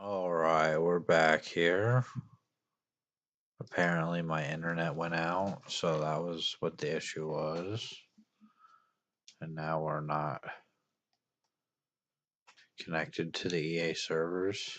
Alright, we're back here. Apparently my internet went out, so that was what the issue was. And now we're not connected to the EA servers.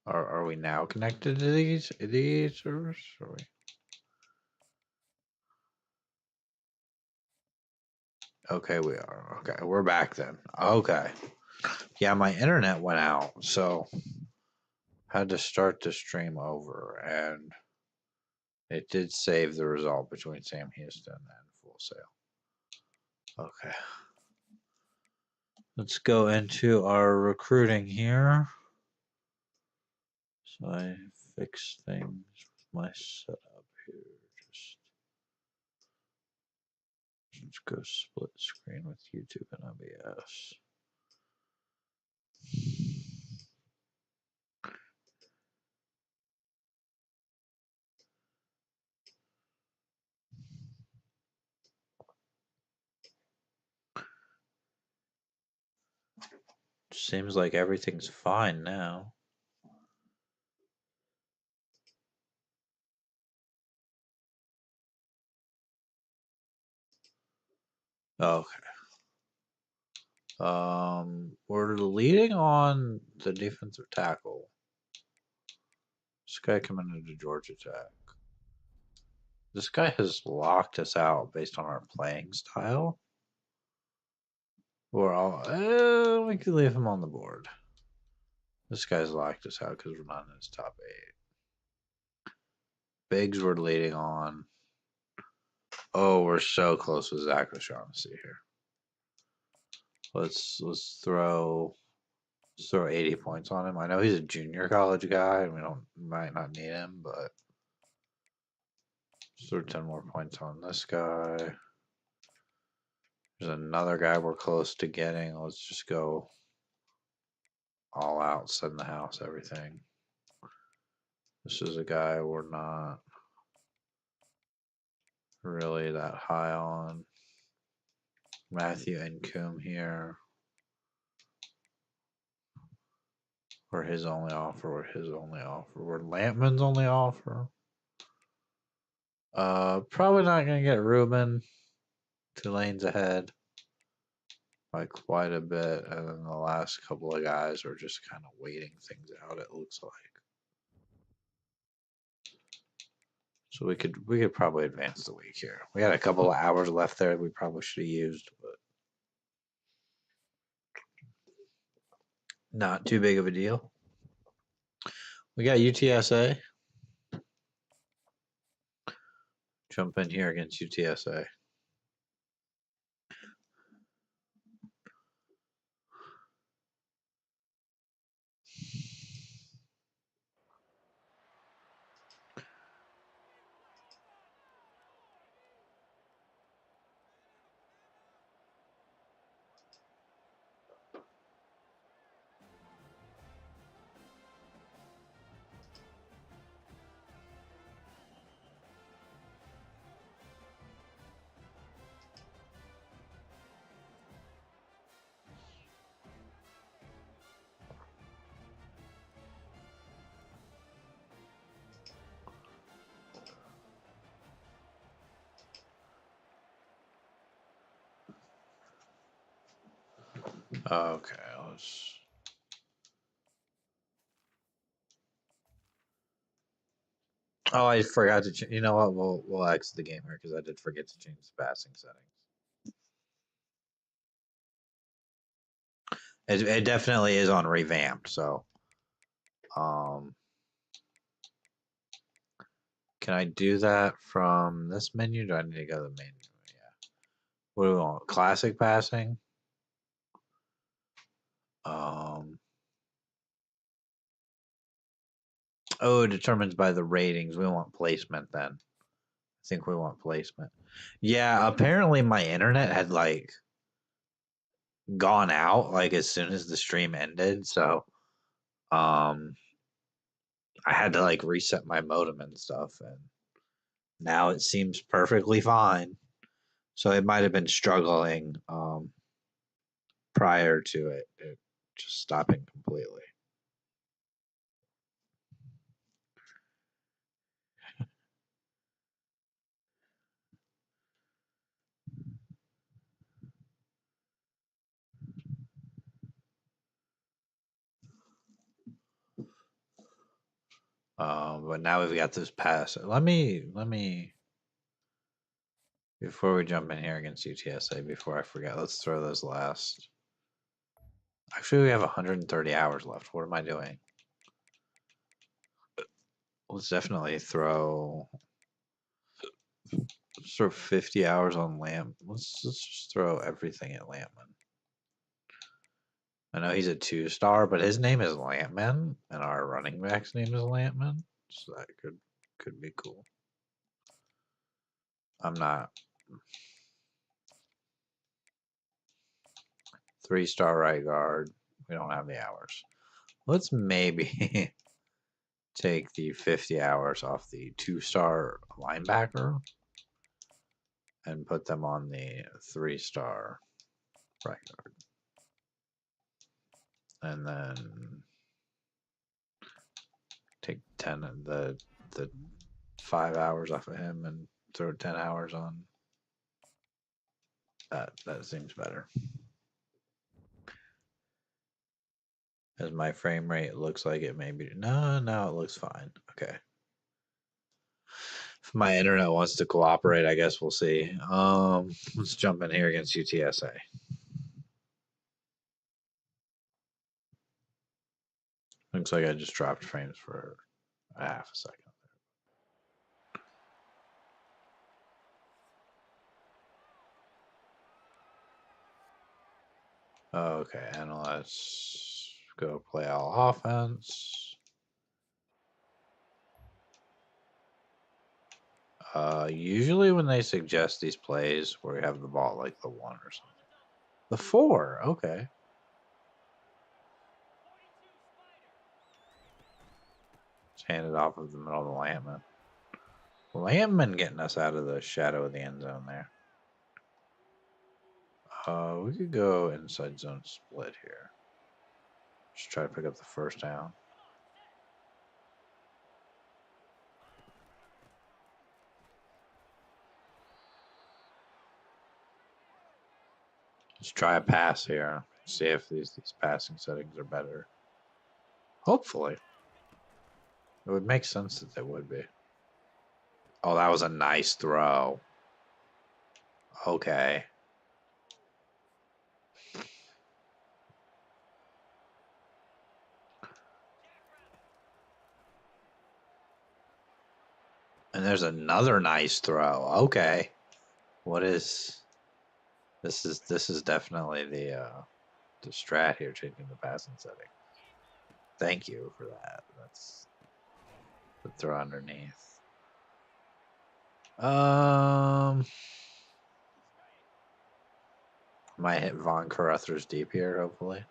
Are we now connected to these EA servers? Are we? Okay, we are. Okay, we're back then. Okay. Yeah, my internet went out, so had to start the stream over, and it did save the result between Sam Houston and Full Sail. Okay. Let's go into our recruiting here. So I fix things with my setup here. Let's go split screen with YouTube and OBS. Seems like everything's fine now. Okay. We're leading on the defensive tackle. This guy coming into Georgia Tech. This guy has locked us out based on our playing style. We could leave him on the board. This guy's locked us out because we're not in his top 8. Biggs we're leading on. Oh, we're so close with Zach O'Shaughnessy here. Let's throw 80 points on him. I know he's a junior college guy, and we might not need him, but let's throw 10 more points on this guy. There's another guy we're close to getting. Let's just go all out, send the house, everything. This is a guy we're not really that high on. Matthew Nkum here. We're his only offer. We're Lampman's only offer. Probably not going to get Ruben. Tulane's ahead by quite a bit. And then the last couple of guys are just kind of waiting things out, it looks like. So we could probably advance the week here. We had a couple of hours left there we probably should have used, but not too big of a deal. We got UTSA. Jump in here against UTSA. Okay, let's. Oh, I forgot to. You know what? We'll exit the game here because I did forget to change the passing settings. It definitely is on revamped. So, can I do that from this menu? Do I need to go to the menu? Yeah. What do we want? Classic passing. Oh, it determines by the ratings. We want placement then. I think we want placement. Yeah, apparently my internet had like gone out like as soon as the stream ended, so um I had to like reset my modem and stuff, and now it seems perfectly fine. So it might have been struggling prior to it just stopping completely. But now we've got this pass. Let me before we jump in here against UTSA, before I forget, let's throw those last. Actually, we have 130 hours left. What am I doing? Let's definitely throw 50 hours on Lamb. Let's just throw everything at Lampman. I know he's a 2-star, but his name is Lampman, and our running back's name is Lampman, so that could be cool. I'm not 3-star right guard. We don't have the hours. Let's maybe take the 50 hours off the 2-star linebacker and put them on the 3-star right guard. And then take 10 of the 5 hours off of him and throw 10 hours on that. That seems better. As my frame rate looks like it may be. No, it looks fine. Okay. If my internet wants to cooperate, I guess we'll see. Let's jump in here against UTSA. Looks like I just dropped frames for a half a second. Okay, and let's go play all offense. Usually when they suggest these plays where we have the ball like the 1 or something. The 4, okay. Just hand it off of the middle of the Lampman. Lampman getting us out of the shadow of the end zone there. We could go inside zone split here. Just try to pick up the first down. Let's try a pass here. See if these passing settings are better. Hopefully. It would make sense that they would be. Oh, that was a nice throw. Okay. And there's another nice throw. Okay. What is this is definitely the strat here, changing the passing setting. Thank you for that. That's the throw underneath. Might hit Von Carruthers deep here, hopefully.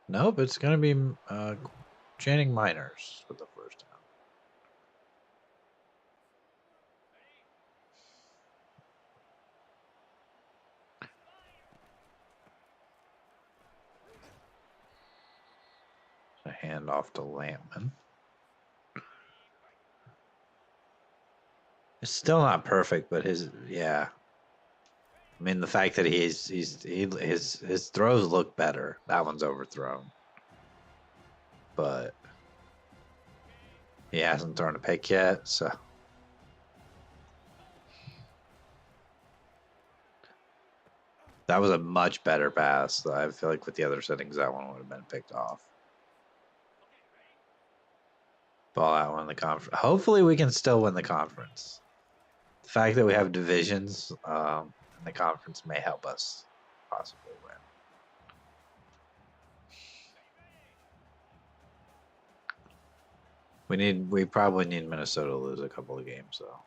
Nope, it's gonna be Channing Miners with the first down. A handoff to Lampman. It's still not perfect, but yeah. I mean, the fact that his throws look better. That one's overthrown, but he hasn't thrown a pick yet, so. That was a much better pass. I feel like with the other settings, that one would have been picked off. Ball out, win the conference. Hopefully, we can still win the conference. The fact that we have divisions in the conference may help us possibly win. We probably need Minnesota to lose a couple of games, though.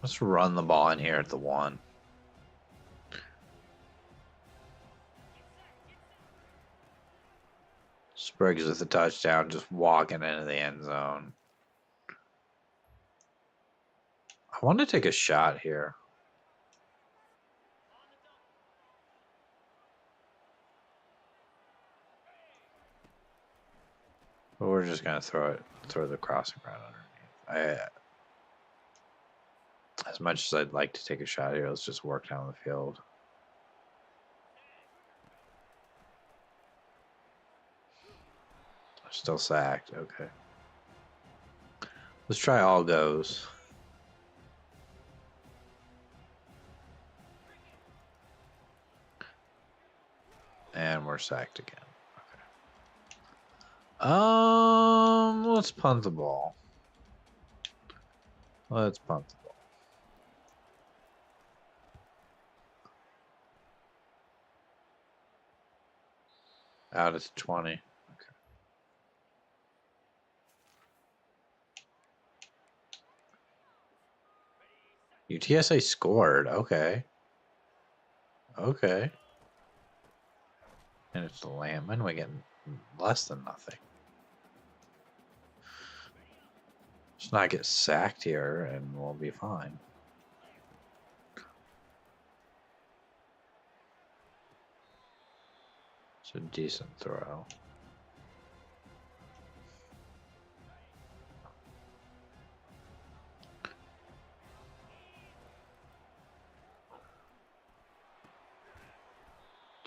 Let's run the ball in here at the 1. Spriggs with a touchdown, just walking into the end zone. I want to take a shot here. But we're just gonna throw the crossing right underneath. As much as I'd like to take a shot here, let's just work down the field. Still sacked. Okay. Let's try all goes. And we're sacked again. Okay. Let's punt the ball. Let's punt the ball. Out at 20. UTSA scored. Okay. Okay. And it's the Landman. We get less than nothing. Let's not get sacked here and we'll be fine. It's a decent throw.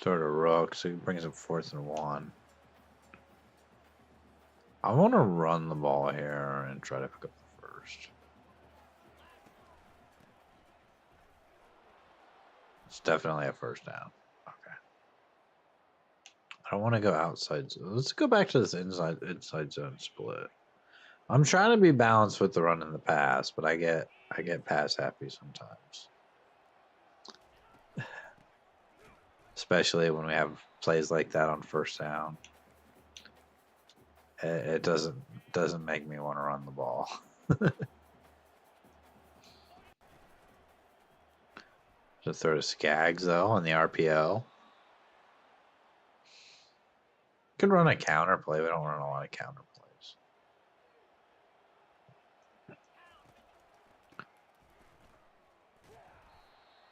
Throw to Rook, so he brings up 4th and 1. I want to run the ball here and try to pick up the first. It's definitely a first down. Okay. I don't want to go outside. Let's go back to this inside zone split. I'm trying to be balanced with the run and the pass, but I get pass happy sometimes. Especially when we have plays like that on first down. It doesn't make me want to run the ball. Just throw to Skaggs though on the RPO. Could run a counter play. We don't run a lot of counter plays.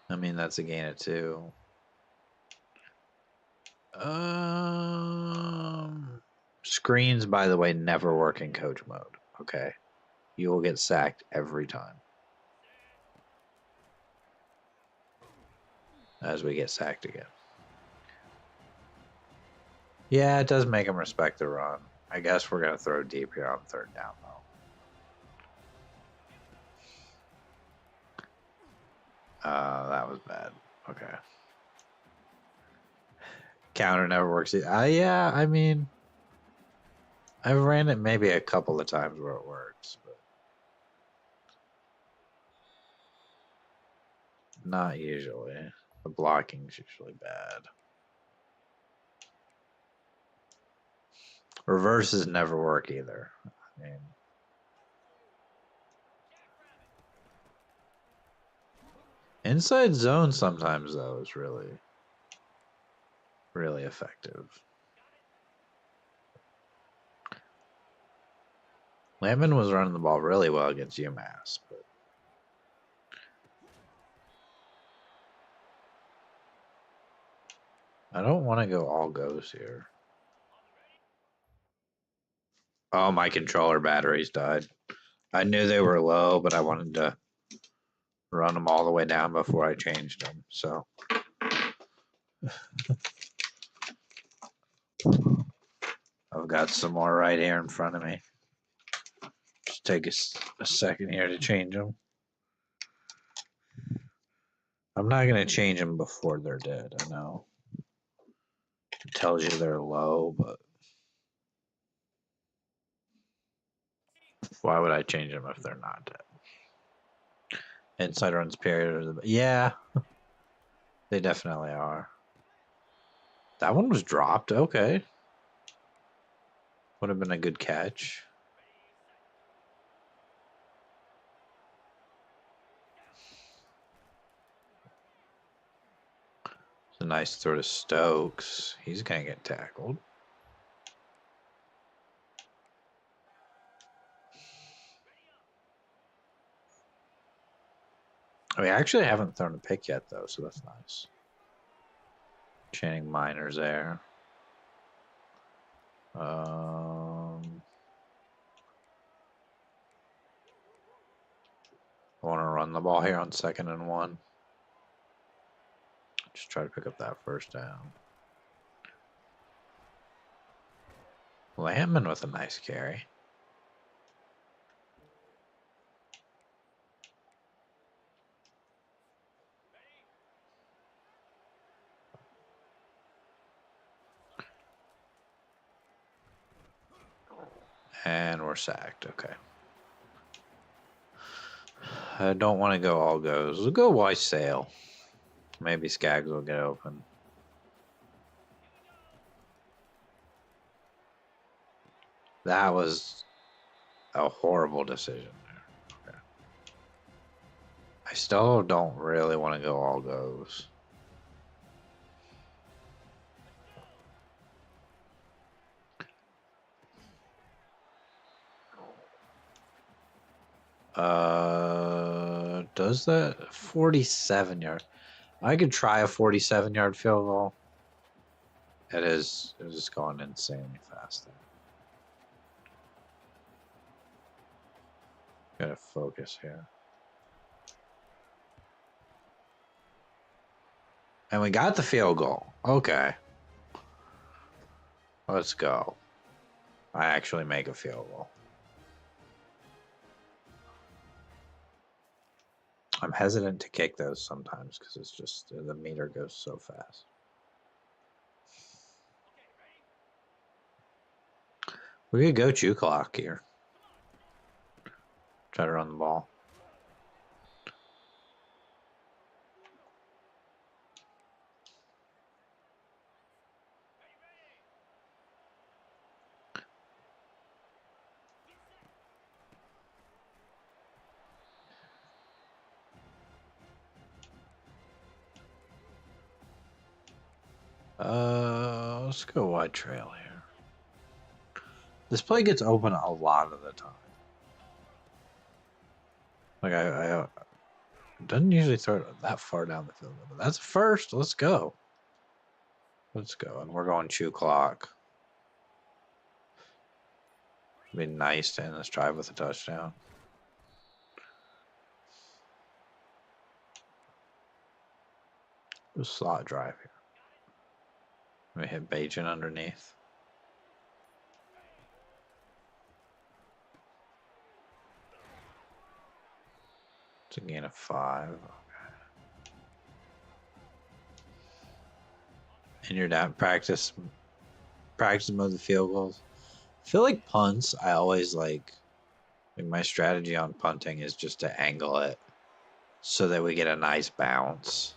I mean, that's a gain of 2. Screens, by the way, never work in coach mode. Okay, you will get sacked every time. As we get sacked again. Yeah, it does make them respect the run. I guess we're gonna throw deep here on 3rd down though. That was bad. Okay. Counter never works. Yeah, I mean, I've ran it maybe a couple of times where it works, but not usually. The blocking's usually bad. Reverses never work either. I mean, inside zone sometimes though is really effective. Landman was running the ball really well against UMass, but I don't want to go all goes here. Oh, my controller batteries died. I knew they were low, but I wanted to run them all the way down before I changed them. So I've got some more right here in front of me. Just take a second here to change them. I'm not going to change them before they're dead. I know it tells you they're low, but why would I change them if they're not dead? Inside runs period. Yeah, they definitely are. That one was dropped. Okay. Would have been a good catch. A nice throw to Stokes. He's going to get tackled. We actually haven't thrown a pick yet, though, so that's nice. Channing Minor's there. I want to run the ball here on 2nd and 1. Just try to pick up that first down. Lampman with a nice carry. And we're sacked. Okay. I don't want to go all goes. We'll go Weiss Sale. Maybe Skaggs will get open. That was a horrible decision there. Okay. I still don't really want to go all goes. Does that 47 yard? I could try a 47-yard field goal. It is just going insanely fast there. Gotta focus here. And we got the field goal. Okay. Let's go. I actually make a field goal. I'm hesitant to kick those sometimes because it's just the meter goes so fast. We could go chew clock here. Try to run the ball. Let's go wide trail here. This play gets open a lot of the time. Like I doesn't usually throw it that far down the field, but that's a first. Let's go. Let's go, and we're going chew clock. It'd be nice to end this drive with a touchdown. Do a slot drive here. We hit Bajan underneath. It's a gain of 5. Okay. And you're down. Practice mode the field goals. I feel like punts, I always like my strategy on punting is just to angle it so that we get a nice bounce.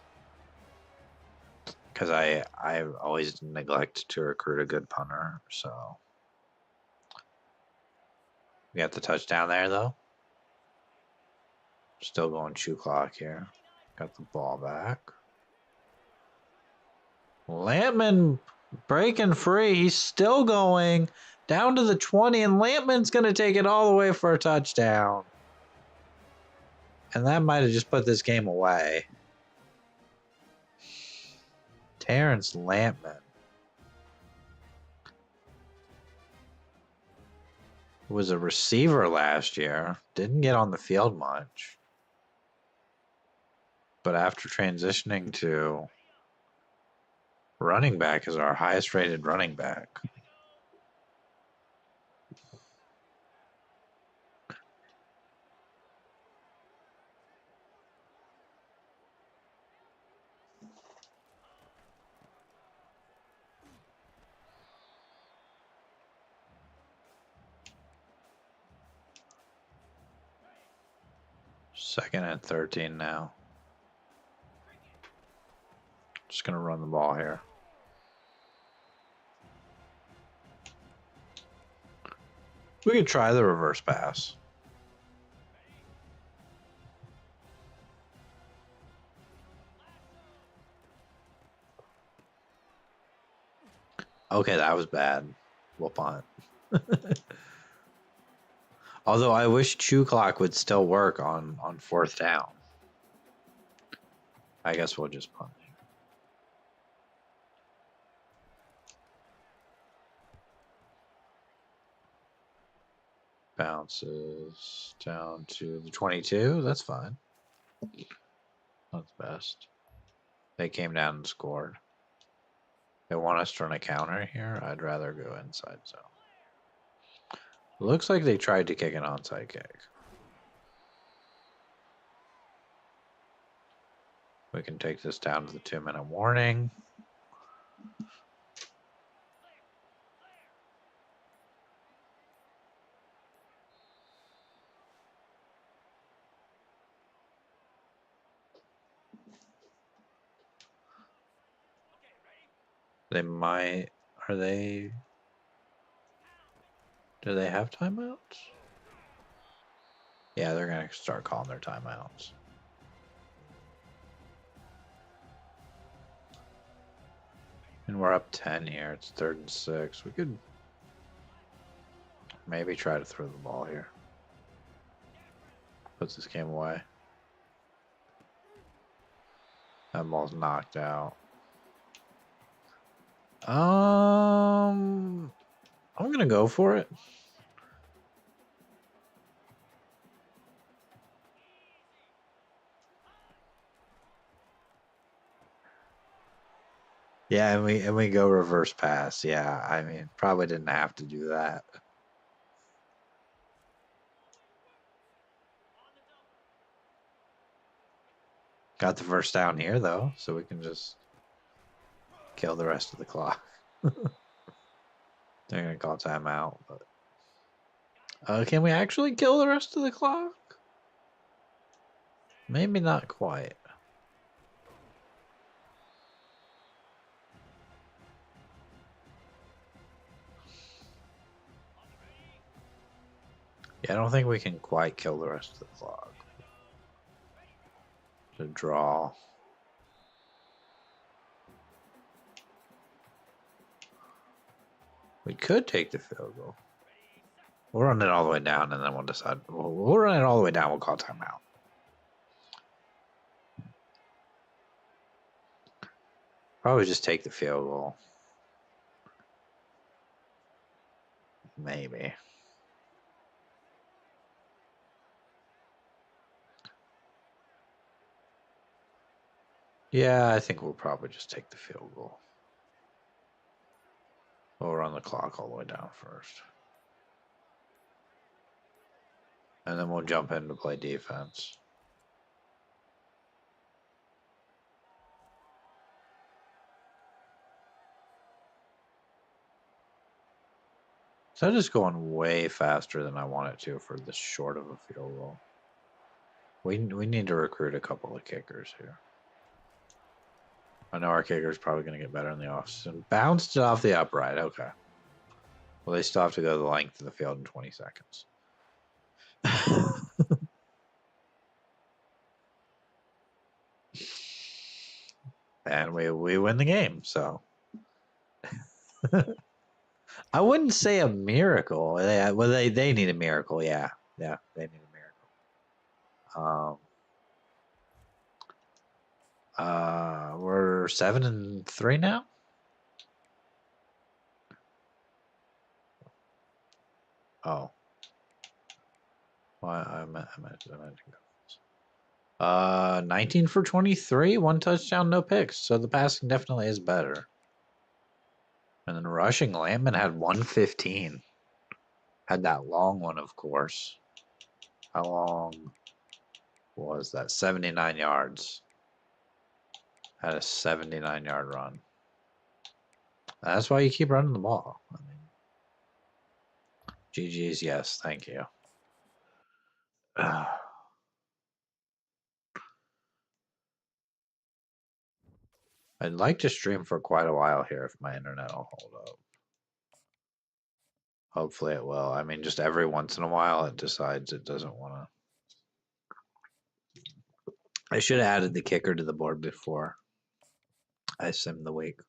Because I always neglect to recruit a good punter, so. We got the touchdown there, though. Still going chew clock here. Got the ball back. Lampman breaking free. He's still going down to the 20, and Lampman's going to take it all the way for a touchdown. And that might have just put this game away. Terrence Lampman was a receiver last year. Didn't get on the field much. But after transitioning to running back is our highest rated running back. Second and 13 now. Just going to run the ball here. We could try the reverse pass. Okay, that was bad. We'll punt. Although I wish Chew Clock would still work on 4th down. I guess we'll just punt. Bounces down to the 22. That's fine. That's best. They came down and scored. They want us to run a counter here. I'd rather go inside zone. Looks like they tried to kick an onside kick. We can take this down to the 2-minute warning. They might. Are they? Do they have timeouts? Yeah, they're going to start calling their timeouts. And we're up 10 here. It's 3rd and 6. We could maybe try to throw the ball here. Puts this game away. That ball's knocked out. I'm gonna go for it. Yeah, and we go reverse pass. Yeah, I mean, probably didn't have to do that. Got the first down here though, so we can just kill the rest of the clock. They're gonna call timeout, but can we actually kill the rest of the clock? Maybe not quite. Yeah, I don't think we can quite kill the rest of the clock. To draw. We could take the field goal. We'll run it all the way down, and then we'll decide. We'll run it all the way down. We'll call timeout. Probably just take the field goal. Maybe. Yeah, I think we'll probably just take the field goal. We'll run the clock all the way down first. And then we'll jump in to play defense. So that is going way faster than I want it to for this short of a field goal. We need to recruit a couple of kickers here. I know our kicker is probably going to get better in the offseason. Bounced it off the upright. Okay. Well, they still have to go the length of the field in 20 seconds. And we win the game, so. I wouldn't say a miracle. They need a miracle, yeah. Yeah, they need a miracle. We're 7-3 now. Oh. Well, I meant to go. 19 for 23, 1 touchdown, no picks. So the passing definitely is better. And then rushing, Lampman had 115. Had that long one, of course. How long was that? 79 yards. Had a 79-yard run. That's why you keep running the ball. I mean, GG's, yes, thank you. I'd like to stream for quite a while here if my internet will hold up. Hopefully it will. I mean, just every once in a while it decides it doesn't want to. I should have added the kicker to the board before I simmed the week.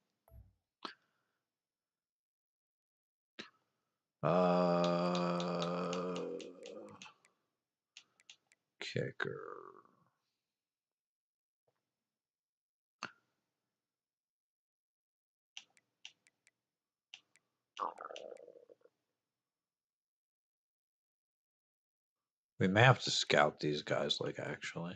Kicker. We may have to scout these guys, like, actually.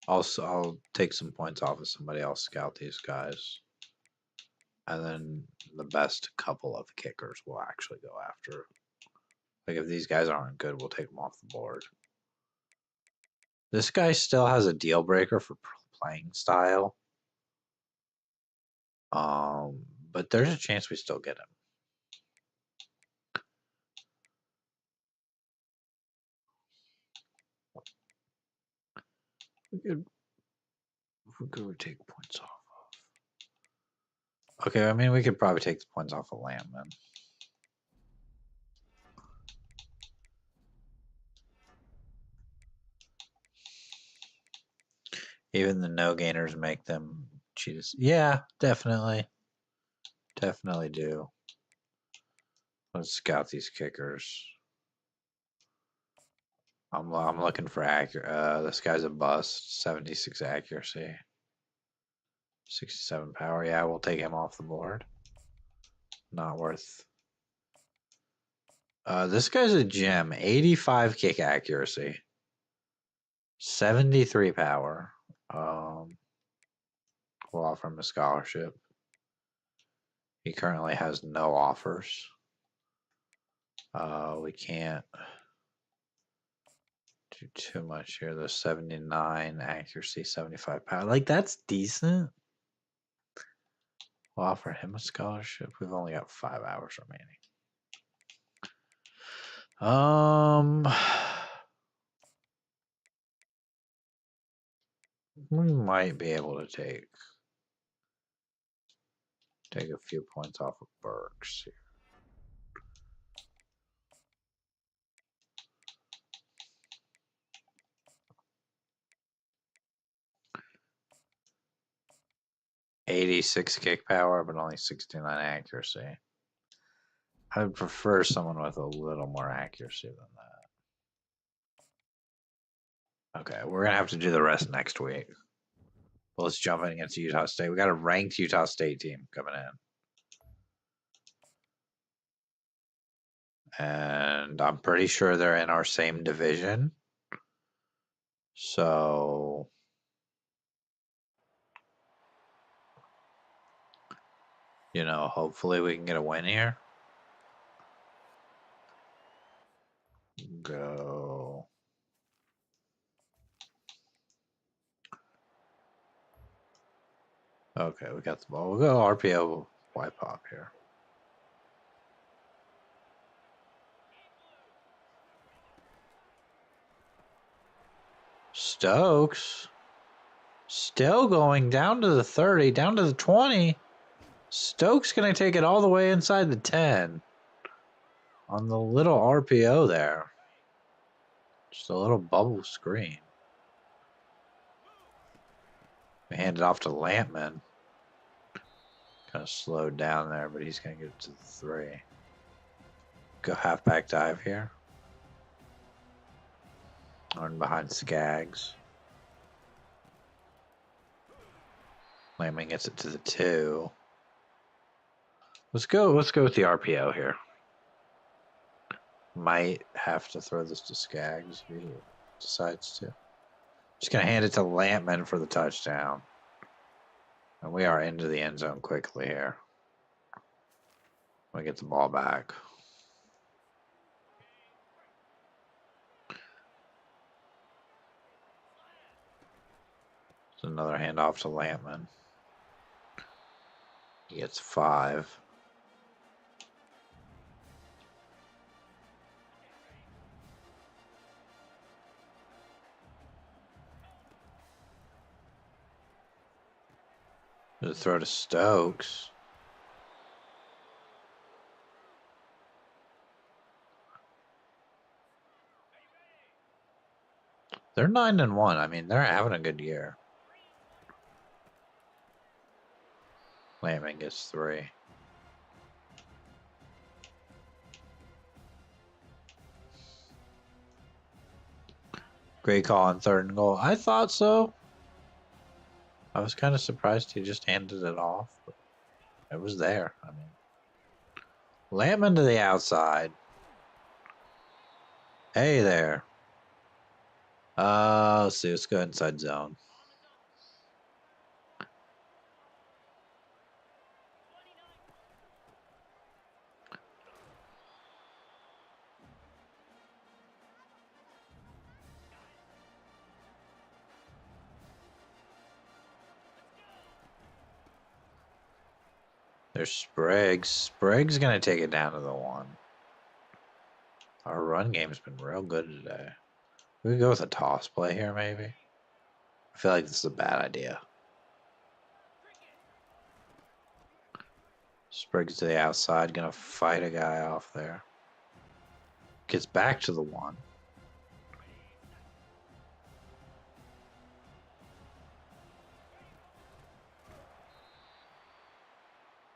I'll take some points off of somebody else, scout these guys. And then the best couple of kickers we'll actually go after. Like, if these guys aren't good, we'll take them off the board. This guy still has a deal breaker for playing style. But there's a chance we still get him. We could take points off. Okay, I mean, we could probably take the points off of Landman. Even the no gainers make them cheat. Yeah, definitely. Definitely do. Let's scout these kickers. I'm looking for accurate. This guy's a bust. 76 accuracy. 67 power. Yeah, we'll take him off the board. Not worth. This guy's a gem. 85 kick accuracy. 73 power. We'll offer him a scholarship. He currently has no offers. We can't do too much here. There's 79 accuracy, 75 power. Like, that's decent. We'll offer him a scholarship. We've only got 5 hours remaining. We might be able to take a few points off of Burks here. .86 kick power, but only 69 accuracy. I would prefer someone with a little more accuracy than that. Okay, we're gonna have to do the rest next week. Well, let's jump in against Utah State. We got a ranked Utah State team coming in. And I'm pretty sure they're in our same division. So hopefully we can get a win here. Go. Okay, we got the ball. We'll go RPO Y pop here. Stokes still going down to the 30, down to the 20. Stokes gonna take it all the way inside the 10 on the little RPO there. Just a little bubble screen. We hand it off to Lampman. Kind of slowed down there, but he's gonna get it to the 3. Go halfback dive here. Run behind Skaggs. Lampman gets it to the 2. Let's go with the RPO here. Might have to throw this to Skaggs if he decides to. Just gonna hand it to Lampman for the touchdown. And we are into the end zone quickly here. We get the ball back. It's another handoff to Lampman. He gets 5. The throw to Stokes. They're 9-1. I mean, they're having a good year. Layman gets 3. Great call on 3rd and goal. I thought so. I was kind of surprised he just handed it off, but it was there. I mean, Layman to the outside. Hey there. Let's see. Let's go inside zone. There's Spriggs. Spriggs is going to take it down to the 1. Our run game's been real good today. We could go with a toss play here, maybe. I feel like this is a bad idea. Spriggs to the outside, gonna fight a guy off there. Gets back to the 1.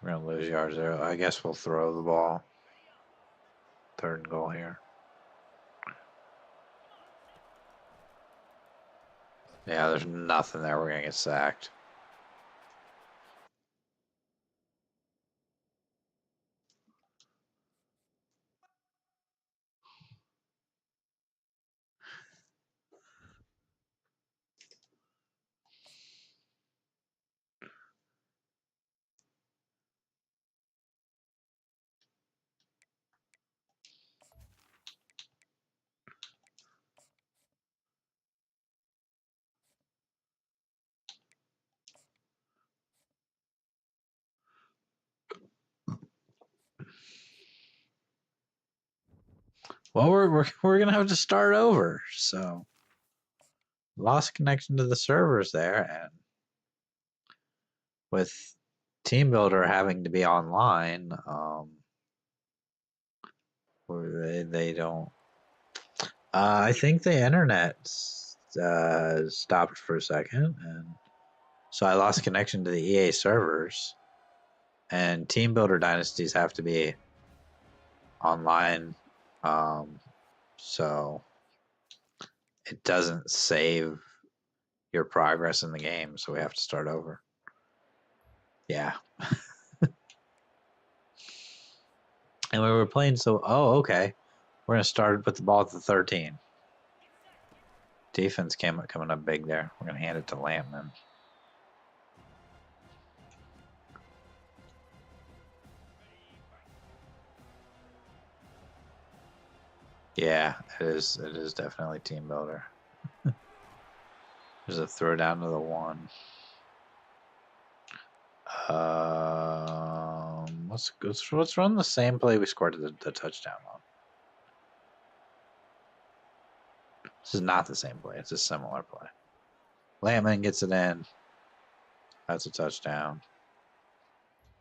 We're gonna lose yards there. I guess we'll throw the ball. 3rd and goal here. Yeah, there's nothing there. We're gonna get sacked. Well, we're gonna have to start over. So lost connection to the servers there, and with Team Builder having to be online, they don't. I think the internet stopped for a second, and so I lost connection to the EA servers. And Team Builder dynasties have to be online, so it doesn't save your progress in the game. So we have to start over. Yeah. And we were playing, so okay, we're gonna start with the ball at the 13. Defense coming up big there. We're gonna hand it to Lampman. Yeah, it is. It is definitely Team Builder. There's a throw down to the 1. Let's run the same play we scored the touchdown on. This is not the same play. It's a similar play. Lampman gets it in. That's a touchdown.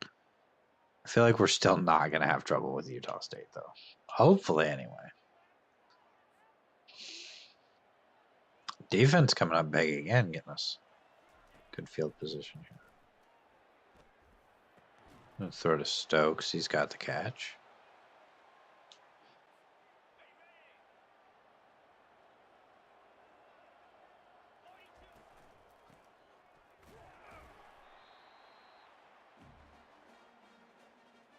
I feel like we're still not going to have trouble with Utah State, though. Hopefully, anyway. Defense coming up big again, getting us good field position here. I'm gonna throw to Stokes. He's got the catch.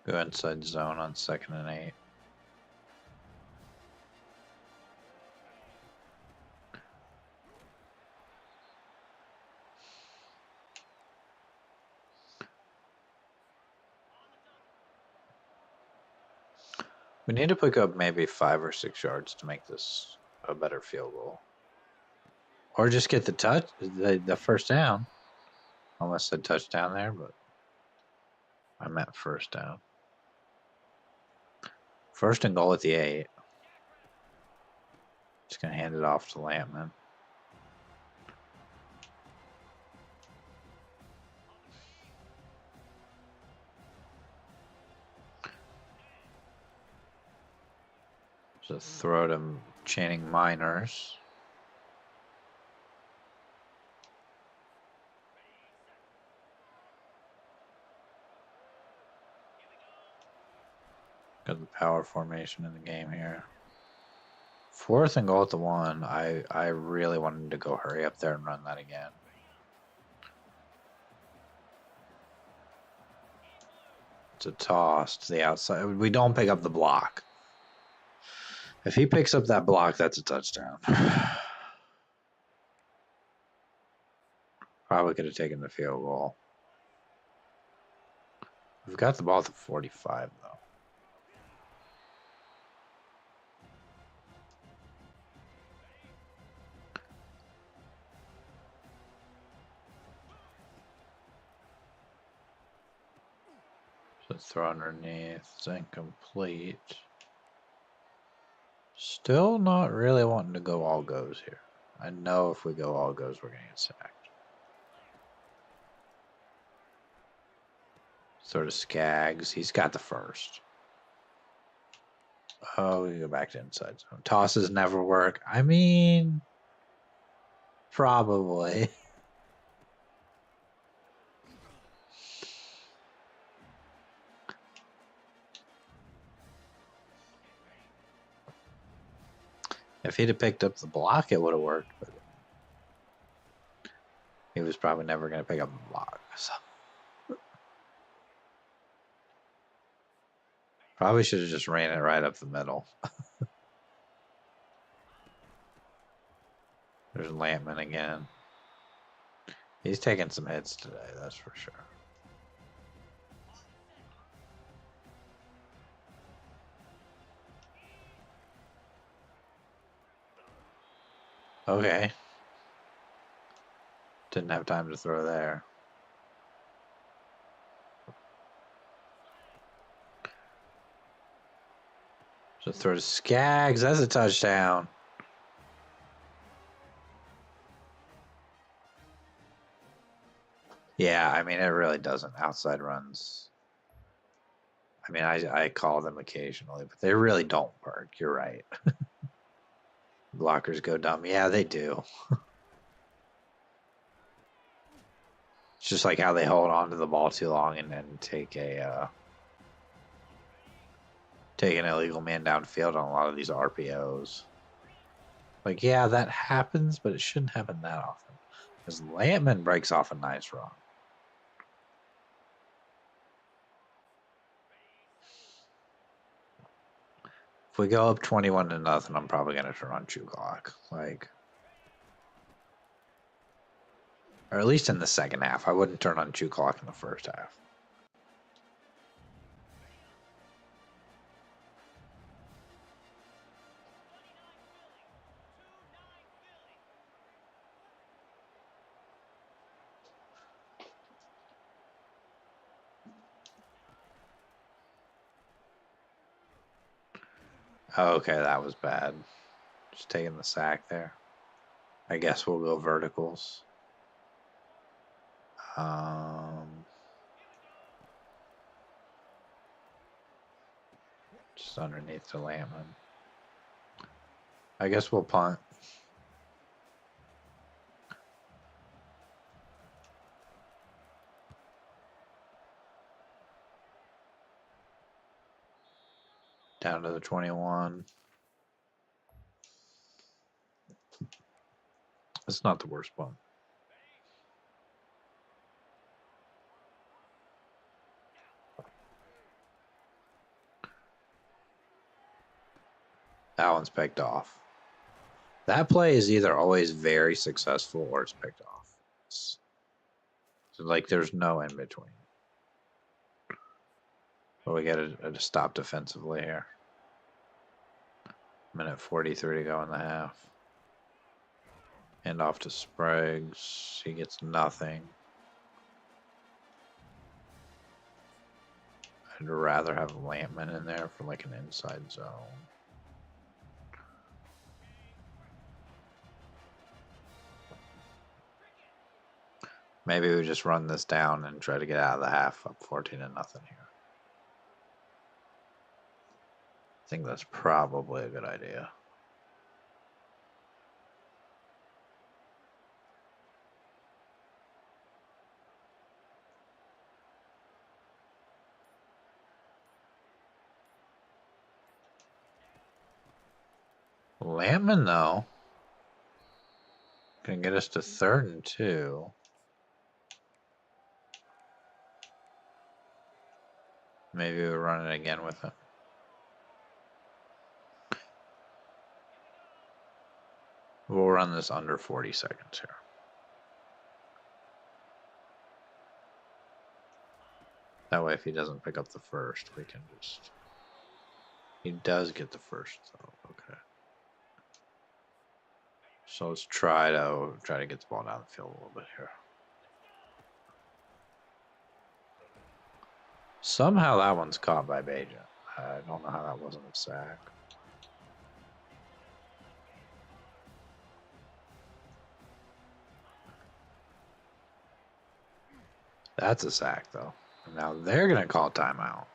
Go inside zone on 2nd and 8. We need to pick up maybe 5 or 6 yards to make this a better field goal. Or just get the first down. Almost said touchdown there, but I meant first down. 1st and goal at the 8. Just going to hand it off to Lampman. So throw to Channing Miners. Got the power formation in the game here. 4th and goal at the 1. I really wanted to go hurry up there and run that again. It's a toss to the outside. We don't pick up the block. If he picks up that block, that's a touchdown. Probably could have taken the field goal. We've got the ball at the 45, though. So throw underneath. It's incomplete. Still not really wanting to go all goes here. I know if we go all goes, we're going to get sacked. Throw to Skaggs. He's got the first. Oh, we go back to inside zone. Tosses never work. I mean, probably. If he'd have picked up the block, it would have worked. But he was probably never going to pick up the block. So. Probably should have just ran it right up the middle. There's Lampman again. He's taking some hits today, that's for sure. Okay. Didn't have time to throw there. So throw to Skaggs. That's a touchdown. Yeah, I mean, it really doesn't. Outside runs. I mean, I call them occasionally, but they really don't work. You're right. Blockers go dumb. Yeah, they do. It's just like how they hold on to the ball too long and then take an illegal man downfield on a lot of these RPOs. Like, yeah, that happens, but it shouldn't happen that often. Because Lampman breaks off a nice run. If we go up 21-0, I'm probably going to turn on chew clock. Like, or at least in the second half. I wouldn't turn on chew clock in the first half. Okay, that was bad. Just taking the sack there. I guess we'll go verticals. Just underneath the Lampman. I guess we'll punt. Down to the 21. It's not the worst one. That one's picked off. That play is either always very successful or it's picked off. So, like, there's no in between. But we got to stop defensively here. Minute 43 to go in the half. Hand off to Spragues. He gets nothing. I'd rather have Lampman in there for like an inside zone. Maybe we just run this down and try to get out of the half up 14-0 here. I think that's probably a good idea. Lampman, though, can get us to 3rd and 2. Maybe we'll run it again with him. We'll run this under 40 seconds here. That way, if he doesn't pick up the first, we can just... He does get the first, though. Okay. So let's try to get the ball down the field a little bit here. Somehow that one's caught by Bajan. I don't know how that wasn't a sack. That's a sack, though. Now they're going to call timeout.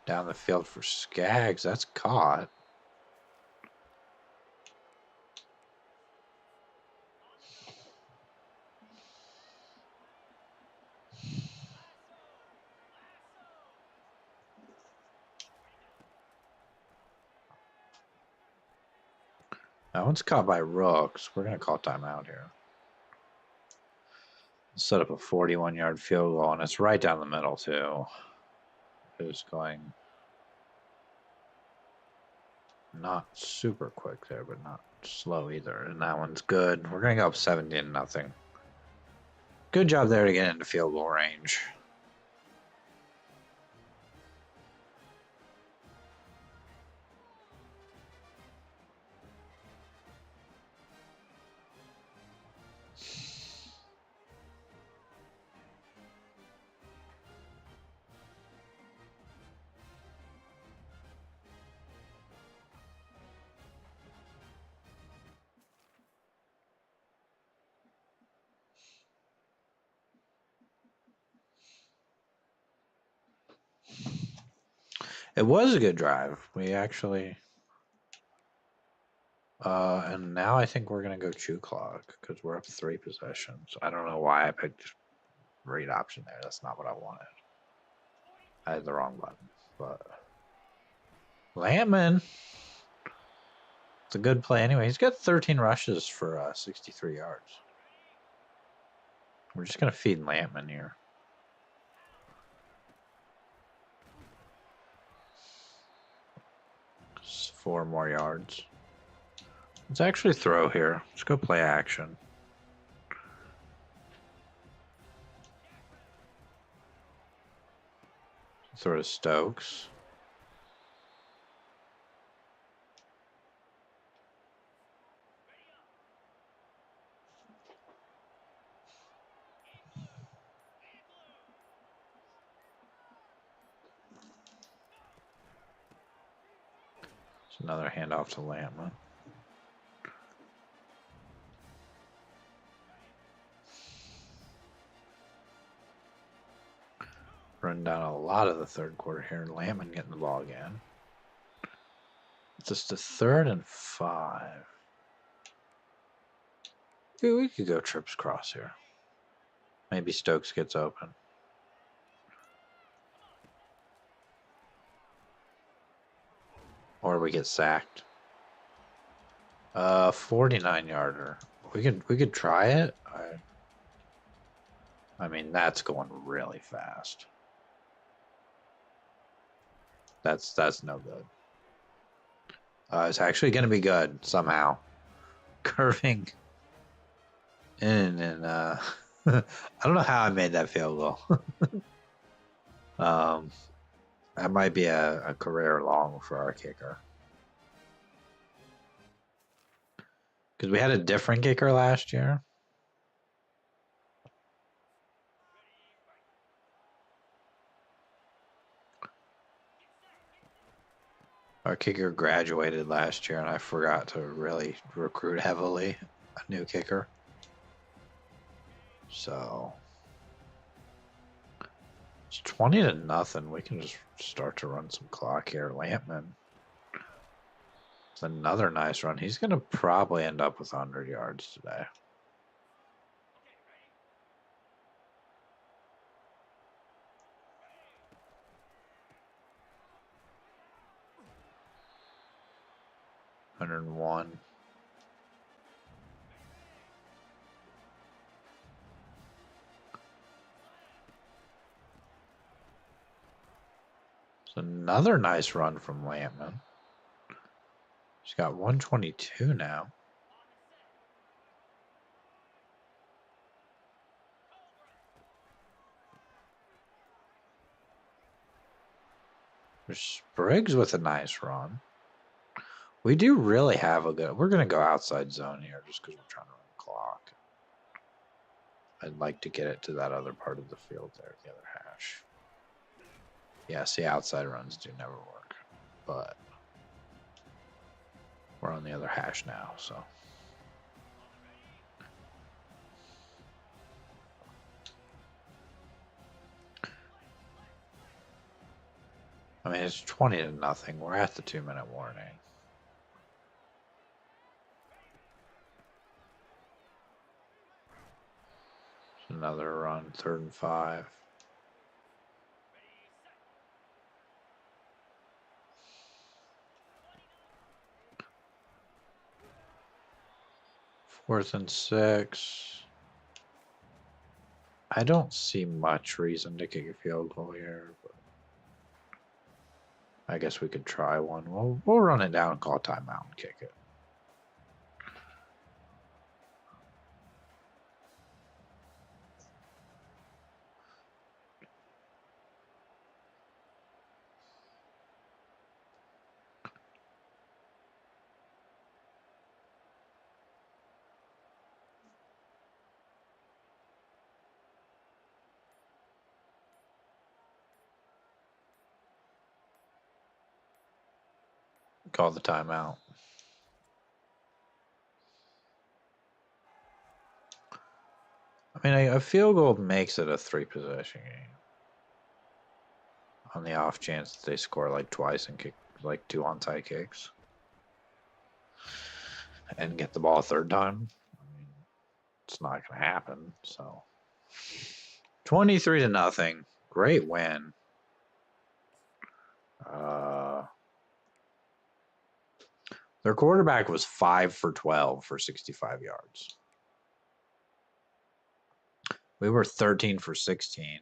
Down the field for Skaggs. That's caught. That one's caught by Rooks. We're going to call timeout here. Set up a 41-yard field goal, and it's right down the middle, too. Who's going not super quick there, but not slow either. And that one's good. We're going to go up 17-0. Good job there to get into field goal range. It was a good drive. We actually... and now I think we're going to go chew clock because we're up 3 possessions. I don't know why I picked read option there. That's not what I wanted. I had the wrong button, but... Lampman. It's a good play anyway. He's got 13 rushes for 63 yards. We're just going to feed Lampman here. Just 4 more yards. Let's actually throw here. Let's go play action. Throw to Stokes. It's another handoff to Lampman. Run down a lot of the 3rd quarter here. Lampman getting the ball again. It's just a 3rd and 5. Dude, we could go trips cross here. Maybe Stokes gets open. Or we get sacked. 49-yarder. We could try it. I mean, that's going really fast. That's no good. It's actually going to be good somehow. Curving in and I don't know how I made that field goal. That might be a career long for our kicker. Because we had a different kicker last year. Our kicker graduated last year, and I forgot to really recruit heavily a new kicker. So it's 20-0. We can just start to run some clock here. Lampman It's another nice run. He's going to probably end up with 100 yards today. $101. It's another nice run from Lampman. He's got 122 now. There's Spriggs with a nice run. We do really have a good... We're going to go outside zone here just because we're trying to run the clock. I'd like to get it to that other part of the field there, the other hash. Yeah, see, outside runs do never work. But we're on the other hash now, so... I mean, it's 20-0. We're at the 2-minute warning. Another run, 3rd and 5. Fourth and 6. I don't see much reason to kick a field goal here, but I guess we could try one. We'll run it down, call timeout, and kick it. Call the timeout. I mean, a field goal makes it a 3-possession game. On the off chance that they score like twice and kick like 2 onside kicks. And get the ball a 3rd time. I mean, it's not going to happen, so. 23-0. Great win. Their quarterback was 5 for 12 for 65 yards. We were 13 for 16.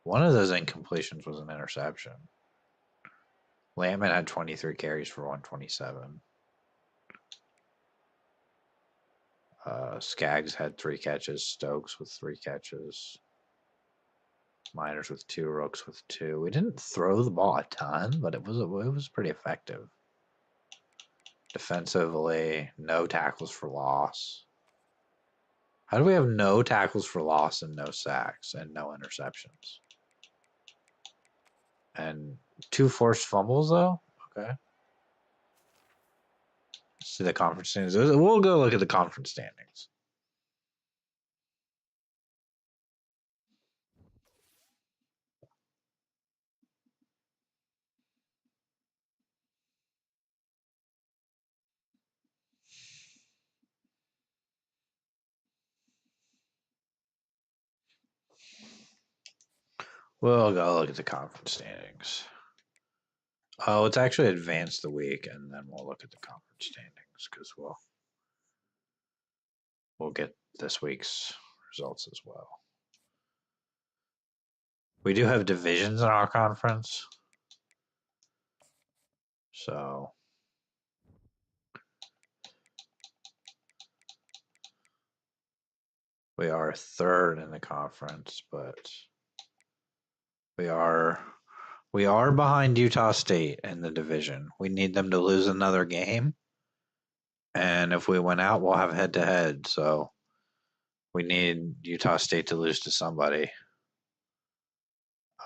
One of those incompletions was an interception. Lampman had 23 carries for 127. Skaggs had 3 catches. Stokes with 3 catches. Miners with 2. Rooks with 2. We didn't throw the ball a ton, but it was pretty effective. Defensively, no tackles for loss. How do we have no tackles for loss and no sacks and no interceptions? And 2 forced fumbles, though? Okay. Let's see the conference standings. We'll go look at the conference standings. We'll go look at the conference standings. Oh, it's actually advanced the week, and then we'll look at the conference standings because we'll get this week's results as well. We do have divisions in our conference, so we are 3rd in the conference, but we are behind Utah State in the division. We need them to lose another game, and if we win out, we'll have head-to-head. So we need Utah State to lose to somebody,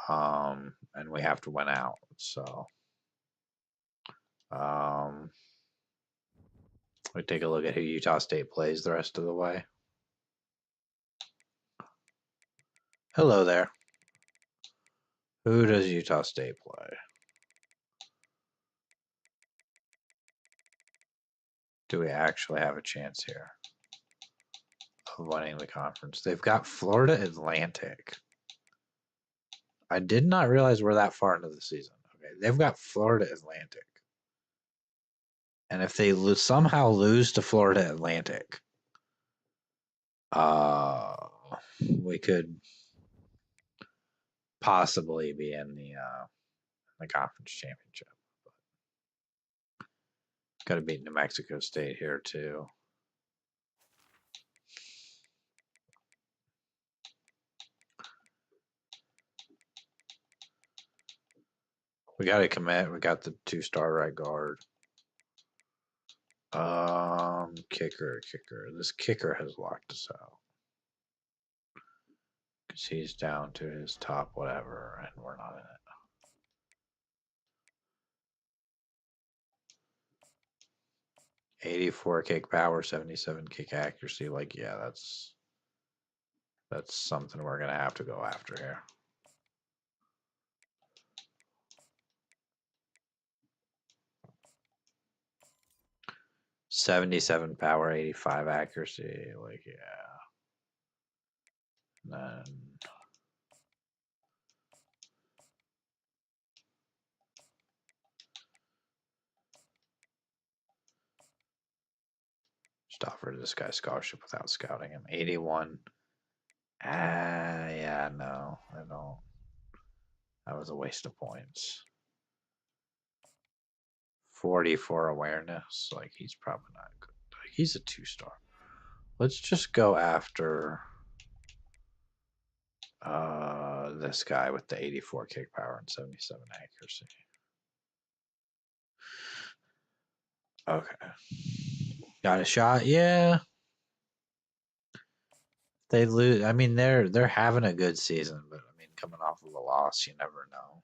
and we have to win out. So we take a look at who Utah State plays the rest of the way. Hello there. Who does Utah State play? Do we actually have a chance here of winning the conference? They've got Florida Atlantic. I did not realize we're that far into the season. Okay, they've got Florida Atlantic. And if they somehow lose to Florida Atlantic, we could possibly be in the conference championship. Got to beat New Mexico State here too. We got to commit. We got the 2-star right guard. Kicker. This kicker has locked us out. Because he's down to his top whatever, and we're not in it. .84 kick power, 77 kick accuracy. Like, yeah, that's something we're going to have to go after here. .77 power, 85 accuracy. Like, yeah. And then just offered this guy scholarship without scouting him. 81. Yeah, no, I don't. That was a waste of points. 40 for awareness. Like, he's probably not good. Like, he's a 2-star. Let's just go after this guy with the 84 kick power and 77 accuracy. Okay. Got a shot? Yeah. They lose. I mean, they're having a good season, but I mean, coming off of a loss, you never know.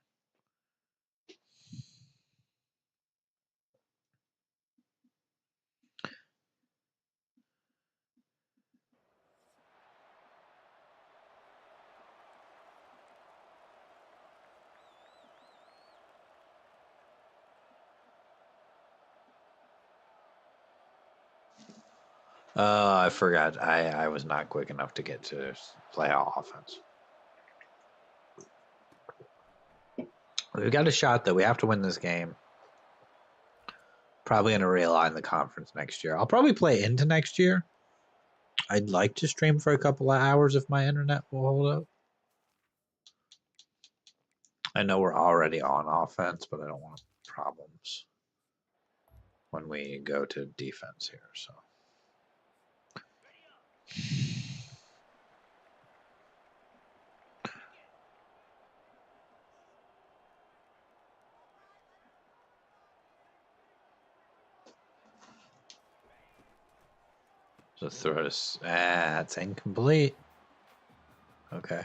I forgot. I was not quick enough to get to play all offense. We've got a shot, though. We have to win this game. Probably going to realign the conference next year. I'll probably play into next year. I'd like to stream for a couple of hours if my internet will hold up. I know we're already on offense, but I don't want problems when we go to defense here. So throw this. It's incomplete. Okay.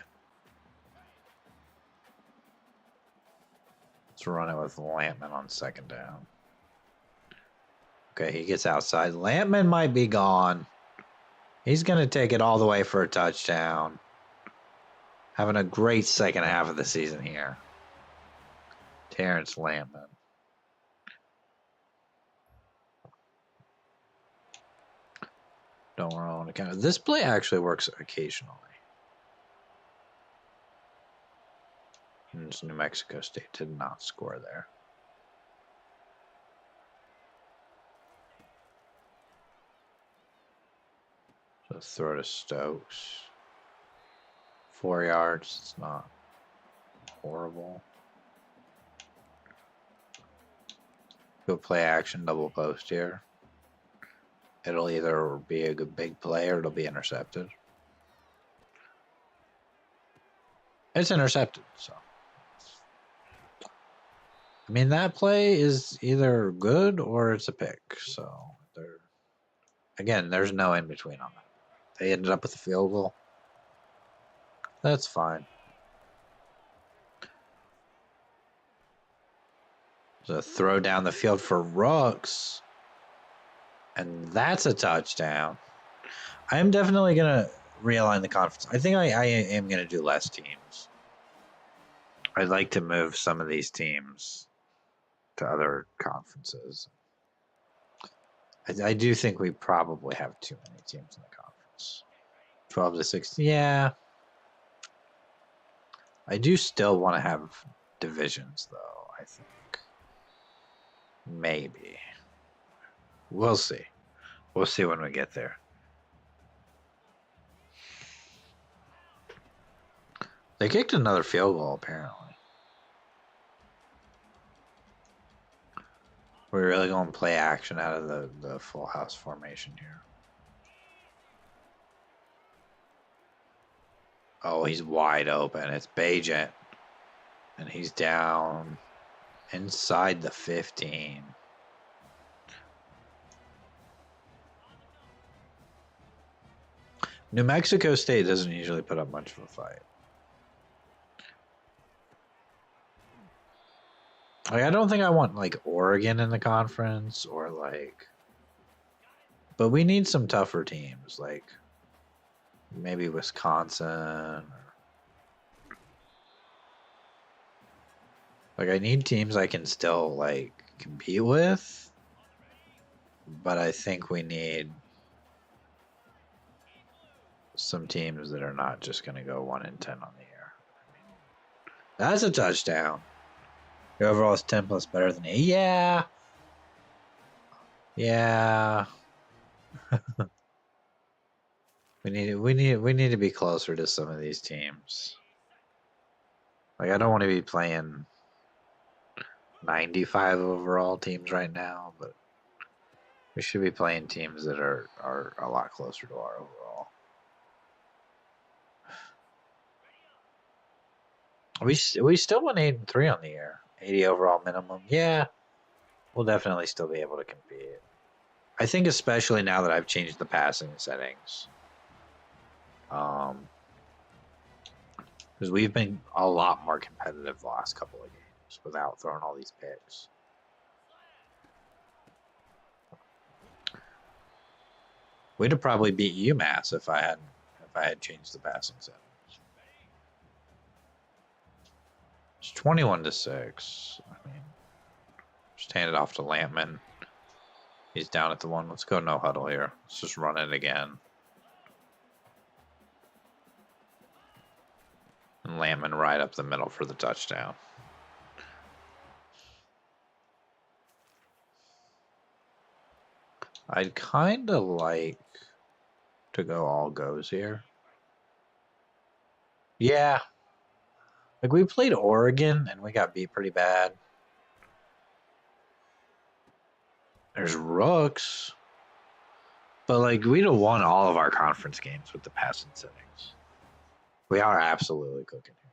Let's run it with Lampman on second down. Okay, he gets outside. Lampman might be gone. He's going to take it all the way for a touchdown. Having a great second half of the season here. Terrence Lampman. Don't roll on account. This play actually works occasionally. New Mexico State did not score there. So throw to Stokes. 4 yards. It's not horrible. Go play action double post here. It'll either be a good big play or it'll be intercepted. It's intercepted, so. I mean, that play is either good or it's a pick. So, again, there's no in between on that. They ended up with a field goal. That's fine. So, throw down the field for Rooks. And that's a touchdown. I am definitely going to realign the conference. I think I am going to do less teams. I'd like to move some of these teams to other conferences. I do think we probably have too many teams in the conference. 12 to 16. Yeah. I do still want to have divisions, though, I think. Maybe. We'll see. We'll see when we get there. They kicked another field goal, apparently. We're really going to play action out of the full house formation here. Oh, he's wide open. It's Bajent. And he's down inside the 15. New Mexico State doesn't usually put up much of a fight. Like, I don't think I want, like, Oregon in the conference or, like... But we need some tougher teams, like maybe Wisconsin. Or, like, I need teams I can still, like, compete with. But I think we need some teams that are not just going to go 1-10 on the year. That's a touchdown. The overall is 10 plus better than 8. Yeah. Yeah. we need to be closer to some of these teams. Like, I don't want to be playing 95 overall teams right now, but we should be playing teams that are a lot closer to our overall. We still won 8-3 on the year. 80 overall minimum. Yeah, we'll definitely still be able to compete. I think especially now that I've changed the passing settings. Because we've been a lot more competitive the last couple of games without throwing all these picks. We'd have probably beat UMass if I had changed the passing settings. It's 21-6. I mean, just hand it off to Lampman. He's down at the 1. Let's go no huddle here. Let's just run it again. And Lampman right up the middle for the touchdown. I'd kind of like to go all goes here. Yeah. Like, we played Oregon and we got beat pretty bad. There's Rooks. But, like, we'd have won all of our conference games with the passing settings. We are absolutely cooking here.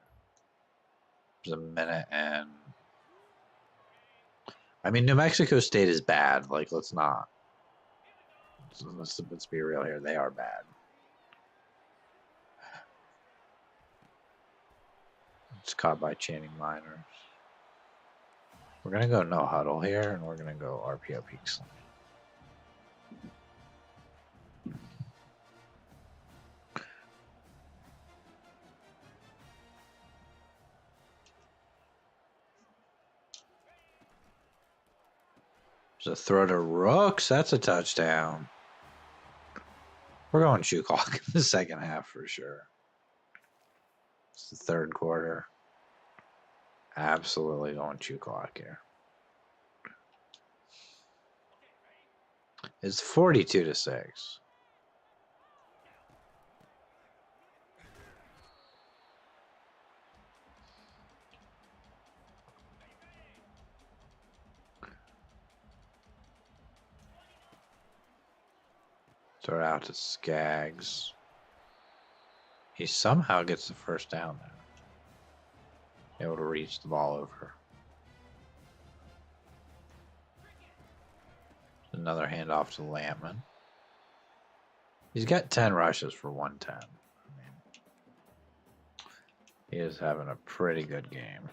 There's a minute and... I mean, New Mexico State is bad. Like, let's not. Let's be real here. They are bad. It's caught by Channing Miners. We're going to go no huddle here, and we're going to go RPO peak slant. There's a throw to Rooks. That's a touchdown. We're going shoe clock in the second half for sure. It's the third quarter. Absolutely going shoe clock here. It's 42-6. Throw it out to Skaggs. He somehow gets the first down there. Able to reach the ball over. Another handoff to Lampman. He's got 10 rushes for 110. I mean, he is having a pretty good game.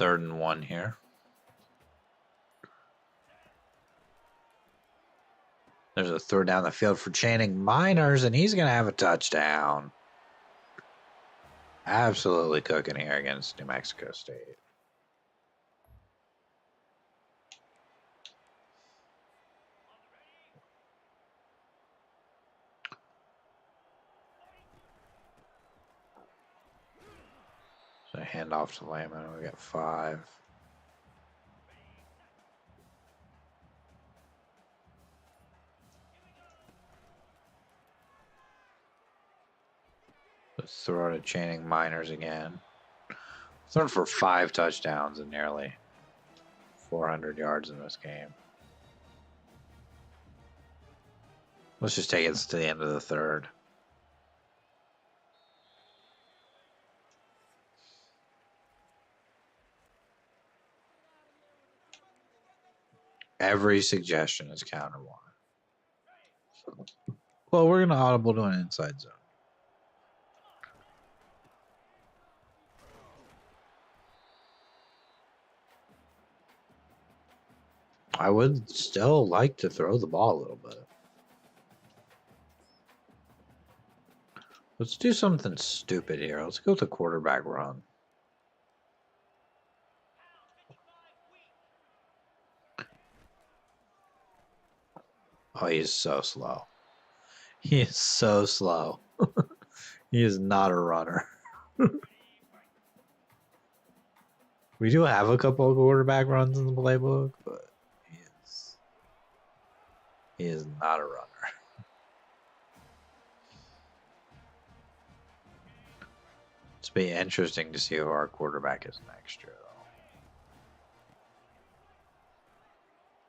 3rd and 1 here. There's a throw down the field for Channing Miners, and he's going to have a touchdown. Absolutely cooking here against New Mexico State. So hand off to Layman. We got 5. Let's throw to Channing Miners again. Thrown for 5 touchdowns and nearly 400 yards in this game. Let's just take it to the end of the 3rd. Every suggestion is counter one. Well, we're going to audible to an inside zone. I would still like to throw the ball a little bit. Let's do something stupid here. Let's go with the quarterback run. Oh, he's so slow. He is so slow. He is not a runner. We do have a couple of quarterback runs in the playbook, but he is not a runner. It's be interesting to see who our quarterback is next year,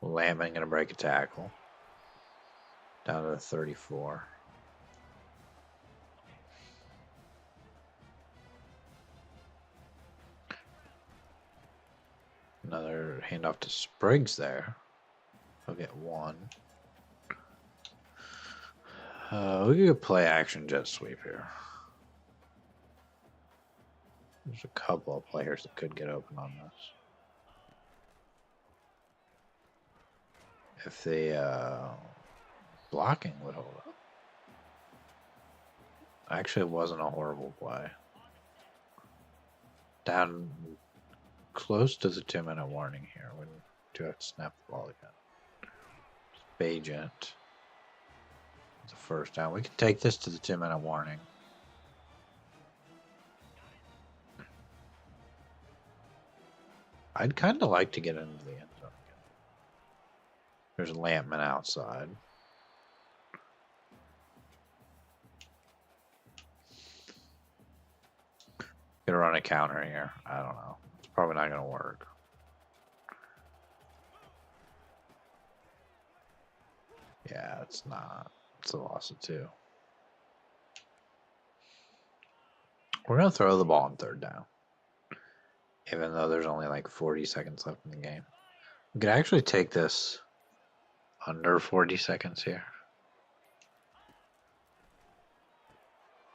though. Lamman gonna break a tackle. Down to 34. Another handoff to Spriggs there. He'll get 1. We could play action jet sweep here. There's a couple of players that could get open on this. If the blocking would hold up. Actually, it wasn't a horrible play. Down close to the 2-minute warning here. We do have to snap the ball again. Bagent. It's a 1st down. We can take this to the 2-minute warning. I'd kind of like to get into the end zone again. There's Lampman outside. Gonna run a counter here. I don't know. It's probably not gonna work. Yeah, it's not. It's a loss of 2. We're gonna throw the ball on 3rd down. Even though there's only like 40 seconds left in the game. We could actually take this under 40 seconds here.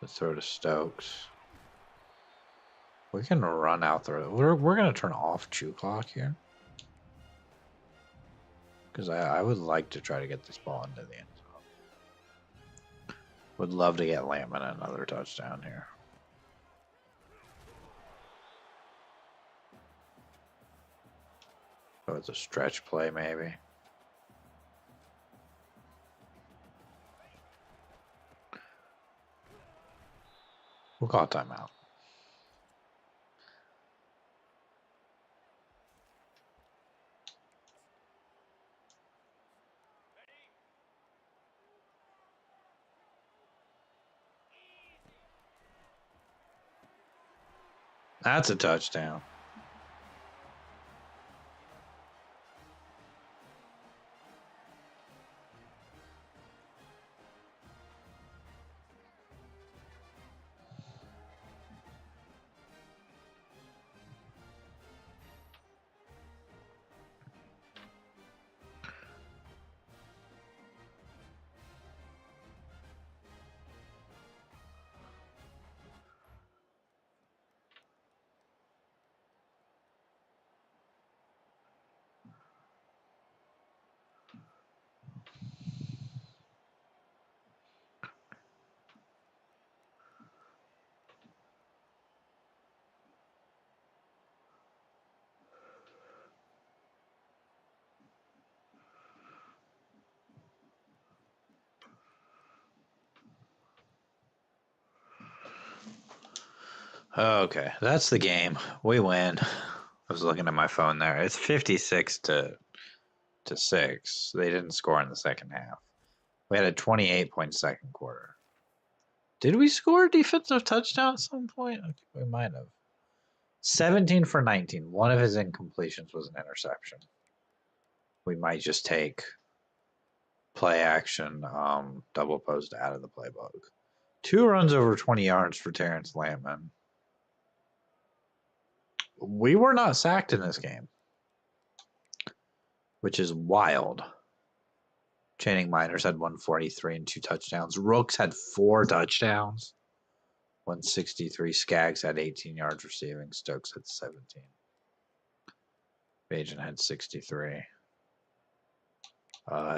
Let's throw to Stokes. We can run out there. We're going to turn off chew clock here. Because I would like to try to get this ball into the end zone. Would love to get Lampman another touchdown here. Oh, it's a stretch play maybe. We'll call a timeout. That's a touchdown. Okay, that's the game. We win. I was looking at my phone there. It's 56 to 6. They didn't score in the second half. We had a 28-point second quarter. Did we score a defensive touchdown at some point? Okay, we might have. 17 for 19. One of his incompletions was an interception. We might just take play action, double post out of the playbook. 2 runs over 20 yards for Terrence Lampman. We were not sacked in this game, which is wild. Channing Miners had 143 and 2 touchdowns. Rooks had 4 touchdowns. 163. Skaggs had 18 yards receiving. Stokes had 17. Bajan had 63.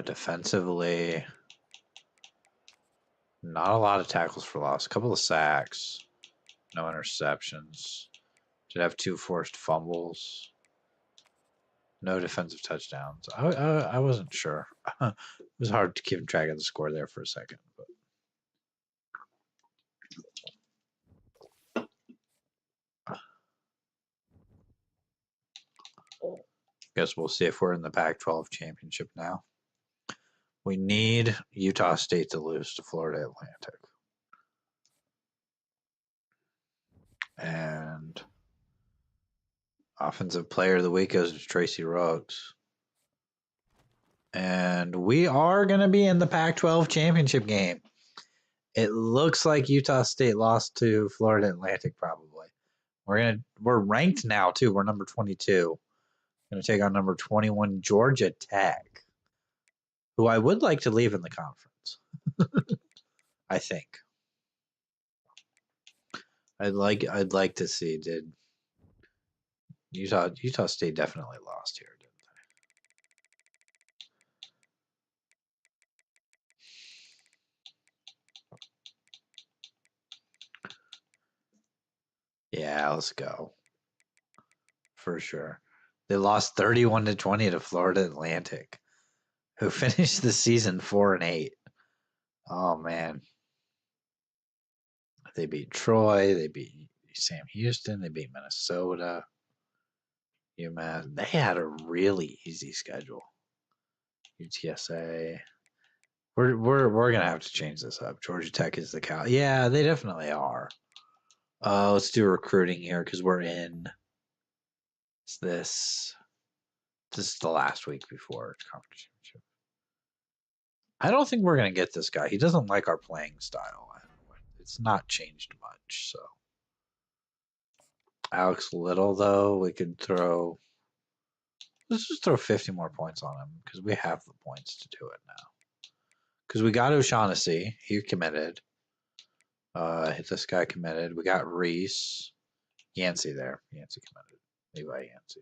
Defensively, not a lot of tackles for loss. A couple of sacks. No interceptions. Did have 2 forced fumbles. No defensive touchdowns. I wasn't sure. It was hard to keep track of the score there for a second. But guess we'll see if we're in the Pac-12 championship now. We need Utah State to lose to Florida Atlantic. And Offensive Player of the Week goes to Tracy Ruggs. And we are going to be in the Pac-12 championship game. It looks like Utah State lost to Florida Atlantic probably. We're ranked now too. We're number 22. Going to take on number 21 Georgia Tech, who I would like to leave in the conference. I think. I'd like to see. Did Utah State definitely lost here, didn't they? Yeah, let's go. For sure. They lost 31-20 to Florida Atlantic, who finished the season 4-8. Oh man. They beat Troy, they beat Sam Houston, they beat Minnesota, UMass. They had a really easy schedule. UTSA. We're gonna have to change this up. Georgia Tech is the cow. Yeah, they definitely are. Let's do recruiting here because we're in. This is the last week before conference championship. I don't think we're gonna get this guy. He doesn't like our playing style. It's not changed much. So Alex Little, though, we could throw. Let's just throw 50 more points on him because we have the points to do it now. Because we got O'Shaughnessy. He committed. This guy committed. We got Reese. Yancey there. Yancey committed. Levi Yancey.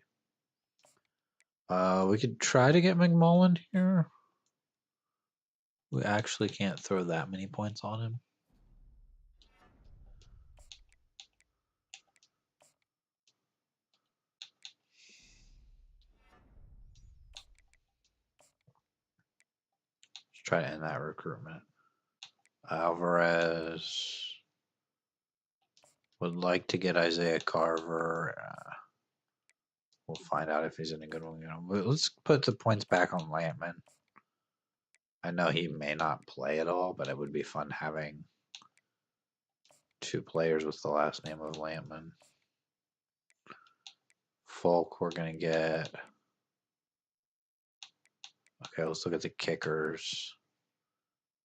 We could try to get McMullen here. We actually can't throw that many points on him. Let's try to end that recruitment. Alvarez would like to get Isaiah Carver. We'll find out if he's in a good one. Let's put the points back on Lampman. I know he may not play at all, but it would be fun having 2 players with the last name of Lampman. Folk, we're going to get. Okay, let's look at the kickers.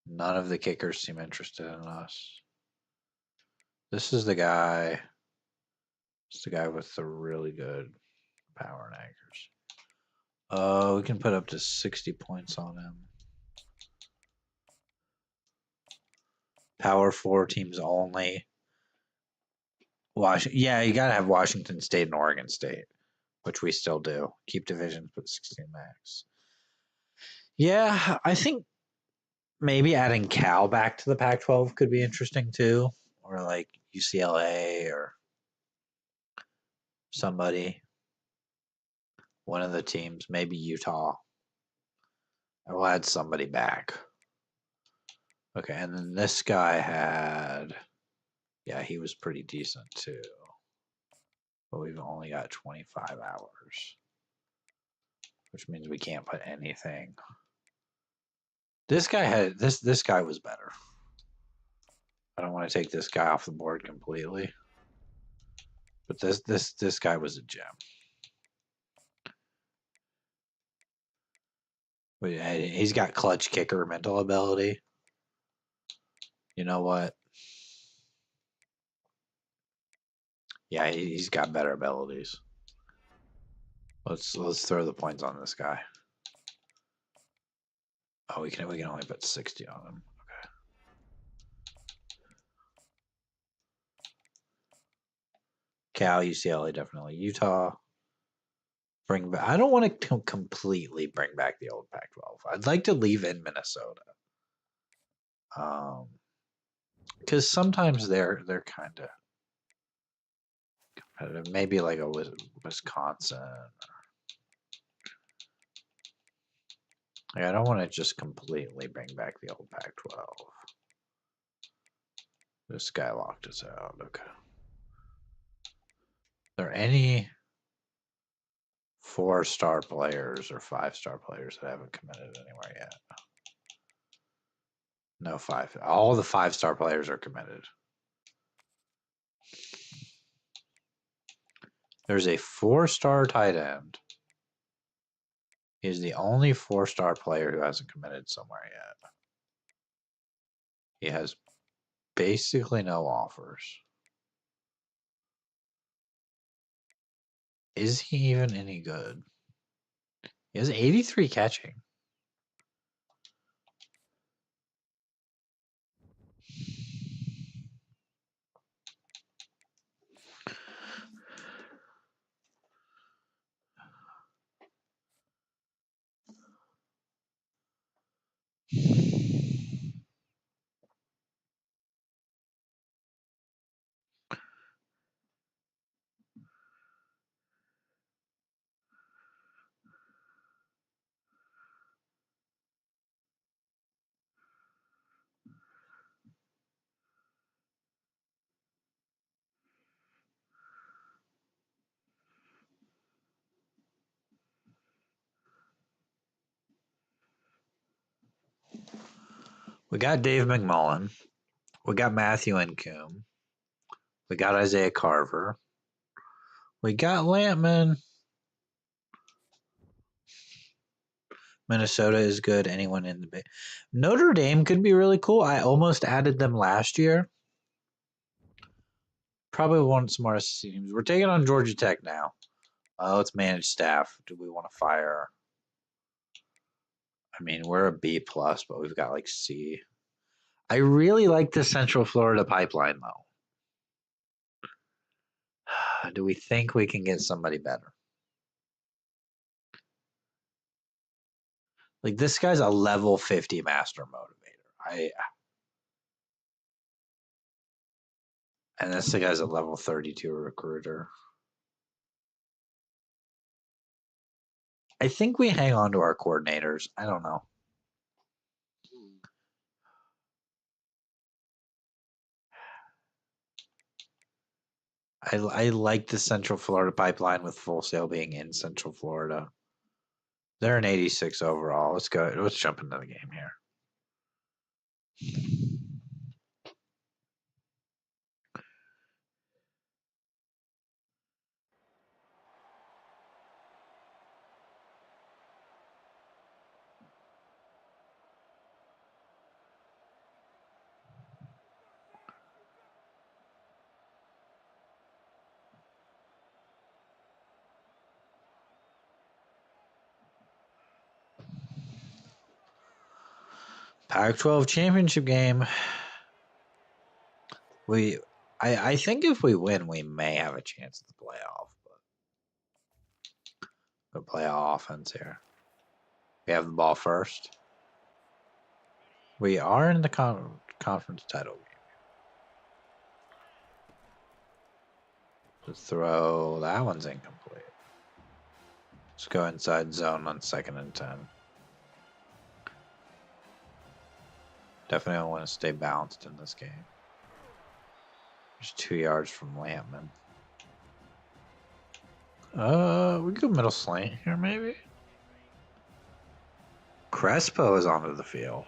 None of the kickers seem interested in us. This is the guy. It's the guy with the really good power and anchors. We can put up to 60 points on him. Power 4 teams only. Yeah, you gotta have Washington State and Oregon State, which we still do. Keep divisions, put 16 max. Yeah, I think maybe adding Cal back to the Pac-12 could be interesting too, or like UCLA or somebody. One of the teams, maybe Utah. I will add somebody back. Okay, and then this guy had. Yeah, he was pretty decent too. but we've only got 25 hours, which means we can't put anything. This guy had this guy was better. I don't want to take this guy off the board completely, but this guy was a gem. He's got clutch kicker mental ability. You know what? Yeah, he's got better abilities. Let's throw the points on this guy. Oh, we can only put 60 on him. Okay. Cal, UCLA, definitely Utah. Bring back. I don't want to completely bring back the old Pac-12. I'd like to leave in Minnesota. Because sometimes they're kind of competitive. Maybe like a Wisconsin. I don't want to just completely bring back the old Pac-12. This guy locked us out. Okay. Are there any 4-star players or 5-star players that haven't committed anywhere yet? No 5. All the 5-star players are committed. There's a 4-star tight end. He's the only 4-star player who hasn't committed somewhere yet. He has basically no offers. Is he even any good? He has 83 catching. We got Dave McMullen. We got Matthew Nkum. We got Isaiah Carver. We got Lampman. Minnesota is good. Anyone in the Bay. Notre Dame could be really cool. I almost added them last year. Probably want some more SEC teams. We're taking on Georgia Tech now. Let's manage staff. Do we want to fire? I mean, we're a B plus, but we've got like C. I really like the Central Florida pipeline, though. Do we think we can get somebody better? Like, this guy's a level 50 master motivator. And this guy's a level 32 recruiter. I think we hang on to our coordinators. I don't know. I like the Central Florida pipeline with Full Sail being in Central Florida. They're an 86 overall. Let's go. Let's jump into the game here. Pac-12 championship game. I think if we win, we may have a chance at the playoff. But we'll play offense here. We have the ball first. We are in the conference title game. Let's throw. That one's incomplete. Let's go inside zone on 2nd and 10. Definitely want to stay balanced in this game. There's 2 yards from Lampman. We go middle slant here, maybe. Crespo is onto the field.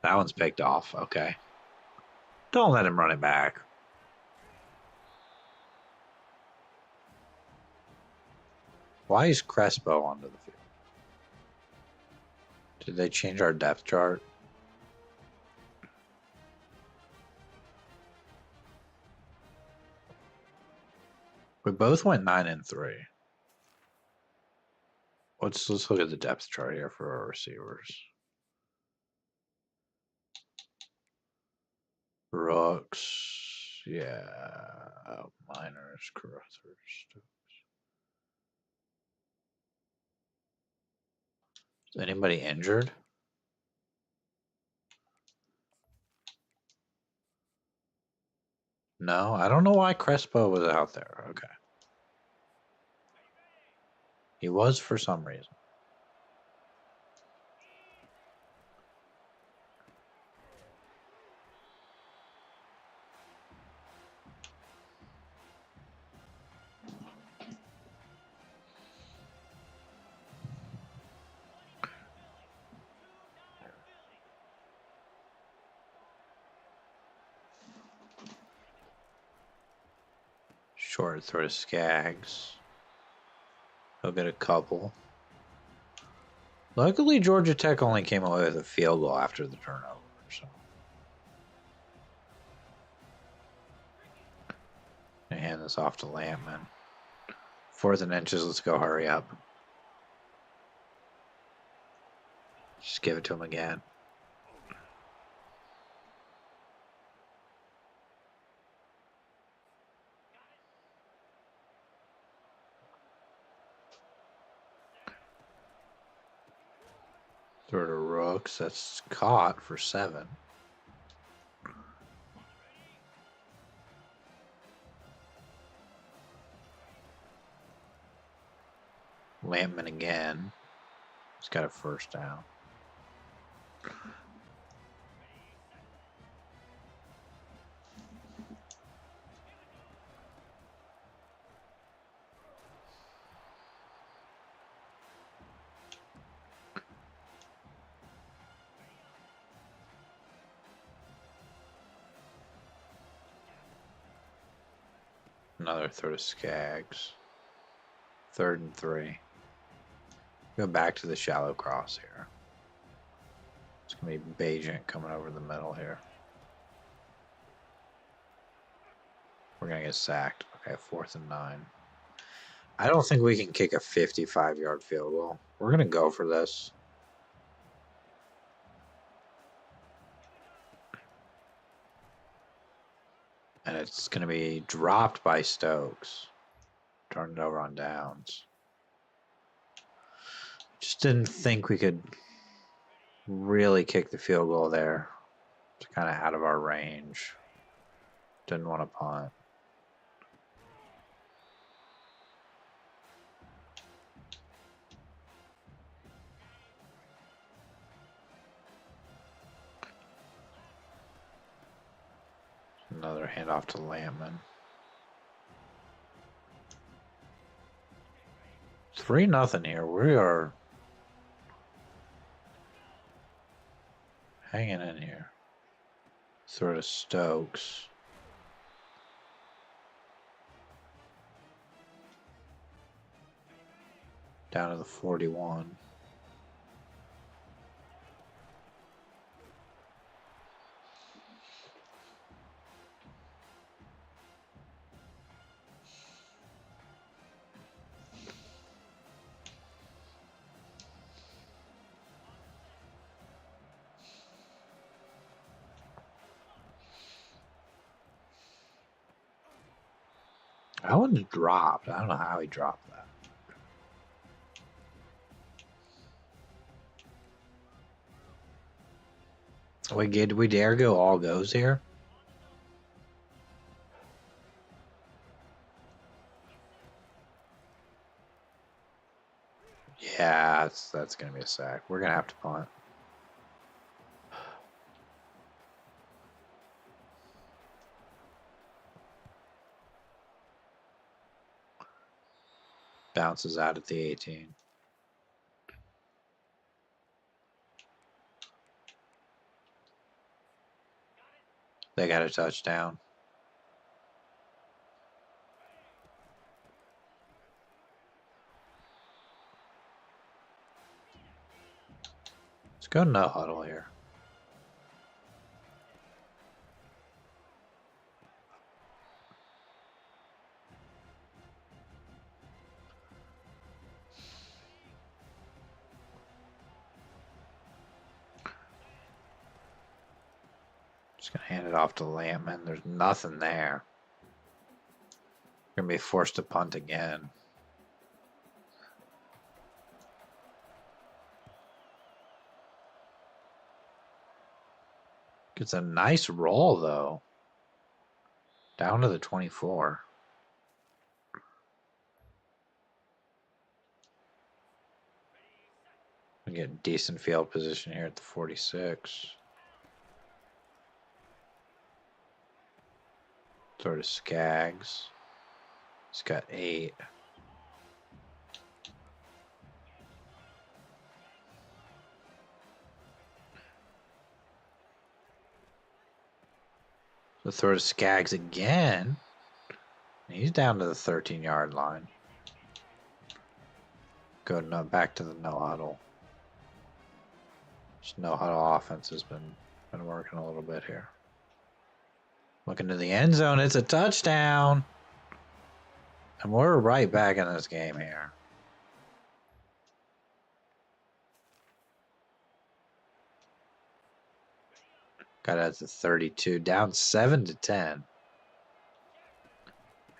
That one's picked off. Okay. Don't let him run it back. Why is Crespo onto the field? Did they change our depth chart? We both went 9 and 3. Let's look at the depth chart here for our receivers. Rooks, yeah, Miners, Carruthers. Is anybody injured? No, I don't know why Crespo was out there. Okay. He was for some reason. Short throw to Skaggs. He'll get a couple. Luckily, Georgia Tech only came away with a field goal after the turnover. So. I hand this off to Lampman. 4th and inches. Let's go. Hurry up. Just give it to him again. Throw to Rooks. That's caught for 7. Lampman again. He's got a first down. Another throw to Skaggs. 3rd and 3. Go back to the shallow cross here. It's going to be Bajent coming over the middle here. We're going to get sacked. Okay, 4th and 9. I don't think we can kick a 55-yard field goal. We're going to go for this. And it's going to be dropped by Stokes. Turn it over on downs. Just didn't think we could really kick the field goal there. It's kind of out of our range. Didn't want to punt. Another handoff to Lampman. 3-0 here. We are hanging in here. Throw to Stokes. Down to the 41. That one's dropped. I don't know how he dropped that. Wait, did we dare go all goes here? Yeah, that's going to be a sack. We're going to have to punt. Bounces out at the 18. They got a touchdown. Let's go no huddle here. Just gonna hand it off to Lampman. There's nothing there. Gonna be forced to punt again. Gets a nice roll though. Down to the 24. We get decent field position here at the 46. Throw to Skaggs. He's got 8. So throw to Skaggs again. He's down to the 13-yard line. Go back to the no huddle. Just no huddle offense has been working a little bit here. Looking to the end zone. It's a touchdown. And we're right back in this game here. Got it at the 32. Down 7-10.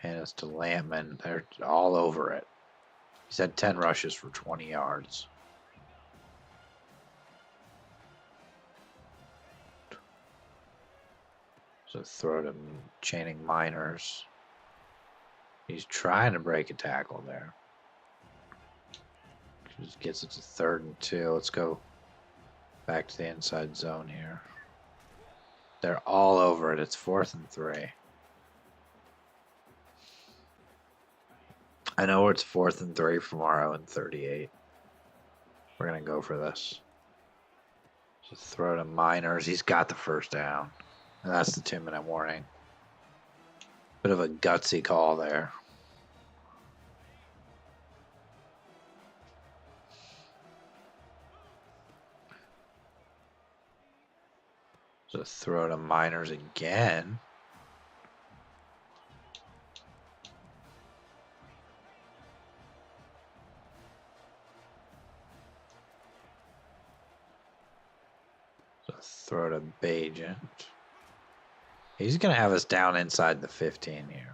And it's to Lampman. They're all over it. He's had 10 rushes for 20 yards. So throw to Channing Miners. He's trying to break a tackle there. Just gets it to 3rd and 2. Let's go back to the inside zone here. They're all over it. It's 4th and 3. I know it's 4th and 3 from our own 38. We're going to go for this. Just throw to Miners. He's got the first down. And that's the 2-minute warning. Bit of a gutsy call there. Just throw to Miners again. Just throw to Bajent. He's going to have us down inside the 15 here.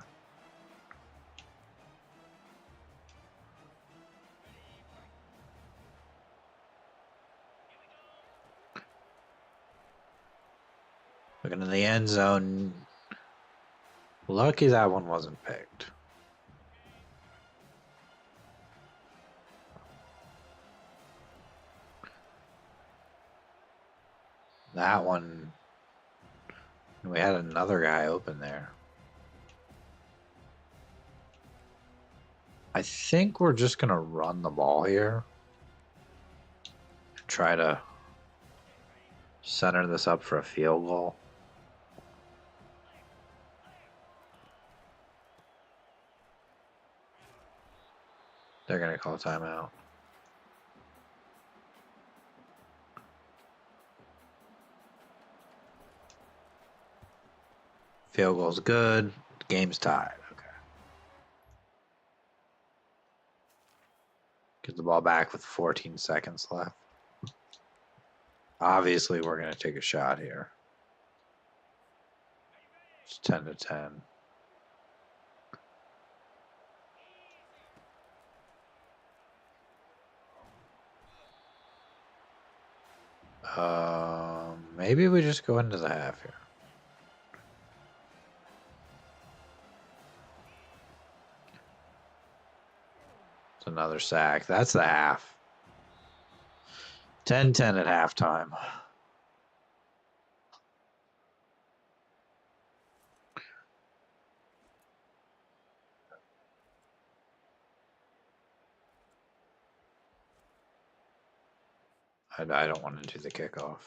Looking in the end zone. Lucky that one wasn't picked. That one, we had another guy open there. I think we're just going to run the ball here. Try to center this up for a field goal. They're going to call timeout. Field goal's good. Game's tied. Okay. Get the ball back with 14 seconds left. Obviously, we're going to take a shot here. It's 10-10. Maybe we just go into the half here. It's another sack. That's the half. 10-10 at halftime. I don't want to do the kickoff.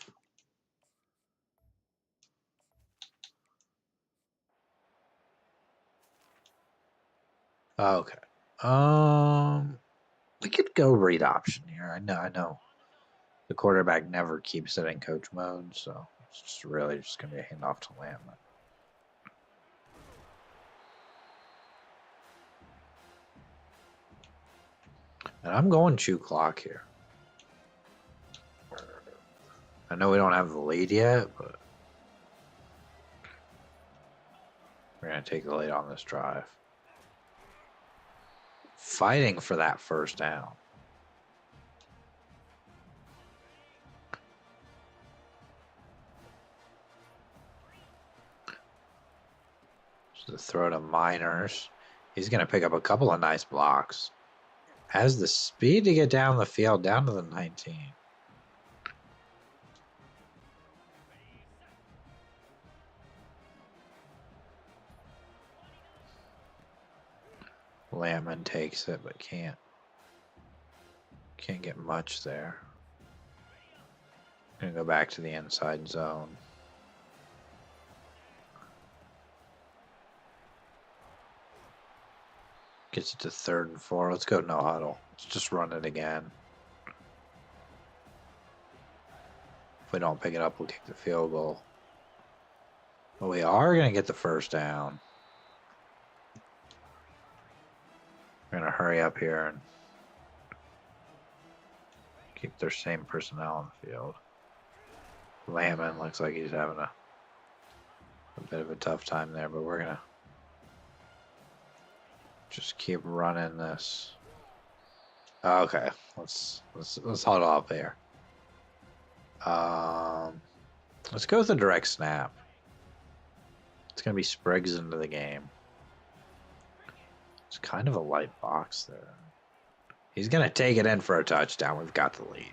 Okay. We could go read option here. I know. The quarterback never keeps it in coach mode, so it's just really just going to be a handoff to Lampman. And I'm going chew clock here. I know we don't have the lead yet, but we're going to take the lead on this drive. Fighting for that first down. So the throw to Miners. He's going to pick up a couple of nice blocks. Has the speed to get down the field, down to the 19. Lampman takes it, but can't get much there. Gonna go back to the inside zone. Gets it to 3rd and 4. Let's go no huddle. Let's just run it again. If we don't pick it up, we'll kick the field goal. But we are going to get the first down. We're going to hurry up here and keep their same personnel on the field. Lampman looks like he's having a bit of a tough time there, but we're going to just keep running this. Okay, let's huddle up here. Let's go with a direct snap. It's going to be Spriggs into the game. It's kind of a light box there. He's going to take it in for a touchdown. We've got the lead.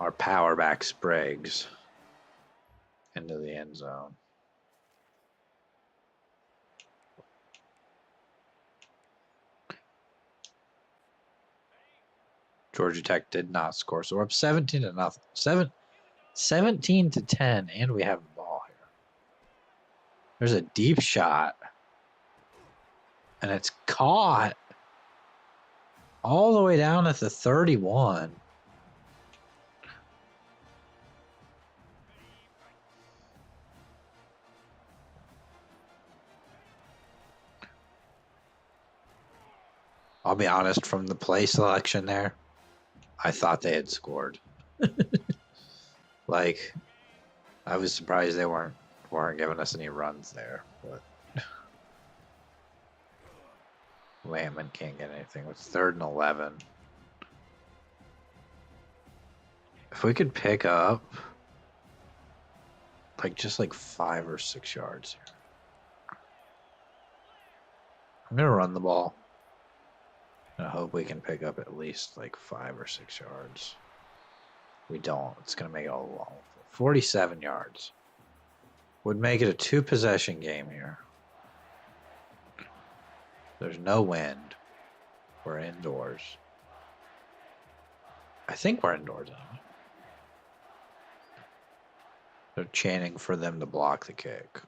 Our power back Spriggs into the end zone. Georgia Tech did not score, so we're up 17-0. 17-10, and we have the ball here. There's a deep shot, and it's caught all the way down at the 31. I'll be honest, from the play selection there, I thought they had scored. Like, I was surprised they weren't giving us any runs there, but Lampman can't get anything. It's 3rd and 11. If we could pick up just 5 or 6 yards here. I'm gonna run the ball. I hope we can pick up at least 5 or 6 yards. We don't. It's going to make it all long. 47 yards. Would make it a 2-possession game here. There's no wind. We're indoors. I think we're indoors anyway. They're chanting for them to block the kick.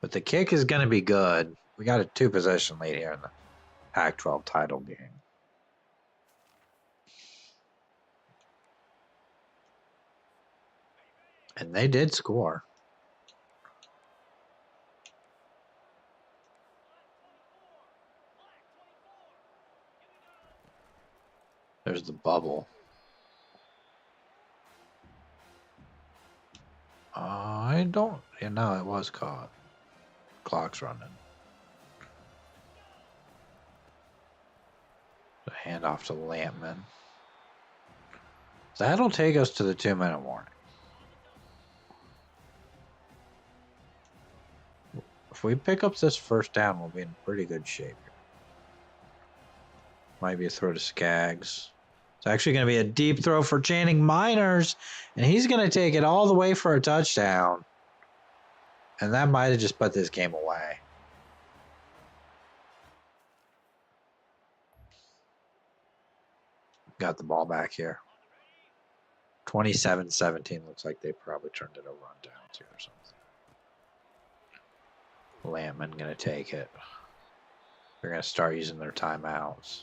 But the kick is going to be good. We got a 2-possession lead here in the Pac-12 title game. And they did score. There's the bubble. I don't... it was caught. Clock's running. The handoff to Lampman. That'll take us to the 2-minute warning. If we pick up this first down, we'll be in pretty good shape here. Might be a throw to Skaggs. It's actually going to be a deep throw for Channing Miners, and he's going to take it all the way for a touchdown. And that might have just put this game away. got the ball back here. 27-17. Looks like they probably turned it over on downs here or something. Lampman going to take it. They're going to start using their timeouts.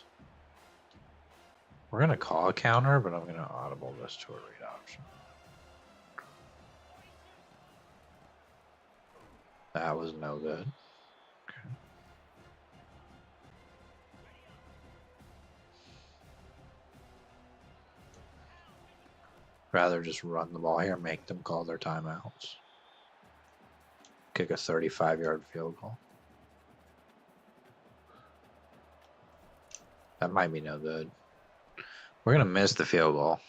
We're going to call a counter, but I'm going to audible this to a read option. That was no good. Okay. Rather just run the ball here, make them call their timeouts. Kick a 35-yard field goal. That might be no good. We're going to miss the field goal.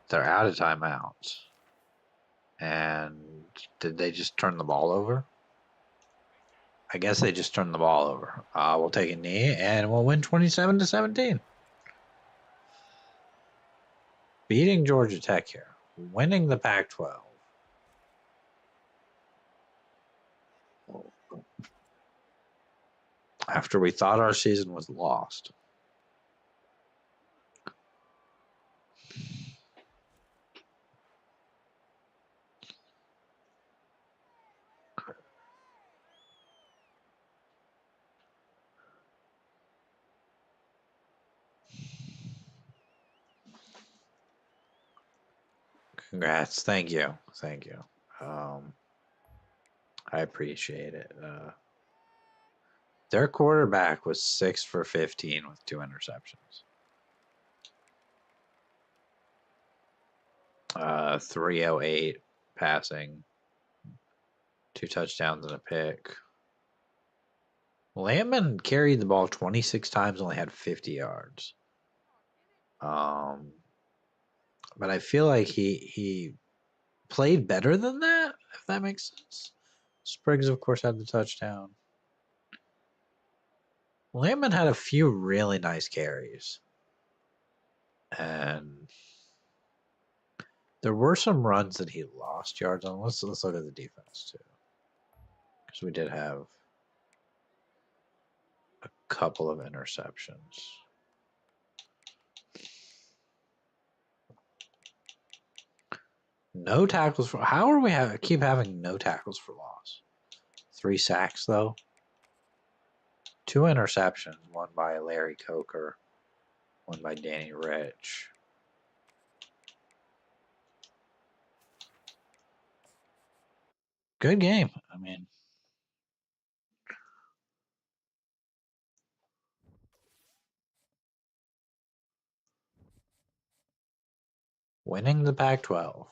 They're out of timeouts. And did they just turn the ball over? I guess they just turned the ball over. We'll take a knee, and we'll win 27-17. Beating Georgia Tech here. Winning the Pac-12. After we thought our season was lost. Congrats. Thank you. Thank you. I appreciate it. Their quarterback was 6 for 15 with 2 interceptions. 308 passing, 2 touchdowns and a pick. Lampman carried the ball 26 times, only had 50 yards. But I feel like he played better than that, if that makes sense. Spriggs, of course, had the touchdown. Lampman had a few really nice carries. And there were some runs that he lost yards on. Let's look at the defense, too. Because we did have a couple of interceptions. No tackles for... How are we keep having no tackles for loss? 3 sacks, though. 2 interceptions. One by Larry Coker. One by Danny Rich. Good game. I mean... Winning the Pac-12.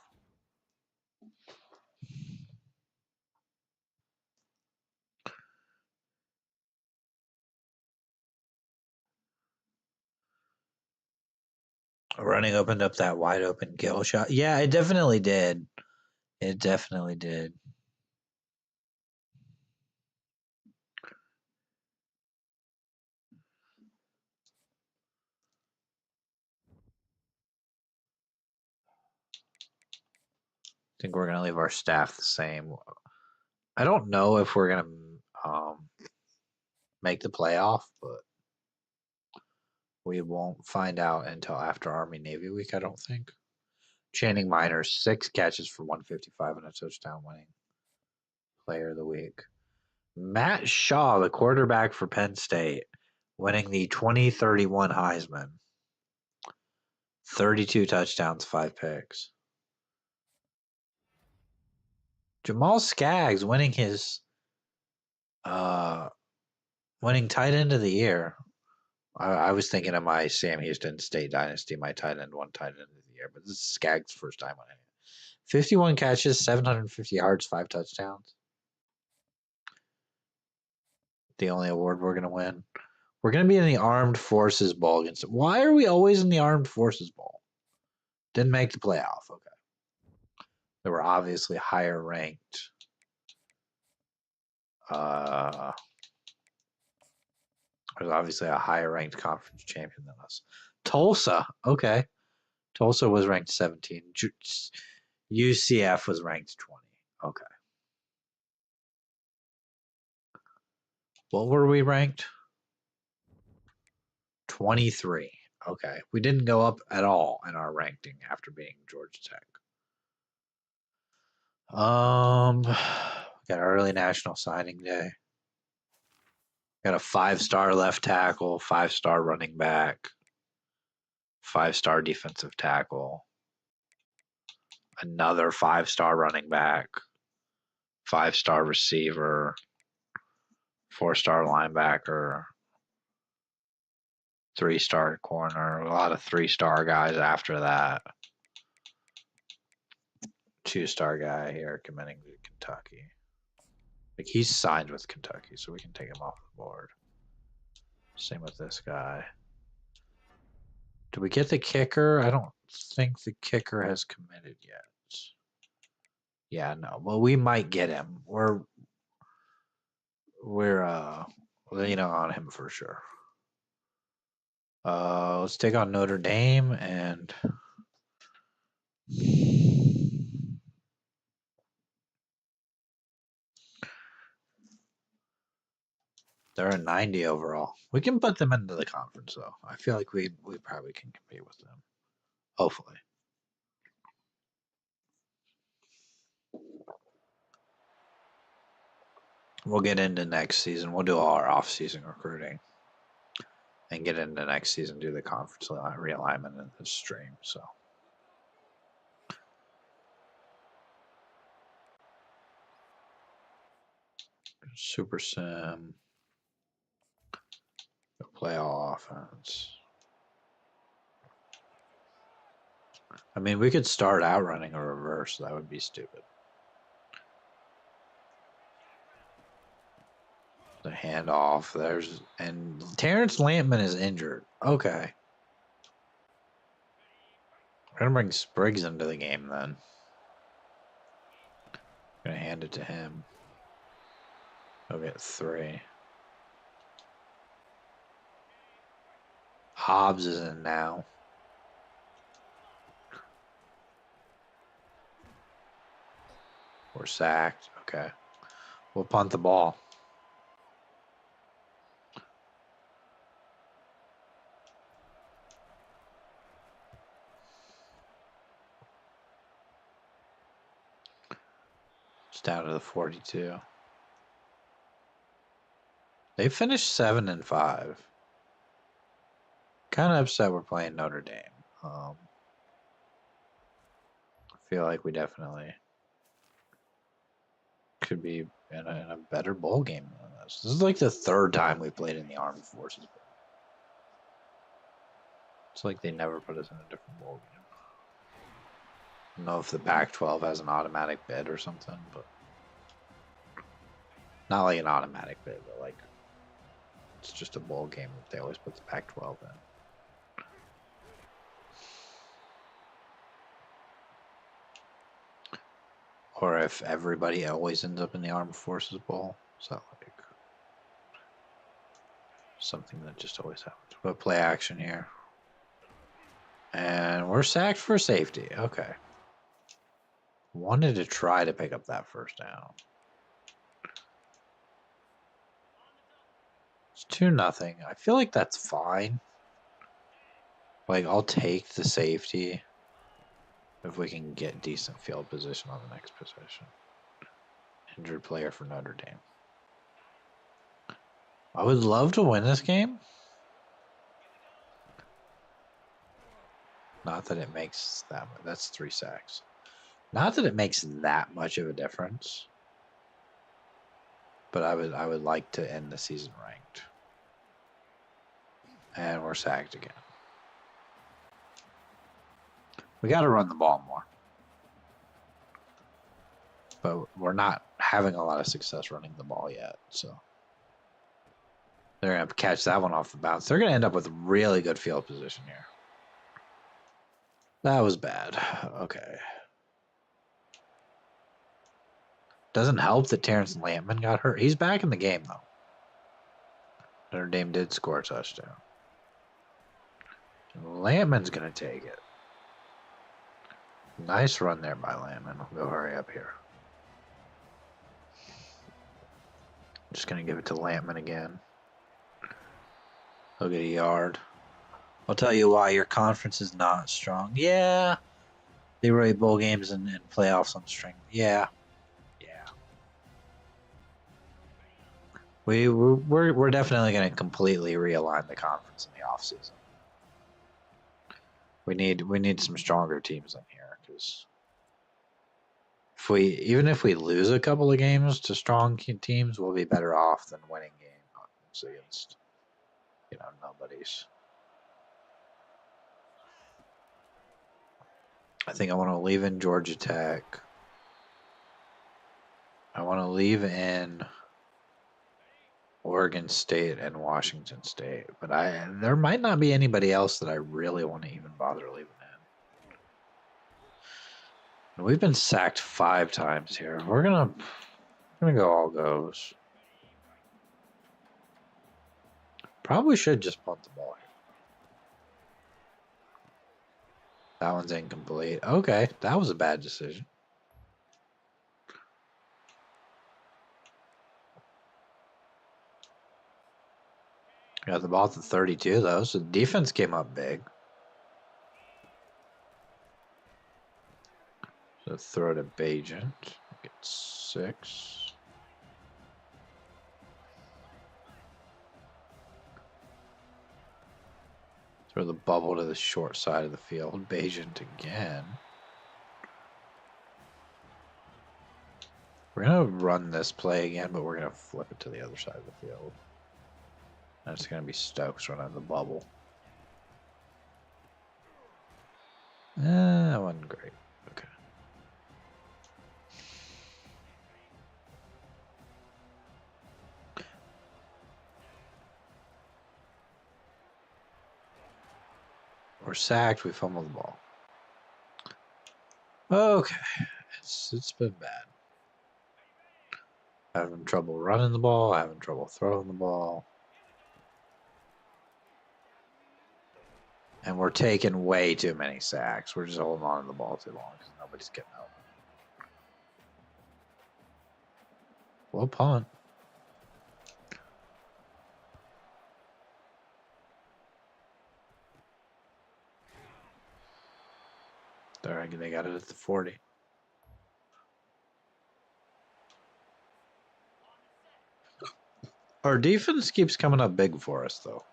Running opened up that wide open kill shot. Yeah, it definitely did. It definitely did. I think we're going to leave our staff the same. I don't know if we're going to make the playoff, but we won't find out until after Army-Navy week, I don't think. Channing Miners, 6 catches for 155 and a touchdown, winning player of the week. Matt Shaw, the quarterback for Penn State, winning the 2031 Heisman. 32 touchdowns, 5 picks. Jamal Skaggs winning his winning tight end of the year. I was thinking of my Sam Houston State Dynasty, my tight end, one tight end of the year, but this is Skaggs' first time on it. 51 catches, 750 yards, 5 touchdowns. The only award we're going to win. We're going to be in the Armed Forces Bowl against it. Why are we always in the Armed Forces Bowl? Didn't make the playoff. Okay. They were obviously higher ranked. There's obviously a higher ranked conference champion than us. Tulsa. Okay. Tulsa was ranked 17. UCF was ranked 20. Okay. What were we ranked? 23. Okay. We didn't go up at all in our ranking after being Georgia Tech. Got our early national signing day. Got a 5-star left tackle, 5-star running back, 5-star defensive tackle, another 5-star running back, 5-star receiver, 4-star linebacker, 3-star corner, a lot of 3-star guys after that. 2-star guy here committing to Kentucky. Like he's signed with Kentucky, so we can take him off the board. Same with this guy. Do we get the kicker? I don't think the kicker has committed yet. Yeah, no. Well, we might get him. We're leaning on him for sure. Let's take on Notre Dame and they're a 90 overall. We can put them into the conference though. I feel like we probably can compete with them. Hopefully. We'll get into next season. We'll do all our off-season recruiting and get into next season, do the conference realignment in the stream. So Super Sim. Play all offense. I mean, we could start out running a reverse. That would be stupid. The handoff. And Terrence Lampman is injured. Okay. We're going to bring Spriggs into the game then. Going to hand it to him. He'll get 3. Hobbs is in now. We're sacked. Okay. We'll punt the ball. It's down to the 42. They finished 7-5. Kind of upset we're playing Notre Dame. I feel like we definitely could be in a better bowl game than this. This is like the 3rd time we played in the Armed Forces Bowl. It's like they never put us in a different bowl game. I don't know if the Pac-12 has an automatic bid or something, but not like an automatic bid, but like it's just a bowl game that they always put the Pac-12 in. Or if everybody always ends up in the Armed Forces Bowl. Is that like something that just always happens? But play action here. And we're sacked for safety. Okay. Wanted to try to pick up that first down. It's 2-0. I feel like that's fine. Like, I'll take the safety if we can get decent field position on the next possession. Injured player for Notre Dame. I would love to win this game. Not that it makes that much. That's 3 sacks. Not that it makes that much of a difference. But I would like to end the season ranked. And we're sacked again. We got to run the ball more. But we're not having a lot of success running the ball yet. So they're going to catch that one off the bounce. They're going to end up with really good field position here. That was bad. Okay. Doesn't help that Terrence Lampman got hurt. He's back in the game, though. Notre Dame did score a touchdown. And Lampman's going to take it. Nice run there by Lampman. We'll go hurry up here. Just going to give it to Lampman again. He'll get a yard. I'll tell you why your conference is not strong. Yeah. Leroy bowl games and playoffs on string. Yeah. Yeah. We're definitely going to completely realign the conference in the offseason. We need some stronger teams in here because even if we lose a couple of games to strong teams, we'll be better off than winning games against nobodies. I think I want to leave in Georgia Tech. I want to leave in Oregon State and Washington State, but there might not be anybody else that I really want to even bother leaving in. We've been sacked 5 times here. We're gonna go all goes. Probably should just punt the ball here. That one's incomplete. Okay, that was a bad decision. Got the ball at the 32 though, so the defense came up big. So throw to Bajent. Get 6. Throw the bubble to the short side of the field. Bajent again. We're going to run this play again, but we're going to flip it to the other side of the field. And it's going to be Stokes running the bubble. That wasn't great. Okay. We're sacked. We fumbled the ball. Okay. It's been bad. Having trouble running the ball. Having trouble throwing the ball. And we're taking way too many sacks. We're just holding on to the ball too long because nobody's getting out. Well, punt. There, they got it at the 40. Our defense keeps coming up big for us, though.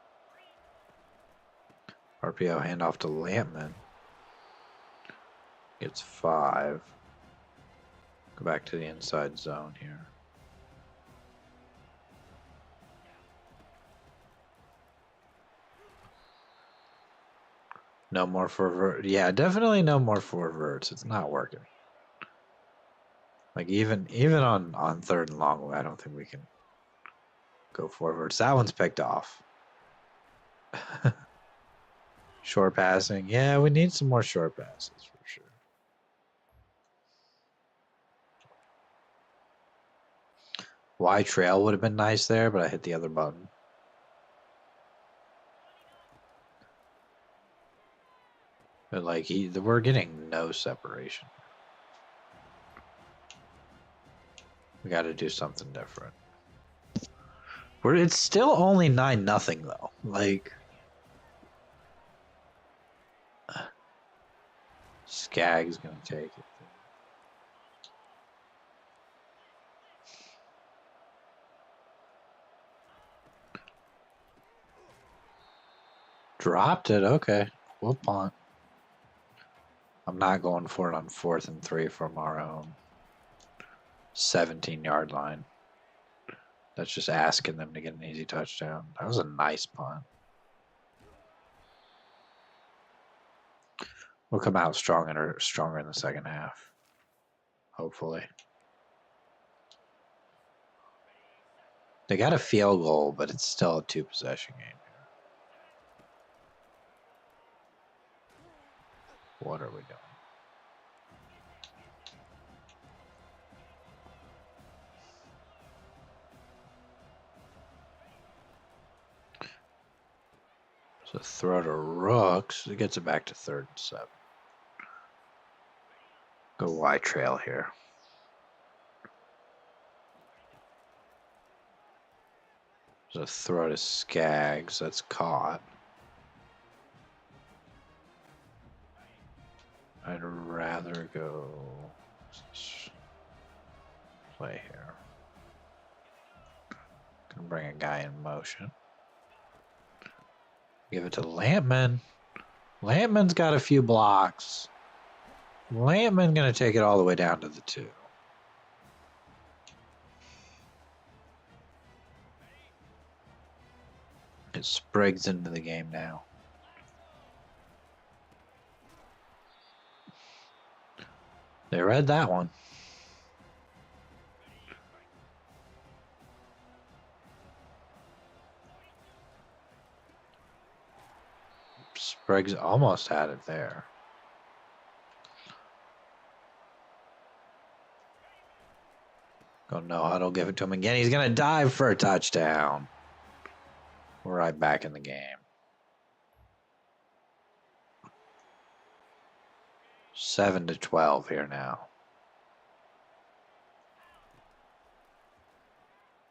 RPO handoff to Lampman. Gets 5. Go back to the inside zone here. No more for yeah, definitely no more for verts. It's not working. Like even on 3rd and long, I don't think we can go forwards. That one's picked off. Short passing. Yeah, we need some more short passes for sure. Wide trail would have been nice there, but I hit the other button. But like we're getting no separation. We got to do something different. It's still only 9-0 though. Like Skag's gonna take it. Dropped it. Okay, we'll punt. I'm not going for it on 4th and 3 from our own 17-yard line. That's just asking them to get an easy touchdown. That was a nice punt. We'll come out stronger in the second half. Hopefully. They got a field goal, but it's still a 2-possession game. What are we doing? So throw to Rooks. It gets it back to 3rd and 7. Go wide trail here. So throw to Skaggs. That's caught. I'd rather go play here. Gonna bring a guy in motion. Give it to Lampman. Lampman's got a few blocks. Lampman gonna take it all the way down to the 2. It Spriggs into the game now. They read that one. Spriggs almost had it there. Go no huddle, give it to him again. He's gonna dive for a touchdown. We're right back in the game. 7-12 here now.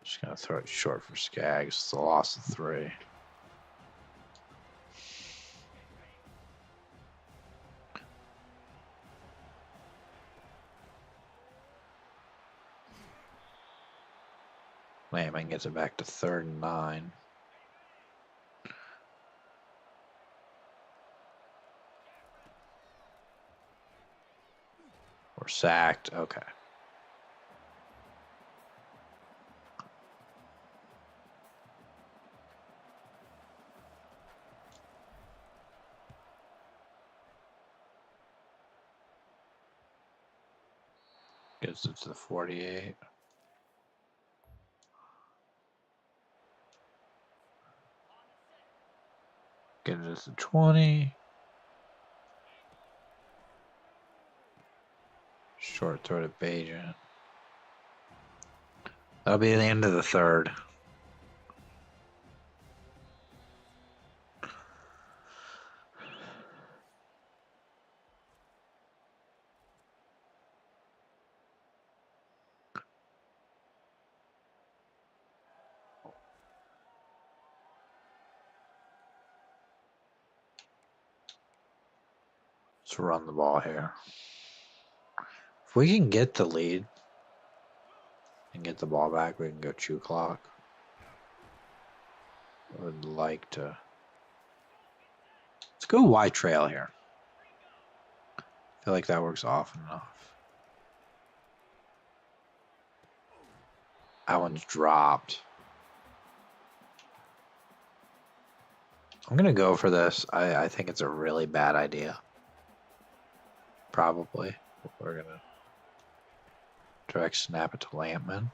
Just gonna throw it short for Skaggs. It's a loss of 3. Lampman gets it back to 3rd and 9. We're sacked. Okay. Gets it to the 48. Get it to the 20. Short throw to Bajan. That'll be the end of the 3rd. Let's run the ball here. If we can get the lead and get the ball back, we can go chew clock. I would like to. Let's go wide trail here. I feel like that works often enough. That one's dropped. I'm going to go for this. I think it's a really bad idea. Probably. We're going to direct snap it to Lampman.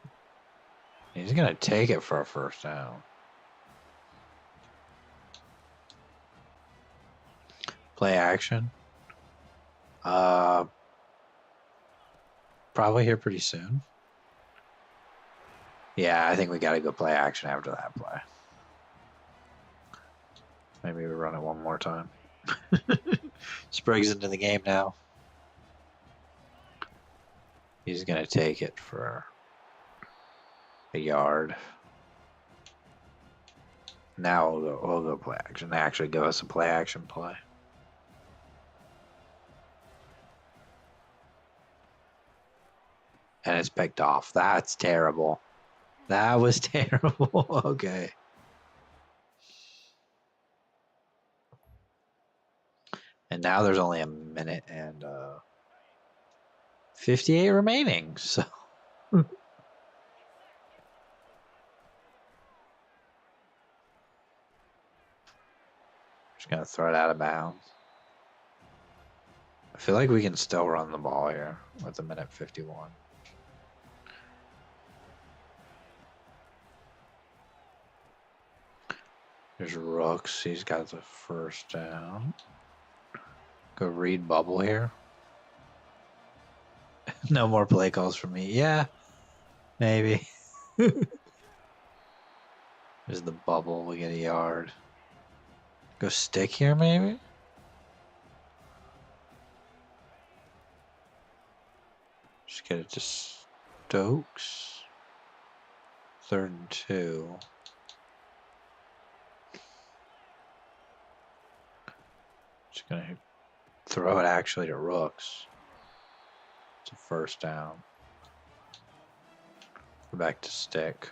He's going to take it for a 1st down. Play action. Probably here pretty soon. Yeah, I think we got to go play action after that play. Maybe we run it one more time. Spriggs into the game now. He's going to take it for a yard. Now we'll go play action. They actually give us a play action play. And it's picked off. That's terrible. That was terrible. Okay. And now there's only a minute and 58 remaining. So just gonna throw it out of bounds. I feel like we can still run the ball here with a minute 51. There's Rooks. He's got the 1st down. Go read bubble here. No more play calls for me. Yeah, maybe. There's the bubble. We get a yard. Go stick here, maybe? Just get it to Stokes. 3rd and 2. Just gonna Throw it actually to Rooks. It's a first down. Back to stick.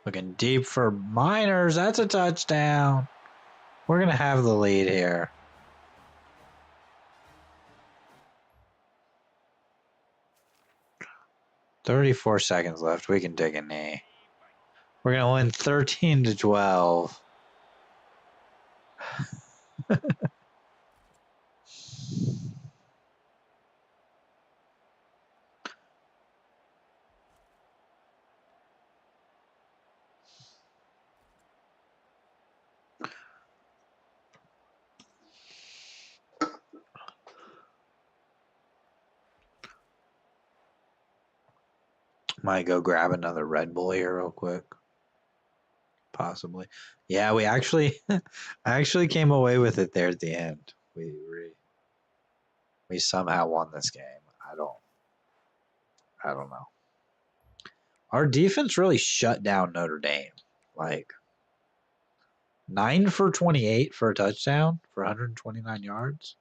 Looking deep for Miners. That's a touchdown. We're going to have the lead here. "34 seconds left. We can take a knee. We're going to win 13-12. Might go grab another Red Bull here real quick. Possibly. Yeah, we actually I actually came away with it there at the end. We somehow won this game. I don't know. Our defense really shut down Notre Dame. Like 9 for 28 for a touchdown for 129 yards.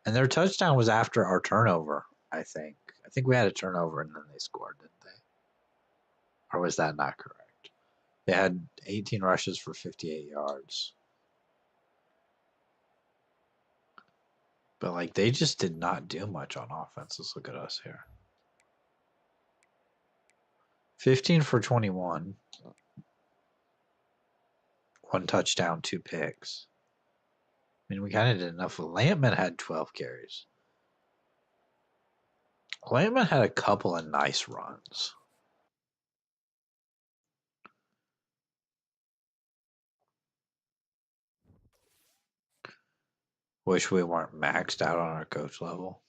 And their touchdown was after our turnover, I think. I think we had a turnover and then they scored, didn't they? Or was that not correct? They had 18 rushes for 58 yards. But like they just did not do much on offense. Let's look at us here. 15 for 21. 1 touchdown, 2 picks. I mean, we kind of did enough. Lampman had 12 carries. Lampman had a couple of nice runs. Wish we weren't maxed out on our coach level.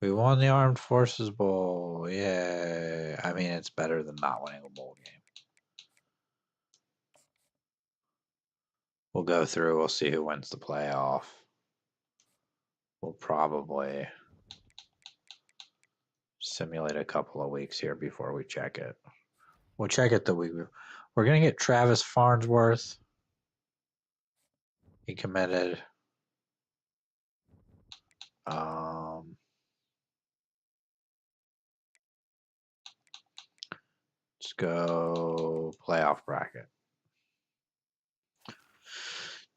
We won the Armed Forces Bowl. Yeah. I mean, it's better than not winning a bowl game. We'll go through. We'll see who wins the playoff. We'll probably simulate a couple of weeks here before we check it. We'll check it the week. We're going to get Travis Farnsworth. He committed. Let's go playoff bracket.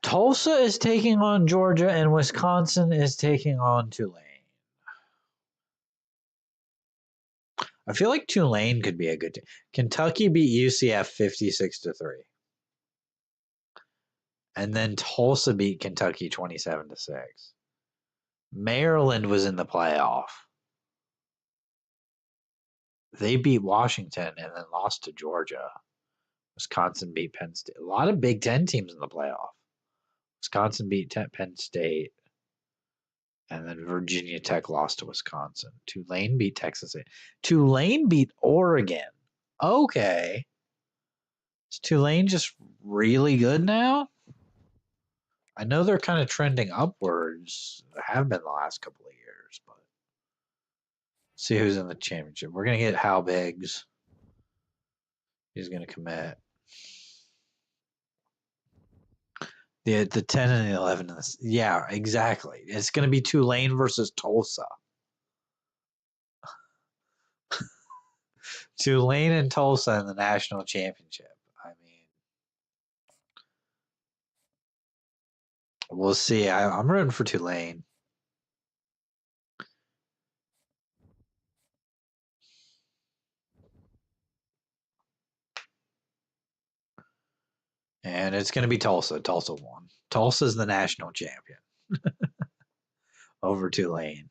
Tulsa is taking on Georgia, and Wisconsin is taking on Tulane. I feel like Tulane could be a good team. Kentucky beat UCF 56-3. And then Tulsa beat Kentucky 27-6. Maryland was in the playoff. They beat Washington and then lost to Georgia. Wisconsin beat Penn State. A lot of Big Ten teams in the playoff. Wisconsin beat Penn State. And then Virginia Tech lost to Wisconsin. Tulane beat Texas A&M. Tulane beat Oregon. Okay. Is Tulane just really good now? I know they're kind of trending upwards. They have been the last couple of years, but see who's in the championship. We're going to get Hal Biggs. He's going to commit. The 10 and the 11. And the, yeah, exactly. It's going to be Tulane versus Tulsa. Tulane and Tulsa in the national championship. I mean, we'll see. I'm rooting for Tulane. And it's going to be Tulsa. Tulsa won. Tulsa's the national champion over Tulane.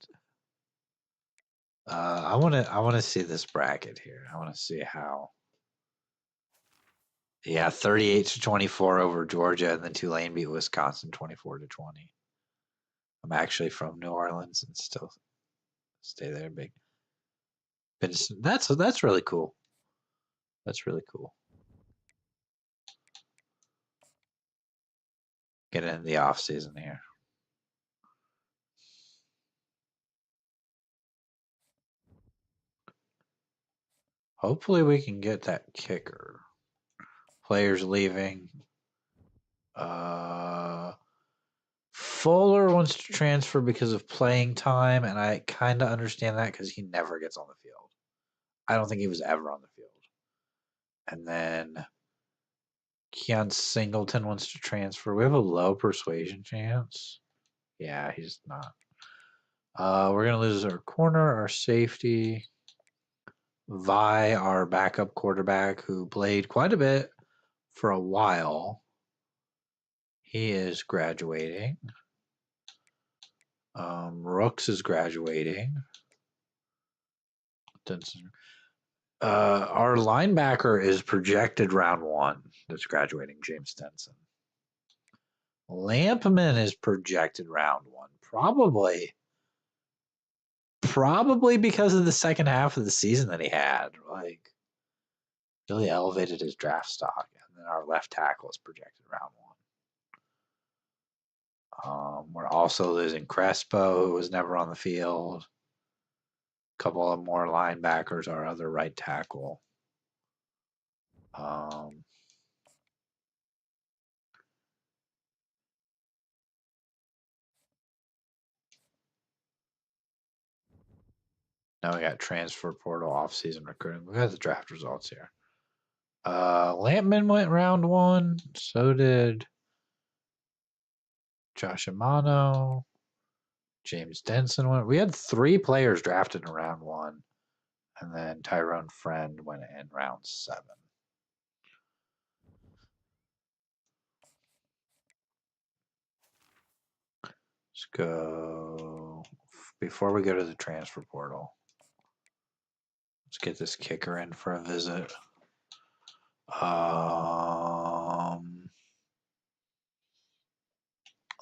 I want to see this bracket here. I want to see how. Yeah, 38-24 over Georgia, and then Tulane beat Wisconsin 24-20. I'm actually from New Orleans and still stay there big. But that's really cool. That's really cool. Get in the off season here. Hopefully we can get that kicker. Players leaving. Fuller wants to transfer because of playing time, and I kind of understand that because he never gets on the field. I don't think he was ever on the field. And then Keon Singleton wants to transfer. We have a low persuasion chance. Yeah, he's not. We're going to lose our corner, our safety. Vi, our backup quarterback, who played quite a bit for a while. He is graduating. Rooks is graduating. Our linebacker is projected round 1. That's graduating, James Denson. Lampman is projected round 1. Probably because of the second half of the season that he had. Like, really elevated his draft stock. And then our left tackle is projected round 1. We're also losing Crespo, who was never on the field. A couple of more linebackers, our other right tackle. Now we got transfer portal, off-season recruiting. We got the draft results here. Lampman went round 1. So did Josh Amano. James Denson went. We had 3 players drafted in round 1. And then Tyrone Friend went in round 7. Let's go. Before we go to the transfer portal, let's get this kicker in for a visit.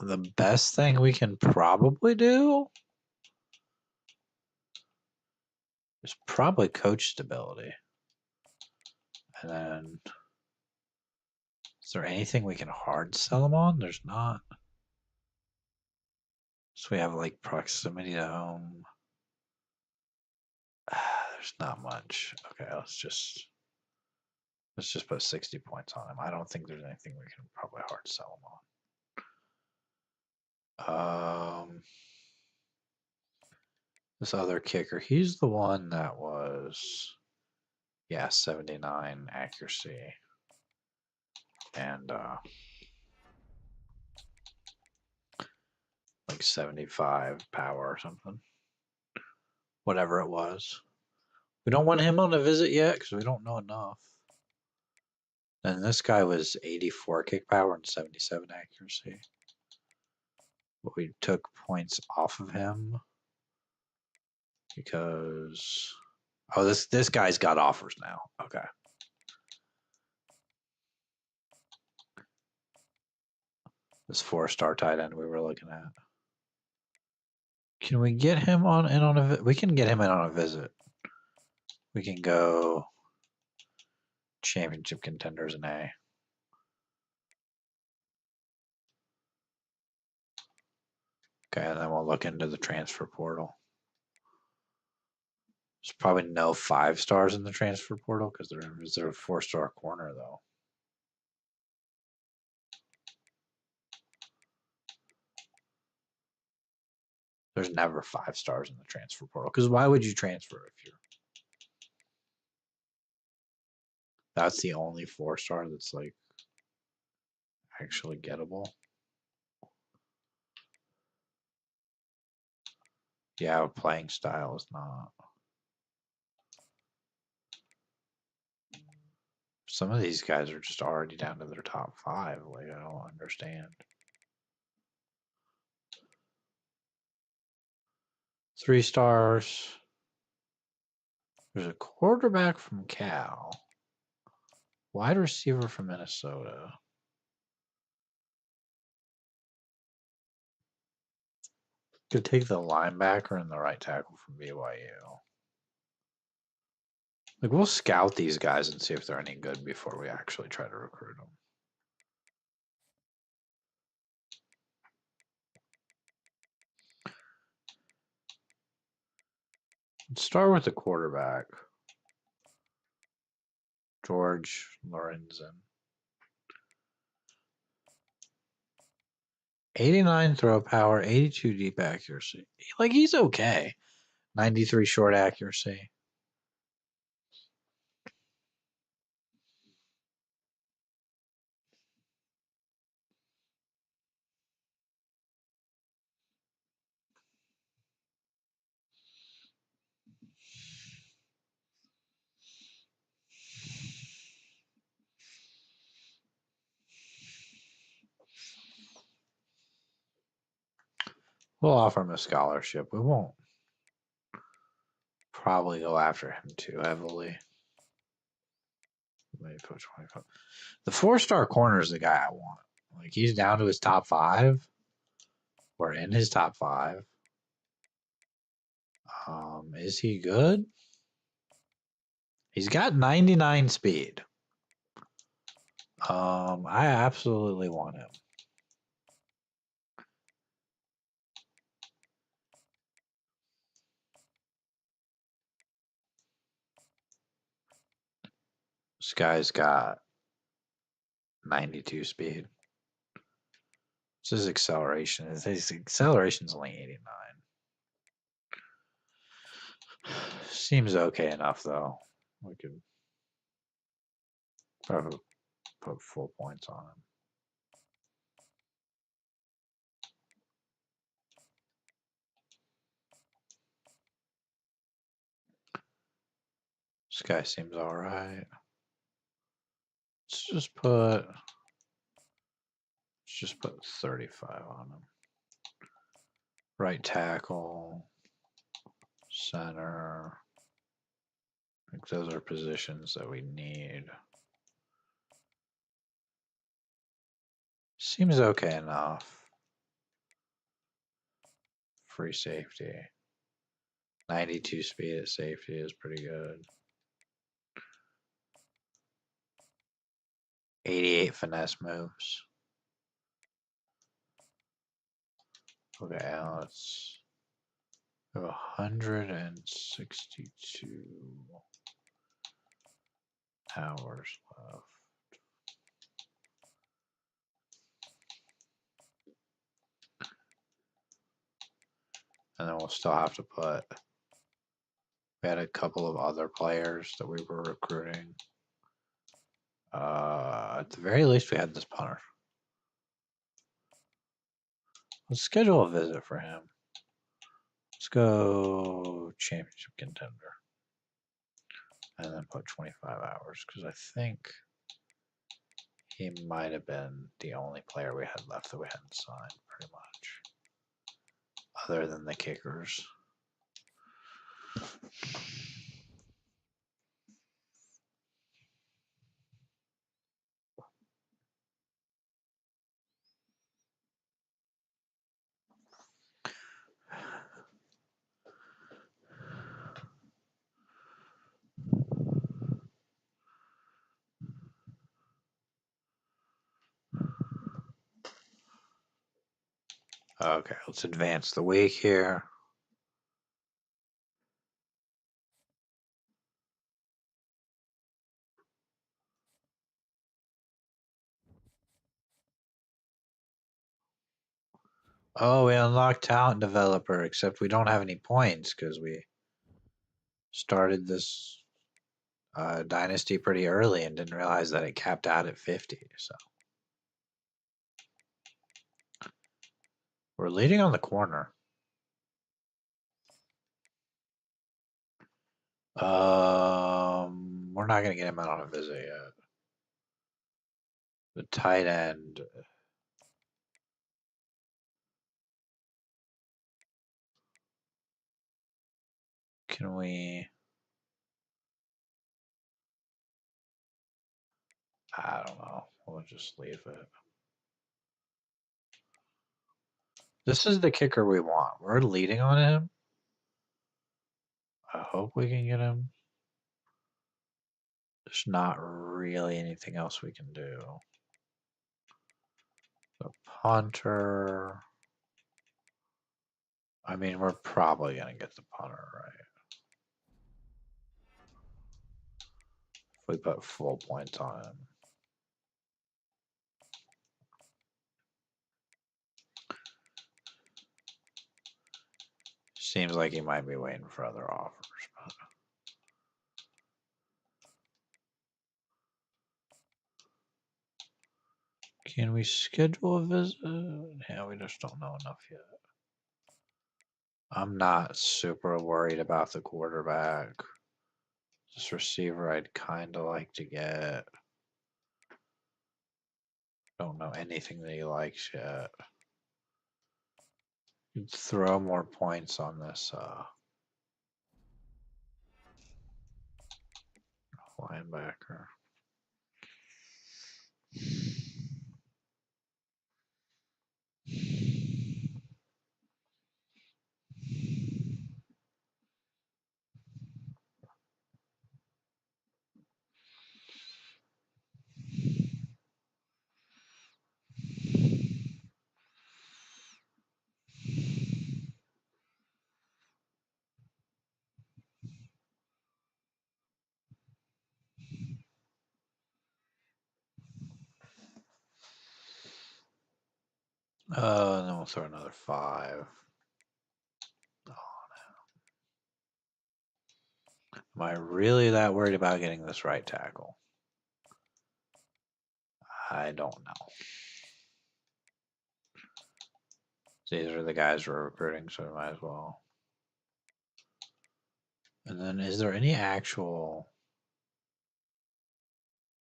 The best thing we can probably do is probably coach stability. And then, is there anything we can hard sell him on? There's not. So we have like proximity to home. There's not much. Okay, let's just put 60 points on him. I don't think there's anything we can probably hard sell him on. This other kicker, he's the one that was, 79 accuracy and like 75 power or something. Whatever it was. We don't want him on a visit yet because we don't know enough. And this guy was 84 kick power and 77 accuracy. But we took points off of him because this guy's got offers now. Okay. This 4-star tight end we were looking at. Can we get him on a we can get him in on a visit. We can go championship contenders in A. Okay, and then we'll look into the transfer portal. There's probably no 5 stars in the transfer portal because there is a 4-star corner though. There's never 5 stars in the transfer portal because why would you transfer if you're? That's the only 4-star that's like actually gettable. Yeah, playing style is not. Some of these guys are just already down to their top 5. Like, I don't understand. 3 stars. There's a quarterback from Cal. Wide receiver from Minnesota. Could take the linebacker and the right tackle from BYU. Like, we'll scout these guys and see if they're any good before we actually try to recruit them. Let's start with the quarterback. George Lorenzen. 89 throw power, 82 deep accuracy. Like, he's okay. 93 short accuracy. We'll offer him a scholarship. We won't probably go after him too heavily. Maybe put 25. The 4-star corner is the guy I want. Like, he's down to his top 5. We're in his top 5. Is he good? He's got 99 speed. I absolutely want him. This guy's got 92 speed. What's his acceleration? His acceleration's only 89. Seems okay enough, though. We could probably put full points on him. This guy seems all right. Let's just put 35 on him. Right tackle, center. I think those are positions that we need. Seems okay enough. Free safety. 92 speed at safety is pretty good. 88 finesse moves. Okay, let's go 162 hours left. And then we'll still have to put, we had a couple of other players that we were recruiting. At the very least, we had this punter. Let's schedule a visit for him. Let's go championship contender. And then put 25 hours, because I think he might have been the only player we had left that we hadn't signed, pretty much. Other than the kickers. Okay, let's advance the week here. Oh, we unlocked talent developer, except we don't have any points because we started this dynasty pretty early and didn't realize that it capped out at 50. So we're leading on the corner. We're not gonna get him out on a visit yet. The tight end. Can we? I don't know. We'll just leave it. This is the kicker we want. We're leading on him. I hope we can get him. There's not really anything else we can do. The punter. I mean, we're probably going to get the punter, right? We put full points on him. Seems like he might be waiting for other offers. But... Can we schedule a visit? Yeah, we just don't know enough yet. I'm not super worried about the quarterback. This receiver I'd kind of like to get. Don't know anything that he likes yet. You'd throw more points on this linebacker. Then we'll throw another 5. Oh, no. Am I really that worried about getting this right tackle? I don't know. These are the guys we're recruiting, so we might as well. And then is there any actual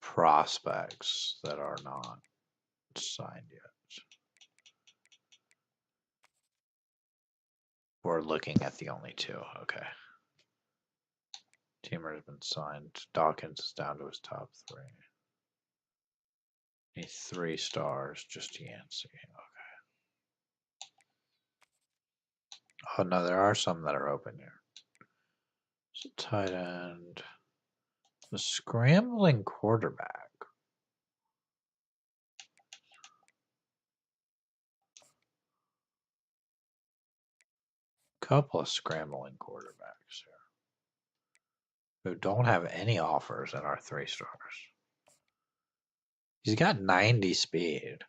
prospects that are not signed yet? We're looking at the only 2. Okay. Teamer has been signed. Dawkins is down to his top 3. Need 3 stars, just Yancey. Okay. Oh no, there are some that are open here. So tight end. The scrambling quarterback. Couple of scrambling quarterbacks here who don't have any offers in our 3 stars. He's got 90 speed.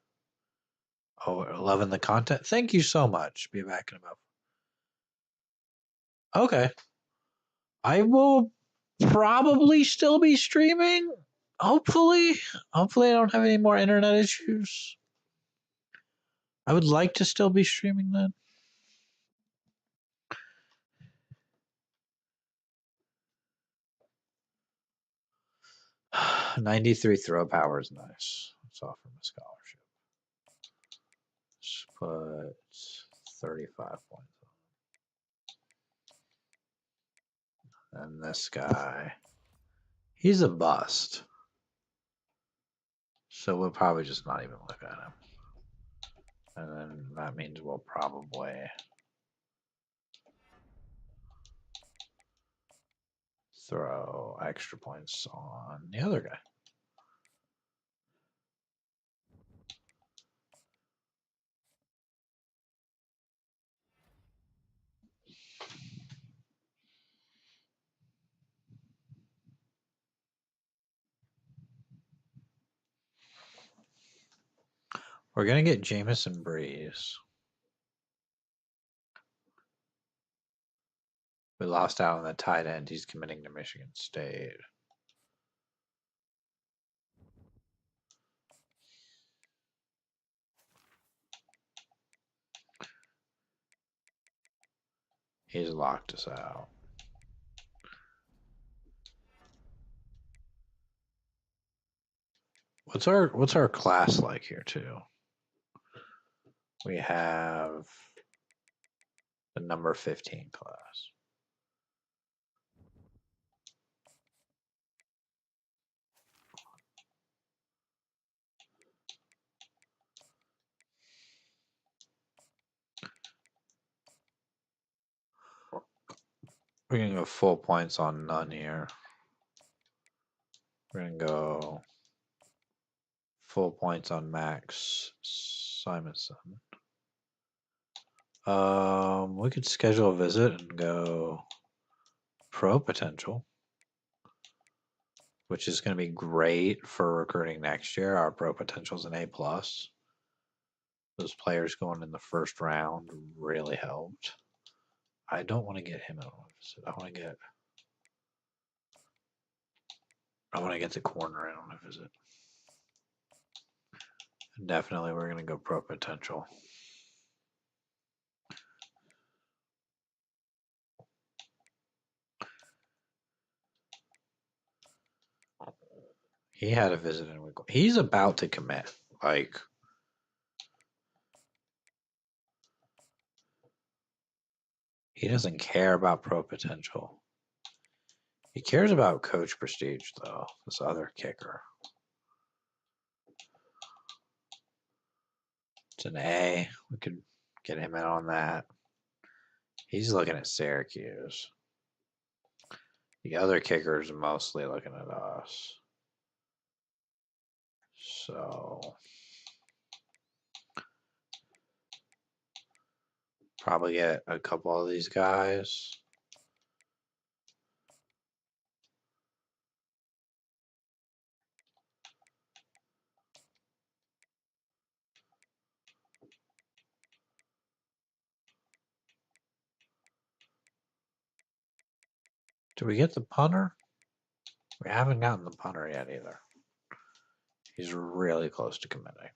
Oh, loving the content. Thank you so much. Be back in about. Okay. I will probably still be streaming. Hopefully I don't have any more internet issues. I would like to still be streaming then. $93 throw power is nice. Let's offer him a scholarship. Let's put 35 points on. And this guy, he's a bust. So we'll probably just not even look at him. And then that means we'll probably throw extra points on the other guy. We're going to get Jamison Breeze. We lost out on the tight end. He's committing to Michigan State. He's locked us out. What's our class like here too? We have the number 15 class. We're gonna go full points on none here. We're gonna go full points on Max Simonson. We could schedule a visit and go pro potential. which is going to be great for recruiting next year. Our pro potential's an A+. Those players going in the first round really helped. I don't want to get him out. I want to get the corner in on a visit. Definitely, we're going to go pro potential. He had a visit in week 1. He's about to commit. Like, he doesn't care about pro potential. He cares about coach prestige, though. This other kicker. It's an A. We could get him in on that. He's looking at Syracuse. The other kickers are mostly looking at us. So probably get a couple of these guys. Do we get the punter? We haven't gotten the punter yet either. He's really close to committing.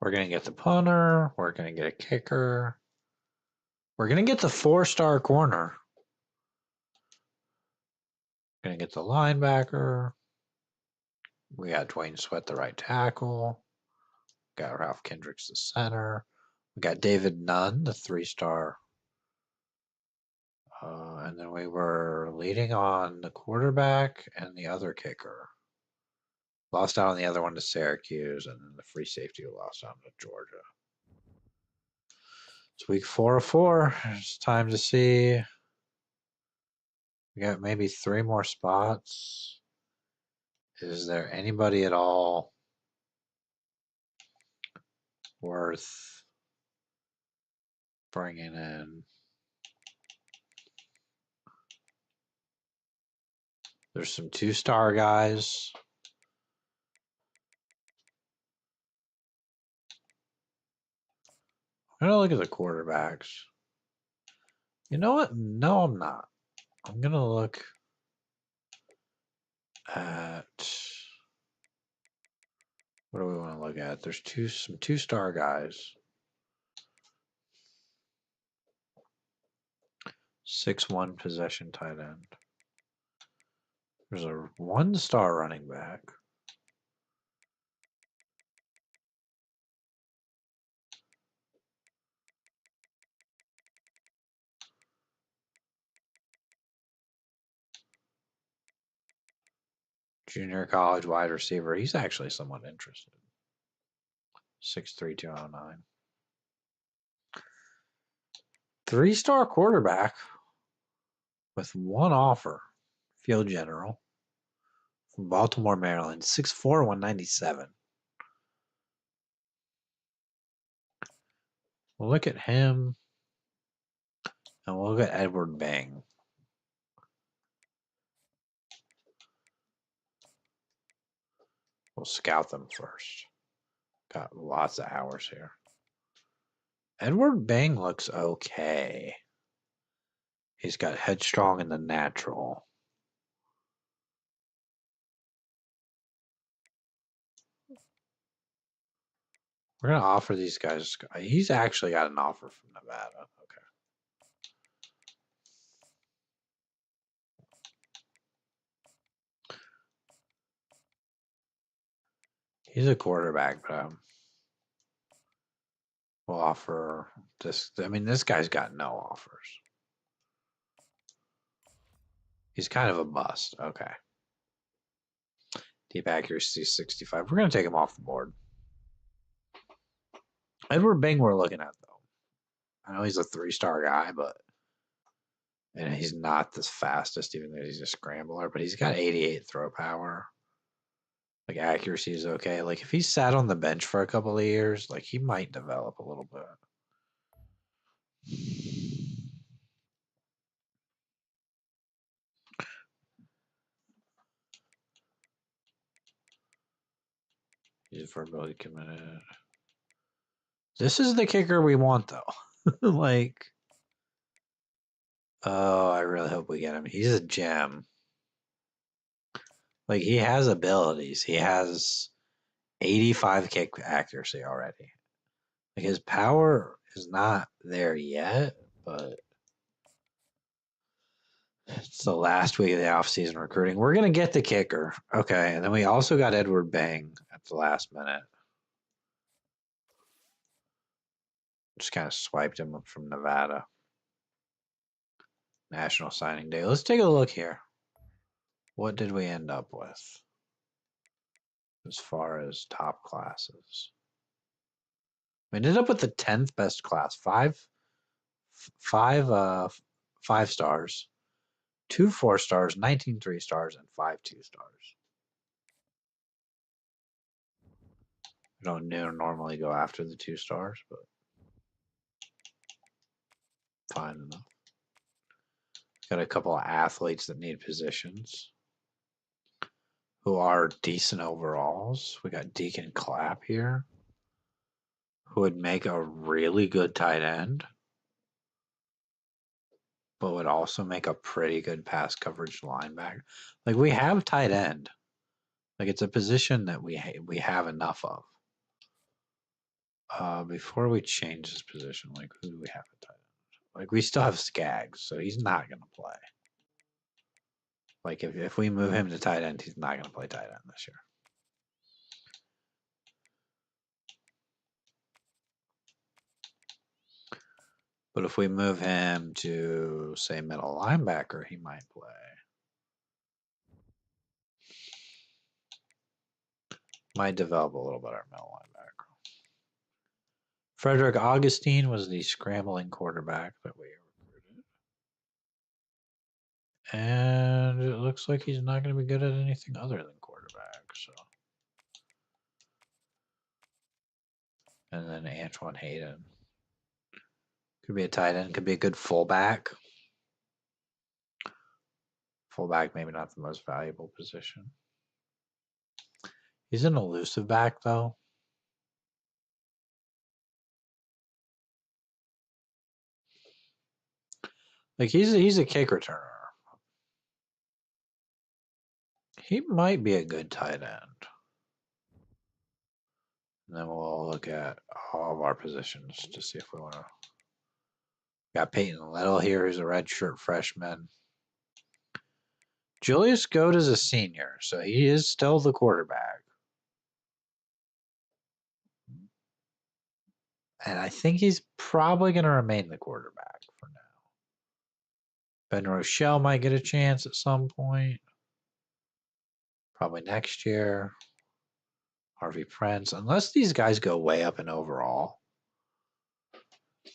We're going to get the punter. We're going to get a kicker. We're going to get the 4-star corner. We're going to get the linebacker. We got Dwayne Sweat, the right tackle. We got Ralph Kendricks, the center. We got David Nunn, the 3-star. And then we were leading on the quarterback and the other kicker. Lost out on the other one to Syracuse, and then the free safety lost out to Georgia. It's week 4 of 4. It's time to see. We got maybe 3 more spots. Is there anybody at all worth bringing in? There's some 2-star guys. I'm going to look at the quarterbacks. You know what? No, I'm not. I'm going to look at... What do we want to look at? There's some 2-star guys. 6'1" possession tight end. There's a 1-star running back. Junior college wide receiver. He's actually somewhat interested. 6'3", 209. 3-star quarterback with 1 offer. Field general. From Baltimore, Maryland. 6'4", 197. We'll look at him. And we'll look at Edward Bang. We'll scout them first. Got lots of hours here. Edward Bang looks okay. He's got headstrong in the natural. We're going to offer these guys. He's actually got an offer from Nevada. Okay. He's a quarterback, but we'll offer this. I mean, this guy's got no offers. He's kind of a bust. Okay. Keep accuracy 65. We're going to take him off the board. Edward Bing we're looking at, though. I know he's a 3-star guy, but and he's not the fastest, even though he's a scrambler, but he's got 88 throw power. Like, accuracy is okay. Like, if he sat on the bench for a couple of years, like, he might develop a little bit. He's verbally committed. This is the kicker we want, though. Like, oh, I really hope we get him. He's a gem. Like, he has abilities. He has 85 kick accuracy already. Like, his power is not there yet, but it's the last week of the offseason recruiting. We're going to get the kicker. Okay, and then we also got Edward Bang at the last minute. Just kind of swiped him up from Nevada. National Signing Day. Let's take a look here. What did we end up with as far as top classes? We ended up with the 10th best class. Five 5 stars, 2 4-stars, 19 3-stars, and 5 2-stars. We don't normally go after the 2 stars, but fine enough. Got a couple of athletes that need positions who are decent overalls. We got Deacon Clapp here, who would make a really good tight end, but would also make a pretty good pass coverage linebacker. Like, we have tight end. Like, it's a position that we have enough of. Before we change this position, like, who do we have at tight end? Like, we still have Skaggs, so he's not going to play. Like, if we move him to tight end, he's not going to play tight end this year. But if we move him to, say, middle linebacker, he might play. Might develop a little better middle linebacker. Frederick Augustine was the scrambling quarterback that we recruited. And it looks like he's not going to be good at anything other than quarterback. So, and then Antoine Hayden. Could be a tight end. Could be a good fullback. Fullback, maybe not the most valuable position. He's an elusive back, though. Like, he's a kick returner. He might be a good tight end. And then we'll look at all of our positions to see if we want to. Got Peyton Little here, who's a redshirt freshman. Julius Goat is a senior, so he is still the quarterback. And I think he's probably going to remain the quarterback for now. Ben Rochelle might get a chance at some point. Probably next year. Harvey Prince. Unless these guys go way up in overall,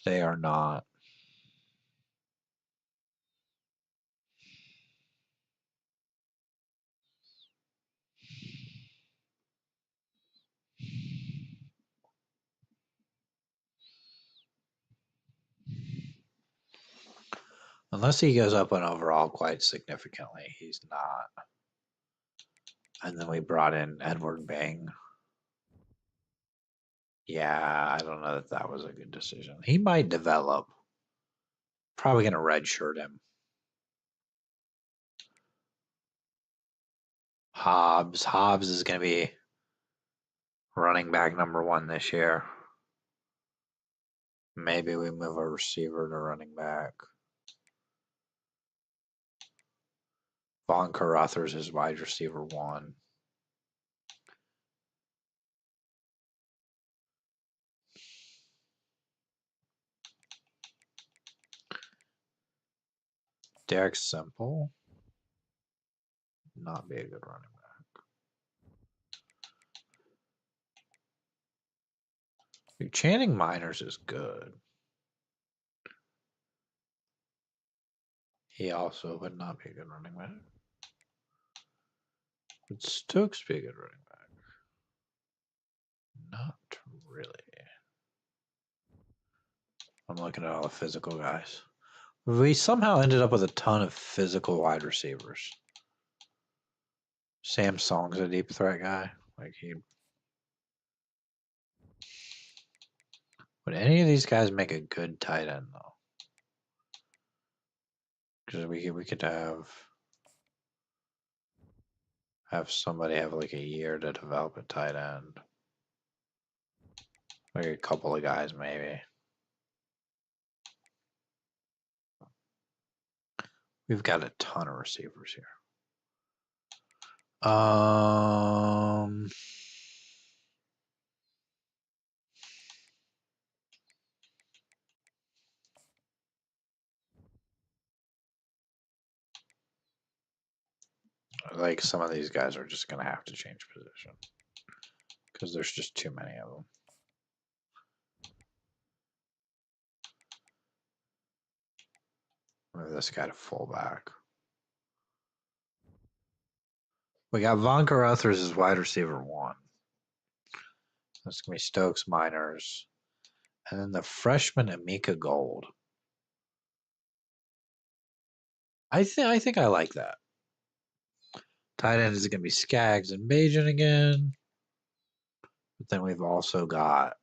they are not. Unless he goes up in overall quite significantly, he's not. And then we brought in Edward Bang. Yeah, I don't know that was a good decision. He might develop. Probably going to redshirt him. Hobbs. Hobbs is going to be running back number 1 this year. Maybe we move a receiver to running back. Von Carruthers is wide receiver 1. Derek Simple. Not be a good running back. Channing Miners is good. He also would not be a good running back. Would Stokes be a good running back? Not really. I'm looking at all the physical guys. We somehow ended up with a ton of physical wide receivers. Sam Song's a deep threat guy. Like he. Would any of these guys make a good tight end though? Because we could have somebody have like a year to develop a tight end. Like a couple of guys maybe. We've got a ton of receivers here. Like some of these guys are just gonna have to change position because there's just too many of them. Move this guy to fullback. We got Von Carruthers as wide receiver 1. That's gonna be Stokes, Miners, and then the freshman Amika Gold. I think I like that. Tight end is gonna be Skaggs and Bajan again. But then we've also got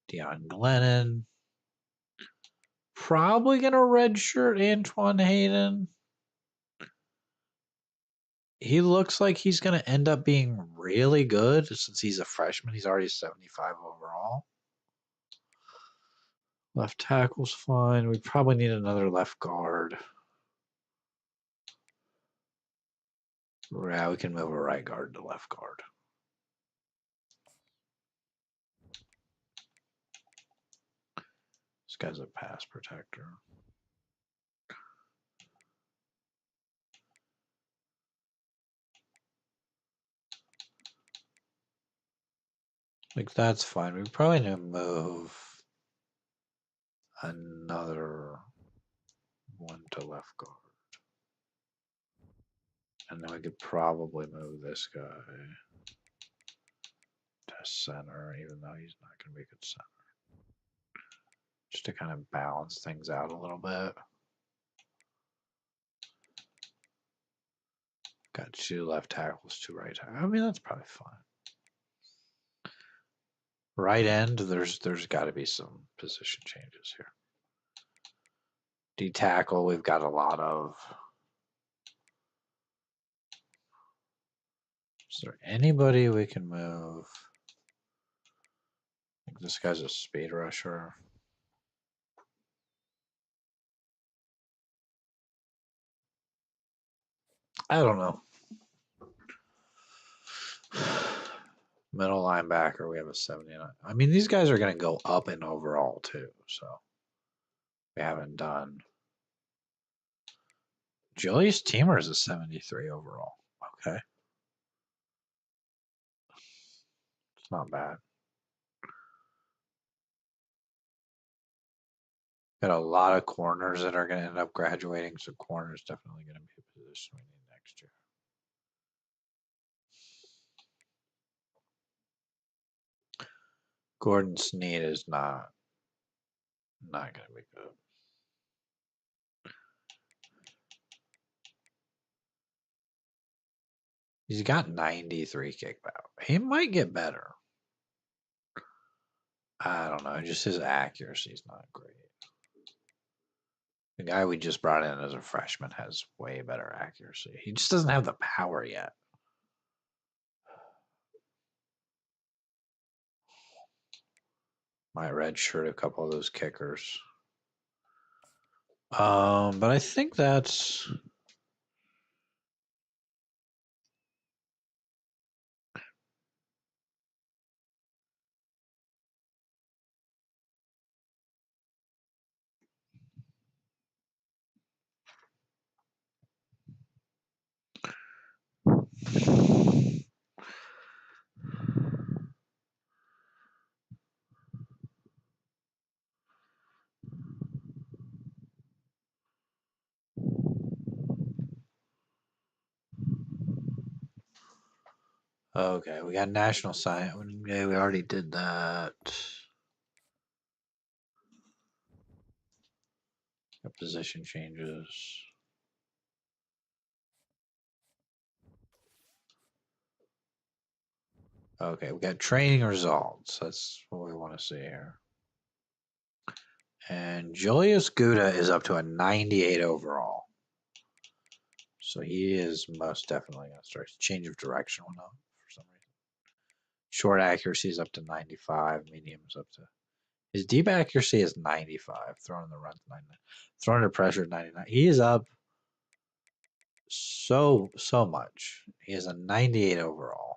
Deion Glennon. Probably gonna redshirt Antoine Hayden. He looks like he's gonna end up being really good since he's a freshman. He's already 75 overall. Left tackle's fine. We probably need another left guard. Yeah, we can move a right guard to left guard. This guy's a pass protector. Like, that's fine. We probably need to move another one to left guard. And then we could probably move this guy to center, even though he's not going to be a good center. Just to kind of balance things out a little bit. Got 2 left tackles, 2 right tackles. I mean, that's probably fine. Right end, there's got to be some position changes here. D tackle, we've got a lot of. Is there anybody we can move? I think this guy's a speed rusher. I don't know. Middle linebacker, we have a 79. I mean, these guys are going to go up in overall too, so we haven't done. Julius Teamer is a 73 overall. Okay. It's not bad. Got a lot of corners that are going to end up graduating, so corner is definitely going to be a position we need next year. Gordon Sneed is not going to be good. He's got 93 kickback. He might get better. I don't know. Just his accuracy is not great. The guy we just brought in as a freshman has way better accuracy. He just doesn't have the power yet. Might redshirt a couple of those kickers. But I think that's. Okay, we got national sign. Yeah, we already did that. Got position changes. Okay, we got training results. That's what we want to see here. And Julius Gouda is up to a 98 overall. So he is most definitely going to start. Change of direction went up for some reason. Short accuracy is up to 95. Medium is up to. His deep accuracy is 95. Throwing the run to 99. Throwing under pressure 99. He is up so much. He is a 98 overall.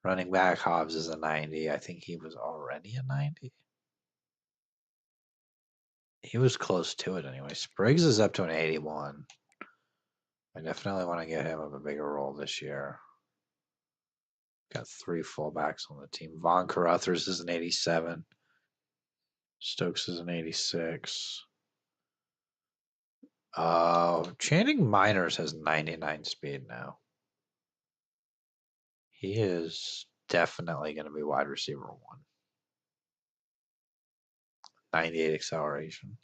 Running back Hobbs is a 90. I think he was already a 90. He was close to it anyway. Spriggs is up to an 81. I definitely want to get him a bigger role this year. Got 3 fullbacks on the team. Von Carruthers is an 87. Stokes is an 86. Channing Miners has 99 speed now. He is definitely going to be wide receiver 1. 98 acceleration.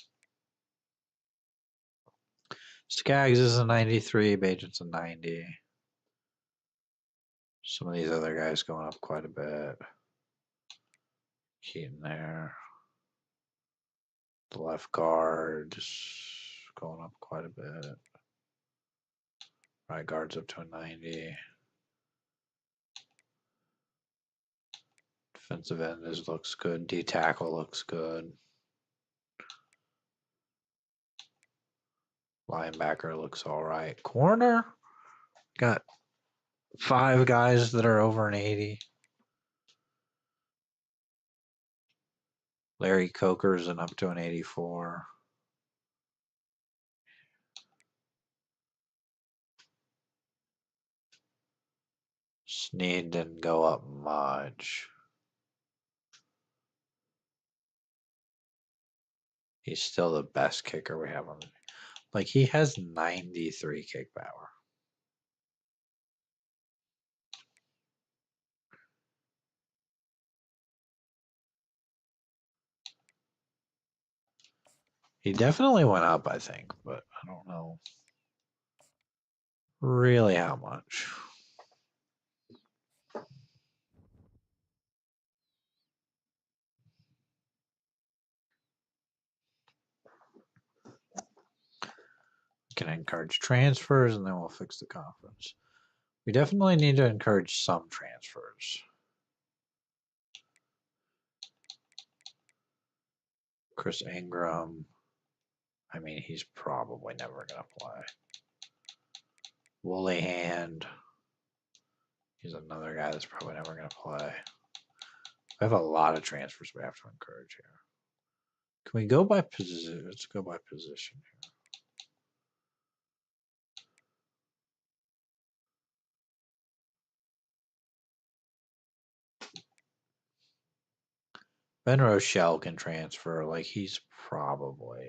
Skaggs is a 93. Bajan's a 90. Some of these other guys going up quite a bit. Keaton there. The left guard just going up quite a bit. Right guard's up to a 90. Defensive end looks good. D tackle looks good. Linebacker looks all right. Corner got 5 guys that are over an 80. Larry Coker's and up to an 84. Snead didn't go up much. He's still the best kicker we have on. Like, he has 93 kick power. He definitely went up, I think, but I don't know really how much. Can encourage transfers, and then we'll fix the conference. We definitely need to encourage some transfers. Chris Ingram. I mean, he's probably never going to play. Woolly Hand. He's another guy that's probably never going to play. We have a lot of transfers we have to encourage here. Can we go by position? Let's go by position here. Ben Rochelle can transfer. Like, he's probably.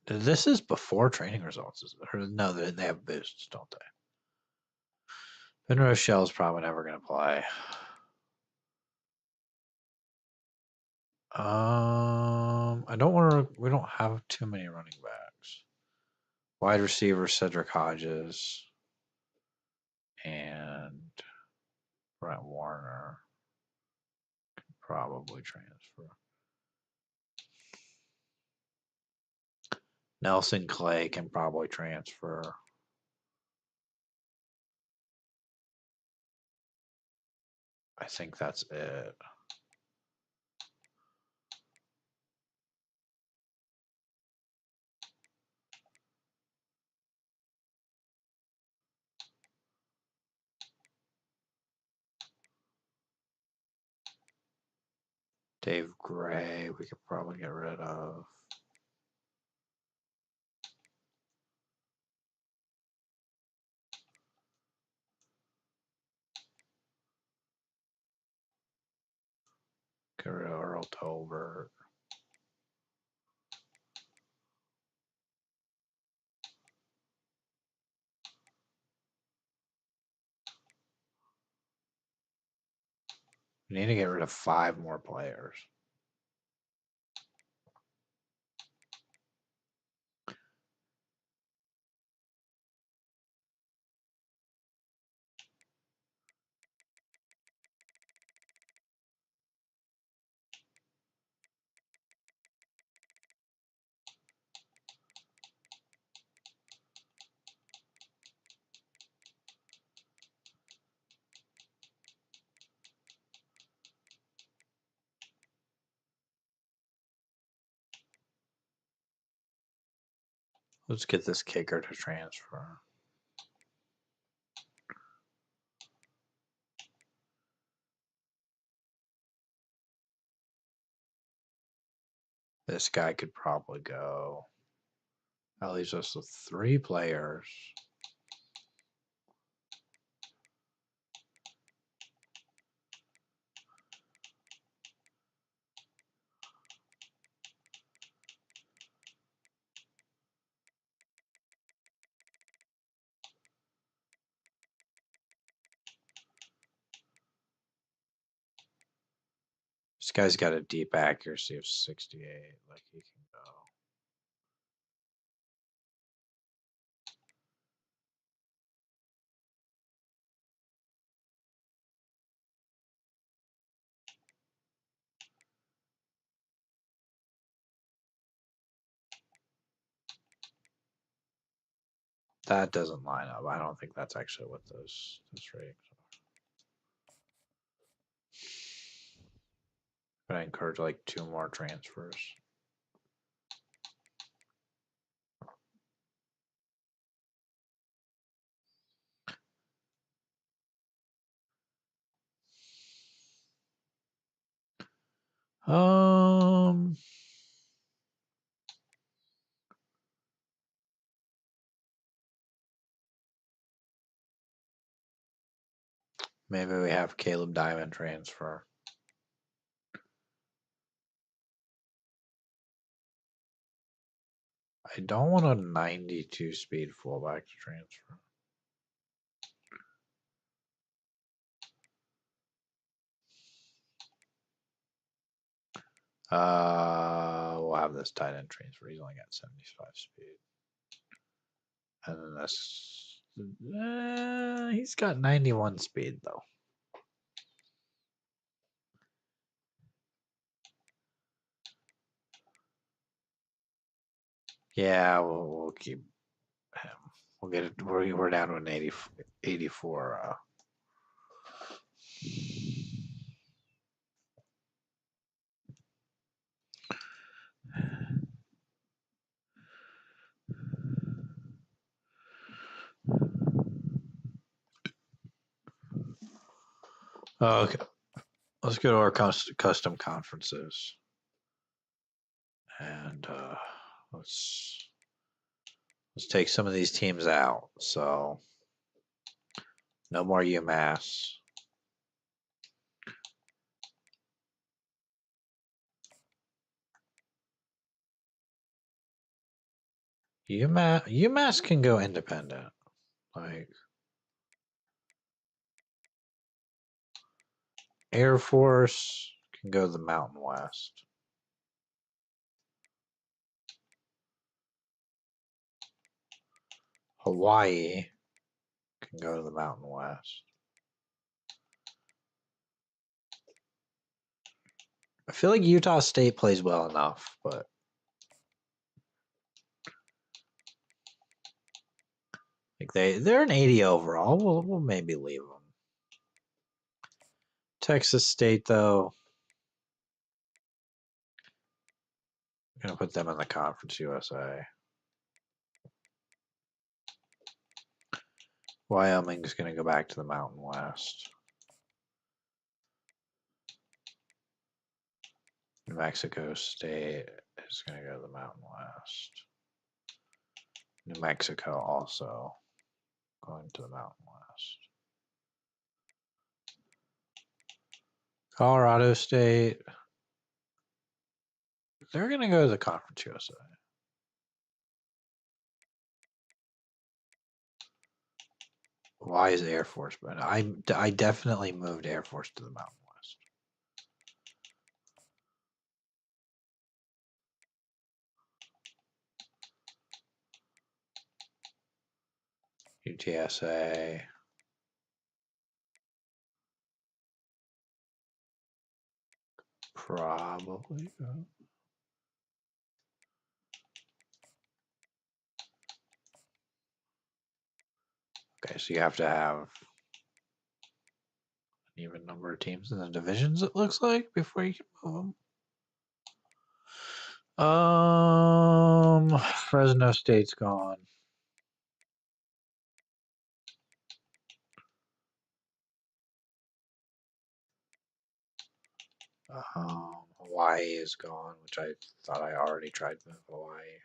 This is before training results. Or no, they have boosts, don't they? Ben Rochelle's probably never going to play. I don't want to. We don't have too many running backs. Wide receiver Cedric Hodges and Brent Warner can probably transfer. Nelson Clay can probably transfer. I think that's it. Dave Gray, we could probably get rid of. Get rid of Earl Tolbert. We need to get rid of 5 more players. Let's get this kicker to transfer. This guy could probably go. That leaves us with 3 players. This guy's got a deep accuracy of 68. Like he can go. That doesn't line up. I don't think that's actually what those ratings are. But I encourage like 2 more transfers. Maybe we have Caleb Diamond transfer. I don't want a 92 speed fullback to transfer. We'll have this tight end transfer. He's only got 75 speed. And then this, he's got 91 speed though. Yeah, we'll keep him. We'll get it. We're down to an 84. Okay, let's go to our custom conferences, and let's take some of these teams out. So no more UMass. UMass can go independent. Like Air Force can go to the Mountain West. Hawaii can go to the Mountain West. I feel like Utah State plays well enough, but like they're an 80 overall. We'll maybe leave them. Texas State though, I'm gonna put them in the Conference USA. Wyoming's gonna go back to the Mountain West. New Mexico State is gonna go to the Mountain West. New Mexico also going to the Mountain West. Colorado State, they're going to go to the Conference USA. Why is Air Force? But I definitely moved Air Force to the Mountain West. UTSA. Probably. Okay, so you have to have an even number of teams in the divisions, it looks like, before you can move them. Fresno State's gone. Hawaii is gone, which I thought I already tried to move Hawaii.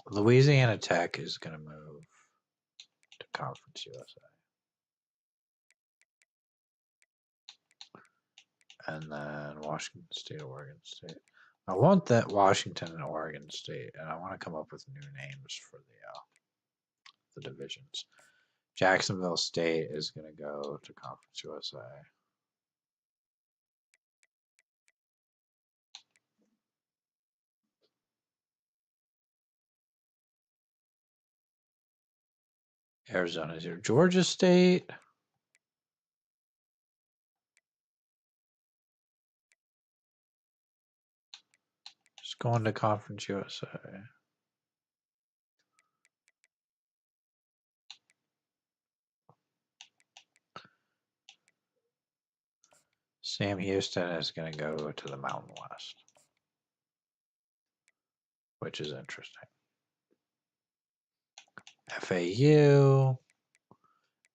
But Louisiana Tech is going to move to Conference USA. And then Washington State, Oregon State. I want that Washington and Oregon State, and I want to come up with new names for the divisions. Jacksonville State is going to go to Conference USA. Arizona is here. Georgia State. Just going to Conference USA. Sam Houston is going to go to the Mountain West, which is interesting. FAU.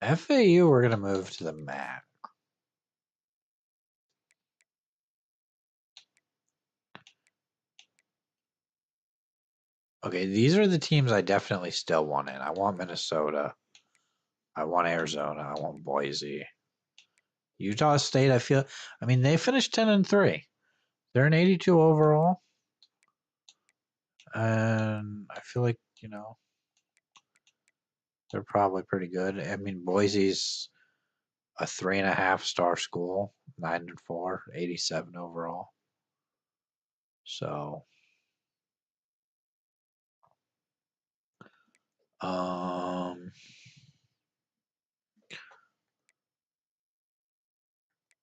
FAU, we're going to move to the MAC. Okay, these are the teams I definitely still want in. I want Minnesota. I want Arizona. I want Boise. Utah State, I mean, they finished 10-3. They're an 82 overall. And I feel like, they're probably pretty good. I mean, Boise's a 3.5-star school, 9-4, 87 overall. So,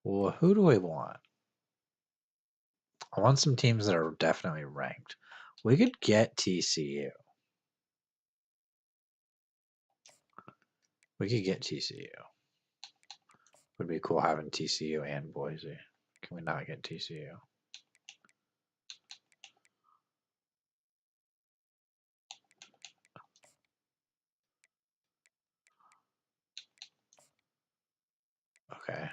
well, who do we want? I want some teams that are definitely ranked. We could get TCU. We could get TCU. Would be cool having TCU and Boise. Can we not get TCU? Okay.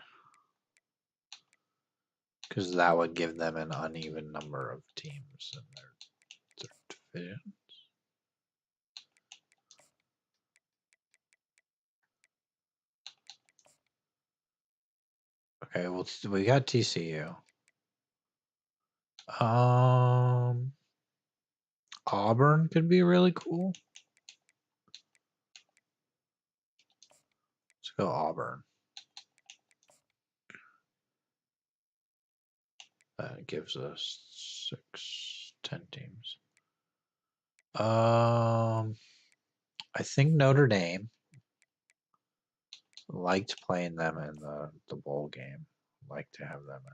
Because that would give them an uneven number of teams in their division. Okay, well, we got TCU. Auburn could be really cool. Let's go Auburn. That gives us 10 teams. I think Notre Dame. Liked playing them in the bowl game. Like to have them in.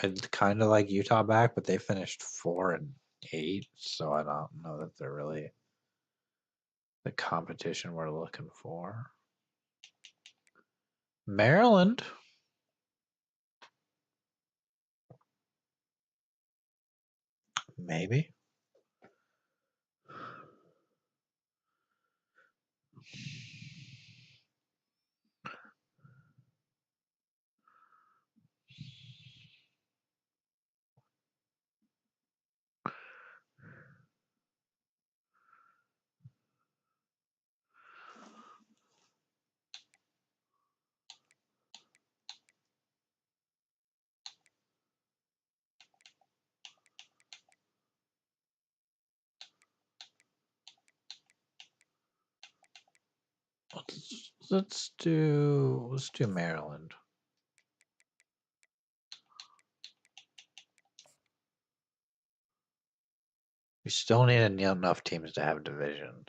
I'd kind of like Utah back, but they finished 4-8, so I don't know that they're really the competition we're looking for. Maryland. Maybe. Let's do Maryland. We still need enough teams to have divisions.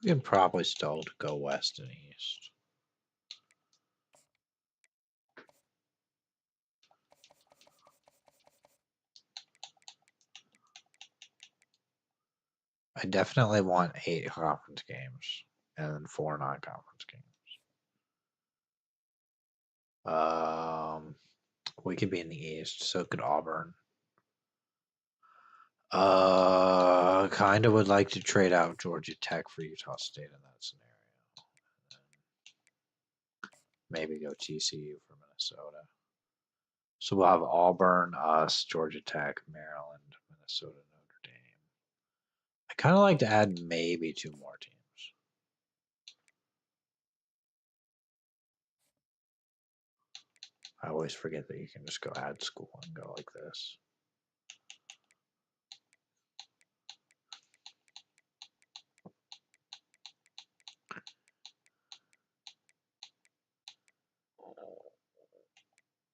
We can probably still go west and east. I definitely want 8 conference games and 4 non-conference games. We could be in the East, so could Auburn. Kind of would like to trade out Georgia Tech for Utah State in that scenario. Maybe go TCU for Minnesota. So we'll have Auburn, us, Georgia Tech, Maryland, Minnesota, Notre Dame. I kind of like to add maybe 2 more teams. I always forget that you can just go add school and go like this.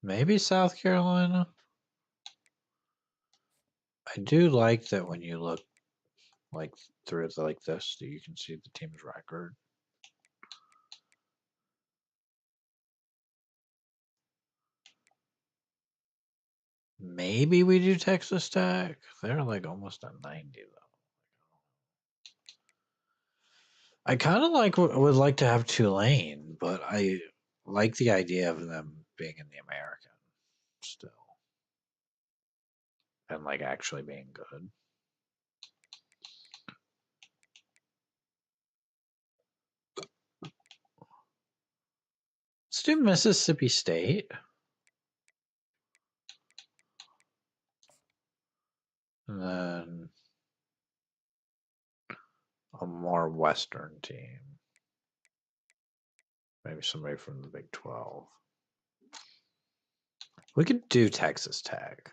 Maybe South Carolina. I do like that when you look like through it like this, that you can see the team's record. Maybe we do Texas Tech. They're like almost at 90 though. I kind of would like to have Tulane, but I like the idea of them being in the American still, and like actually being good. Let's do Mississippi State. And then a more Western team. Maybe somebody from the Big 12. We could do Texas Tech.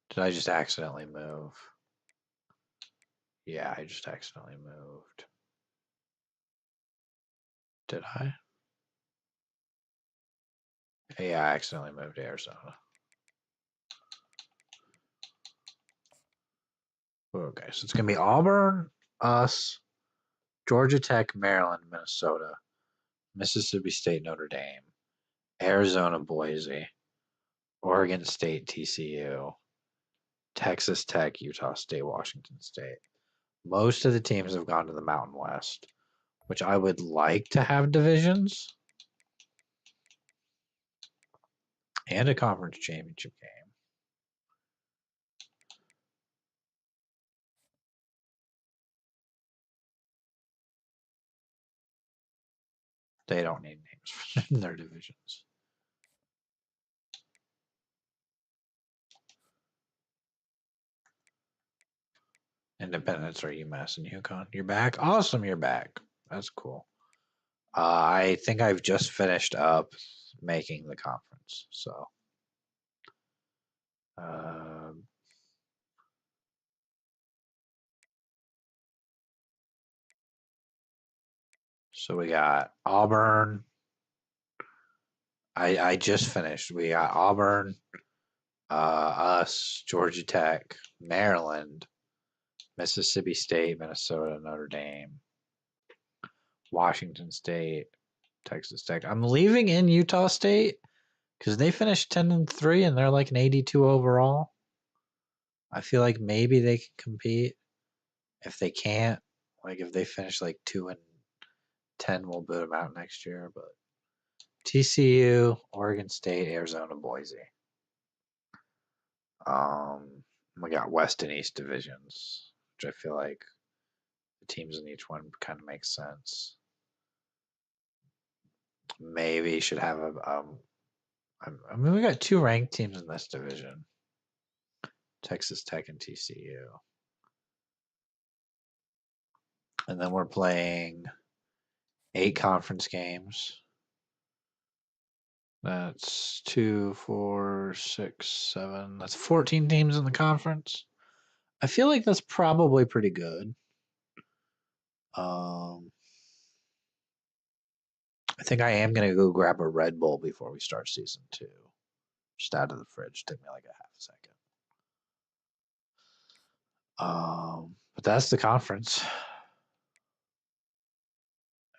Did I just accidentally move? Yeah, I just accidentally moved. Did I? Yeah, I accidentally moved to Arizona. Okay, so it's going to be Auburn, us, Georgia Tech, Maryland, Minnesota, Mississippi State, Notre Dame, Arizona, Boise, Oregon State, TCU, Texas Tech, Utah State, Washington State. Most of the teams have gone to the Mountain West, which I would like to have divisions and a conference championship game. They don't need names in their divisions. Independence or UMass and UConn. You're back? Awesome, you're back. That's cool. I think I've just finished up making the conference. So, so we got Auburn. I just finished. We got Auburn, us, Georgia Tech, Maryland, Mississippi State, Minnesota, Notre Dame, Washington State, Texas Tech. I'm leaving in Utah State because they finished 10-3 and they're like an 82 overall. I feel like maybe they can compete. If they can't, like if they finish like 2-10, we'll boot them out next year. But TCU, Oregon State, Arizona, Boise. We got West and East divisions, which I feel like the teams in each one kind of makes sense. Maybe should have I mean, we got 2 ranked teams in this division: Texas Tech and TCU. And then we're playing 8 conference games. That's 2, 4, 6, 7. That's 14 teams in the conference. I feel like that's probably pretty good. I think I am going to go grab a Red Bull before we start season 2. Just out of the fridge. Took me like a half a second. But that's the conference.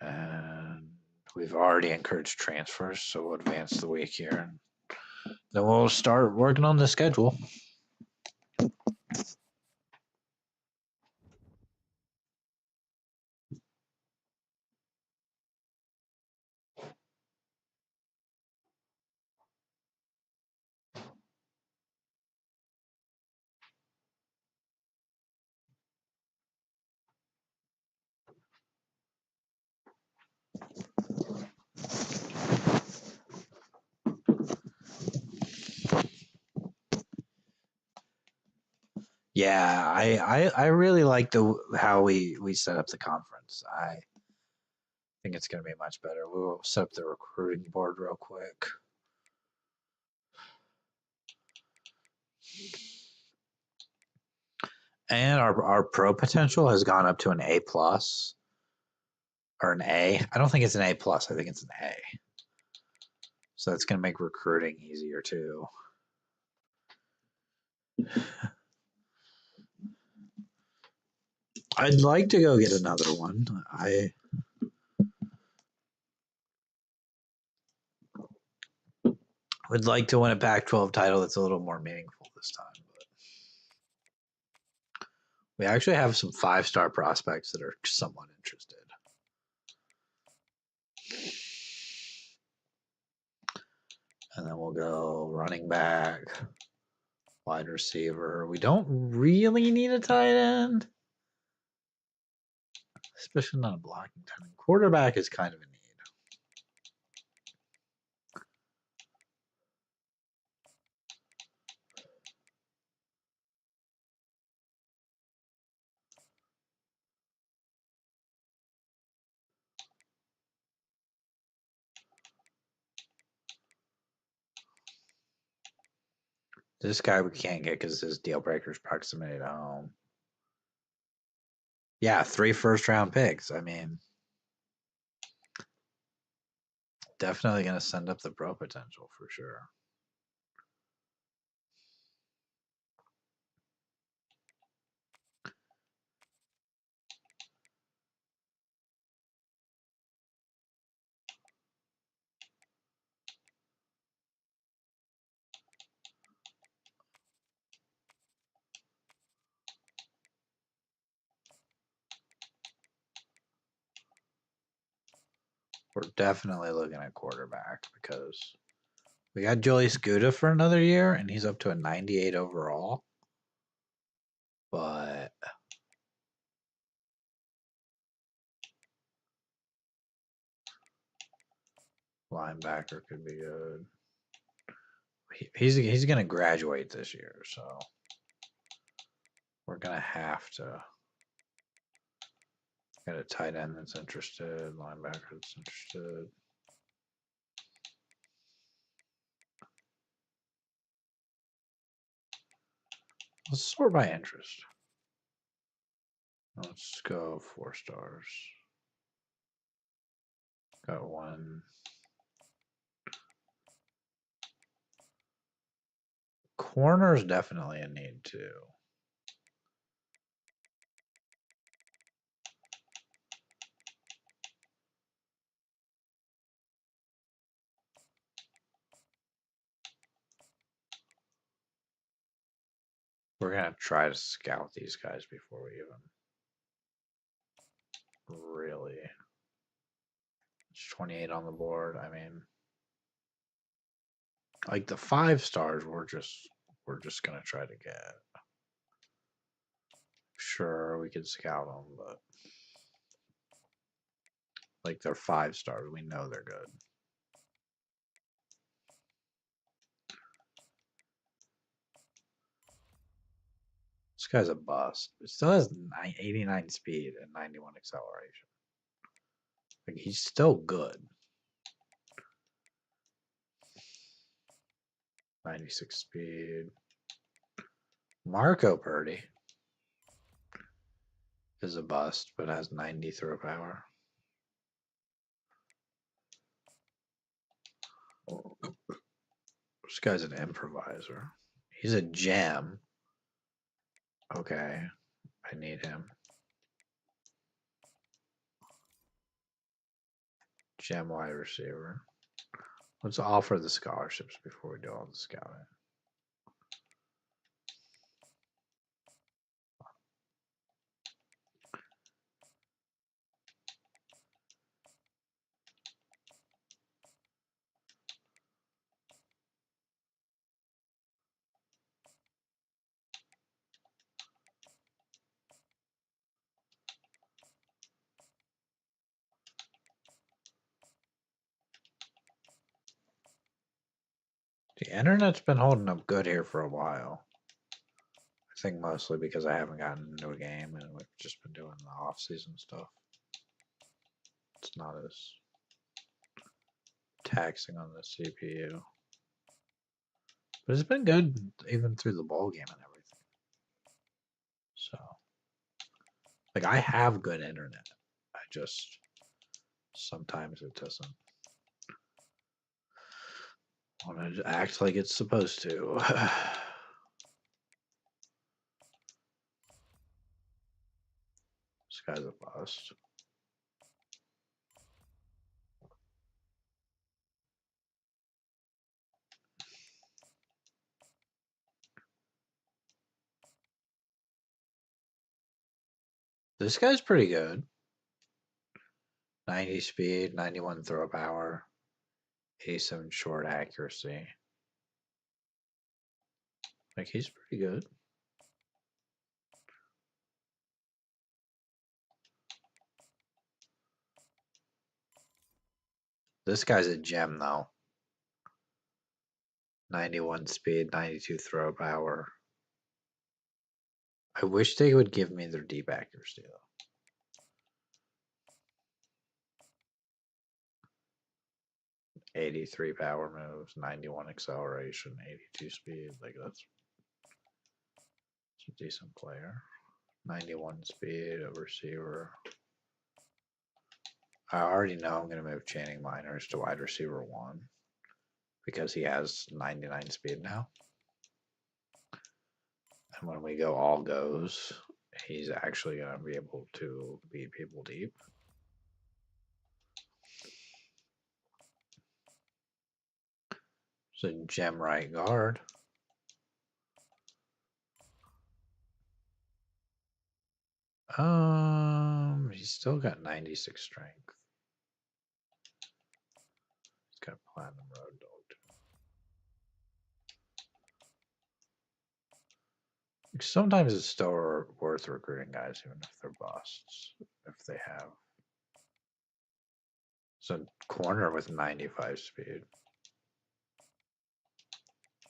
And we've already encouraged transfers, so we'll advance the week here. Then we'll start working on the schedule. Yeah, I really like how we set up the conference. I think it's going to be much better. We'll set up the recruiting board real quick. And our pro potential has gone up to an A plus or an A. I don't think it's an A plus. I think it's an A. So that's going to make recruiting easier too. I'd like to go get another one. I would like to win a Pac-12 title that's a little more meaningful this time. But we actually have some 5-star prospects that are somewhat interested. And then we'll go running back, wide receiver. We don't really need a tight end, especially not a blocking tight end. Quarterback is kind of a need. This guy we can't get because his deal breaker is proximity to home. Yeah, 3 first-round picks. I mean, definitely going to send up the pro potential for sure. We're definitely looking at quarterback because we got Julius Gouda for another year, and he's up to a 98 overall. But linebacker could be good. He's going to graduate this year, so we're going to have to get a tight end that's interested, linebacker that's interested. Let's sort by interest. Let's go 4 stars. Got 1. Corner is definitely a need too. We're going to try to scout these guys before we even really. It's 28 on the board. I mean, Like the 5 stars, we're just gonna try to get. Sure, we can scout them, but like they're 5 stars, we know they're good. This guy's a bust. It still has 89 speed and 91 acceleration. Like he's still good. 96 speed. Marco Purdy is a bust, but has 90 throw power. This guy's an improviser. He's a gem. Okay, I need him. Gem wide receiver. Let's offer the scholarships before we do all the scouting. The internet's been holding up good here for a while. I think mostly because I haven't gotten into a game and we've just been doing the off-season stuff. It's not as taxing on the CPU. But it's been good even through the bowl game and everything. So, like, I have good internet. I just, sometimes it doesn't want to act like it's supposed to. This guy's a bust. This guy's pretty good. 90 speed, 91 throw power, 87 short accuracy. Like, he's pretty good. This guy's a gem, though. 91 speed, 92 throw power. I wish they would give me their deep accuracy, though. 83 power moves, 91 acceleration, 82 speed. Like, that's a decent player. 91 speed, a receiver. I already know I'm going to move Channing Miners to wide receiver 1 because he has 99 speed now. And when we go all goes, he's actually going to be able to beat people deep. It's a gem right guard. He's still got 96 strength. He's got platinum road dog too. Like, sometimes it's still worth recruiting guys, even if they're busts, if they have. It's a corner with 95 speed.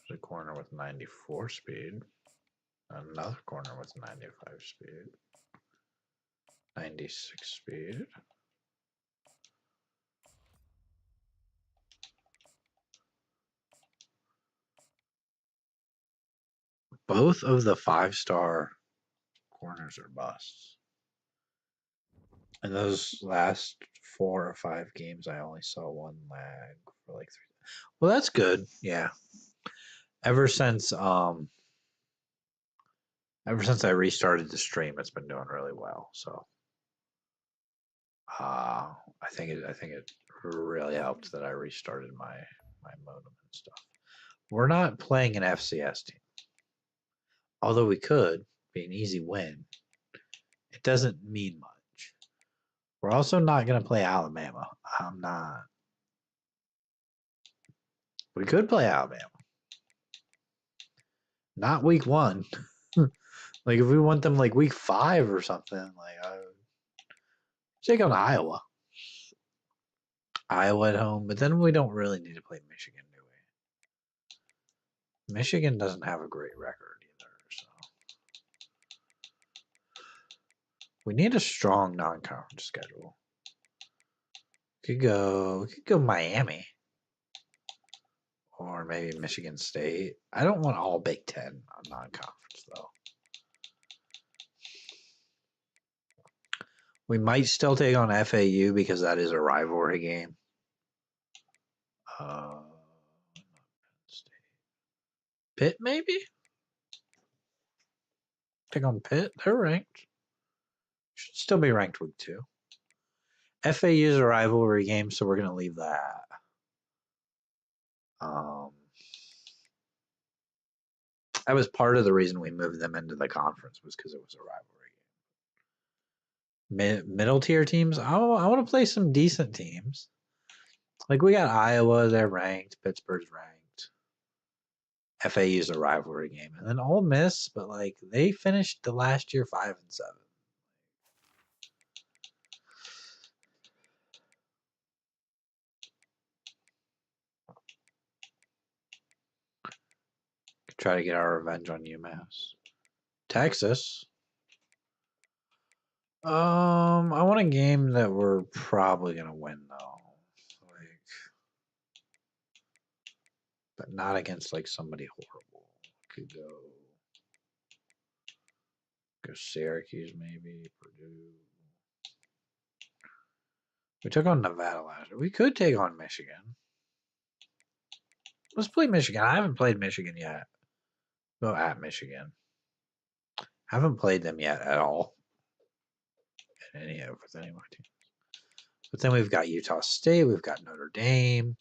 There's a corner with 94 speed. Another corner with 95 speed. 96 speed. Both of the 5-star corners are busts. In those last 4 or 5 games, I only saw one lag for like 3. Well, that's good. Yeah. Ever since I restarted the stream, it's been doing really well. So I think it really helped that I restarted my modem and stuff. We're not playing an FCS team, although we could be an easy win. It doesn't mean much. We're also not going to play Alabama. I'm not. We could play Alabama. Not week 1. Like, if we want them, like, week 5 or something, like, take on Iowa. Iowa at home, but then we don't really need to play Michigan, do we? Michigan doesn't have a great record either, so. We need a strong non-conference schedule. We could go Miami. Or maybe Michigan State. I don't want all Big Ten on non-conference, though. We might still take on FAU because that is a rivalry game. Pitt, maybe? Take on Pitt. They're ranked. Should still be ranked week 2. FAU is a rivalry game, so we're going to leave that. That was part of the reason we moved them into the conference was because it was a rivalry game. Middle tier teams, I want to play some decent teams. Like, we got Iowa, they're ranked. Pittsburgh's ranked. FAU's a rivalry game. And then Ole Miss, but, like, they finished the last year 5-7. Try to get our revenge on UMass. Texas. I want a game that we're probably gonna win though, like, but not against like somebody horrible. Could go Syracuse maybe, Purdue. We took on Nevada last year. We could take on Michigan. Let's play Michigan. I haven't played Michigan yet. Go at Michigan. Haven't played them yet at all. With any of my teams. But then we've got Utah State. We've got Notre Dame,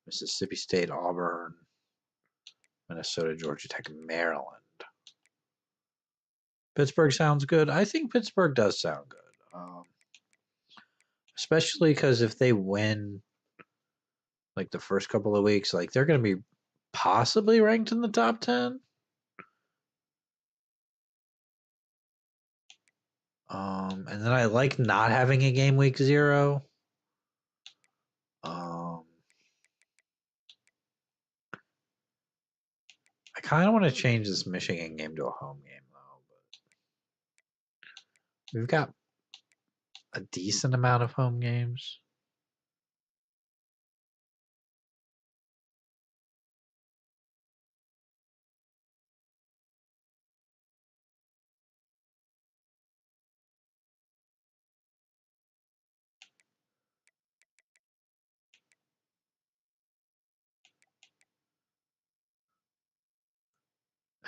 Mississippi State, Auburn, Minnesota, Georgia Tech, Maryland. Pittsburgh sounds good. I think Pittsburgh does sound good. Especially because if they win like the first couple of weeks, like they're going to be possibly ranked in the top 10. And then I like not having a game week 0. I kind of want to change this Michigan game to a home game though, but we've got a decent amount of home games.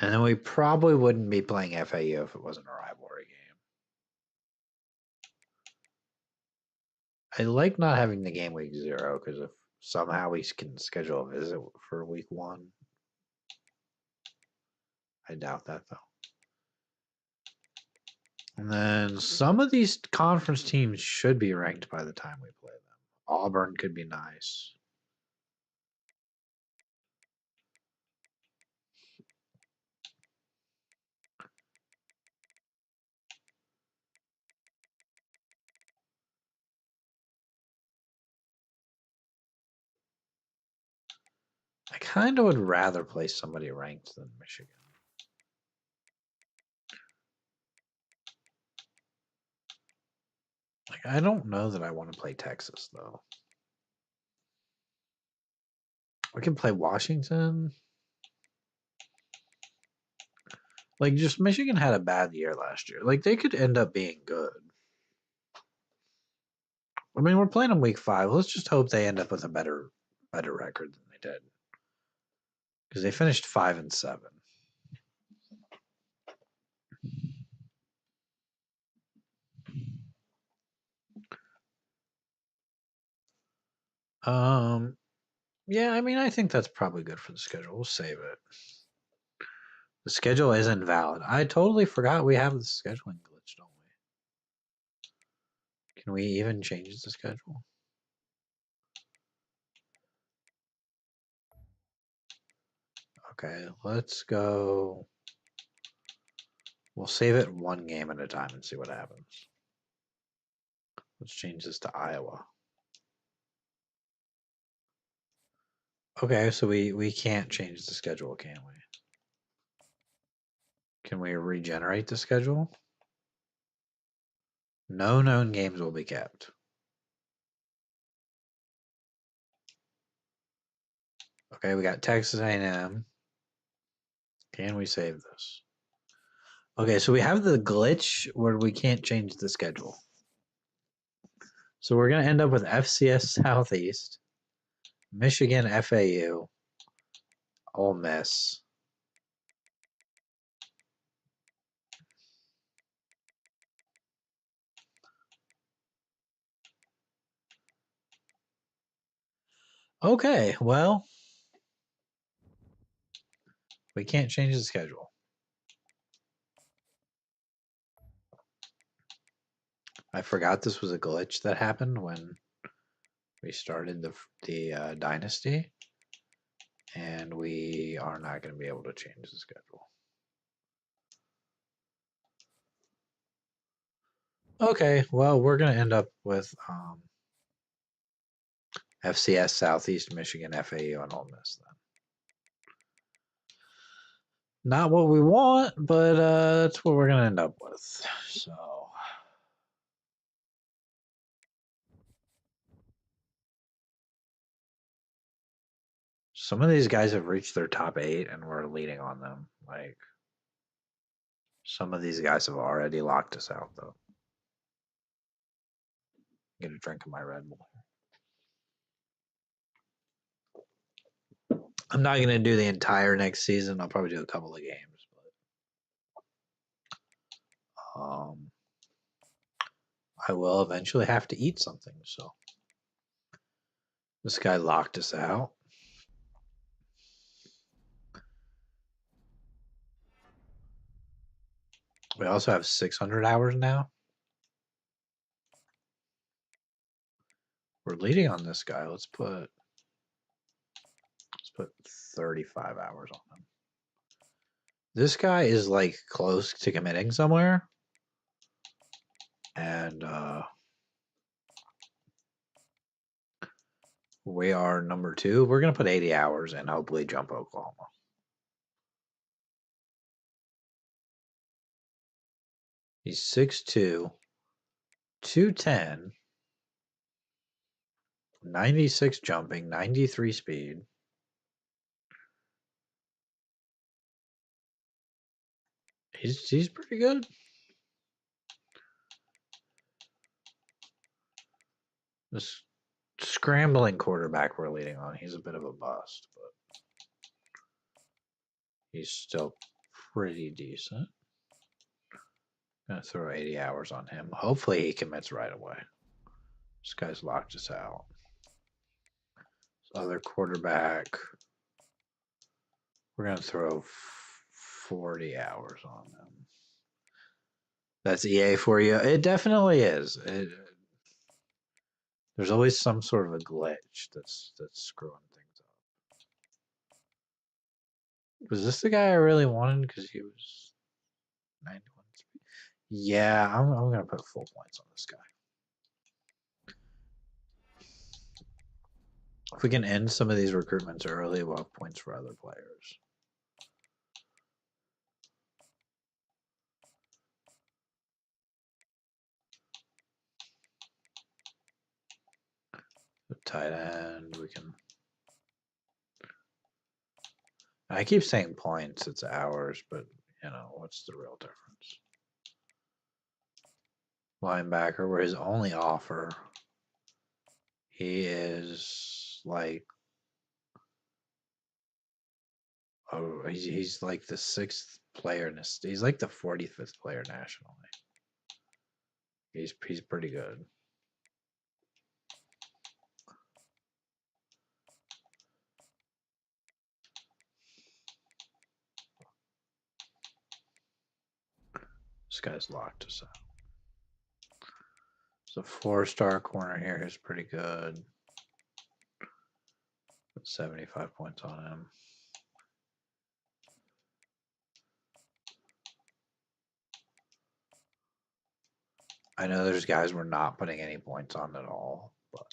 And then we probably wouldn't be playing FAU if it wasn't a rivalry game. I like not having the game week 0 because if somehow we can schedule a visit for week 1. I doubt that though. And then some of these conference teams should be ranked by the time we play them. Auburn could be nice. I kind of would rather play somebody ranked than Michigan. Like, I don't know that I want to play Texas, though. We can play Washington. Like, just Michigan had a bad year last year. Like, they could end up being good. I mean, we're playing them week 5. Let's just hope they end up with a better record than they did. Because they finished 5-7. Yeah, I mean, I think that's probably good for the schedule. We'll save it. The schedule isn't valid. I totally forgot we have the scheduling glitch, don't we? Can we even change the schedule? Okay, let's go. We'll save it one game at a time and see what happens. Let's change this to Iowa. Okay, so we can't change the schedule, can we? Can we regenerate the schedule? No known games will be kept. Okay, we got Texas A&M. Can we save this? Okay, so we have the glitch where we can't change the schedule. So we're going to end up with FCS Southeast, Michigan FAU, Ole Miss. Okay, well, we can't change the schedule. I forgot this was a glitch that happened when we started the dynasty, and we are not going to be able to change the schedule. Okay, well, we're going to end up with FCS Southeast, Michigan FAU, and Ole Miss then. Not what we want, but that's what we're going to end up with. So, some of these guys have reached their top 8, and we're leading on them. Like, some of these guys have already locked us out, though. Get a drink of my Red Bull. I'm not going to do the entire next season. I'll probably do a couple of games, but I will eventually have to eat something. So this guy locked us out. We also have 600 hours now. We're leading on this guy. Let's put 35 hours on him. This guy is like close to committing somewhere. And we are number 2. We're going to put 80 hours and hopefully jump Oklahoma. He's 6'2", 210, 96 jumping, 93 speed. He's pretty good. This scrambling quarterback we're leading on, he's a bit of a bust, but he's still pretty decent. Gonna throw 80 hours on him. Hopefully he commits right away. This guy's locked us out. This other quarterback, we're gonna throw 40 hours on him. That's EA for you. It definitely is. There's always some sort of a glitch that's screwing things up. Was this the guy I really wanted because he was 91 speed? Yeah, I'm gonna put full points on this guy. If we can end some of these recruitments early, we'll have points for other players. The tight end, we can. I keep saying points, it's hours, but you know, what's the real difference? Linebacker, we're his only offer. He is like, oh, he's like the 6th player. He's like the 45th player nationally. He's pretty good. This guy's locked us out. So 4-star corner here is pretty good. Put 75 points on him. I know there's guys we're not putting any points on at all, but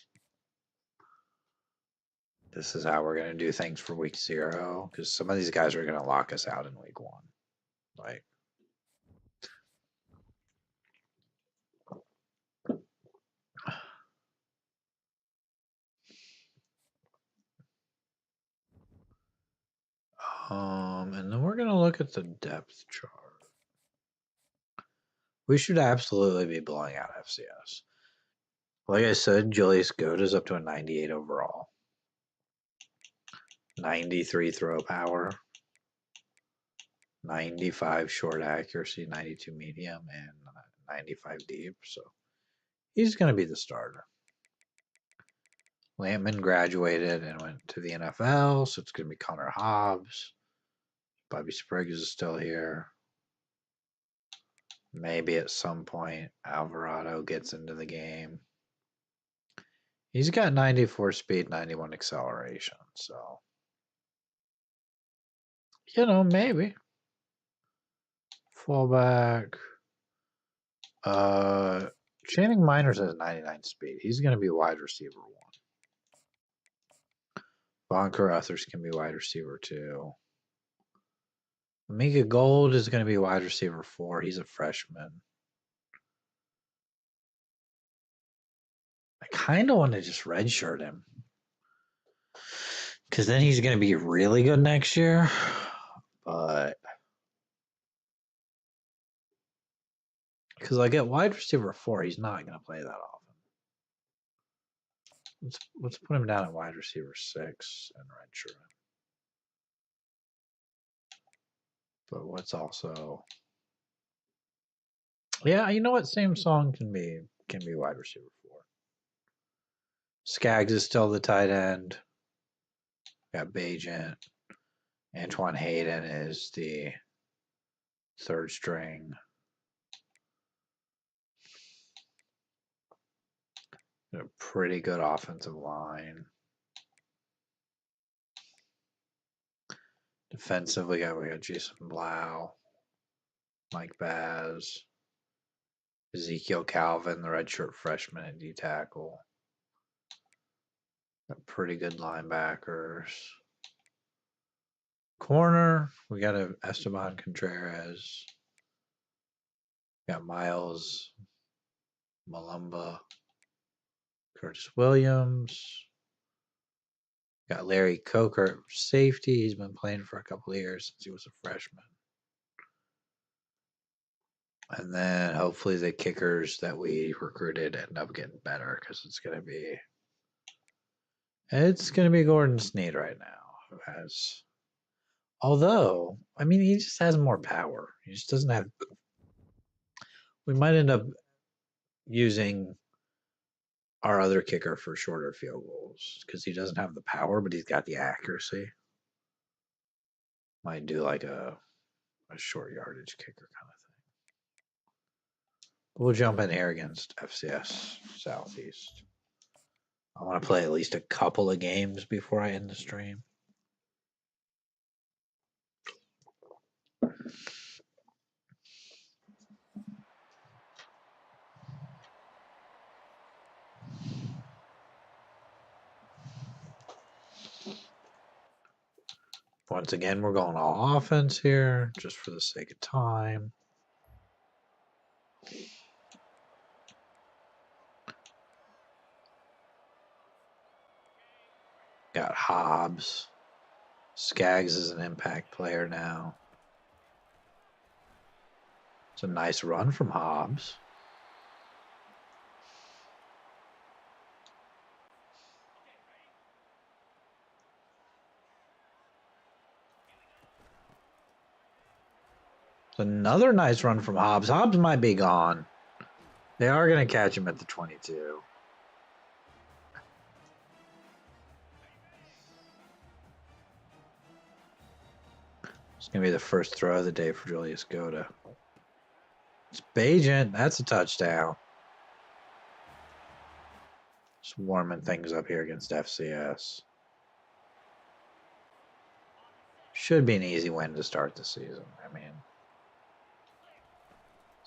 this is how we're going to do things for week 0 because some of these guys are going to lock us out in week 1. Like, and then we're going to look at the depth chart. We should absolutely be blowing out FCS. Like I said, Julius Goat is up to a 98 overall. 93 throw power. 95 short accuracy, 92 medium, and 95 deep. So he's going to be the starter. Lampman graduated and went to the NFL, so it's going to be Connor Hobbs. Bobby Spriggs is still here. Maybe at some point Alvarado gets into the game. He's got 94 speed, 91 acceleration, so maybe. Fullback. Channing Miners has 99 speed. He's going to be wide receiver 1. Von Carruthers can be wide receiver 2. Mika Gold is going to be wide receiver 4. He's a freshman. I kind of want to just redshirt him because then he's going to be really good next year. But because at wide receiver 4, he's not going to play that often. Let's put him down at wide receiver 6 and redshirt him. But what's also, yeah, you know what? Same song can be wide receiver 4. Skaggs is still the tight end. Got Bajent. Antoine Hayden is the 3rd string. A pretty good offensive line. Defensively, we got Jason Blau, Mike Baz, Ezekiel Calvin, the redshirt freshman at D tackle. Got pretty good linebackers. Corner, we got Esteban Contreras. Got Miles Malumba, Curtis Williams. Got Larry Coker, safety. He's been playing for a couple of years since he was a freshman. And then hopefully the kickers that we recruited end up getting better because it's gonna be Gordon Sneed right now, who has, although he just has more power. He just doesn't have. We might end up using our other kicker for shorter field goals because he doesn't have the power, but he's got the accuracy. Might do like a short yardage kicker kind of thing. We'll jump in here against FCS Southeast. I want to play at least a couple of games before I end the stream. Once again, we're going all offense here, just for the sake of time. Got Hobbs. Skaggs is an impact player now. It's a nice run from Hobbs. It's another nice run from Hobbs. Hobbs might be gone. They are going to catch him at the 22. It's going to be the first throw of the day for Julius Goda. It's Bajent. That's a touchdown. Just warming things up here against FCS. Should be an easy win to start the season.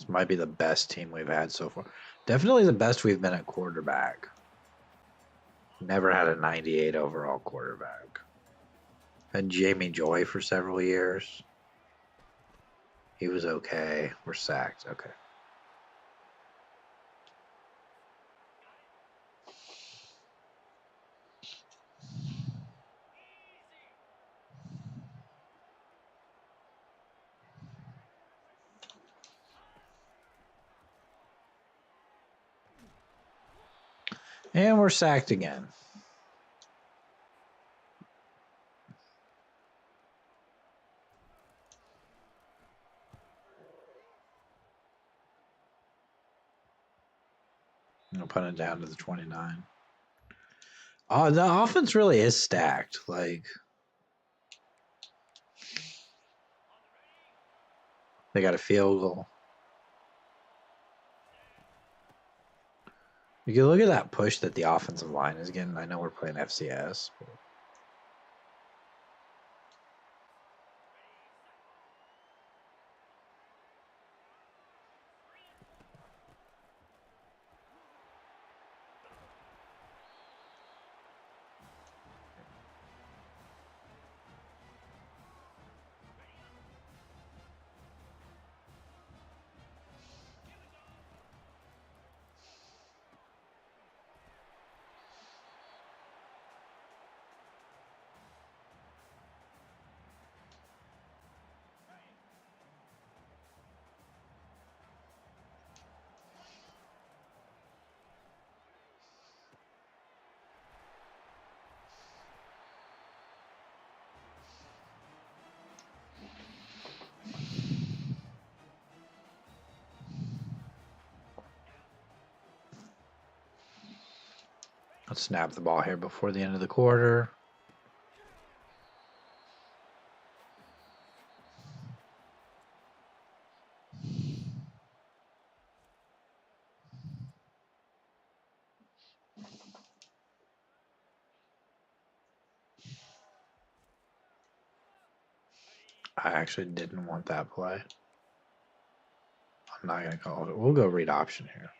This might be the best team we've had so far. Definitely the best we've been at quarterback. Never had a 98 overall quarterback. Had Jamie Joy for several years. He was okay. We're sacked. Okay. And we're sacked again. I'll put it down to the 29. Oh, the offense really is stacked. Like, they got a field goal. You can look at that push that the offensive line is getting. I know we're playing FCS. But let's snap the ball here before the end of the quarter. I actually didn't want that play. I'm not going to call it. We'll go read option here.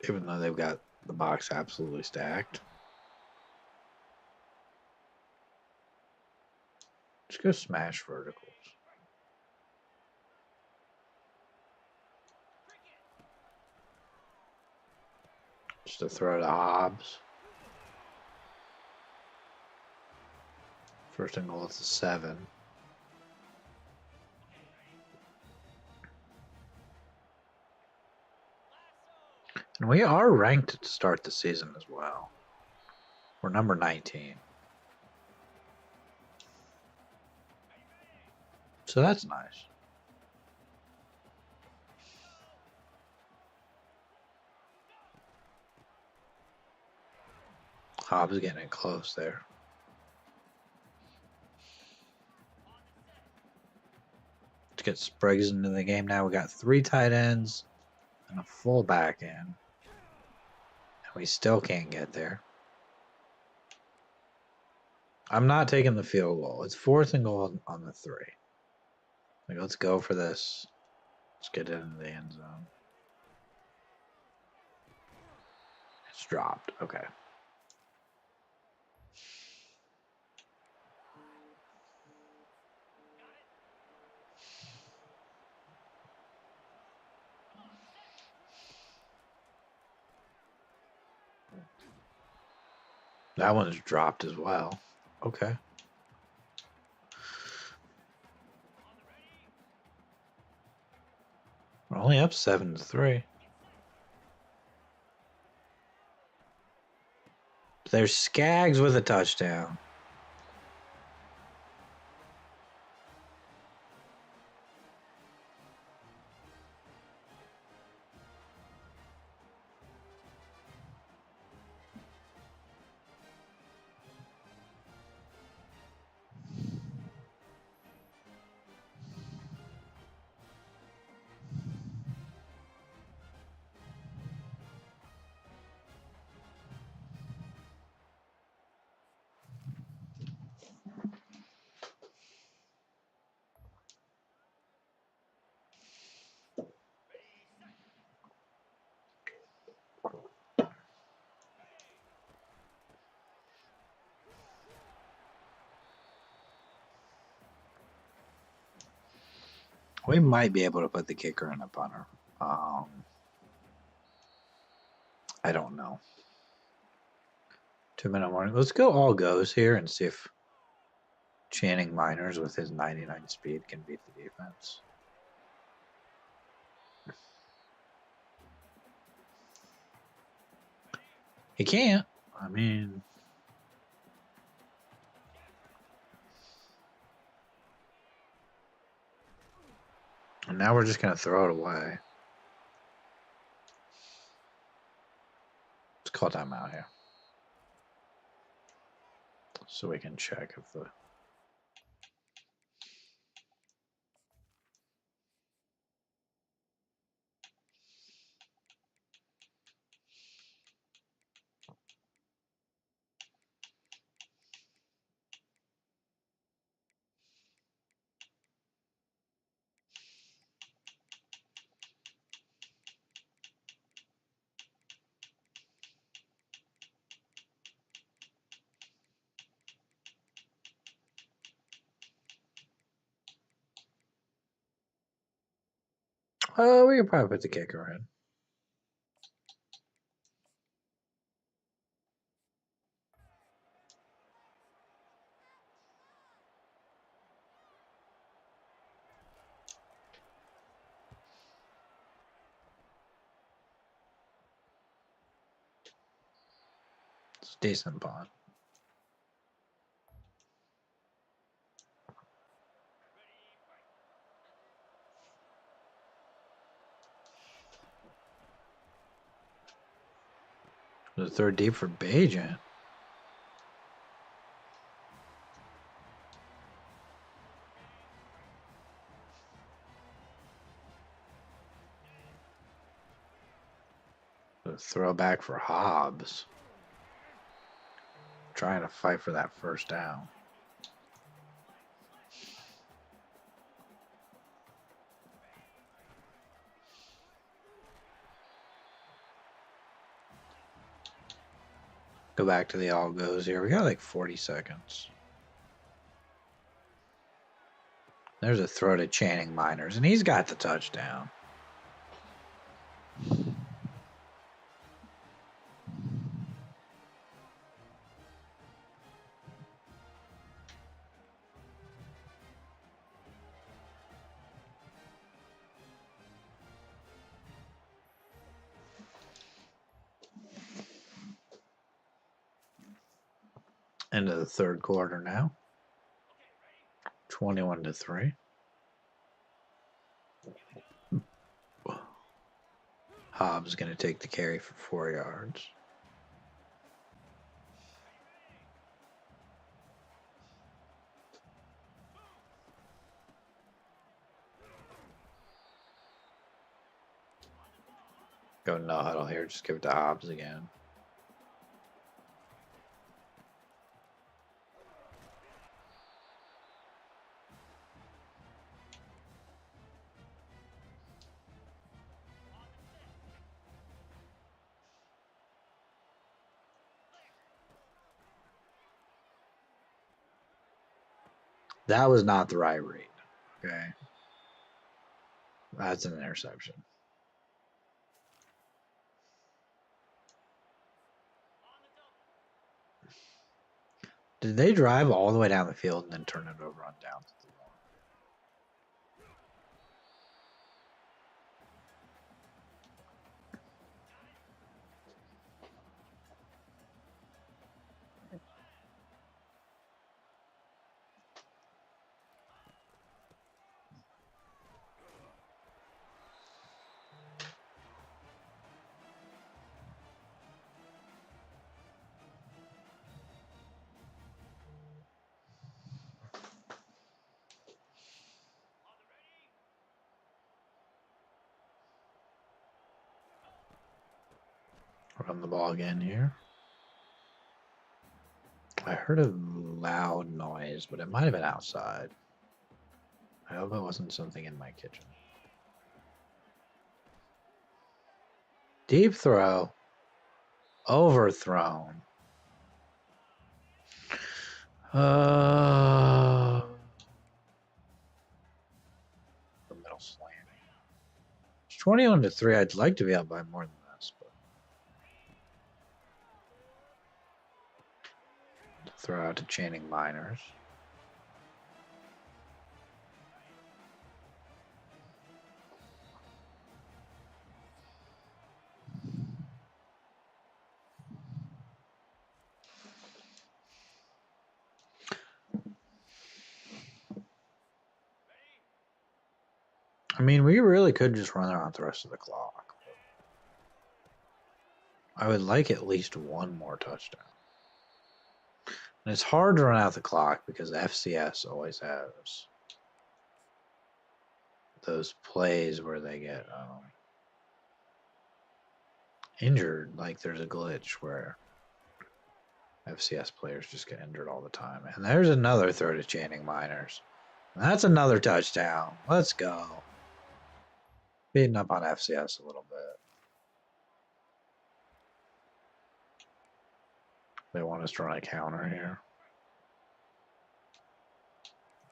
Even though they've got the box absolutely stacked. Just go smash verticals. Just to throw to Hobbs. First and goal, it's a 7. And we are ranked to start the season as well. We're number 19. So that's nice. Hobbs getting it close there. To get Spriggs into the game now, we got 3 tight ends and a fullback in. And we still can't get there. I'm not taking the field goal. It's 4th and goal on the 3. Like, let's go for this. Let's get it into the end zone. It's dropped. Okay. That one's dropped as well. Okay. We're only up 7-3. There's Skaggs with a touchdown. We might be able to put the kicker in a punter. I don't know. 2-minute warning. Let's go all goes here and see if Channing Miners with his 99 speed can beat the defense. He can't. I mean, and now we're just going to throw it away. Let's call timeout here. So we can check if the... Oh, we could probably put the kicker in. It's a decent punt. The third deep for Bajan. The throwback for Hobbs. Trying to fight for that first down. Go back to the all goes here. We got like 40 seconds. There's a throw to Channing Miners, and he's got the touchdown. Into the third quarter now. 21-3. Hobbs is going to take the carry for 4 yards. Go no huddle here. Just give it to Hobbs again. That was not the right read. Okay. That's an interception. Did they drive all the way down the field and then turn it over on downs? Run the ball again here. I heard a loud noise, but it might have been outside. I hope it wasn't something in my kitchen. Deep throw. Overthrown. The middle. slanting. It's 21-3. I'd like to be up by more than this, but throw out to Channing Miners. I mean, we really could just run out the rest of the clock. I would like at least one more touchdown. And it's hard to run out the clock because FCS always has those plays where they get injured. Like there's a glitch where FCS players just get injured all the time. And there's another throw to Channing Miners. And that's another touchdown. Let's go. Beating up on FCS a little bit. They want us to run a counter here.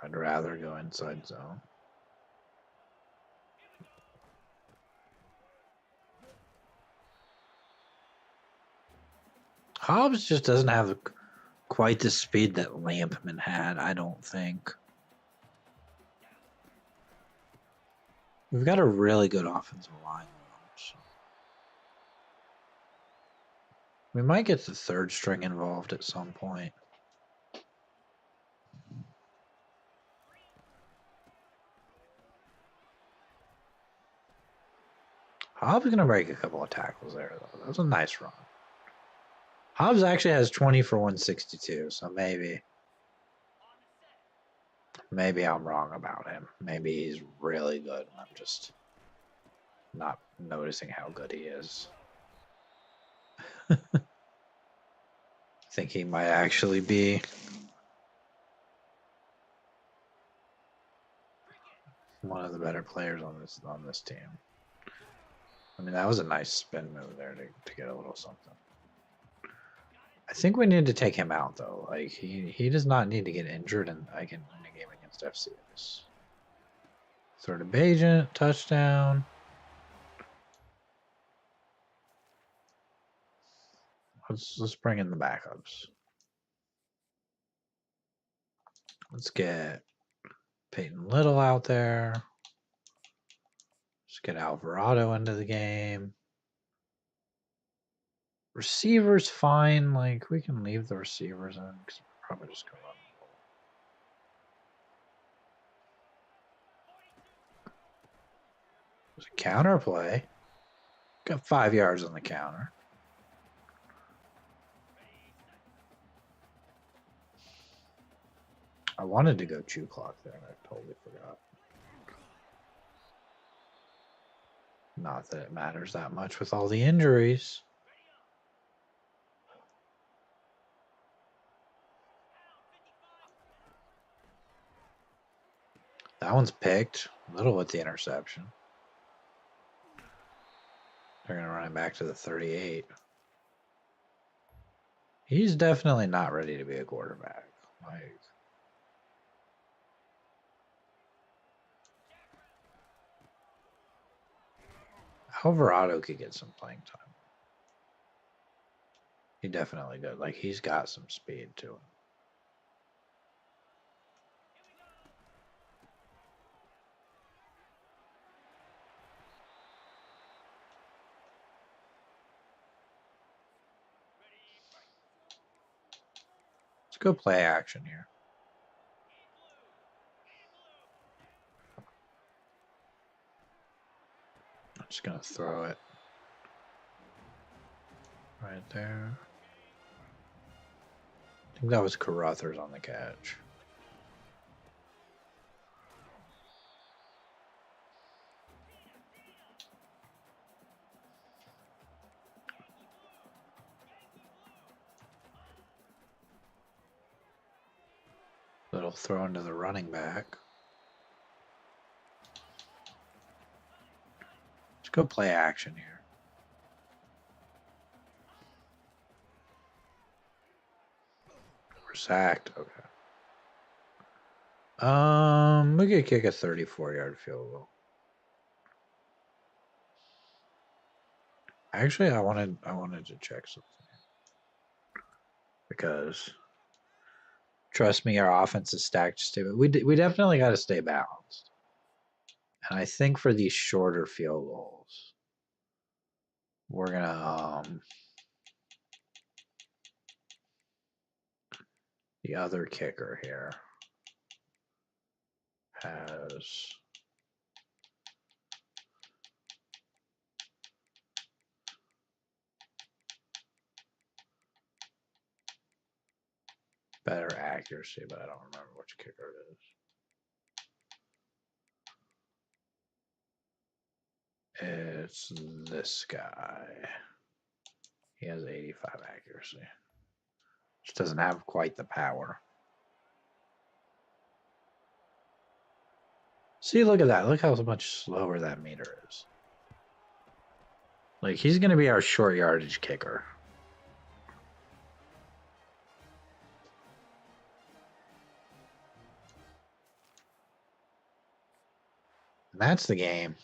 I'd rather go inside zone. Hobbs just doesn't have quite the speed that Lampman had, I don't think. We've got a really good offensive line. So we might get the third string involved at some point. Hobbs is going to break a couple of tackles there, though. That was a nice run. Hobbs actually has 20 for 162, so maybe I'm wrong about him. Maybe he's really good. I'm just not noticing how good he is. I think he might actually be one of the better players on this team. I mean, that was a nice spin move there to get a little something. I think we need to take him out, though. Like, he does not need to get injured in a game against FCS. Third of Agent, touchdown. Let's bring in the backups. Let's get Peyton Little out there. Let's get Alvarado into the game. Receivers fine. Like, we can leave the receivers in because we're probably just going to run. There's a counter play. Got 5 yards on the counter. I wanted to go chew clock there, and I totally forgot. Not that it matters that much with all the injuries. That one's picked. Little with the interception. They're going to run it back to the 38. He's definitely not ready to be a quarterback. Like, Alvarado could get some playing time. He definitely did. Like, he's got some speed to him. Let's go play action here. I'm just going to throw it right there. I think that was Carruthers on the catch. Little throw into the running back. Let's go play action here. We're sacked. Okay. We could kick a 34-yard field goal. Actually, I wanted to check something because trust me, our offense is stacked. We definitely got to stay balanced. And I think for these shorter field goals, we're gonna the other kicker here has better accuracy, but I don't remember which kicker it is. It's this guy. He has 85 accuracy. Just doesn't have quite the power. See, look at that. Look how much slower that meter is. Like, he's going to be our short yardage kicker. And that's the game.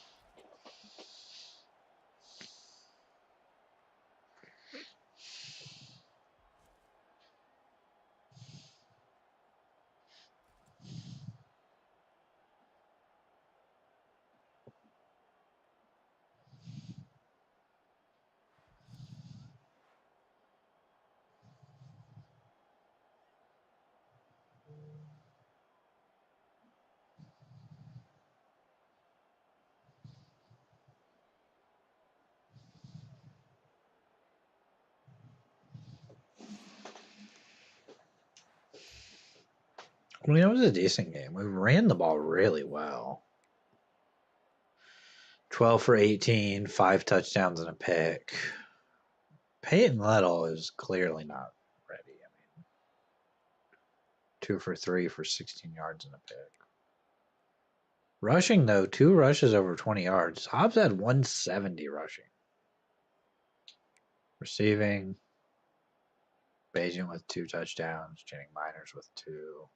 I mean, it was a decent game. We ran the ball really well. 12 for 18, 5 touchdowns and a pick. Peyton Little is clearly not ready. I mean, 2 for 3 for 16 yards and a pick. Rushing, though, 2 rushes over 20 yards. Hobbs had 170 rushing. Receiving, Beijing with 2 touchdowns, Channing Miners with 2,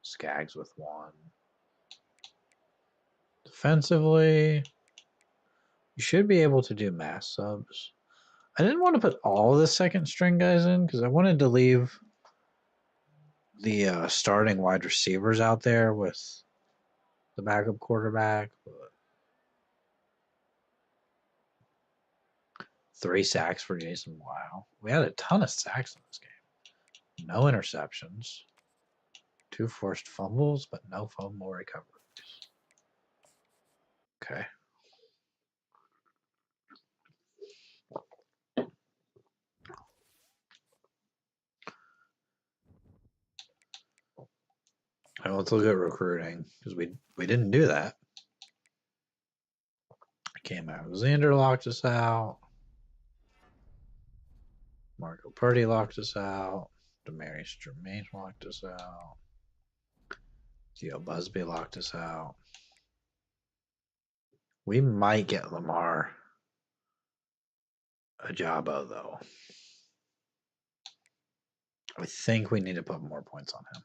Skaggs with 1. Defensively, you should be able to do mass subs. I didn't want to put all the second string guys in because I wanted to leave the starting wide receivers out there with the backup quarterback. But 3 sacks for Jason. Wow. We had a ton of sacks in this game. No interceptions. 2 forced fumbles, but no fumble recoveries. Okay. And let's look at recruiting because we didn't do that. Cam Alexander locked us out. Marco Purdy locked us out. Demarius Jermaine locked us out. Theo Busby locked us out. We might get Lamar Ajabo, though. I think we need to put more points on him.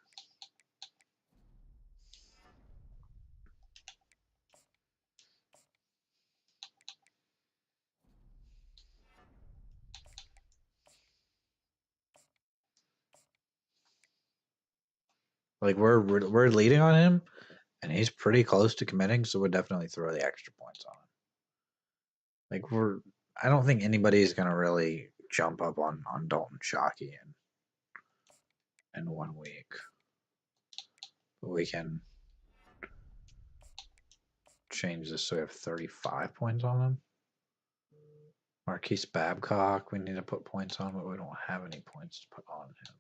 Like we're leading on him, and he's pretty close to committing, so we'll definitely throw the extra points on him. Like I don't think anybody's gonna really jump up on Dalton Shockey in 1 week. But we can change this so we have 35 points on him. Marquise Babcock, we need to put points on, but we don't have any points to put on him.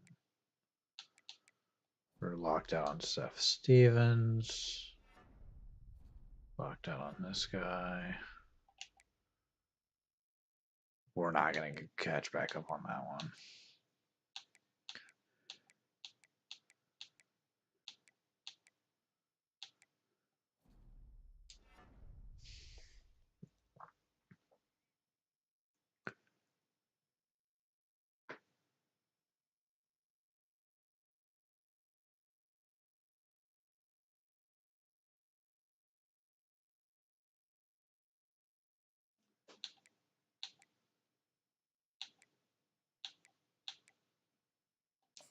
We're locked out on Seth Stevens. Locked out on this guy. We're not going to catch back up on that one.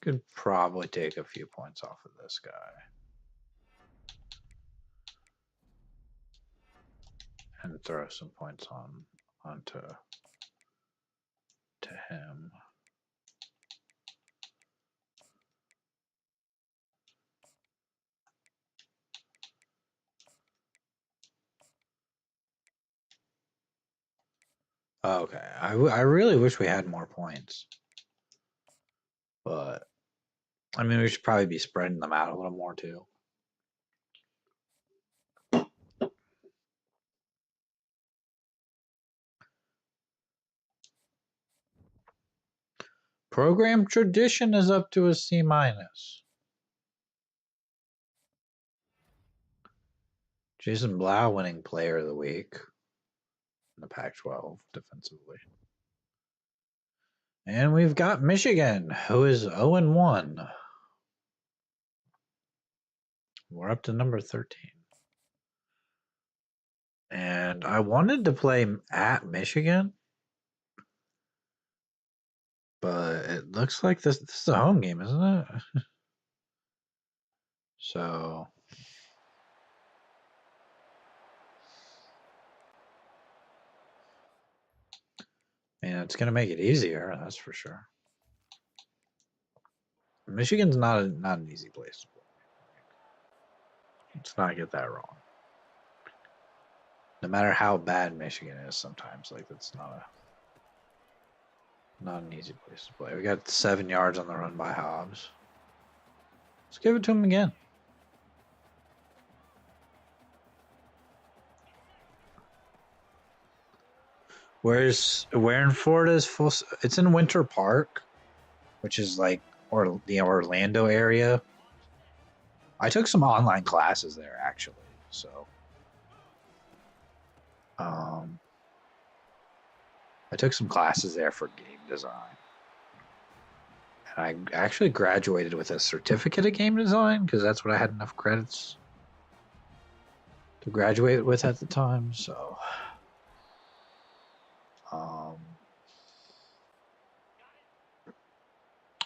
Could probably take a few points off of this guy. And throw some points onto him. Okay, I really wish we had more points. But, I mean, we should probably be spreading them out a little more, too. Program tradition is up to a C-. Jason Blau winning player of the week in the Pac-12 defensively. And we've got Michigan, who is 0-1. We're up to number 13. And I wanted to play at Michigan, but it looks like this is a home game, isn't it? So, man, it's going to make it easier, that's for sure. Michigan's not an easy place to play. Let's not get that wrong. No matter how bad Michigan is, sometimes that's not an easy place to play. We got 7 yards on the run by Hobbs. Let's give it to him again. Where in Florida is full? It's in Winter Park, which is the Orlando area. I took some online classes there actually, so I took some classes there for game design, and I actually graduated with a certificate of game design because that's what I had enough credits to graduate with at the time. So,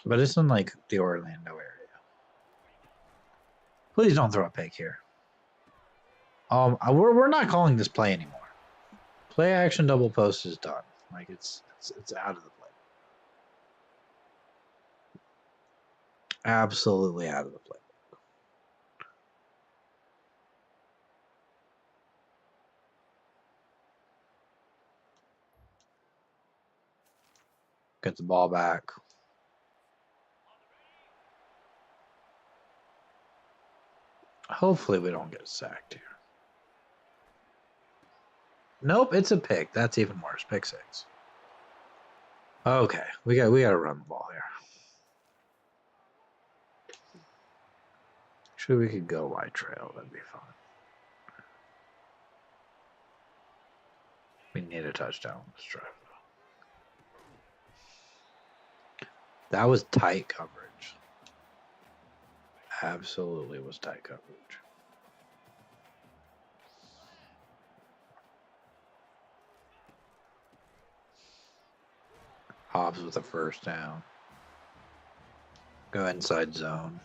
but it's in the Orlando area. Please don't throw a pick here. We're not calling this play anymore. Play action double post is done. It's out of the play. Absolutely out of the play. Get the ball back. Hopefully we don't get sacked here. Nope, it's a pick. That's even worse. Pick 6. Okay, we got to run the ball here. Actually, we could go wide trail. That'd be fine. We need a touchdown. Let's drive. That was tight coverage. Absolutely was tight coverage. Hobbs with a first down. Go inside zone.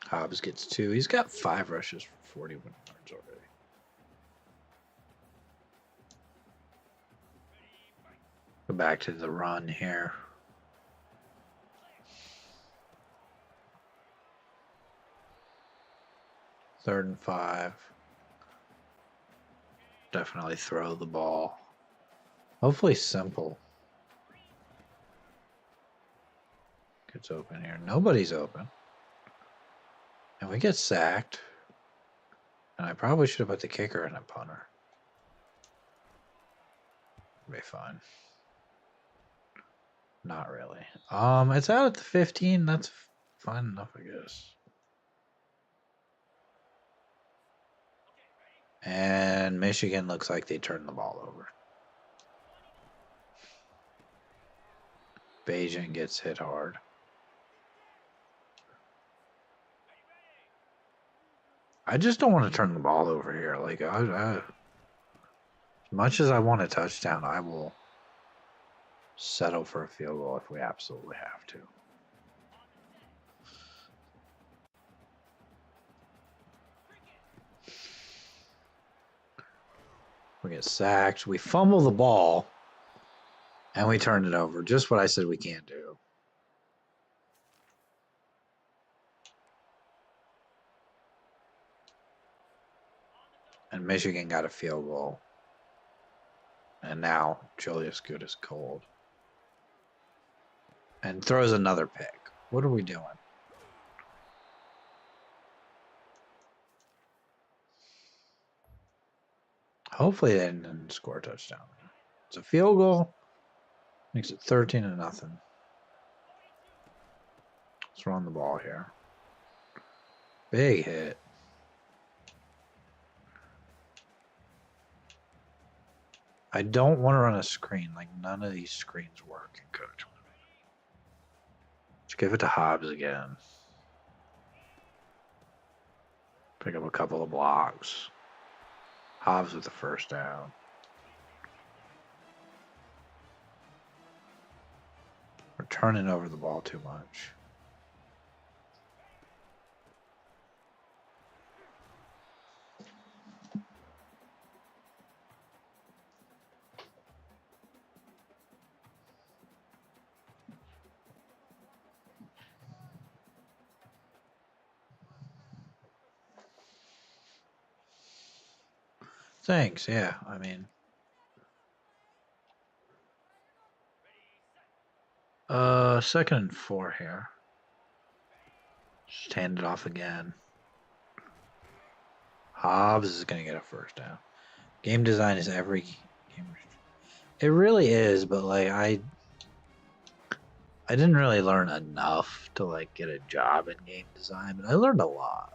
Hobbs gets 2. He's got 5 rushes for 41 yards already. Go back to the run here. Third and 5. Definitely throw the ball. Hopefully simple. Gets open here. Nobody's open. And we get sacked. And I probably should have put the kicker and a punter. Be fine. Not really. It's out at the 15. That's fine enough, I guess. And Michigan looks like they turned the ball over. Beijing gets hit hard. I just don't want to turn the ball over here. Like, as much as I want a touchdown, I will settle for a field goal if we absolutely have to. We get sacked. We fumble the ball, and we turn it over. Just what I said we can't do. And Michigan got a field goal. And now Julius Good is cold. And throws another pick. What are we doing? Hopefully they didn't score a touchdown. It's a field goal. Makes it 13-0. Let's run the ball here. Big hit. I don't want to run a screen. Like, none of these screens work in Coach. Let's give it to Hobbs again. Pick up a couple of blocks. Hobbs with the first down. We're turning over the ball too much. Thanks, yeah. I mean, second and 4 here. Just hand it off again. Hobbs is going to get a first down. Game design is every game. It really is, but like I didn't really learn enough to like get a job in game design, but I learned a lot.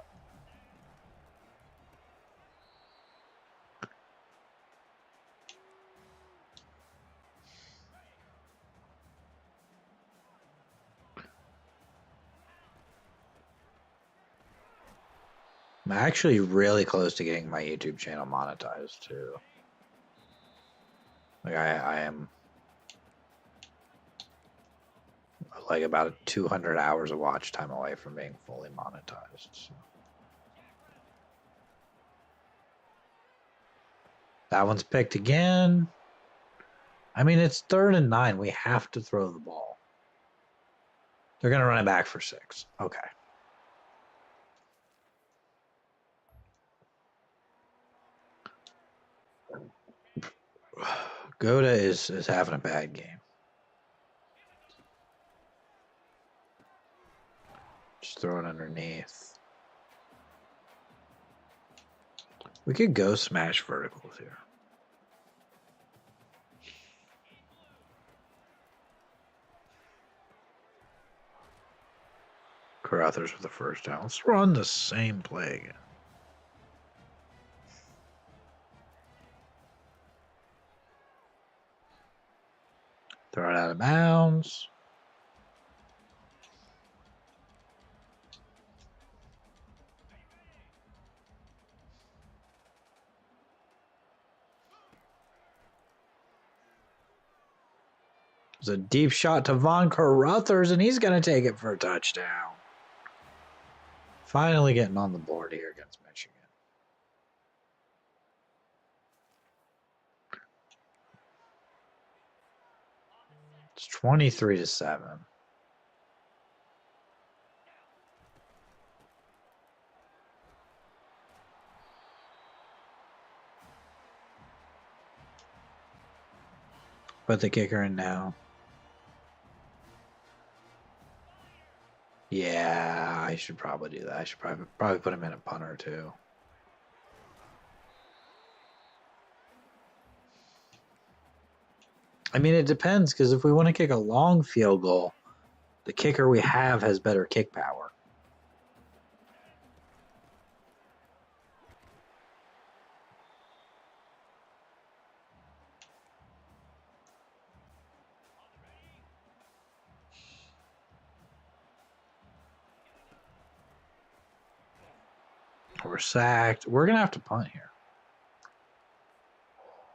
I'm actually really close to getting my YouTube channel monetized too. Like I am like about 200 hours of watch time away from being fully monetized. So. That one's picked again. I mean, it's 3rd and 9. We have to throw the ball. They're going to run it back for 6. Okay. Goda is having a bad game. Just throw it underneath. We could go smash verticals here. Carruthers with the first down. Let's run the same play again. Throw it out of bounds. It's a deep shot to Von Carruthers, and he's going to take it for a touchdown. Finally getting on the board here against Michigan. It's 23-7. Put the kicker in now. Yeah, I should probably do that. I should probably put him in a punter too. I mean, it depends, because if we want to kick a long field goal, the kicker we have has better kick power. We're sacked. We're going to have to punt here.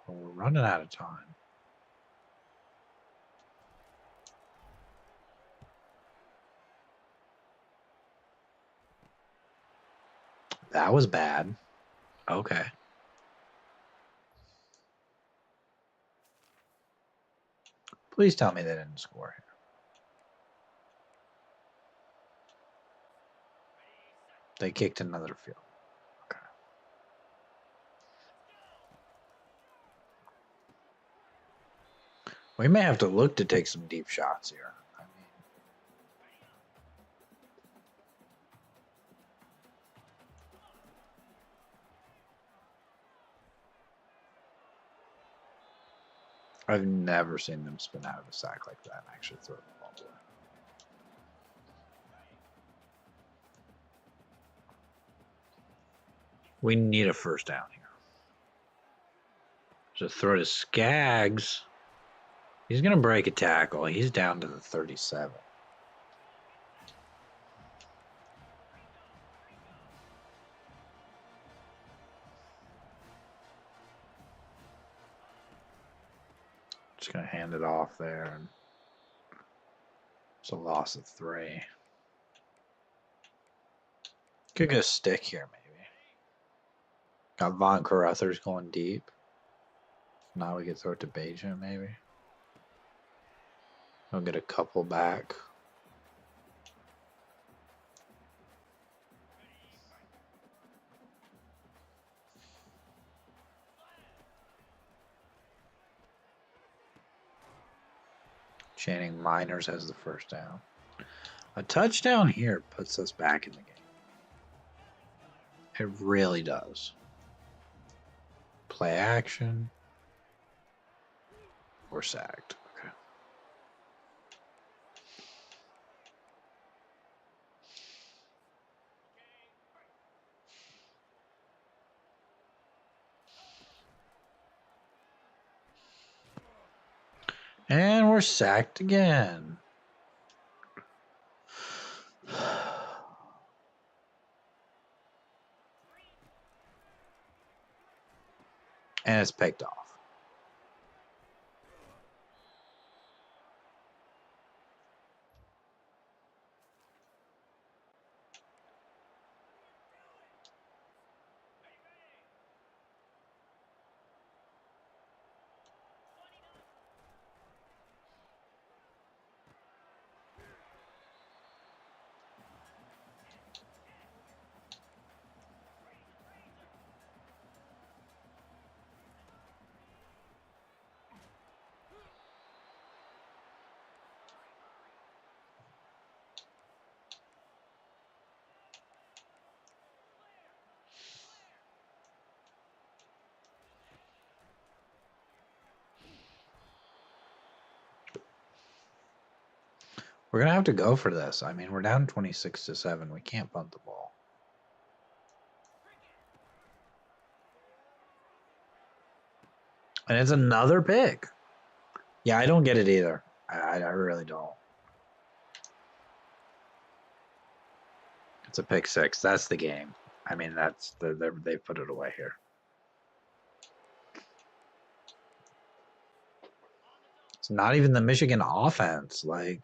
We're running out of time. That was bad. Okay. Please tell me they didn't score here. They kicked another field. Okay. We may have to look to take some deep shots here. I mean, I've never seen them spin out of a sack like that and actually throw the ball away. We need a first down here. So throw to Skaggs. He's going to break a tackle. He's down to the 37. Just going to hand it off there. And it's a loss of 3. Could go stick here, maybe. Got Von Carruthers going deep. Now we could throw it to Beja, maybe. We'll get a couple back. Channing Miners has the first down. A touchdown here puts us back in the game. It really does. Play action. We're sacked. Okay. And we're sacked again. And it's picked off. We're going to have to go for this. I mean, we're down 26-7. We can't punt the ball. And it's another pick. Yeah, I don't get it either. I really don't. It's a pick 6. That's the game. I mean, that's they put it away here. It's not even the Michigan offense. Like,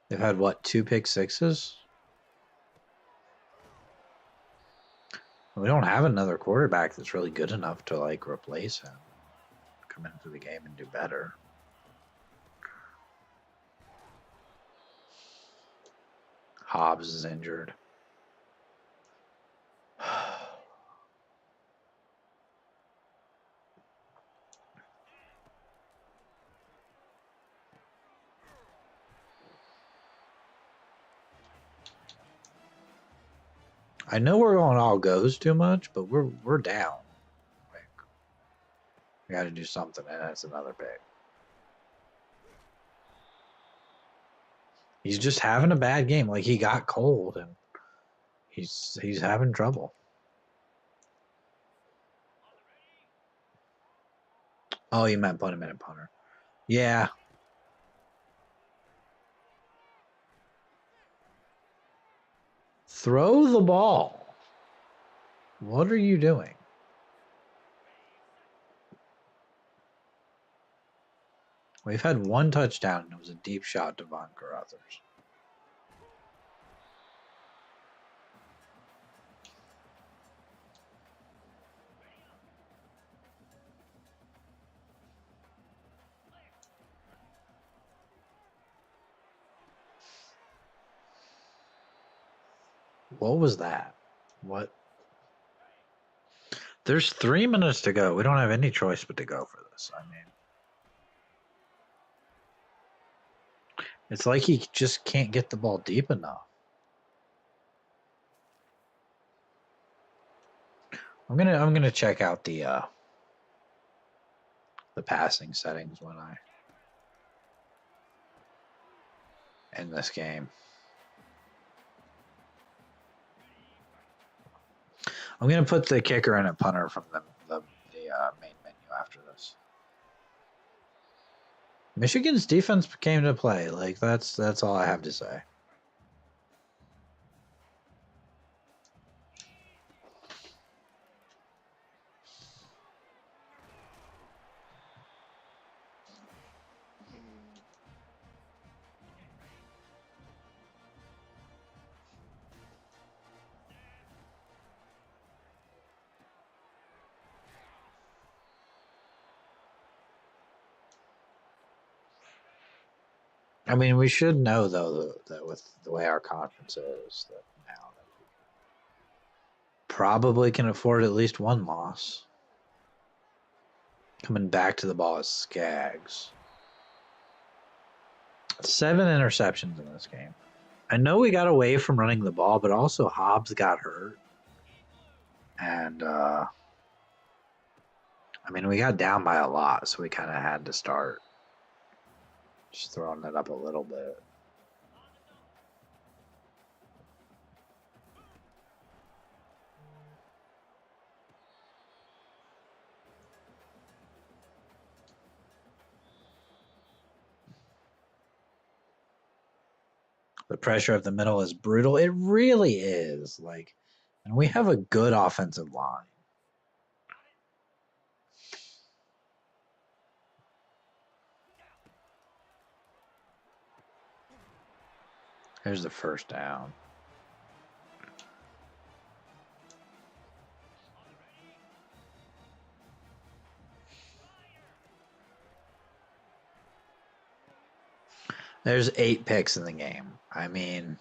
they've had, what, 2 pick 6s? We don't have another quarterback that's really good enough to, like, replace him. Come into the game and do better. Hobbs is injured. I know we're going all goes too much, but we're down. Like, we got to do something, and that's another pick. He's just having a bad game. Like, he got cold, and he's having trouble. Oh, you meant put him in a punter. Yeah. Throw the ball. What are you doing? We've had one touchdown, and it was a deep shot to Von Carruthers. What was that? What? There's 3 minutes to go. We don't have any choice but to go for this. I mean, it's like he just can't get the ball deep enough. I'm gonna check out the passing settings when I end this game. I'm gonna put the kicker and a punter from the main menu after this. Michigan's defense came to play. Like that's all I have to say. I mean, we should know though that with the way our conference is, that now that we probably can afford at least one loss. Coming back to the ball is Skaggs. 7 interceptions in this game. I know we got away from running the ball, but also Hobbs got hurt. And, I mean, we got down by a lot, so we kind of had to start just throwing it up a little bit. The pressure of the middle is brutal. It really is. Like, and we have a good offensive line. Here's the first down. There's 8 picks in the game. I mean,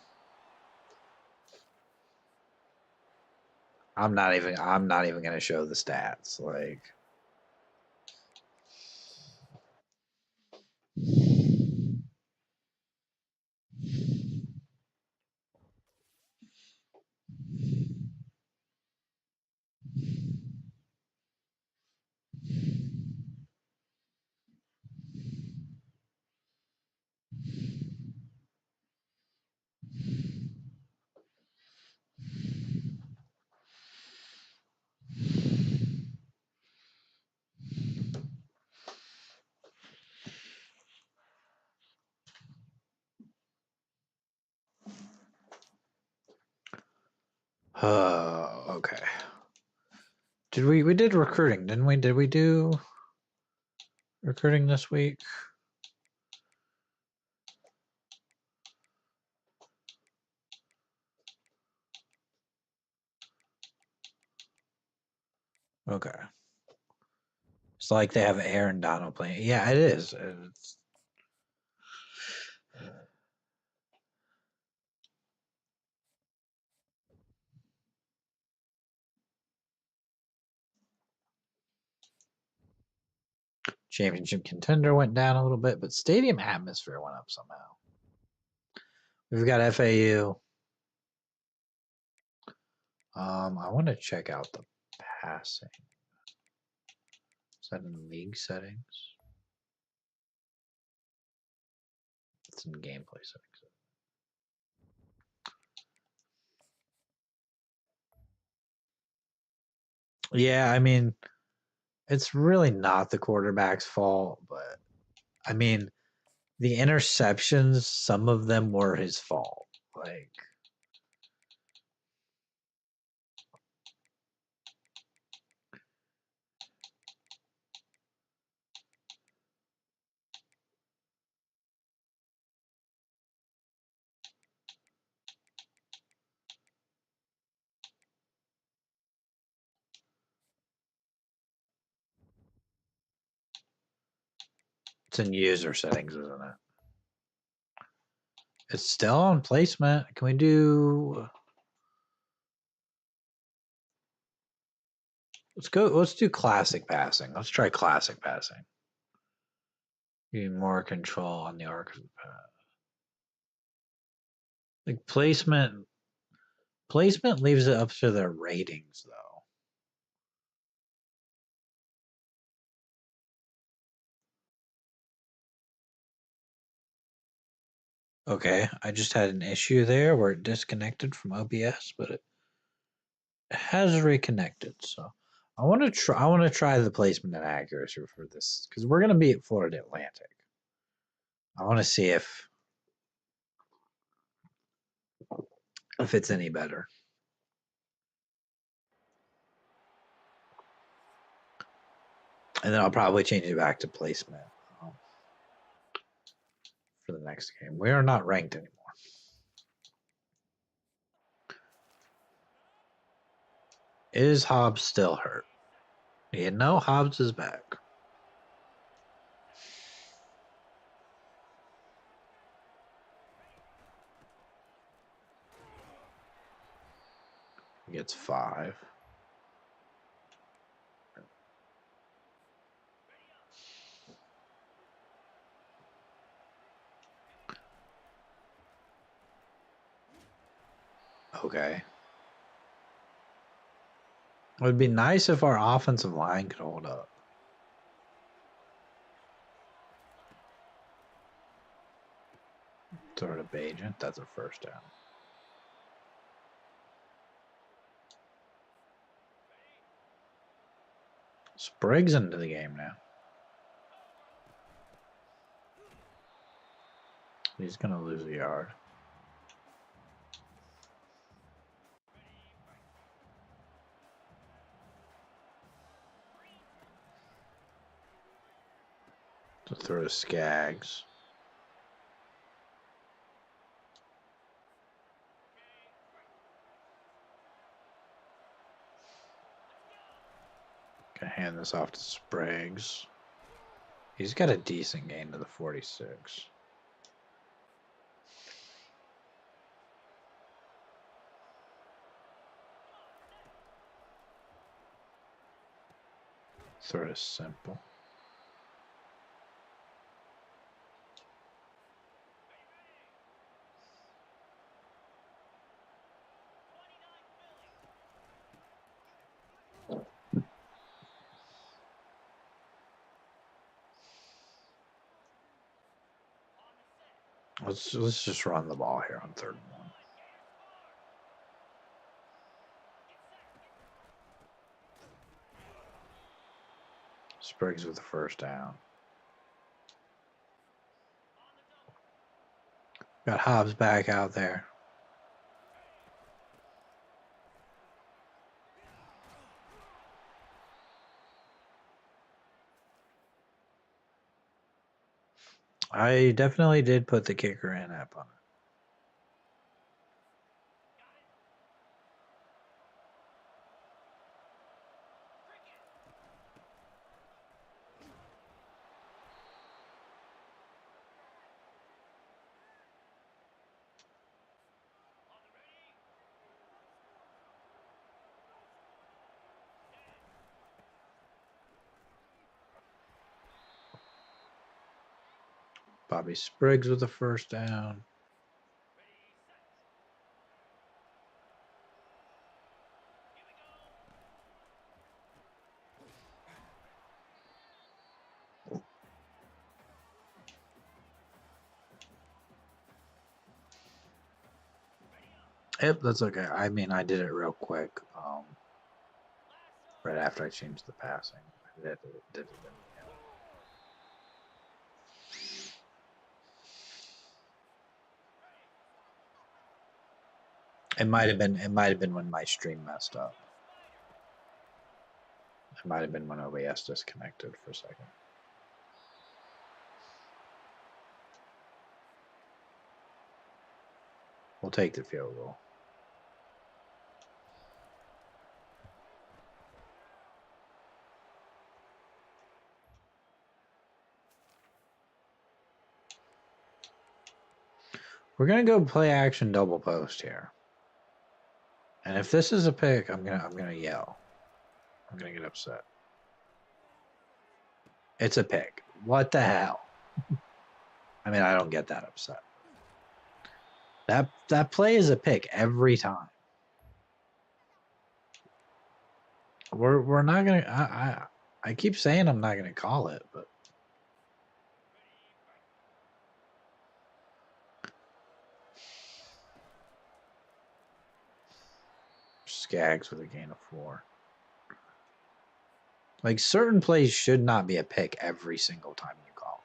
I'm not even going to show the stats. Like, okay. We did recruiting, didn't we? Did we do recruiting this week? Okay. It's like they have Aaron Donald playing. Yeah, it is. It's... Championship contender went down a little bit, but stadium atmosphere went up somehow. We've got FAU. I want to check out the passing. Is that in league settings? It's in gameplay settings. Yeah, I mean, it's really not the quarterback's fault, but I mean, the interceptions, some of them were his fault. Like, It's in user settings, isn't it? It's still on placement. Can we do... Let's do classic passing. Let's try classic passing. Give more control on the arc of the pass. Like placement leaves it up to their ratings though. Okay, I just had an issue there where it disconnected from OBS, but it has reconnected. So I want to try the placement and accuracy for this because we're gonna be at Florida Atlantic. I want to see if it's any better. And then I'll probably change it back to placement for the next game. We are not ranked anymore. Is Hobbs still hurt? Yeah, no, Hobbs is back. He gets 5. Okay. It would be nice if our offensive line could hold up. Throw to Bajent. That's a first down. Spriggs into the game now. He's going to lose a yard. To throw to Skaggs. Gonna hand this off to Spriggs. He's got a decent gain to the 46. Throw to Simple. Let's just run the ball here on 3rd and 1. Spriggs with the first down. Got Hobbs back out there. I definitely did put the kicker in that punt. Bobby Spriggs with the first down. Yep, that's okay. I mean, I did it real quick. Right after I changed the passing. I did it. It might have been when my stream messed up. It might have been when OBS disconnected for a second. We'll take the field goal. We're gonna go play action double post here. And if this is a pick, I'm gonna yell. I'm gonna get upset. It's a pick. What the hell? I mean, I don't get that upset. That play is a pick every time. We're not gonna. I keep saying I'm not gonna call it, but Skaggs with a gain of 4. Like, certain plays should not be a pick every single time you call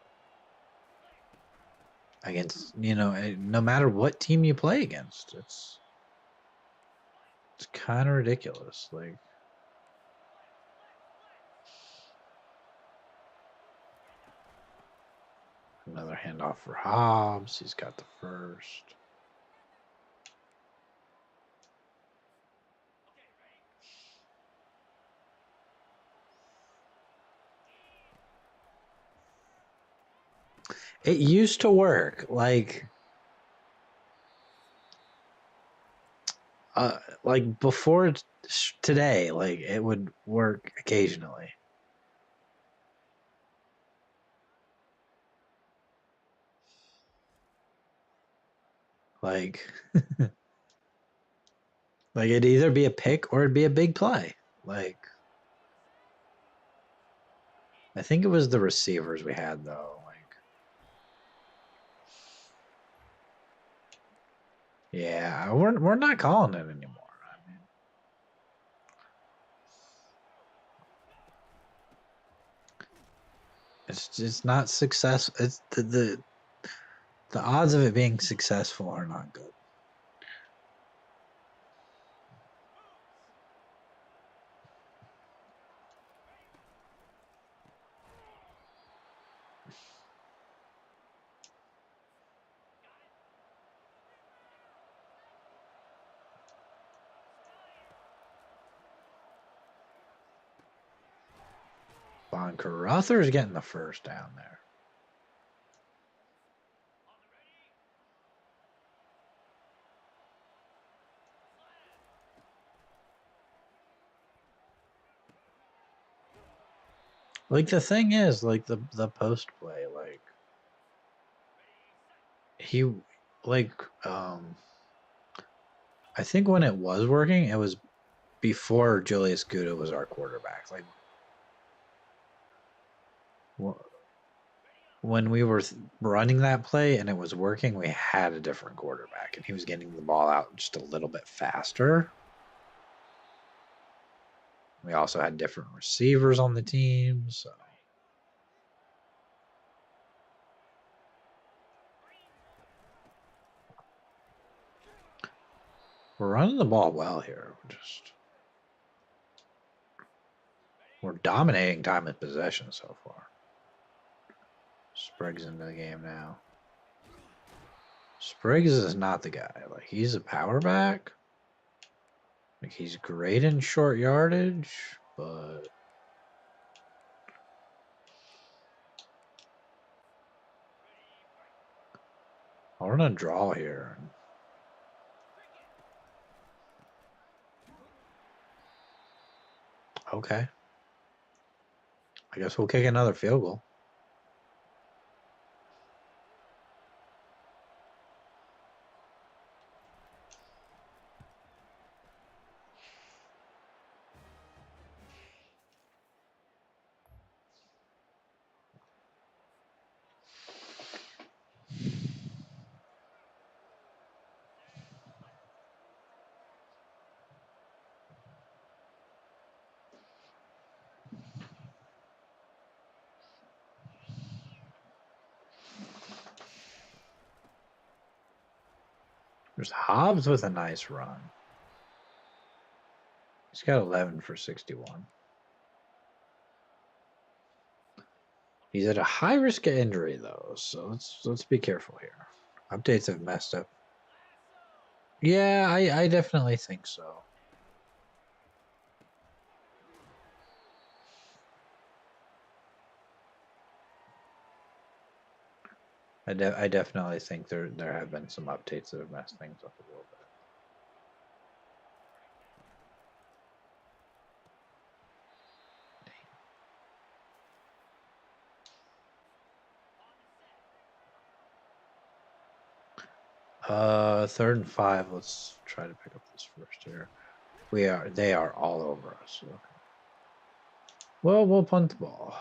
it. Against, no matter what team you play against, it's kind of ridiculous. Like, another handoff for Hobbs. He's got the first. It used to work. Like before today, like it would work occasionally. Like, like it'd either be a pick or it'd be a big play. Like, I think it was the receivers we had though. Like, yeah, we're not calling it anymore. I mean, it's not success. It's the odds of it being successful are not good. Von Carruthers getting the first down there. Like, the thing is, like, the post play, like, he, like, I think when it was working, it was before Julius Gouda was our quarterback. Like, when we were running that play and it was working, we had a different quarterback, and he was getting the ball out just a little bit faster. We also had different receivers on the team, so. We're running the ball well here. We're dominating time of possession so far. Spriggs into the game now. Spriggs is not the guy. Like, he's a power back. Like, he's great in short yardage, but we're gonna draw here. Okay. I guess we'll kick another field goal. There's Hobbs with a nice run. He's got 11 for 61. He's at a high risk of injury though, so let's be careful here. Updates have messed up. Yeah, I definitely think so. I definitely think there have been some updates that have messed things up a little bit. Third and 5. Let's try to pick up this first here. They are all over us. Okay. Well, we'll punt the ball.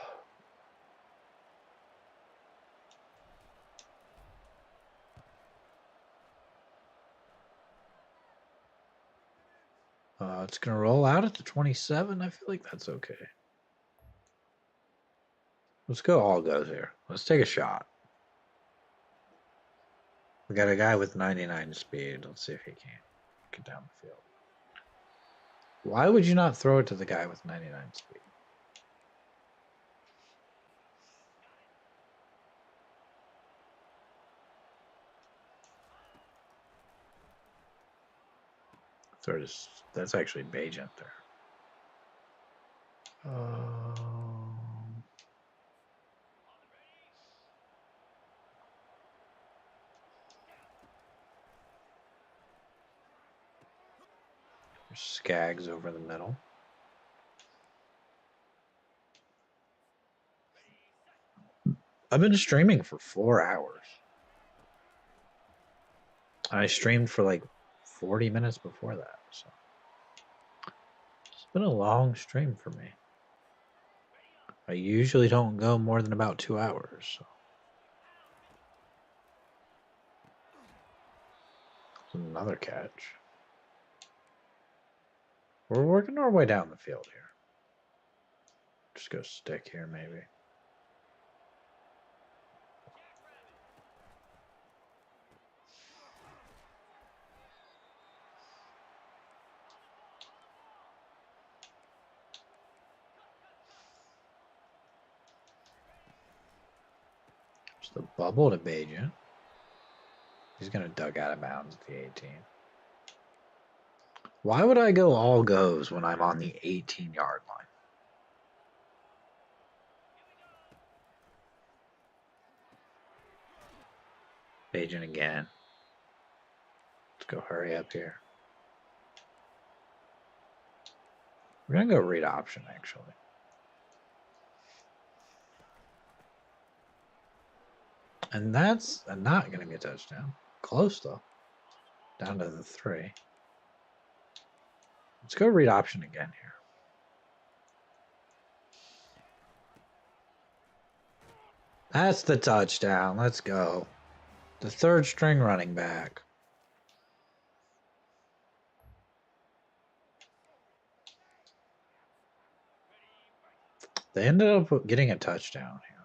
It's gonna roll out at the 27. I feel like that's okay. Let's go all goes here. Let's take a shot. We got a guy with 99 speed. Let's see if he can get down the field. Why would you not throw it to the guy with 99 speed? Third is that's actually Bajent there. Skaggs over the middle. I've been streaming for 4 hours. I streamed for like 40 minutes before that. So it's been a long stream for me. I usually don't go more than about 2 hours. So. Another catch. We're working our way down the field here. Just go stick here, maybe. Just a bubble to Bajent. He's going to duck out of bounds at the 18. Why would I go all goes when I'm on the 18-yard line? Bajent again. Let's go hurry up here. We're going to go read option, actually. And that's not going to be a touchdown. Close, though. Down to the 3. Let's go read option again here. That's the touchdown. Let's go. The third string running back. They ended up getting a touchdown here.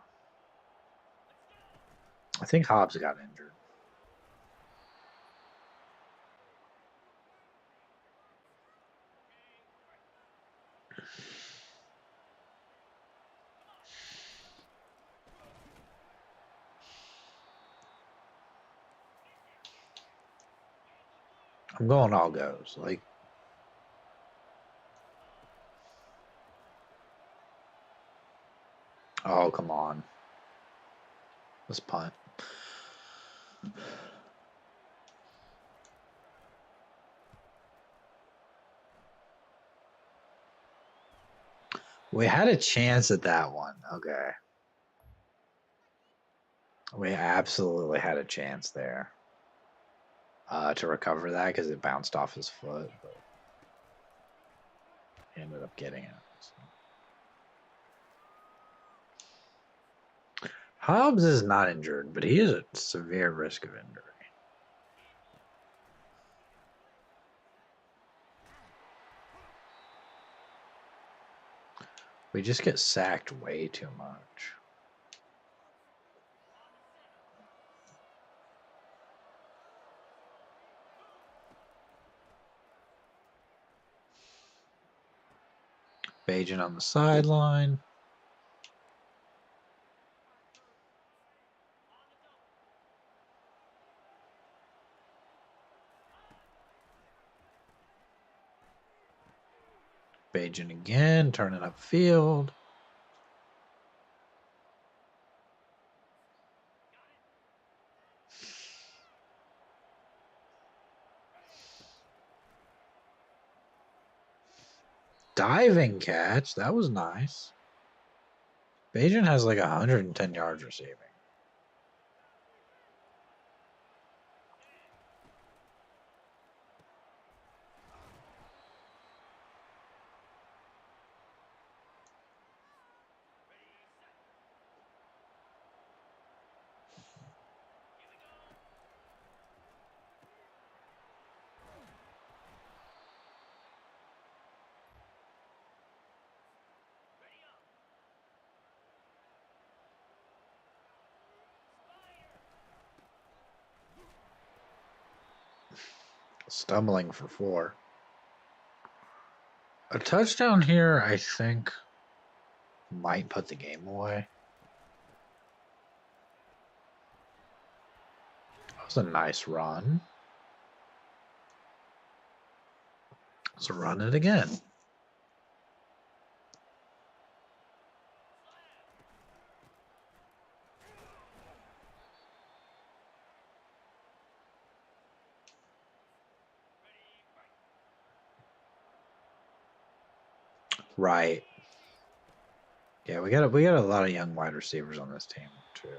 I think Hobbs got injured. I'm going all goes. Like, oh, come on. Let's punt. We had a chance at that one. Okay. We absolutely had a chance there to recover that because it bounced off his foot. But he ended up getting it. So. Hobbs is not injured, but he is at severe risk of injury. We just get sacked way too much. Bajent on the sideline. Bajent again, turning up field. Diving catch. That was nice. Bajan has like 110 yards receiving. Stumbling for 4. A touchdown here, I think, might put the game away. That was a nice run. Let's run it again. Right. Yeah, we got a lot of young wide receivers on this team too.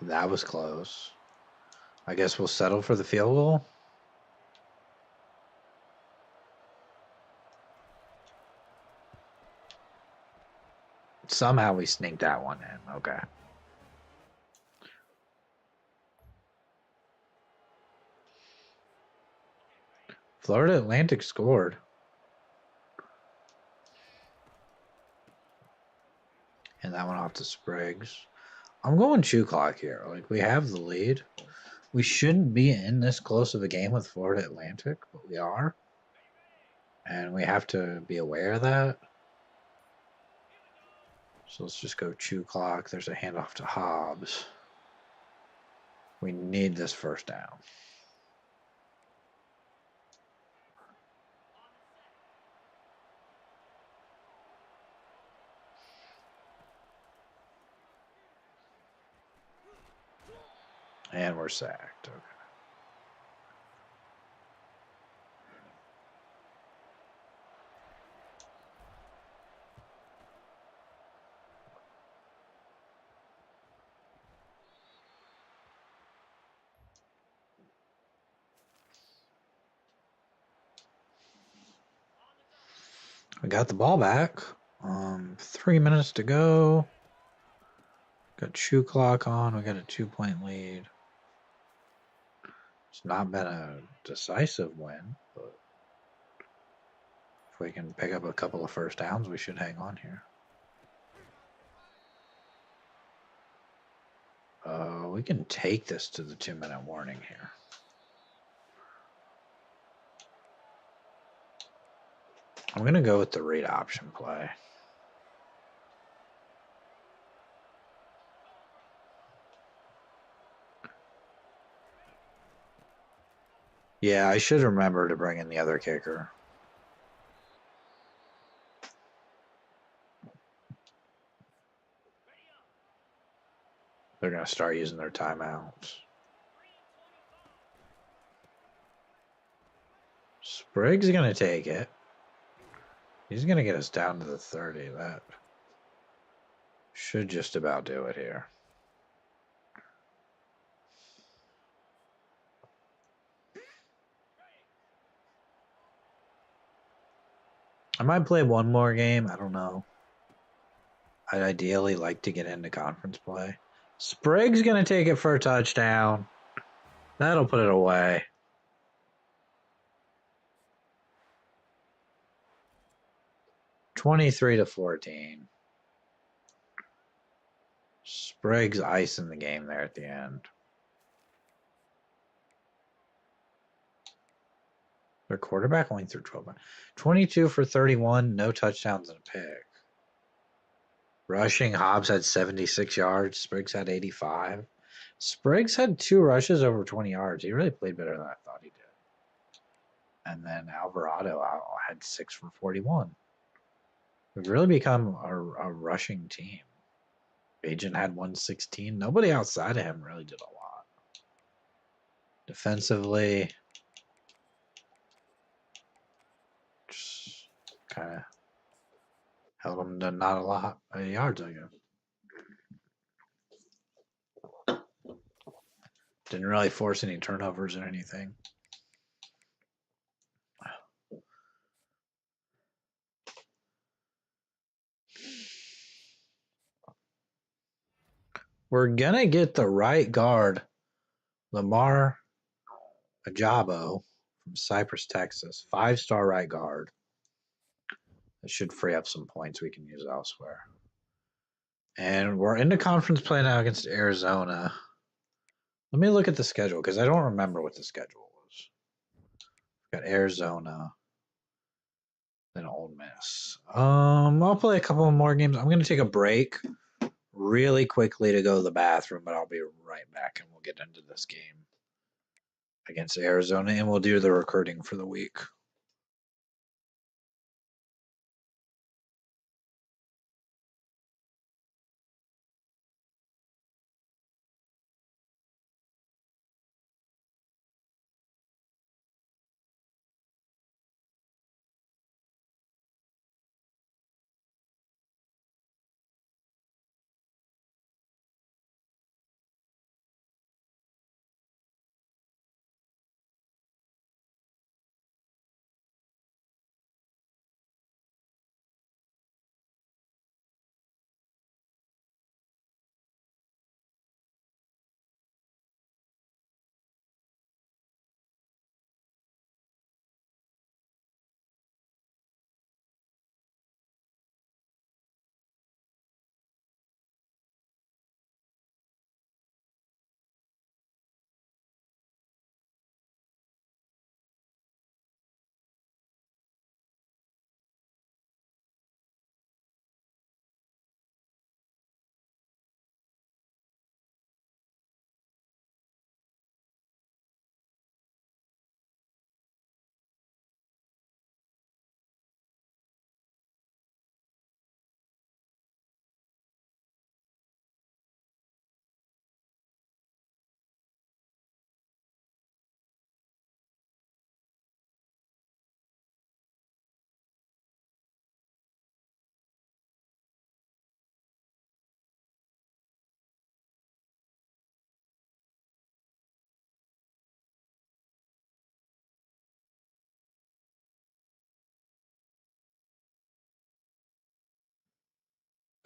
That was close. I guess we'll settle for the field goal. Somehow we sneaked that one in. Okay. Florida Atlantic scored. And that one off to Spriggs. I'm going chew clock here. Like, we have the lead. We shouldn't be in this close of a game with Florida Atlantic, but we are. And we have to be aware of that. So let's just go chew clock. There's a handoff to Hobbs. We need this first down. And we're sacked. Okay. We got the ball back. 3 minutes to go. Got chew clock on. We got a 2-point lead. It's not been a decisive win, but if we can pick up a couple of first downs, we should hang on here. We can take this to the 2-minute warning here. I'm going to go with the read option play. Yeah, I should remember to bring in the other kicker. They're going to start using their timeouts. Spriggs is going to take it. He's going to get us down to the 30. That should just about do it here. I might play one more game. I don't know. I'd ideally like to get into conference play. Spriggs going to take it for a touchdown. That'll put it away. (23-14). Spriggs icing the game there at the end. Their quarterback only threw 12. 22 for 31, no touchdowns and a pick. Rushing, Hobbs had 76 yards. Spriggs had 85. Spriggs had 2 rushes over 20 yards. He really played better than I thought he did. And then Alvarado had 6 for 41. We've really become a rushing team. Agent had 116. Nobody outside of him really did a lot. Defensively, just kind of held him to not a lot of yards, I guess. Didn't really force any turnovers or anything. We're going to get the right guard, Lamar Ajabo from Cypress, Texas. 5-star right guard. That should free up some points we can use elsewhere. And we're into conference play now against Arizona. Let me look at the schedule because I don't remember what the schedule was. We've got Arizona, then Ole Miss. I'll play a couple more games. I'm going to take a break really quickly to go to the bathroom, but I'll be right back and we'll get into this game against Arizona and we'll do the recruiting for the week.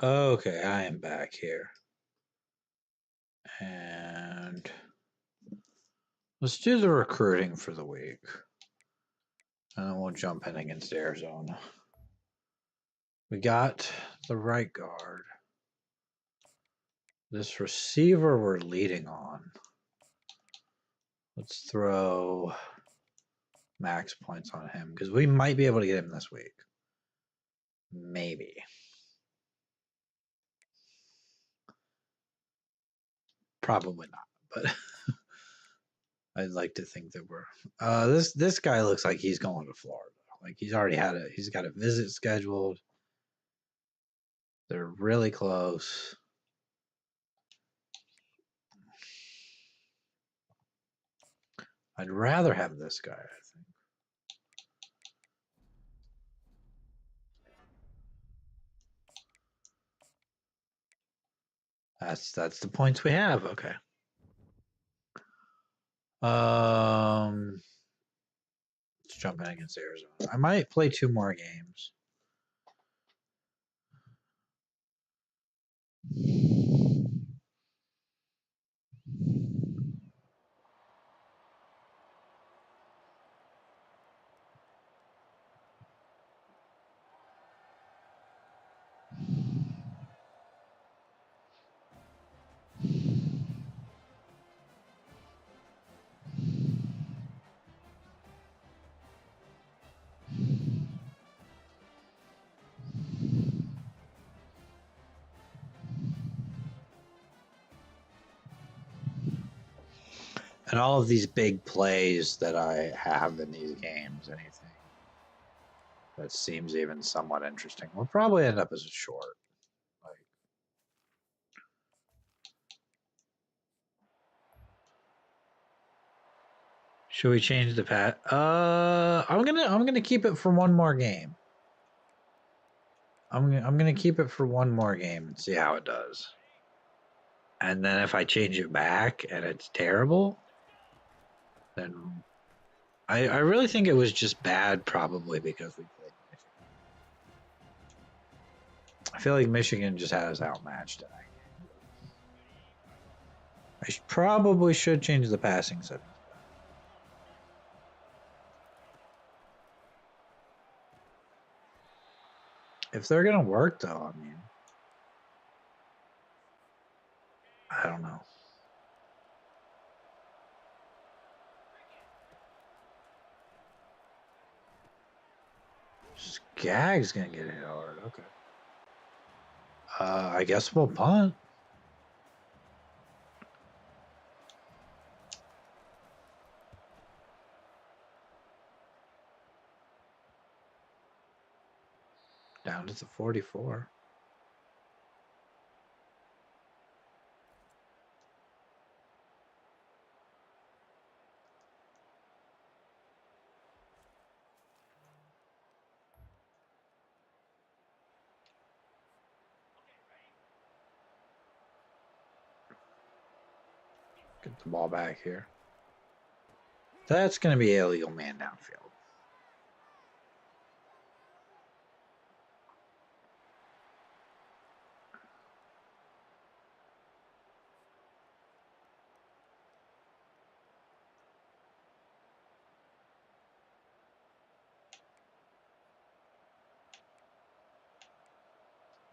Okay, I am back here. And let's do the recruiting for the week. And then we'll jump in against Arizona. We got the right guard. This receiver we're leading on. Let's throw max points on him because we might be able to get him this week. Maybe. Probably not, but I'd like to think that we're this guy looks like he's going to Florida. Like he's got a visit scheduled. They're really close. I'd rather have this guy, I think. That's the points we have. Okay. Let's jump in against Arizona. I might play 2 more games. And all of these big plays that I have in these games, anything that seems even somewhat interesting will probably end up as a short. Like Should we change the pat? I'm gonna keep it for one more game. I'm gonna keep it for one more game and see how it does. And then if I change it back and it's terrible, then I really think it was just bad, probably because we played Michigan. I feel like Michigan just had us outmatched tonight. I probably should change the passing settings. If they're gonna work, though, I mean, I don't know. Skag's gonna get hit hard. Okay. I guess we'll punt. Down to the 44. Get the ball back here. That's going to be a illegal man downfield.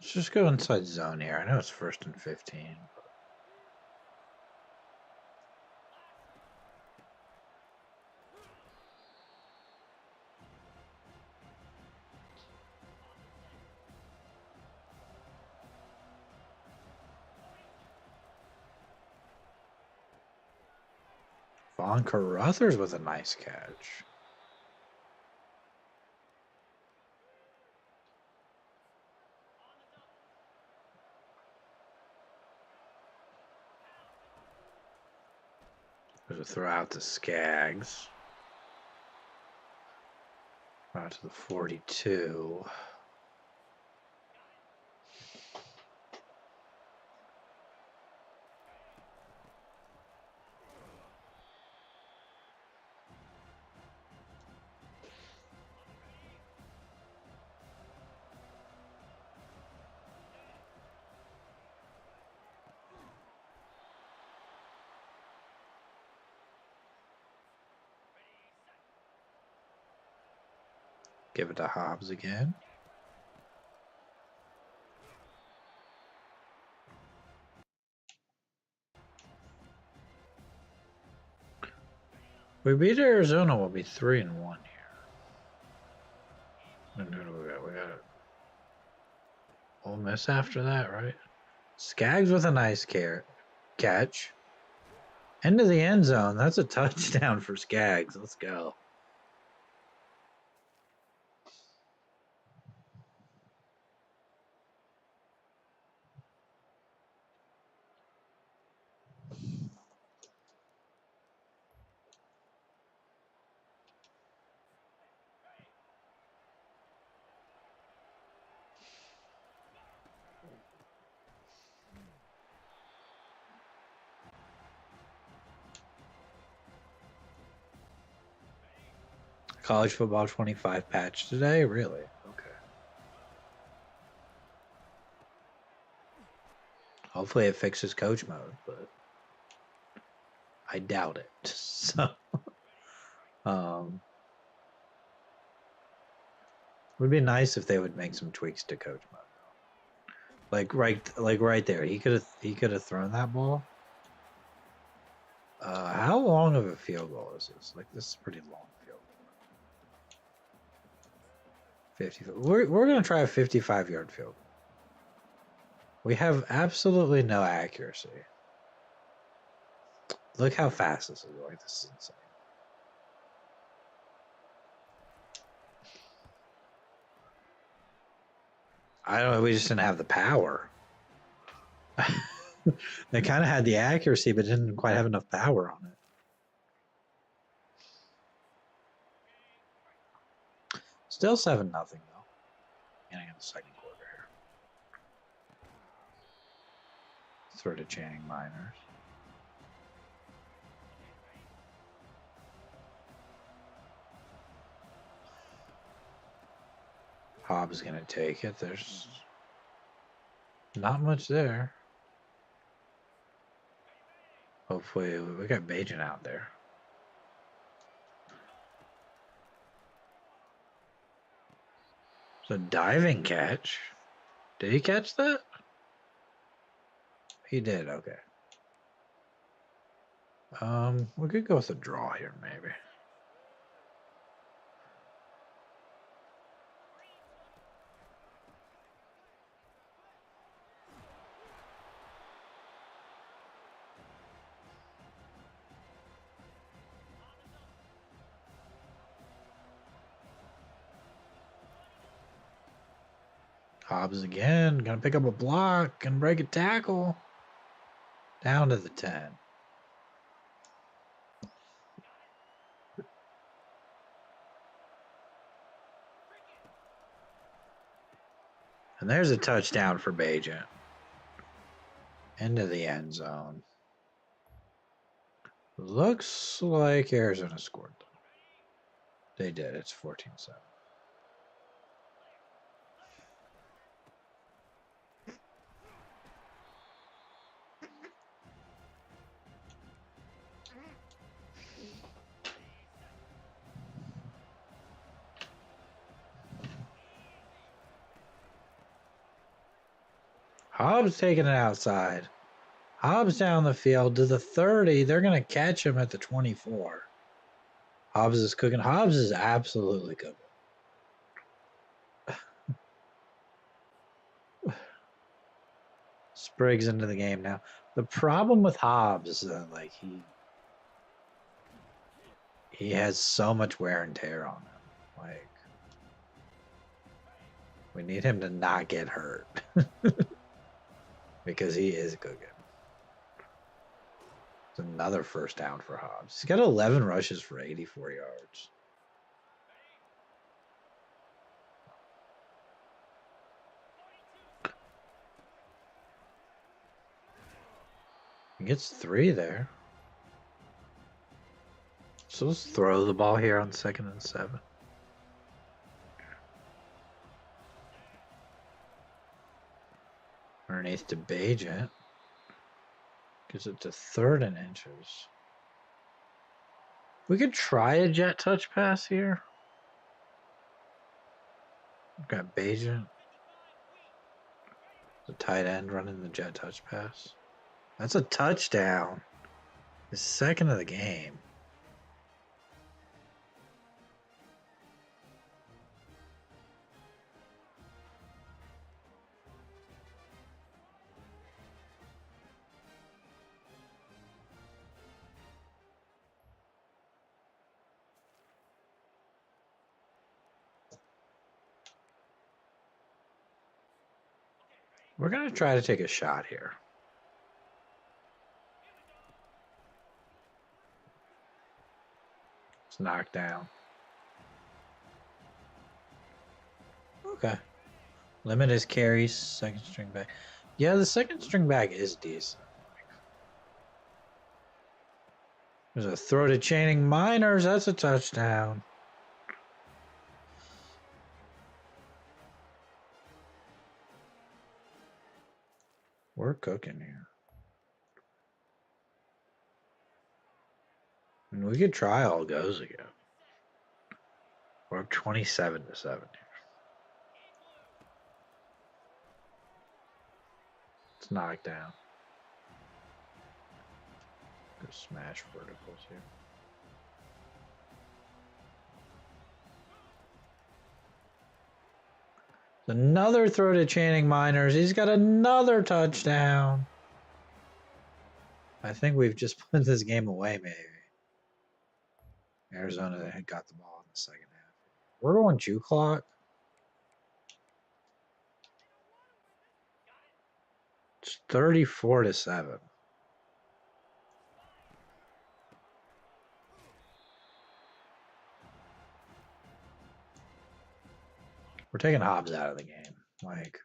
Let's just go inside zone here. I know it's 1st and 15. Von Carruthers with a nice catch. There's a throw out to Skaggs. Out to the 42. Give it to Hobbs again. We beat Arizona, we'll be 3-1 here. And who do we got? We got Ole Miss after that, right? Skaggs with a nice catch. Into the end zone. That's a touchdown for Skaggs. Let's go. College football 25 patch today? Really? Okay. Hopefully it fixes coach mode, but I doubt it. So, would be nice if they would make some tweaks to coach mode. Like right there. He could have thrown that ball. How long of a field goal is this? Like, this is a pretty long field goal. 50. We're gonna try a 55-yard field goal. We have absolutely no accuracy. Look how fast this is going. This is insane. I don't know. We just didn't have the power. They kind of had the accuracy, but didn't quite have enough power on it. Still 7-0 though. Beginning of the second quarter here. Throw to Channing Miners. Hobbs is going to take it. There's not much there. Hopefully, we got Bajan out there. It's a diving catch. Did he catch that? He did, okay. We could go with a draw here, maybe. Hobbs again, gonna pick up a block and break a tackle. Down to the 10. And there's a touchdown for Bajan. Into the end zone. Looks like Arizona scored. They did. It's 14-7. Hobbs taking it outside. Hobbs down the field to the 30. They're going to catch him at the 24. Hobbs is cooking. Hobbs is absolutely cooking. Spriggs into the game now. The problem with Hobbs is that, like, he has so much wear and tear on him. Like, we need him to not get hurt. Because he is cooking. It's another first down for Hobbs. He's got 11 rushes for 84 yards. He gets 3 there. So let's throw the ball here on 2nd and 7. Underneath to Bajan. Gives it to 3rd and inches. We could try a jet touch pass here. We've got Bajan. The tight end running the jet touch pass. That's a touchdown. His 2nd of the game. We're going to try to take a shot here. It's knocked down. Okay. Limit his carries, 2nd string back. Yeah, the 2nd string back is decent. There's a throw to Channing Miners. That's a touchdown. We're cooking here. And we could try all goes again. We're up 27-7 here. It's knocked down. Go smash verticals here. Another throw to Channing Miners. He's got another touchdown. I think we've just put this game away, maybe. Arizona had got the ball in the 2nd half. We're going Jew clock. It's 34-7. We're taking Hobbs out of the game. Like,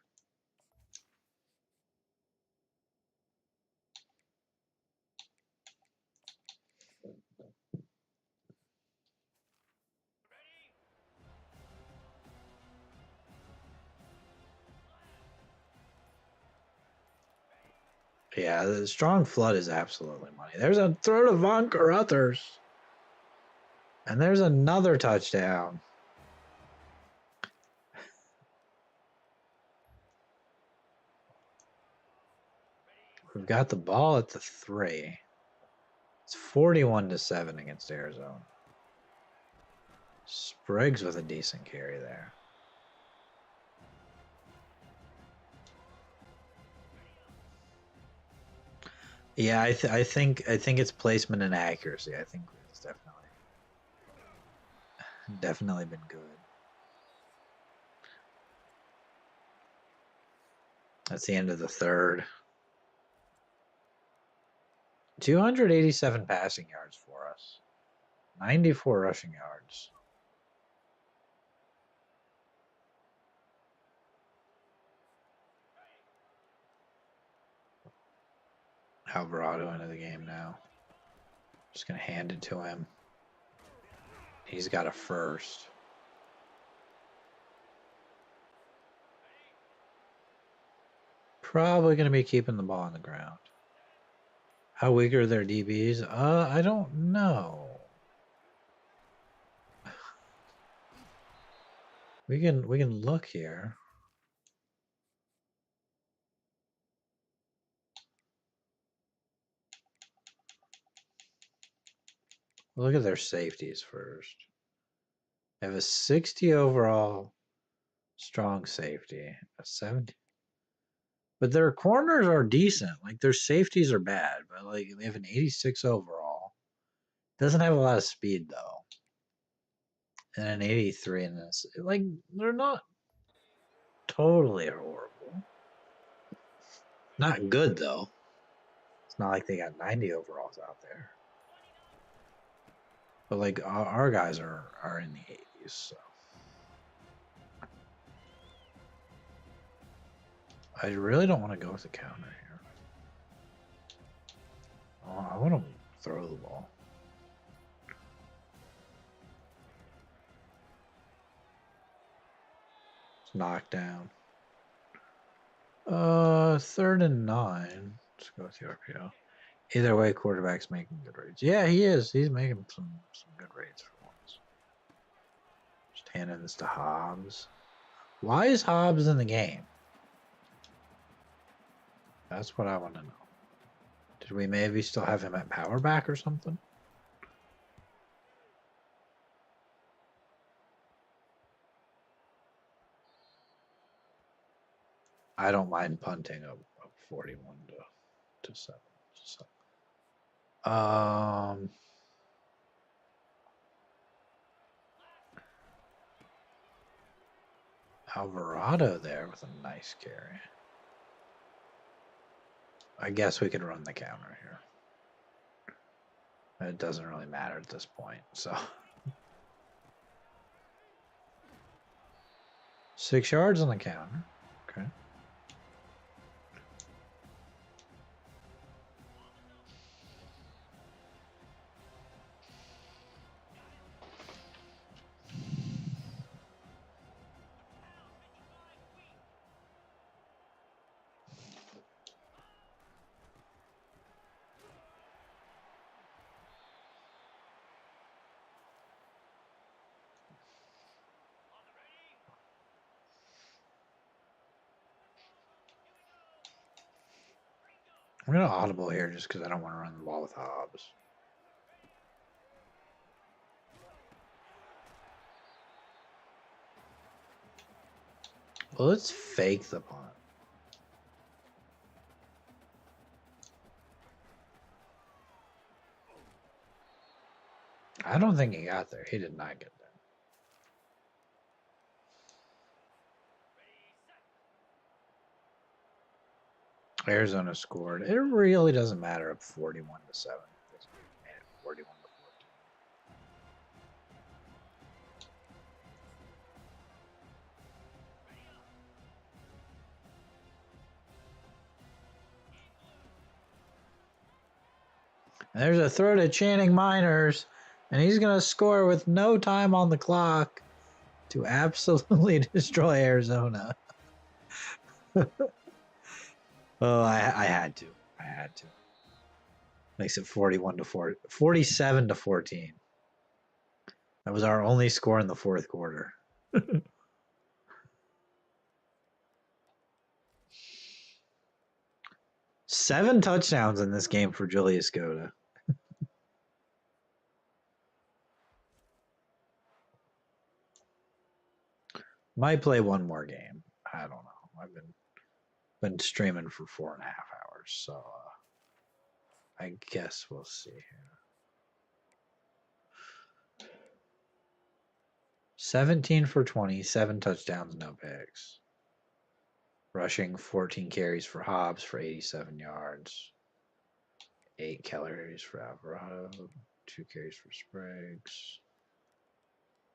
yeah, the strong flood is absolutely money. There's a throw to Von Carruthers. And there's another touchdown. We've got the ball at the 3. It's 41-7 against Arizona. Spriggs with a decent carry there. Yeah, I think it's placement and accuracy. I think it's definitely been good. That's the end of the third. 287 passing yards for us. 94 rushing yards. Alvarado into the game now. Just going to hand it to him. He's got a first. Probably going to be keeping the ball on the ground. How weak are their DBs? I don't know. We can look here. Look at their safeties first. They have a 60 overall strong safety, a 70. But their corners are decent. Like, their safeties are bad, but like they have an 86 overall. Doesn't have a lot of speed though. And an 83 in this. Like, they're not totally horrible. Not good though. It's not like they got 90 overalls out there. But like our guys are in the 80s, so I really don't want to go with the counter here. Oh, I want to throw the ball. It's knocked down. 3rd and 9. Let's go with the RPO. Either way, quarterback's making good rates. Yeah, he is. He's making some good rates for once. Just handing this to Hobbs. Why is Hobbs in the game? That's what I want to know. Did we maybe still have him at power back or something? I don't mind punting up 41 to 7. So, Alvarado there with a nice carry. I guess we could run the counter here. It doesn't really matter at this point, so. 6 yards on the counter. Okay. I'm going to audible here just because I don't want to run the ball with Hobbs. Well, let's fake the punt. I don't think he got there. He did not get there. Arizona scored. It really doesn't matter up 41-7. They made it 41-14. There's a throw to Channing Miners, and he's going to score with no time on the clock to absolutely destroy Arizona. Oh, I had to. I had to. Makes it 47 to 14. That was our only score in the fourth quarter. 7 touchdowns in this game for Julius Goda. Might play one more game. I don't know. I've been streaming for 4.5 hours, so I guess we'll see here. 17 for 20, 7 touchdowns, no picks. Rushing 14 carries for Hobbs for 87 yards. 8 carries for Alvarado. 2 carries for Spriggs.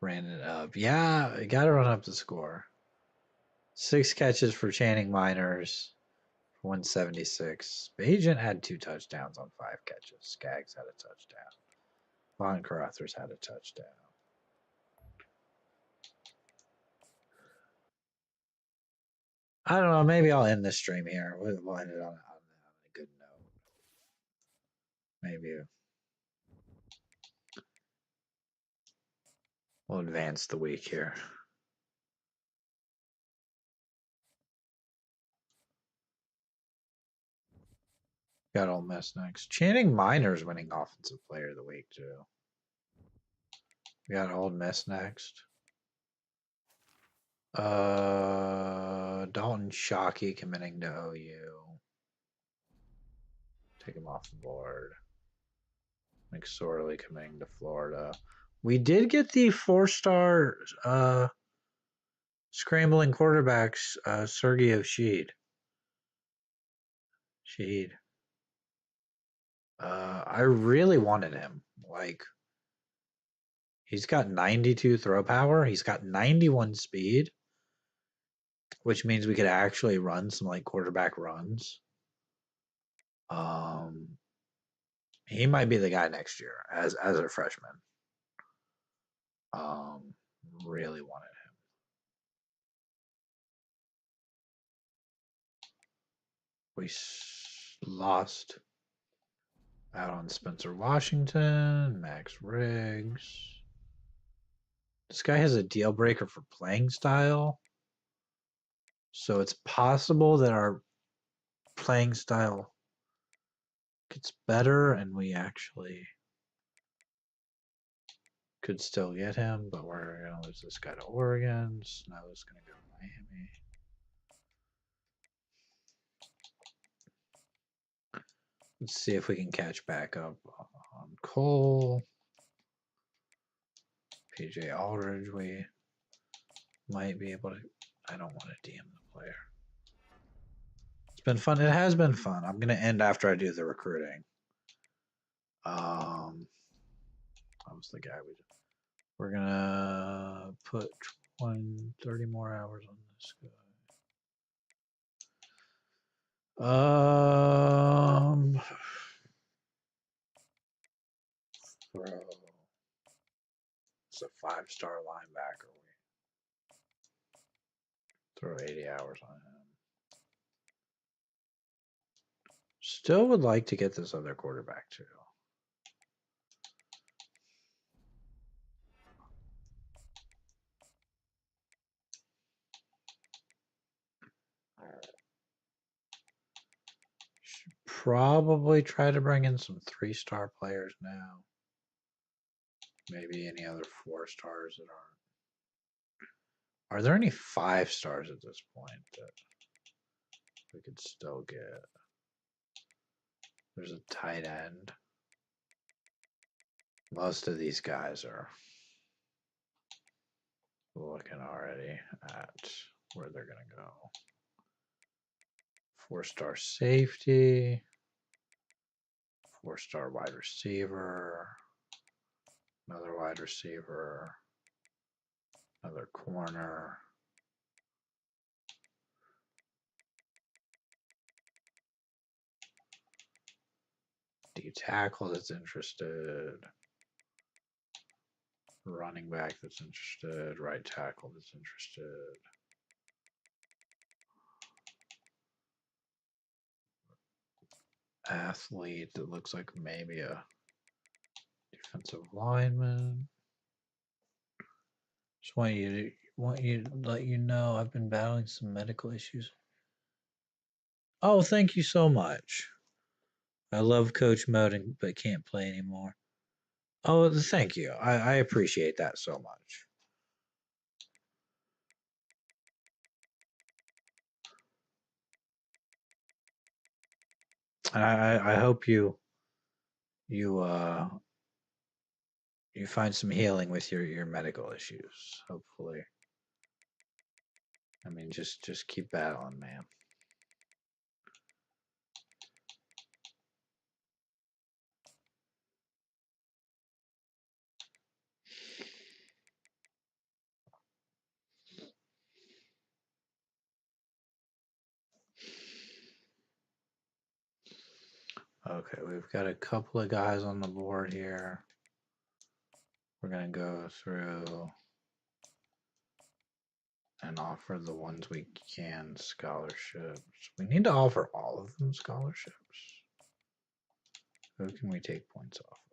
Ran it up. Yeah, you got to run up the score. 6 catches for Channing Miners for 176. Agent had 2 touchdowns on 5 catches. Skaggs had a touchdown. Von Carothers had a touchdown. I don't know. Maybe I'll end this stream here. We'll end it on a good note. Maybe we'll advance the week here. Got Ole Miss next. Channing Miners winning Offensive Player of the Week, too. We got Ole Miss next. Dalton Shockey committing to OU. Take him off the board. McSorley committing to Florida. We did get the 4-star scrambling quarterbacks, Sergio Sheed. I really wanted him. Like, he's got 92 throw power. He's got 91 speed, which means we could actually run some like quarterback runs. He might be the guy next year as a freshman. Really wanted him. We lost out on Spencer Washington, Max Riggs. This guy has a deal breaker for playing style. So it's possible that our playing style gets better and we actually could still get him, but we're going to lose this guy to Oregon. Snow's going to go to Miami. Let's see if we can catch back up on Cole. PJ Aldridge, we might be able to. I don't want to DM the player. It's been fun. It has been fun. I'm going to end after I do the recruiting. That was the guy we did. We're going to put 30 more hours on this guy. Bro. It's a 5-star linebacker. Throw 80 hours on him. Still would like to get this other quarterback too. Should probably try to bring in some 3-star players now. Maybe any other 4-stars that aren't. Are there any 5-stars at this point that we could still get? There's a tight end. Most of these guys are looking already at where they're going to go. 4-star safety. 4-star wide receiver. Another wide receiver. Another corner. D tackle that's interested. Running back that's interested. Right tackle that's interested. Athlete that looks like maybe a defensive lineman. Just want you to let you know I've been battling some medical issues. Oh, thank you so much. I love Coach Mode, but can't play anymore. Oh, thank you. I appreciate that so much. I hope you find some healing with your medical issues. Hopefully. I mean, just keep battling, man. Okay, we've got a couple of guys on the board here. We're gonna go through and offer the ones we can scholarships. We need to offer all of them scholarships. Who can we take points off of?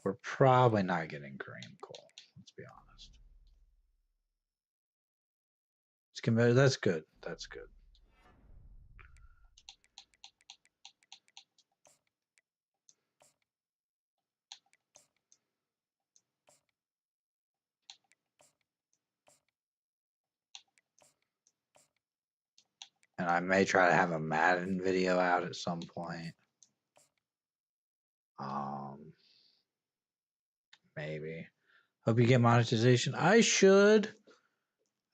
We're probably not getting Kareem Cole. Let's be honest. It's committed. That's good. That's good. And I may try to have a Madden video out at some point. Maybe. Hope you get monetization. I should.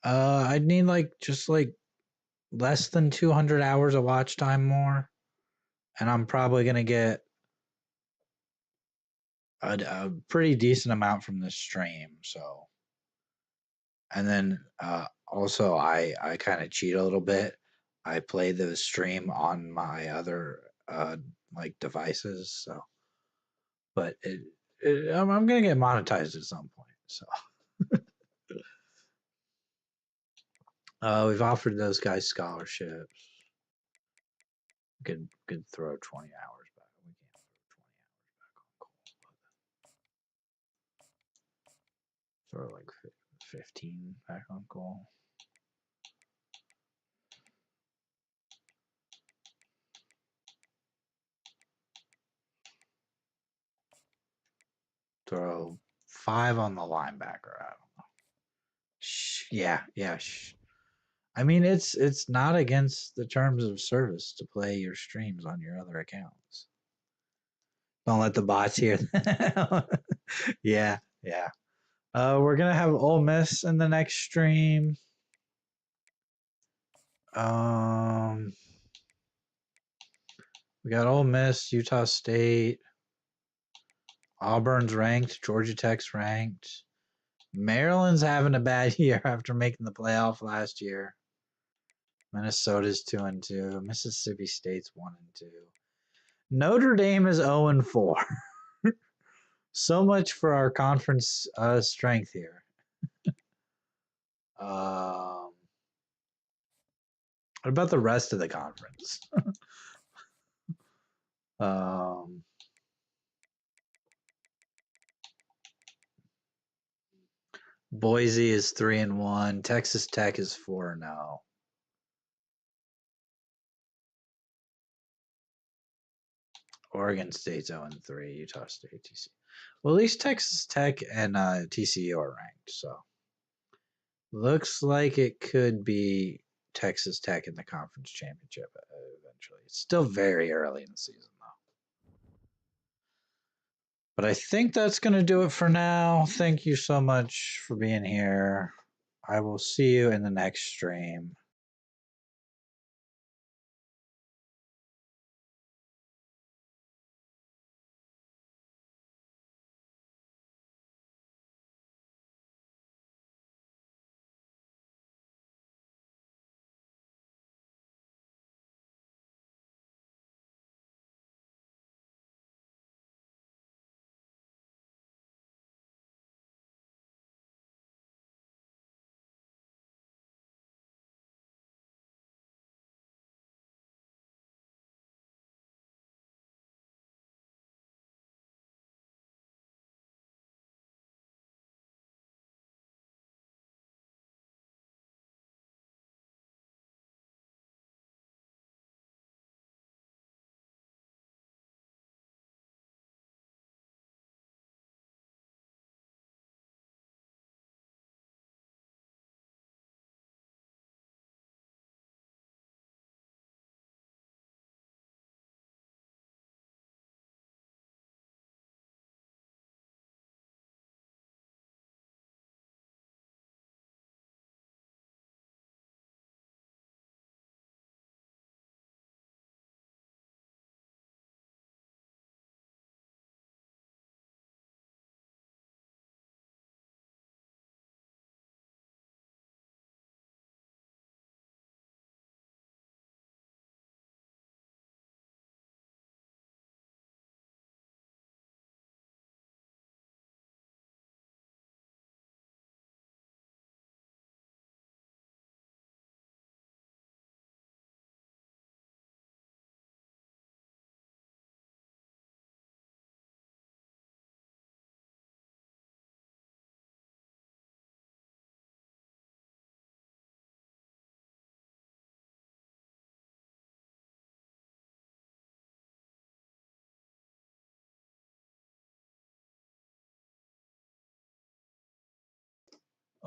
I'd need just less than 200 hours of watch time more, and I'm probably gonna get a pretty decent amount from this stream. So, and then also I kind of cheat a little bit. I play the stream on my other devices. So, but I'm gonna get monetized at some point. So. We've offered those guys scholarships. Could throw 20 hours back. We can't throw 20 hours back on Cole. Throw like 15 back on Cole. Throw 5 on the linebacker. I don't know. Yeah. I mean, it's not against the terms of service to play your streams on your other accounts. Don't let the bots hear that. Yeah. We're gonna have Ole Miss in the next stream. We got Ole Miss, Utah State, Auburn's ranked, Georgia Tech's ranked. Maryland's having a bad year after making the playoff last year. Minnesota's 2-2. Mississippi State's 1-2. Notre Dame is 0-4. So much for our conference strength here. What about the rest of the conference? Boise is 3-1. Texas Tech is 4-0. Oregon State's 0-3. Utah State, TCU. Well, at least Texas Tech and TCU are ranked, so looks like it could be Texas Tech in the conference championship eventually. It's still very early in the season, though. But I think that's going to do it for now. Thank you so much for being here. I will see you in the next stream.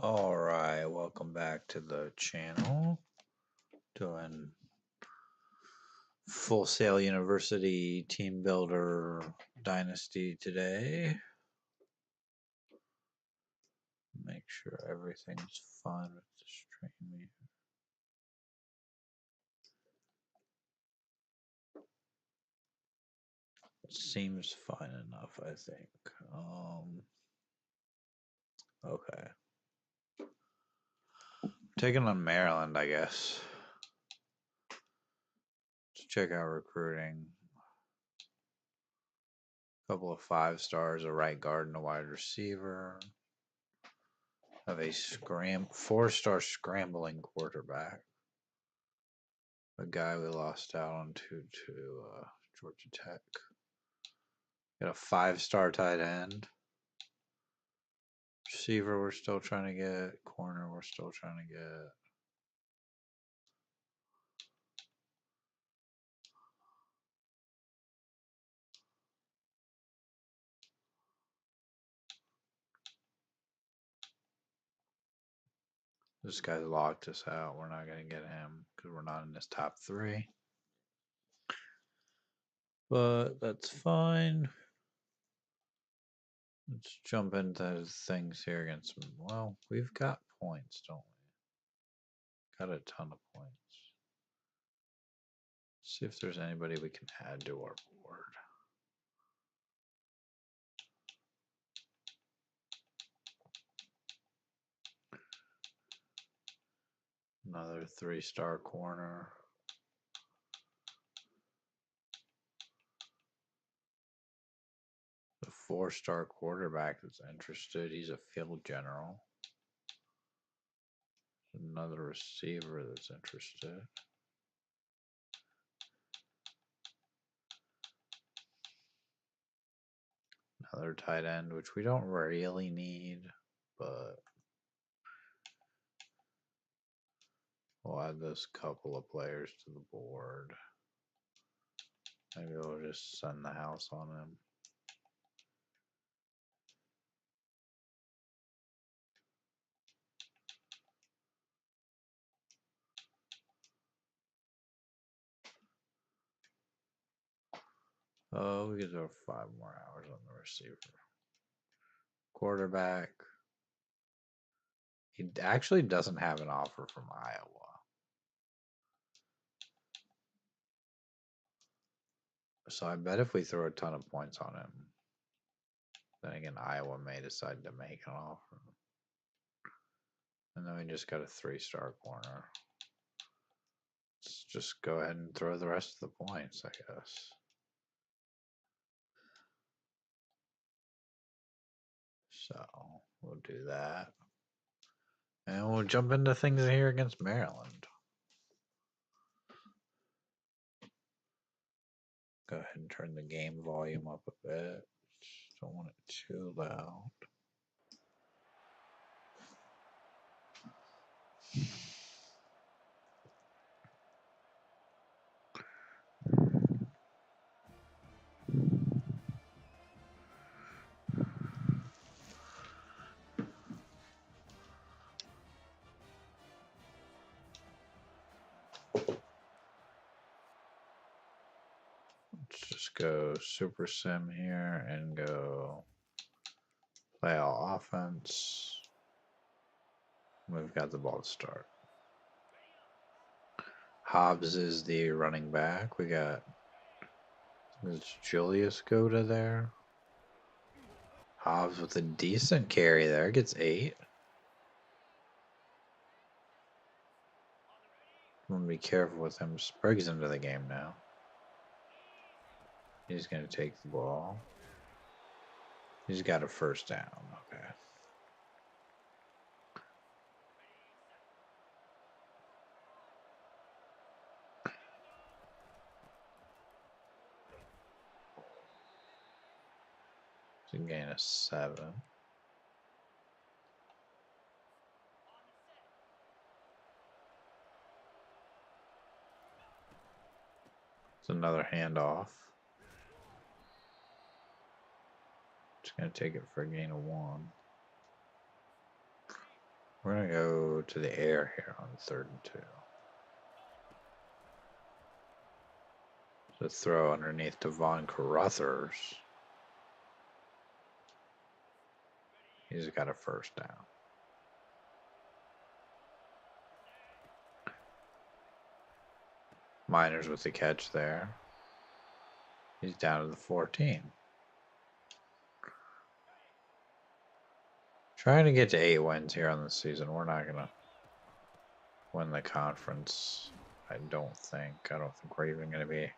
All right, welcome back to the channel. Doing Full Sail University Team Builder Dynasty today. Make sure everything's fine with the stream. Seems fine enough, I think. Okay. Taking on Maryland, I guess. Let's check out recruiting. Couple of 5 stars, a right guard and a wide receiver. Have a 4-star scrambling quarterback. A guy we lost out on to Georgia Tech. Got a 5-star tight end. Receiver we're still trying to get. Corner we're still trying to get. This guy's locked us out. We're not going to get him because we're not in his top 3. But that's fine. Let's jump into things here against them. Well, we've got points, don't we? Got a ton of points. See if there's anybody we can add to our board. Another 3-star corner. A 4-star quarterback that's interested. He's a field general. Another receiver that's interested. Another tight end, which we don't really need, but we'll add this couple of players to the board. Maybe we'll just send the house on him. Oh, we could throw 5 more hours on the receiver. Quarterback. He actually doesn't have an offer from Iowa. So I bet if we throw a ton of points on him, then again, Iowa may decide to make an offer. And then we just got a 3-star corner. Let's just go ahead and throw the rest of the points, I guess. So we'll do that. And we'll jump into things here against Maryland. Go ahead and turn the game volume up a bit. Just don't want it too loud. Let's just go Super Sim here and go play all offense. We've got the ball to start. Hobbs is the running back. We got Julius Goda there. Hobbs with a decent carry there. Gets 8. I'm going to be careful with him. Sprague's into the game now. He's going to take the ball. He's got a 1st down. Okay. It's a gain of 7. It's another handoff. Just going to take it for a gain of 1. We're going to go to the air here on 3rd and 2. So throw underneath to Von Carruthers. He's got a first down. Miners with the catch there. He's down to the 14. Trying to get to 8 wins here on the season. We're not going to win the conference. I don't think. I don't think we're even going to be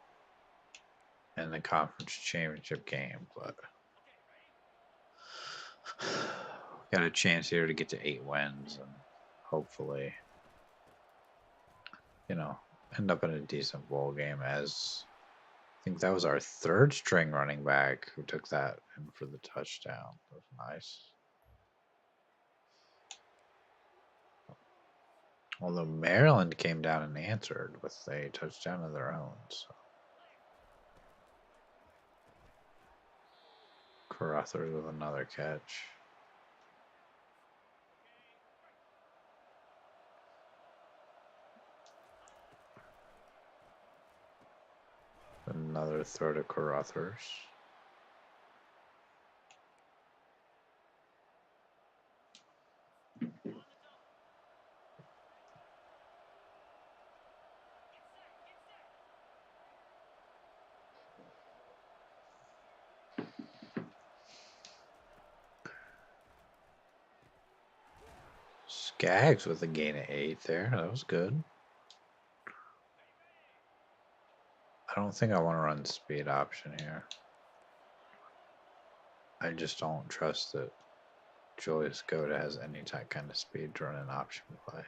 in the conference championship game, but got a chance here to get to 8 wins and hopefully, you know, end up in a decent bowl game. As I think that was our 3rd string running back who took that in for the touchdown. That was nice. Although Maryland came down and answered with a touchdown of their own. So. Carruthers with another catch. Another throw to Carruthers. Skaggs with a gain of 8 there. That was good. I don't think I want to run the speed option here. I just don't trust that Julius Goda has any kind of speed to run an option play.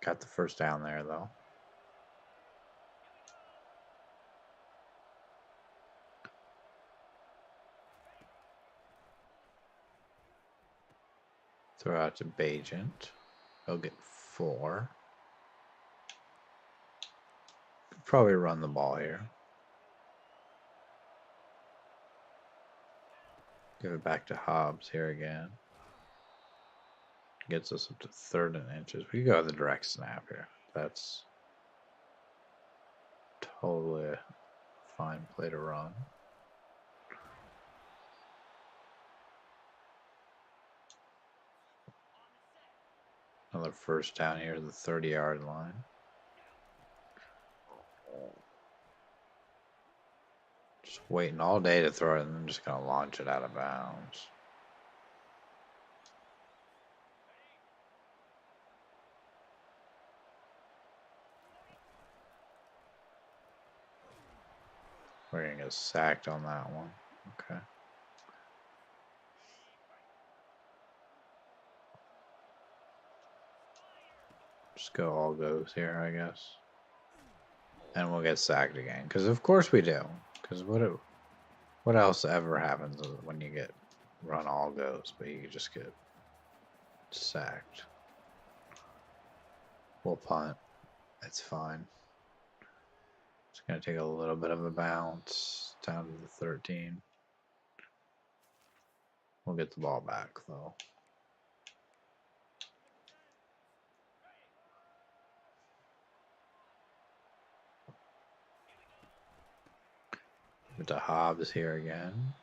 Got the first down there, though. Throw out to Bajent. He'll get 4. Could probably run the ball here. Give it back to Hobbs here again. Gets us up to 3rd and inches. We go the direct snap here. That's totally a fine play to run. Another first down here to the 30-yard line. Just waiting all day to throw it, and I'm just going to launch it out of bounds. We're going to get sacked on that one. Okay. Just go all goes here, I guess. And we'll get sacked again. Because of course we do. Because what else ever happens when you get run all goes, but you just get sacked. We'll punt. It's fine. It's going to take a little bit of a bounce down to the 13. We'll get the ball back, though. With the Hobbs here again.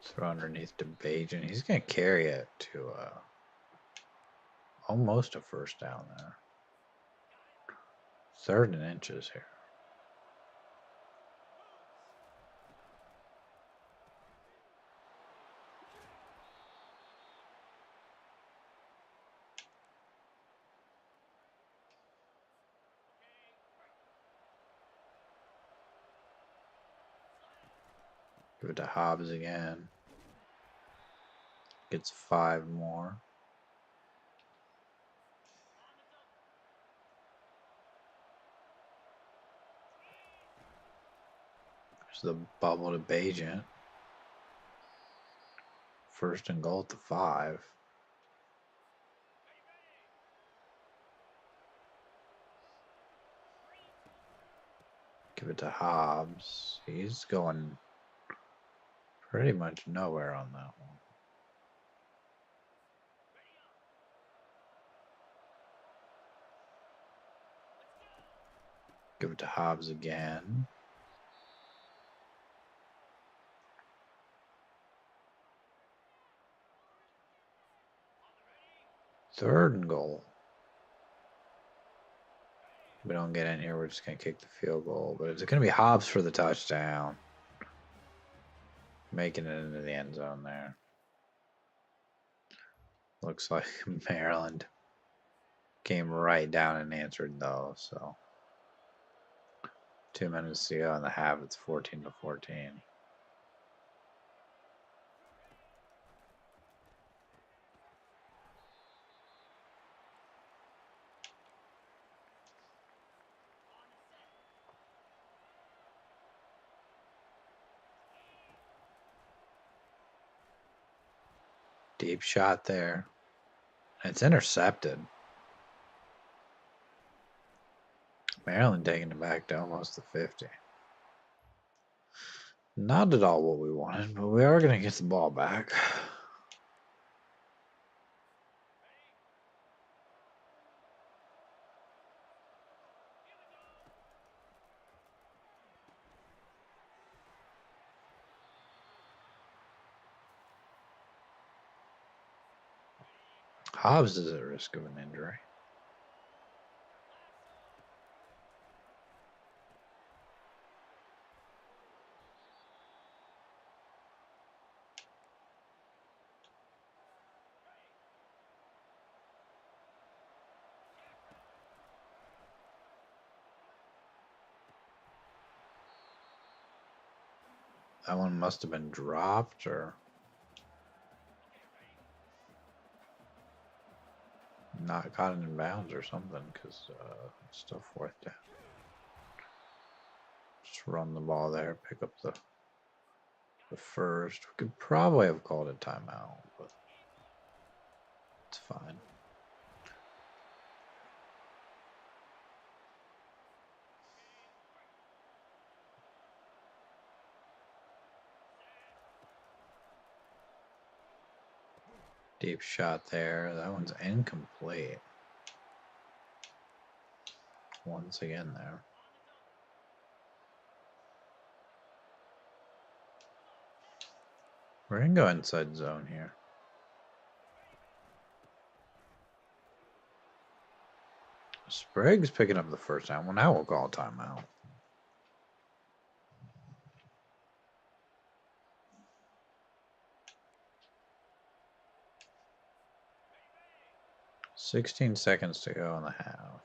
Throw underneath to Bajan. He's going to carry it to almost a first down there. 3rd and inches here. Give it to Hobbs again. Gets 5 more. the bubble to Bajent. First and goal at the 5. Give it to Hobbs. He's going pretty much nowhere on that one. Give it to Hobbs again. Third and goal. If we don't get in here, we're just going to kick the field goal. But it's going to be Hobbs for the touchdown. Making it into the end zone there. Looks like Maryland came right down and answered though. So 2 minutes to go in the half. It's 14-14. Deep shot there. It's intercepted. Maryland taking it back to almost the 50. Not at all what we wanted, but we are going to get the ball back. Hobbs is at risk of an injury. That one must have been dropped or not caught in bounds or something because it's still 4th down. Just run the ball there, pick up the first. We could probably have called a timeout, but it's fine. Deep shot there. That one's incomplete. Once again there. We're going to go inside zone here. Spriggs picking up the first down. Well, now we'll call a timeout. $16 seconds to go in the half.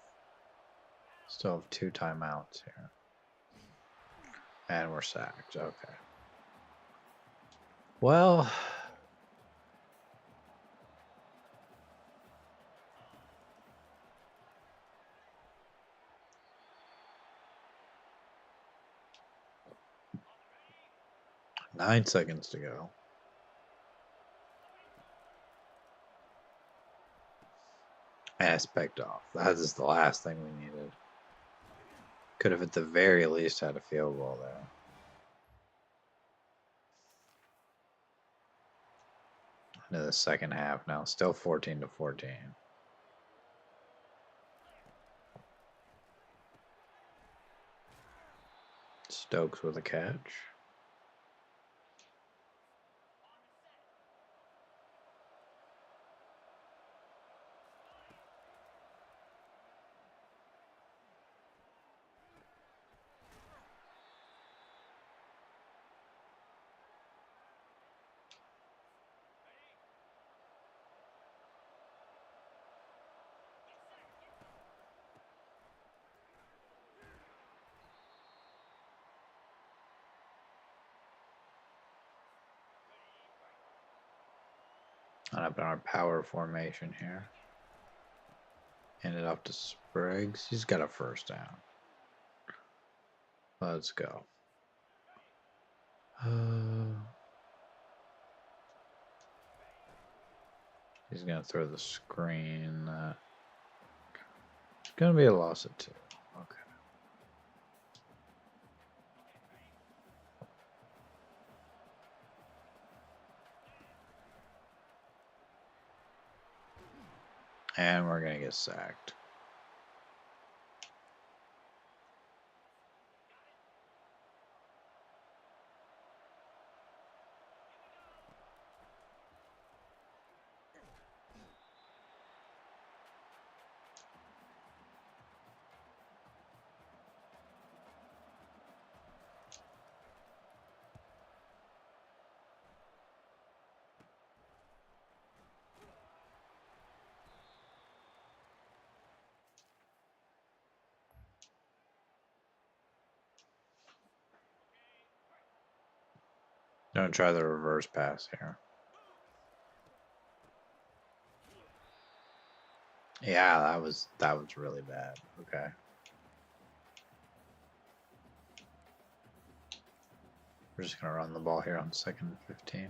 Still have 2 timeouts here. And we're sacked. Okay. Well, nine seconds to go. Aspect off. That is the last thing we needed. Could have at the very least had a field goal there. Into the second half now. Still 14-14. Stokes with a catch. And up in our power formation here. Handed off to Spriggs. He's got a first down. Let's go. He's going to throw the screen. It's going to be a loss of 2. Okay. And we're going to get sacked. Don't try the reverse pass here. Yeah, that was really bad. Okay. We're just gonna run the ball here on 2nd and 15.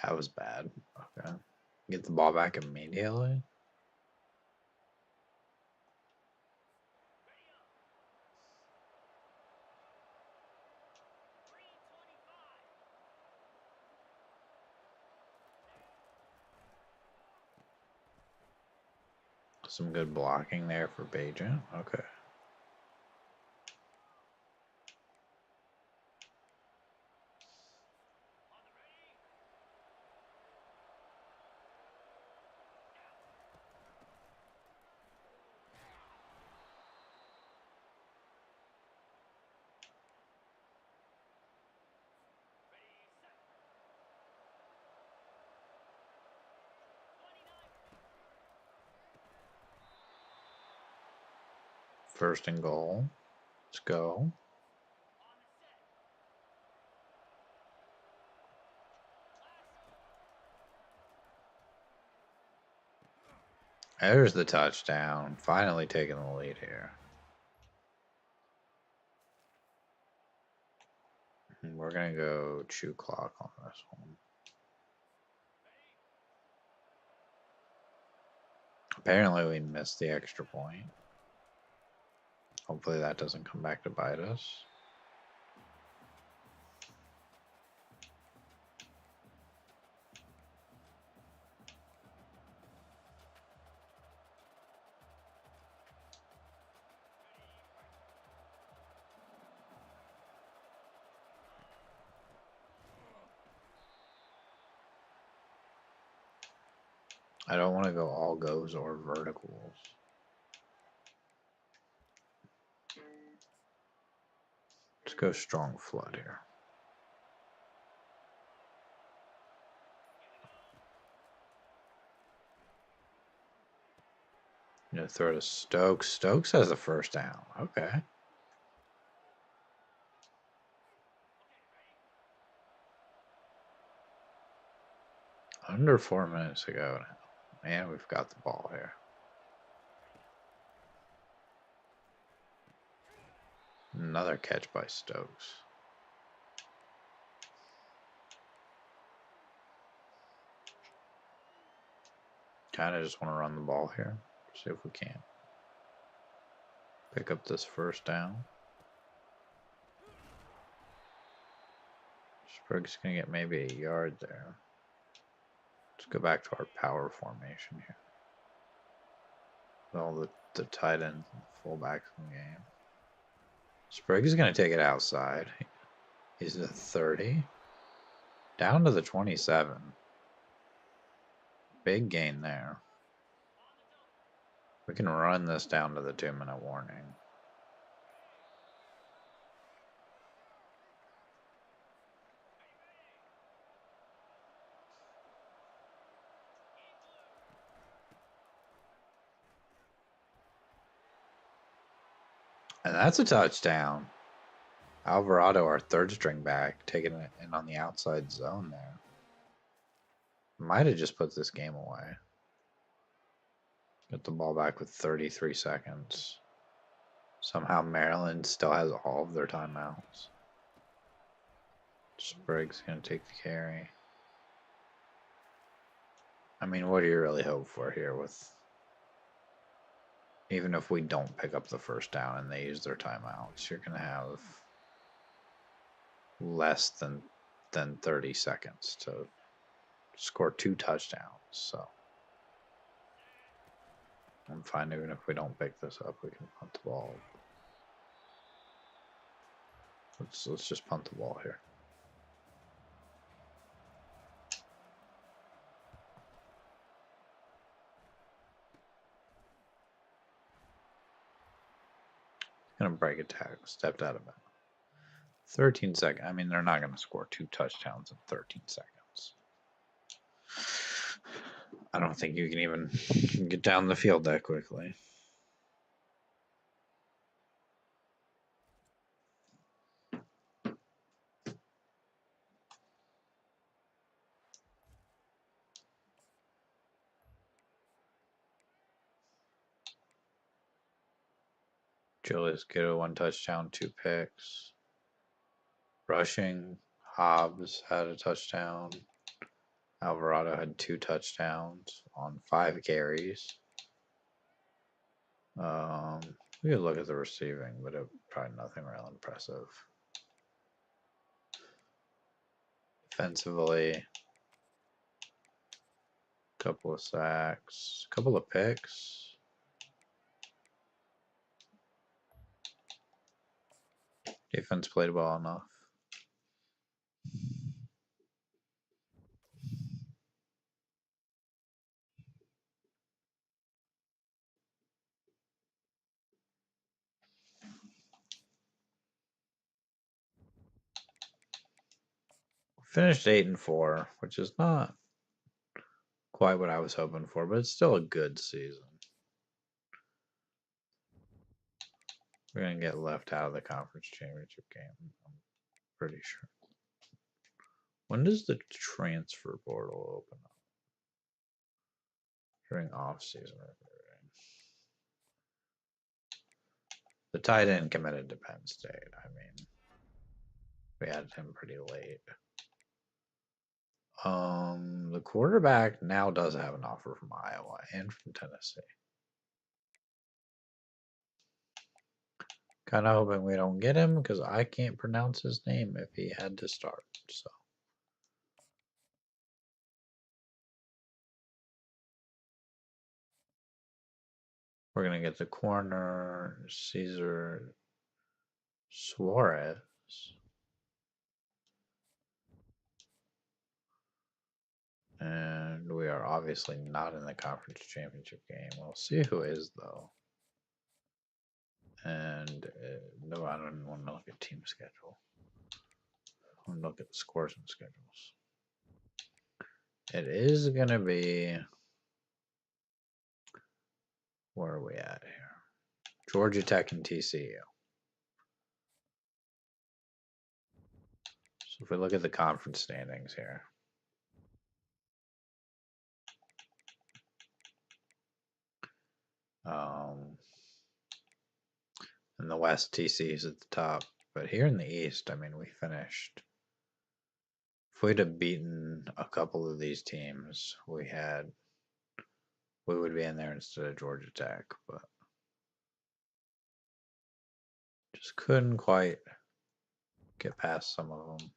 That was bad. Okay. Get the ball back immediately. Some good blocking there for Bajan. Okay. First and goal. Let's go. There's the touchdown. Finally taking the lead here. We're going to go chew clock on this one. Apparently we missed the extra point. Hopefully that doesn't come back to bite us. I don't want to go all goes or verticals. Let's go strong flood here. I'm going to throw to Stokes. Stokes has the first down. Okay. Under 4 minutes to go now. And we've got the ball here. Another catch by Stokes. Kind of just want to run the ball here. See if we can pick up this first down. Sprague's going to get maybe a yard there. Let's go back to our power formation here. With all the tight ends and fullbacks in the game. Sprague's going to take it outside. He's at 30. Down to the 27. Big gain there. We can run this down to the 2-minute warning. And that's a touchdown. Alvarado, our third string back, taking it in on the outside zone there. Might have just put this game away. Get the ball back with 33 seconds. Somehow Maryland still has all of their timeouts. Sprague's going to take the carry. I mean, what do you really hope for here with... Even if we don't pick up the first down and they use their timeouts, you're going to have less than 30 seconds to score 2 touchdowns. So I'm fine even if we don't pick this up. We can punt the ball. Let's just punt the ball here. Gonna break attack. Stepped out of it. 13 seconds. I mean, they're not gonna score 2 touchdowns in 13 seconds. I don't think you can even get down the field that quickly. Julius Kittle 1 touchdown, 2 picks. Rushing, Hobbs had a touchdown. Alvarado had 2 touchdowns on 5 carries. We could look at the receiving, but probably nothing real impressive. Defensively, couple of sacks, couple of picks. Defense played well enough. Finished 8-4, which is not quite what I was hoping for, but it's still a good season. We're gonna get left out of the conference championship game, I'm pretty sure. When does the transfer portal open up? During off season. The tight end committed to Penn State. I mean, we added him pretty late. The quarterback now does have an offer from Iowa and from Tennessee. Kind of hoping we don't get him because I can't pronounce his name if he had to start. So we're gonna get the corner, Cesar Suarez. And we are obviously not in the conference championship game. We'll see who is, though. And no, I don't want to look at team schedule. I want to look at the scores and schedules. It is going to be... Where are we at here? Georgia Tech and TCU. So if we look at the conference standings here. In the West, TC is at the top. But here in the East, I mean, we finished... If we'd have beaten a couple of these teams, we would be in there instead of Georgia Tech, but just couldn't quite get past some of them.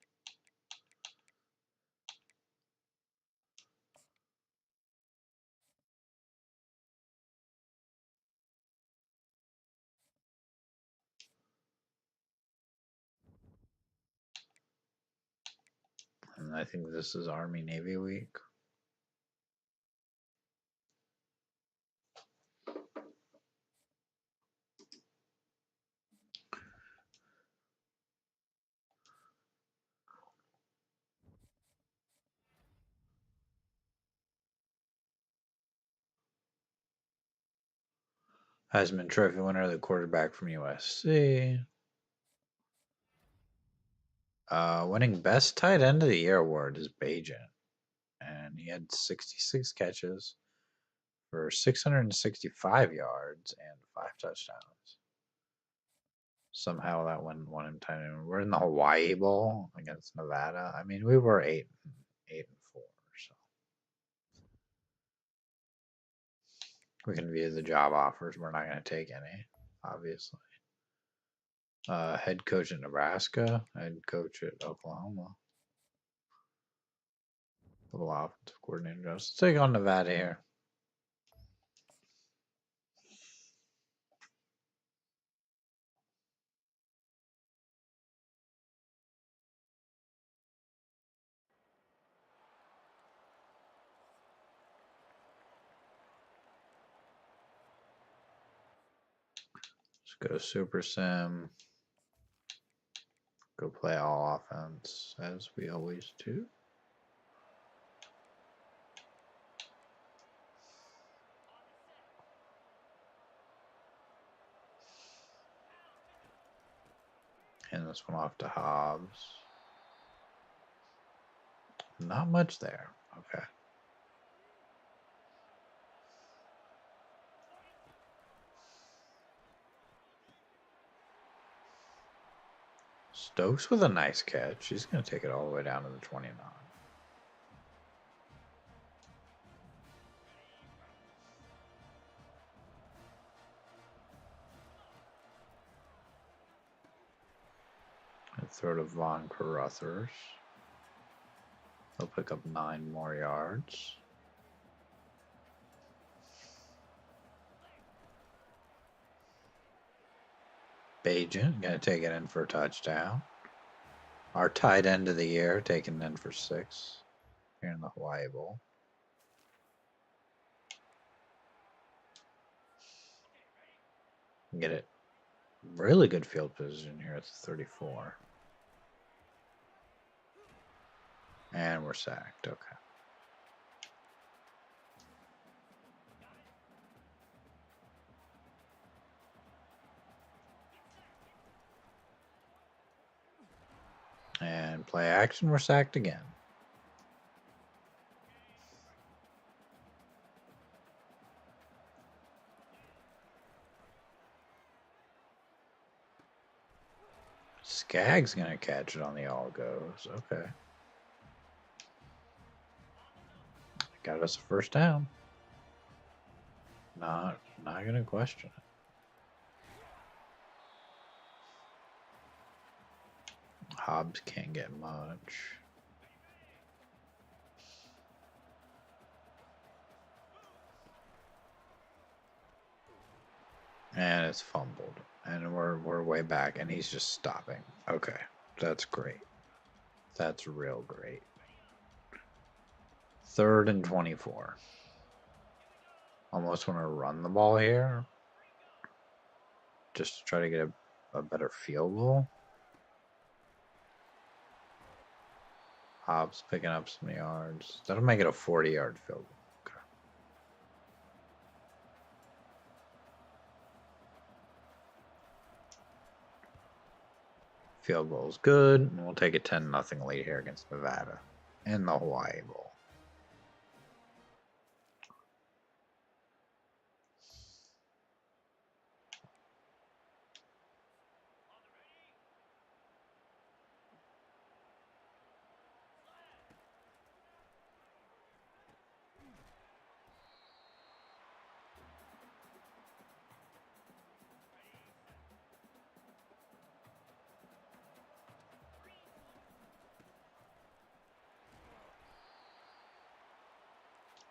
And I think this is Army-Navy week. Heisman Trophy winner, the quarterback from USC. Winning Best Tight End of the Year award is Bajan. And he had 66 catches for 665 yards and 5 touchdowns. Somehow that won him tight end. We're in the Hawaii Bowl against Nevada. I mean, we were 8-4, so we can view the job offers. We're not going to take any, obviously. Head coach at Nebraska, head coach at Oklahoma. Little offensive coordinator. Let's take on Nevada here. Let's go Super Sim. Go play all offense as we always do. Hand this one off to Hobbs. Not much there. Okay. Stokes with a nice catch. He's going to take it all the way down to the 29. And throw to Von Carruthers. He'll pick up 9 more yards. Bajan going to take it in for a touchdown. Our tight end of the year taken in for 6 here in the Hawaii Bowl. Get it. Really good field position here at the 34. And we're sacked. Okay. And play action, we're sacked again. Skaggs gonna catch it on the all goes. Okay. Got us a first down. Not gonna question it. Hobbs can't get much. And it's fumbled. And we're way back and he's just stopping. Okay. That's great. That's real great. 3rd and 24. Almost want to run the ball here. Just to try to get a better field goal. Hobbs picking up some yards. That'll make it a 40-yard field goal. Okay. Field goal is good, and we'll take a 10-0 lead here against Nevada in the Hawaii Bowl.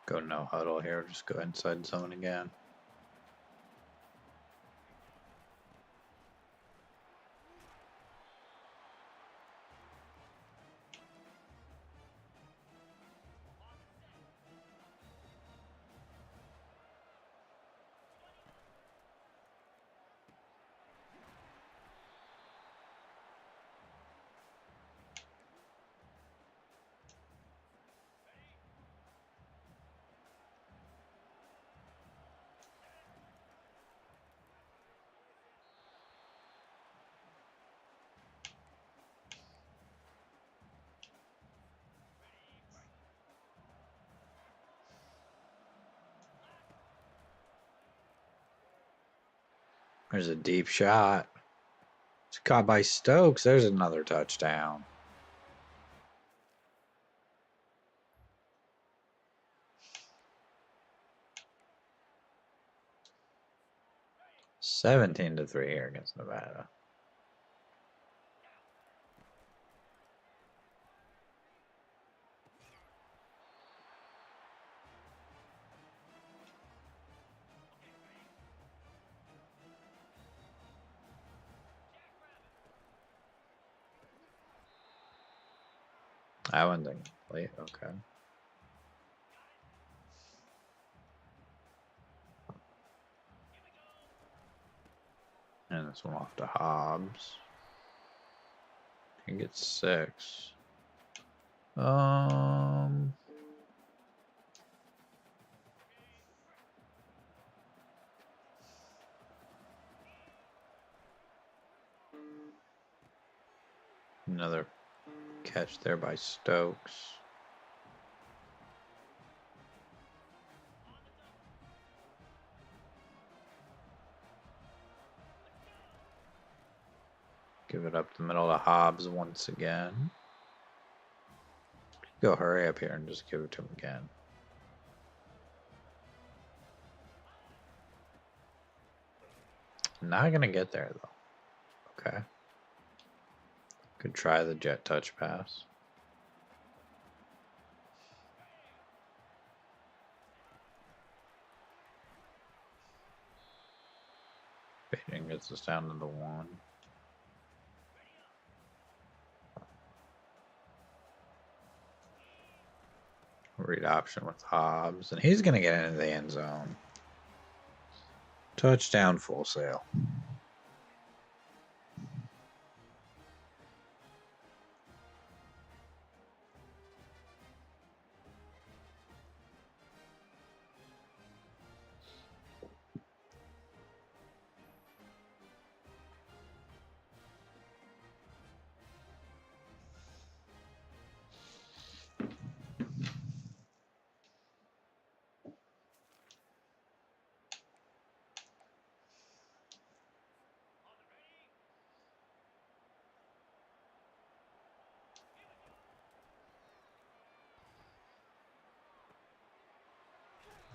Go no huddle here, just go inside zone again. There's a deep shot. It's caught by Stokes. There's another touchdown. (17-3) here against Nevada. I wouldn't think late. Okay. And this one off to Hobbs. He gets 6. Another catch there by Stokes. Give it up the middle to Hobbs once again. Go hurry up here and just give it to him again. Not gonna get there though. Okay. Could try the jet touch pass. Peyton gets us down to the 1. Read option with Hobbs, and he's gonna get into the end zone. Touchdown, Full Sail.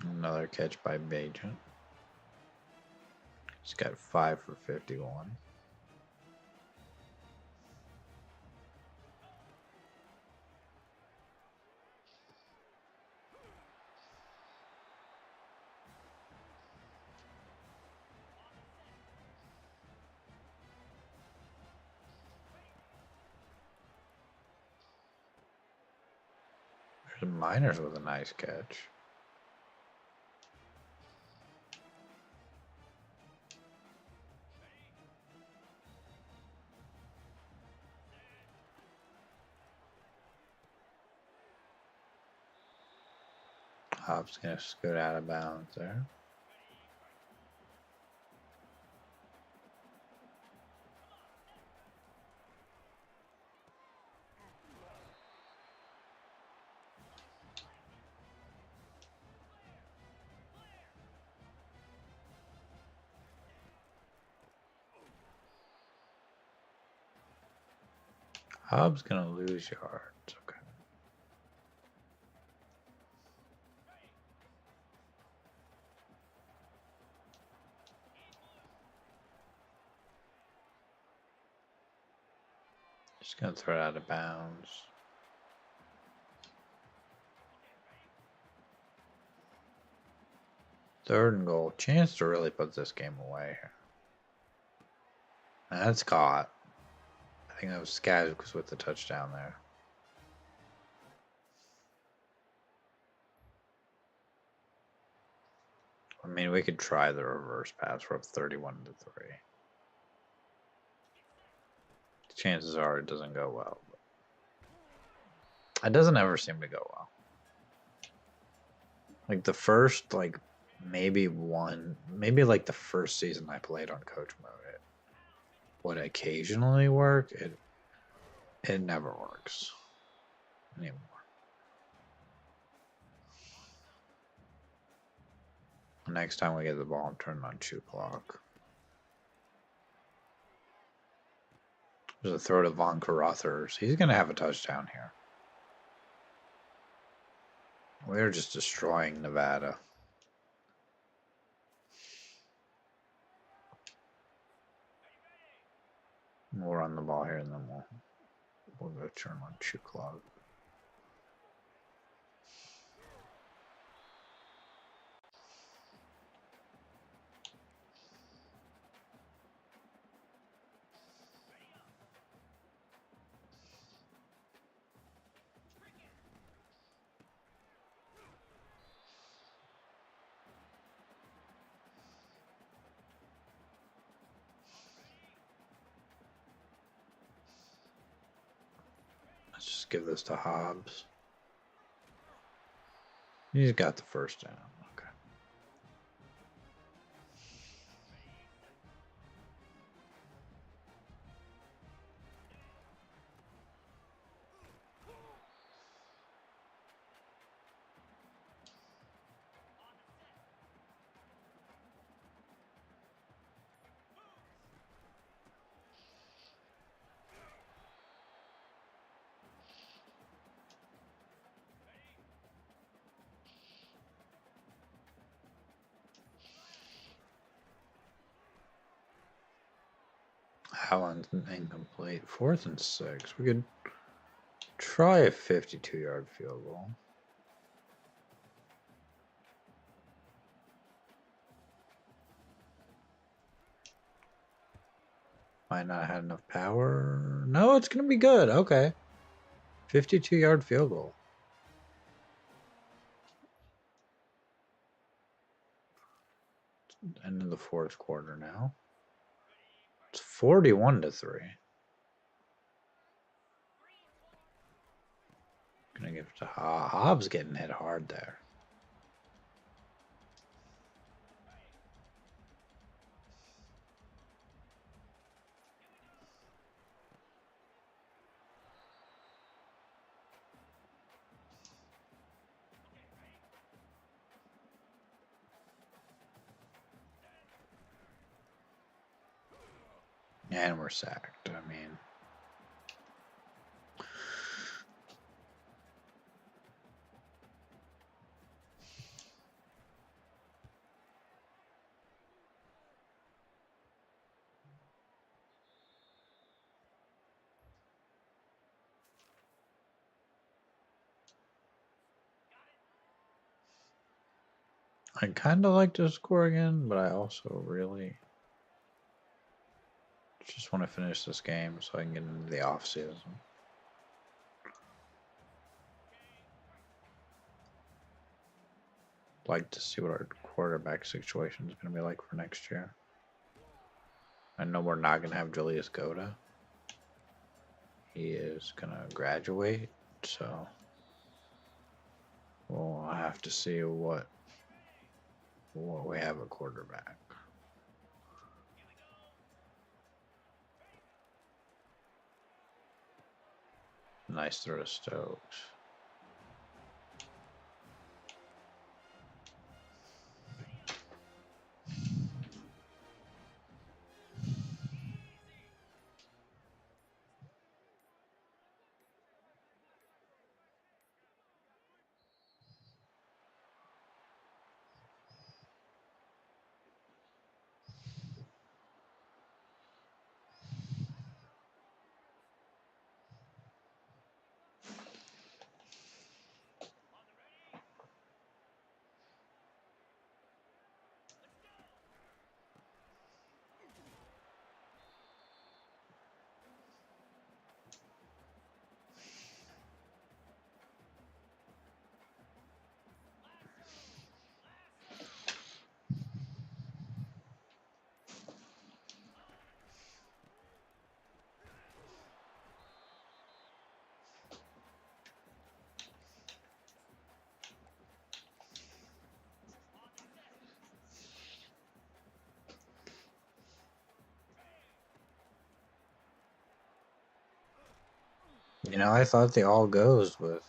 Another catch by Bajan. He's got 5 for 51. There's Miners with a nice catch. Hobbs gonna scoot out of bounds there. Hobbs gonna lose yards. Okay. Just gonna throw it out of bounds. Third and goal. Chance to really put this game away here. And that's caught. I think that was Skaggs with the touchdown there. I mean, we could try the reverse pass. We're up 31-3. Chances are it doesn't go well. It doesn't ever seem to go well. Like the first, maybe like the first season I played on coach mode, it would occasionally work. It never works anymore. Next time we get the ball, I'm turning on 2 o'clock. There's a throw to Von Carothers. He's going to have a touchdown here. We're just destroying Nevada. We'll run the ball here, and then we'll go turn on shoe clock. Let's just give this to Hobbs. He's got the first down. Okay. Allen's incomplete. 4th and 6. We could try a 52-yard field goal. Might not have enough power. No, it's going to be good. Okay. 52-yard field goal. End of the 4th quarter now. It's 41-3. Gonna give it to Hobbs. Getting hit hard there. And we're sacked. I mean, I kind of like to score again, but I also really just want to finish this game so I can get into the off season. Like to see what our quarterback situation is going to be like for next year. I know we're not going to have Julius Goda. He is going to graduate, so we'll have to see what we have at quarterback. Nice throw to Stokes. You know, I thought the all goes with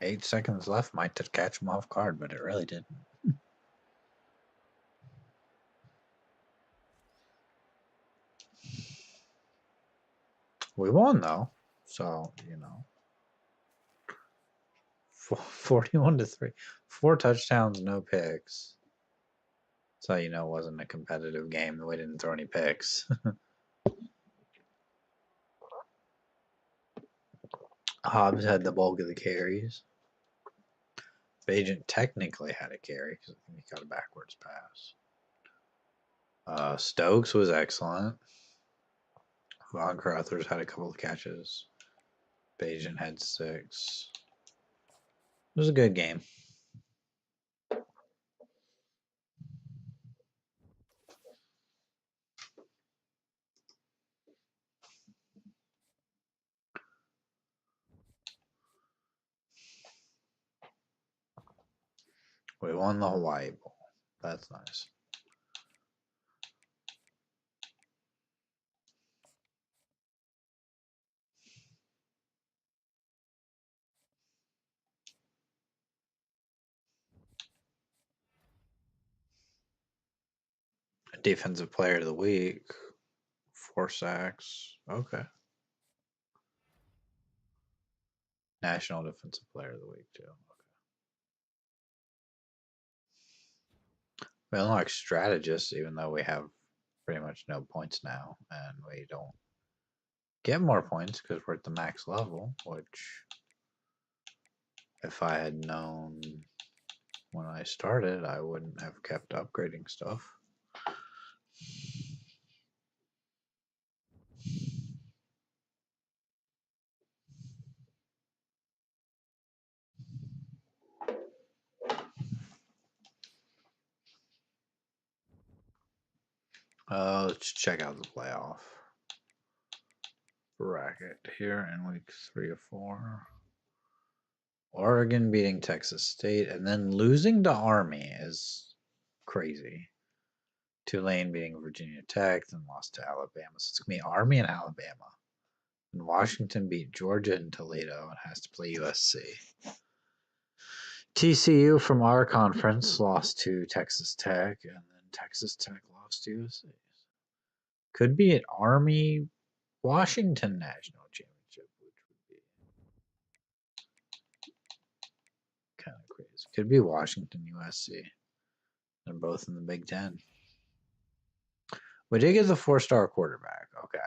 8 seconds left might just catch him off guard, but it really didn't. We won though, so you know, 41-3, 4 touchdowns, no picks. So you know, it wasn't a competitive game. We didn't throw any picks. Hobbs had the bulk of the carries. Bajan technically had a carry because he got a backwards pass. Stokes was excellent. Von Crothers had a couple of catches. Bajan had 6. It was a good game. We won the Hawaii Bowl. That's nice. Defensive Player of the Week. 4 sacks. Okay. National Defensive Player of the Week, too. Okay. We unlock strategists, even though we have pretty much no points now, and we don't get more points because we're at the max level, which if I had known when I started, I wouldn't have kept upgrading stuff. Let's check out the playoff bracket here in week 3 of 4. Oregon beating Texas State and then losing to Army is crazy. Tulane beating Virginia Tech, then lost to Alabama. So it's going to be Army and Alabama. And Washington beat Georgia and Toledo and has to play USC. TCU from our conference lost to Texas Tech, and then Texas Tech lost to USC. Could be an Army Washington National Championship, which would be kind of crazy. Could be Washington USC. They're both in the Big Ten. We did get the 4-star quarterback. Okay.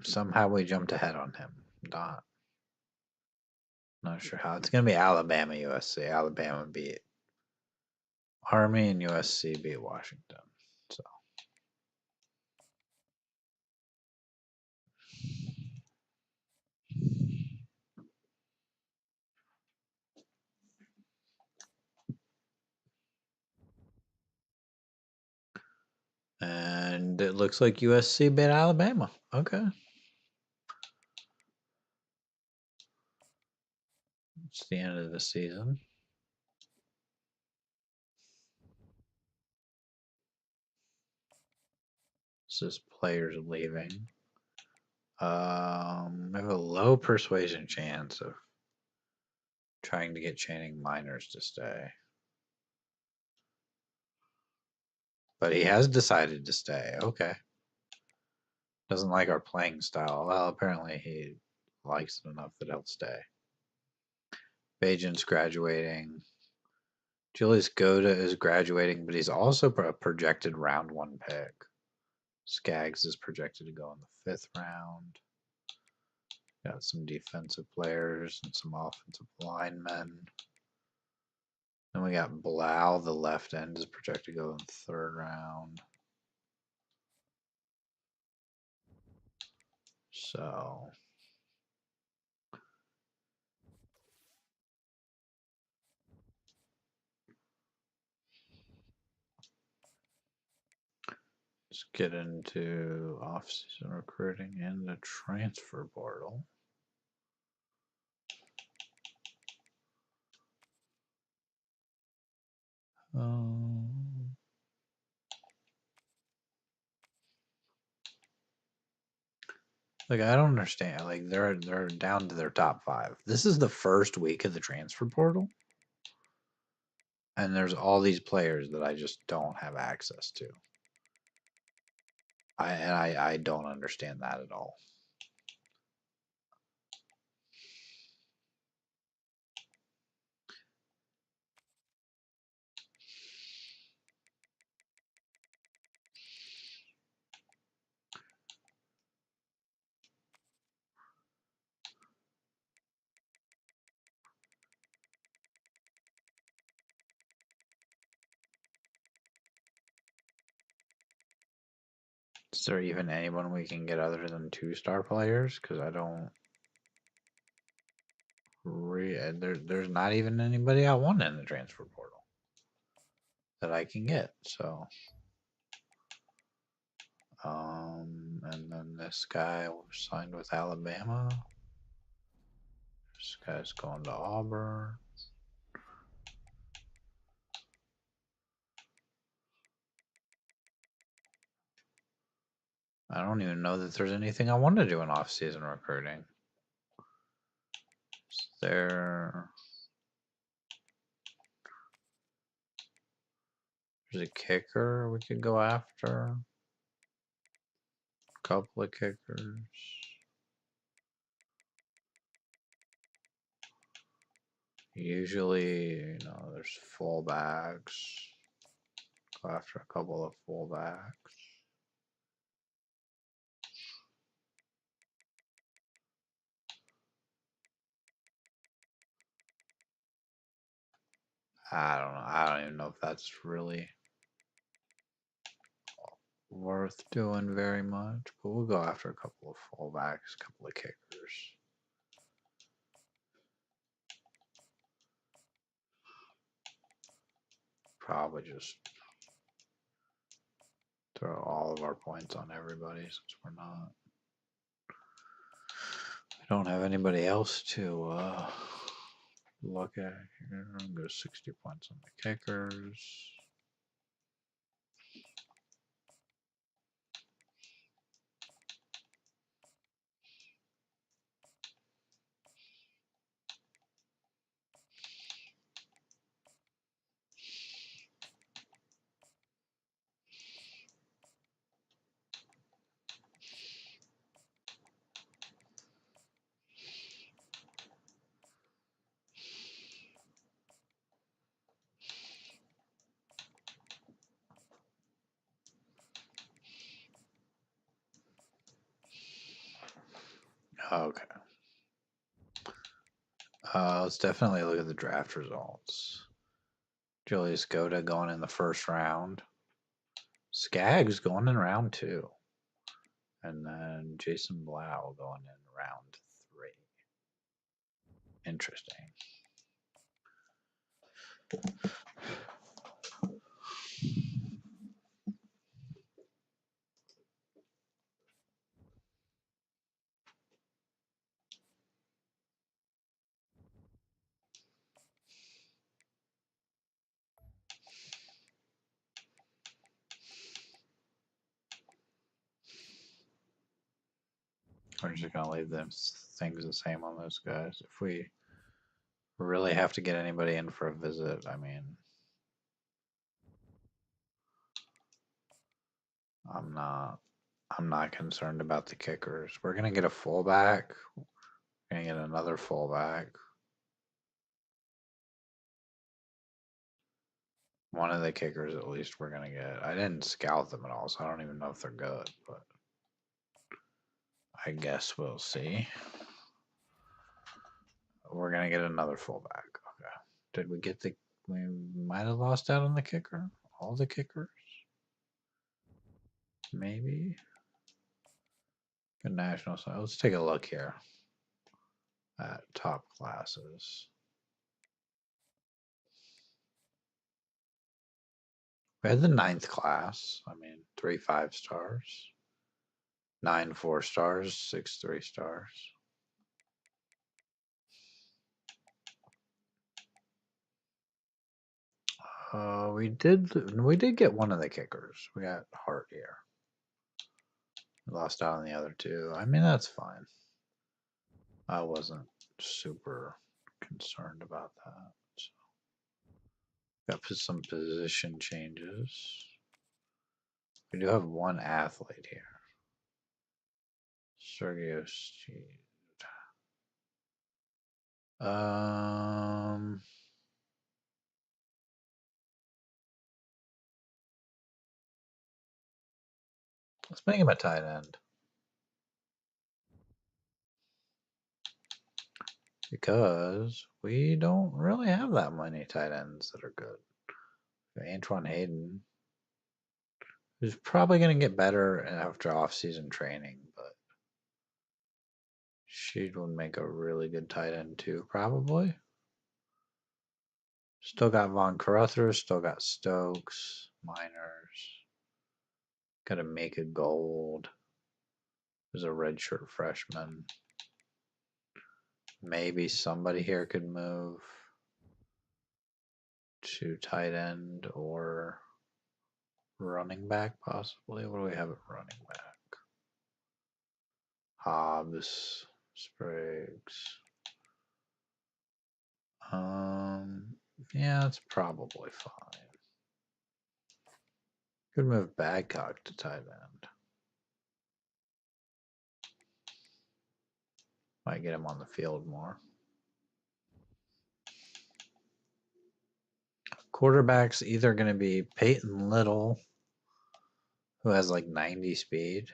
Somehow we jumped ahead on him. Not sure how. It's going to be Alabama USC. Alabama beat Army and USC beat Washington. So. And it looks like USC beat Alabama. Okay. It's the end of the season. This is players leaving. I have a low persuasion chance of trying to get Channing Miners to stay. But he has decided to stay. Okay. Doesn't like our playing style. Well, apparently he likes it enough that he'll stay. Bajan's graduating. Julius Goda is graduating, but he's also a projected round 1 pick. Skaggs is projected to go in the 5th round. Got some defensive players and some offensive linemen. Then we got Blau, the left end, is projected to go in the 3rd round. So let's get into off-season recruiting and the transfer portal. Like I don't understand. Like they're down to their top 5. This is the first week of the transfer portal, and there's all these players that I just don't have access to. I don't understand that at all. Is there even anyone we can get other than 2-star players? Because I don't. There's not even anybody I want in the transfer portal that I can get. So, and then this guy was signed with Alabama. This guy's going to Auburn. I don't even know that there's anything I want to do in off-season recruiting. There's a kicker we could go after. A couple of kickers. Usually, there's fullbacks. Go after a couple of fullbacks. I don't know. I don't even know if that's really worth doing very much, but we'll go after a couple of fullbacks, a couple of kickers. Probably just throw all of our points on everybody since we don't have anybody else to look at here. Go 60 points on the kickers. Okay. Let's definitely look at the draft results. Julius Goda going in the first round. Skaggs going in round 2. And then Jason Blau going in round 3. Interesting. We're just gonna leave them things the same on those guys. If we really have to get anybody in for a visit, I mean, I'm not concerned about the kickers. We're gonna get a fullback. We're gonna get another fullback. One of the kickers, at least, we're gonna get. I didn't scout them at all, so I don't even know if they're good, but I guess we'll see. We're gonna get another fullback. Okay. Did we get the? We might have lost out on the kicker. All the kickers. Maybe. Good national side. Let's take a look here at top classes. We had the 9th class. I mean, 3 5-stars, 9 4-stars, 6 3-stars. We did get one of the kickers. We got Hart here. We lost out on the other 2. I mean, that's fine. I wasn't super concerned about that. So got some position changes. We do have one athlete here. Sergio Steed. Let's make him a tight end. Because we don't really have that many tight ends that are good. Antoine Hayden, who's probably going to get better after off-season training, but she would make a really good tight end too, probably. Still got Von Carruthers, still got Stokes, Miners. Got to make a gold. There's a redshirt freshman. Maybe somebody here could move to tight end or running back, possibly. What do we have at running back? Hobbs, Spriggs. Yeah, it's probably fine. Could move Badcock to tight end. Might get him on the field more. Quarterback's either going to be Peyton Little, who has like 90 speed,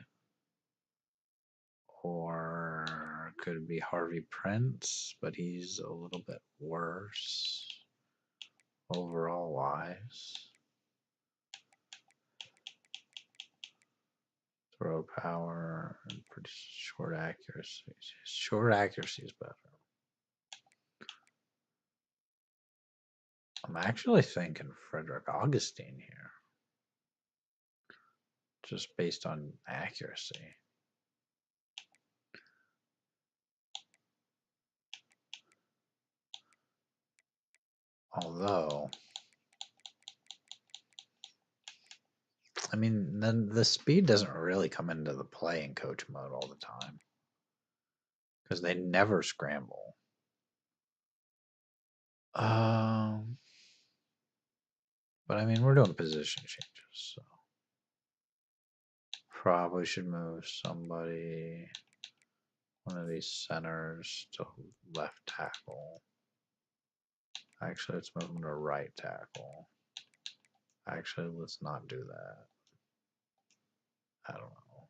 or could it be Harvey Prince, but he's a little bit worse overall wise. Throw power and pretty short accuracy. Short accuracy is better. I'm actually thinking Frederick Augustine here, just based on accuracy. Although, I mean, then the speed doesn't really come into the play in coach mode all the time because they never scramble. But I mean, we're doing position changes, so probably should move somebody, one of these centers to left tackle. Actually, let's move them to right tackle. Actually, let's not do that. I don't know.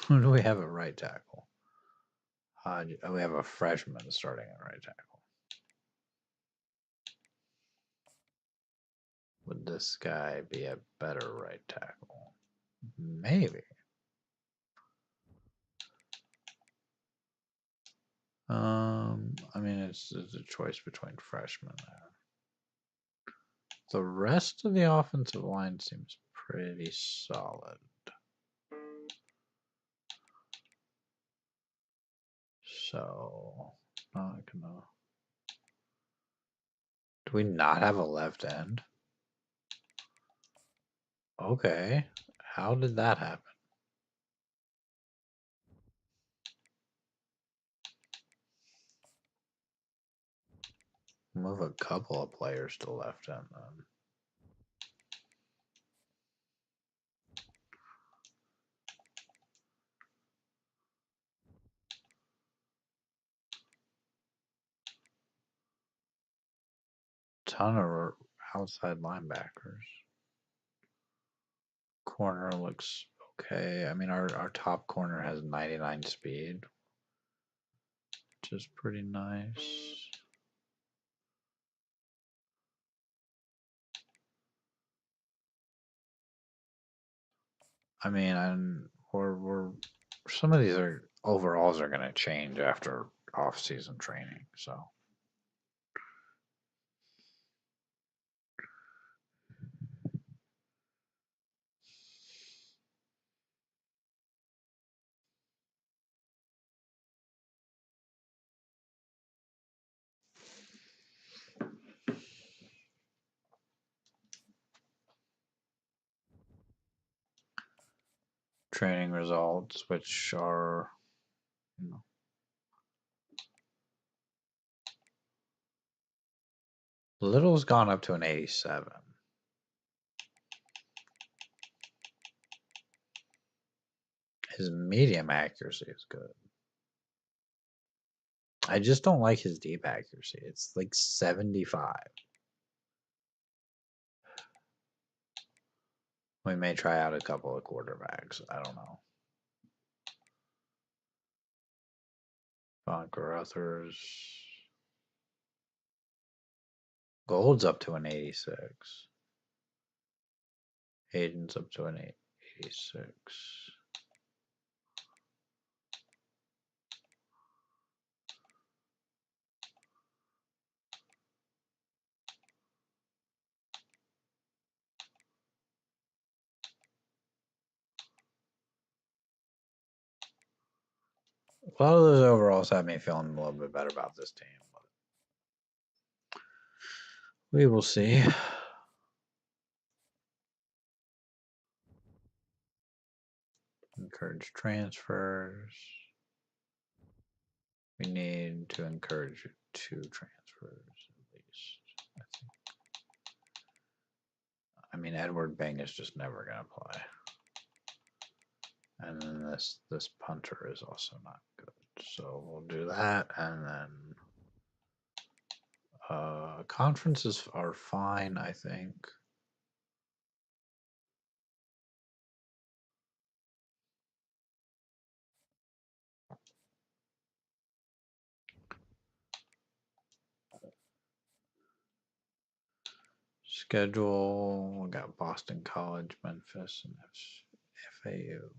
Who do we have at right tackle? We have a freshman starting at right tackle. Would this guy be a better right tackle? Maybe. I mean, it's a choice between freshmen there. The rest of the offensive line seems pretty solid. So, not gonna. Do we not have a left end? Okay. How did that happen? Move a couple of players to left end then. Ton of outside linebackers. Corner looks okay. I mean, our top corner has 99 speed, which is pretty nice. I mean, we're some of these overalls are going to change after off-season training, so. Training results, which are, you know, Little's gone up to an 87. His medium accuracy is good. I just don't like his deep accuracy. It's like 75. We may try out a couple of quarterbacks. I don't know. Von Carruthers. Gold's up to an 86. Hayden's up to an 86. A lot of those overalls have me feeling a little bit better about this team. But we will see. Encourage transfers. We need to encourage 2 transfers at least. I mean, Edward Bing is just never going to play. And then this punter is also not good. So we'll do that, and then conferences are fine, I think. Schedule, we got Boston College, Memphis, and FAU.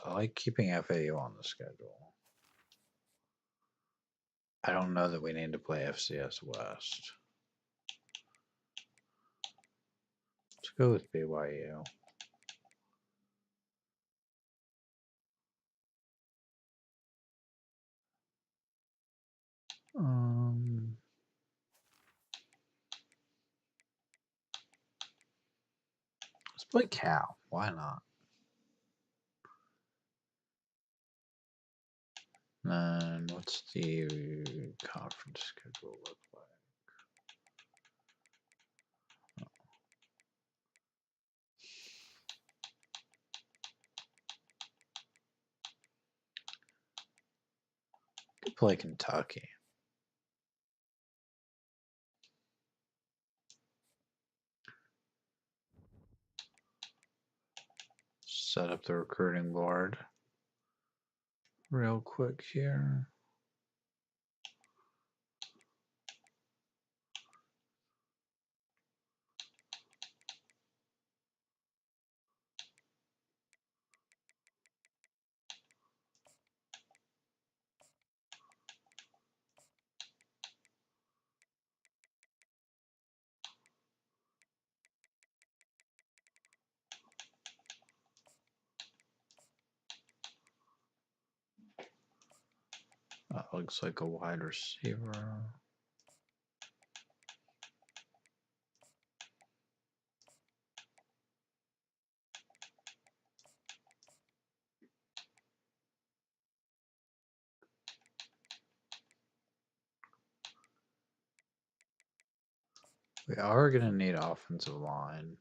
I like keeping FAU on the schedule. I don't know that we need to play FCS West. Let's go with BYU. Let's play Cal. Why not? And what's the conference schedule look like? Could play Kentucky. Set up the recruiting board real quick here. That looks like a wide receiver. We are going to need offensive line.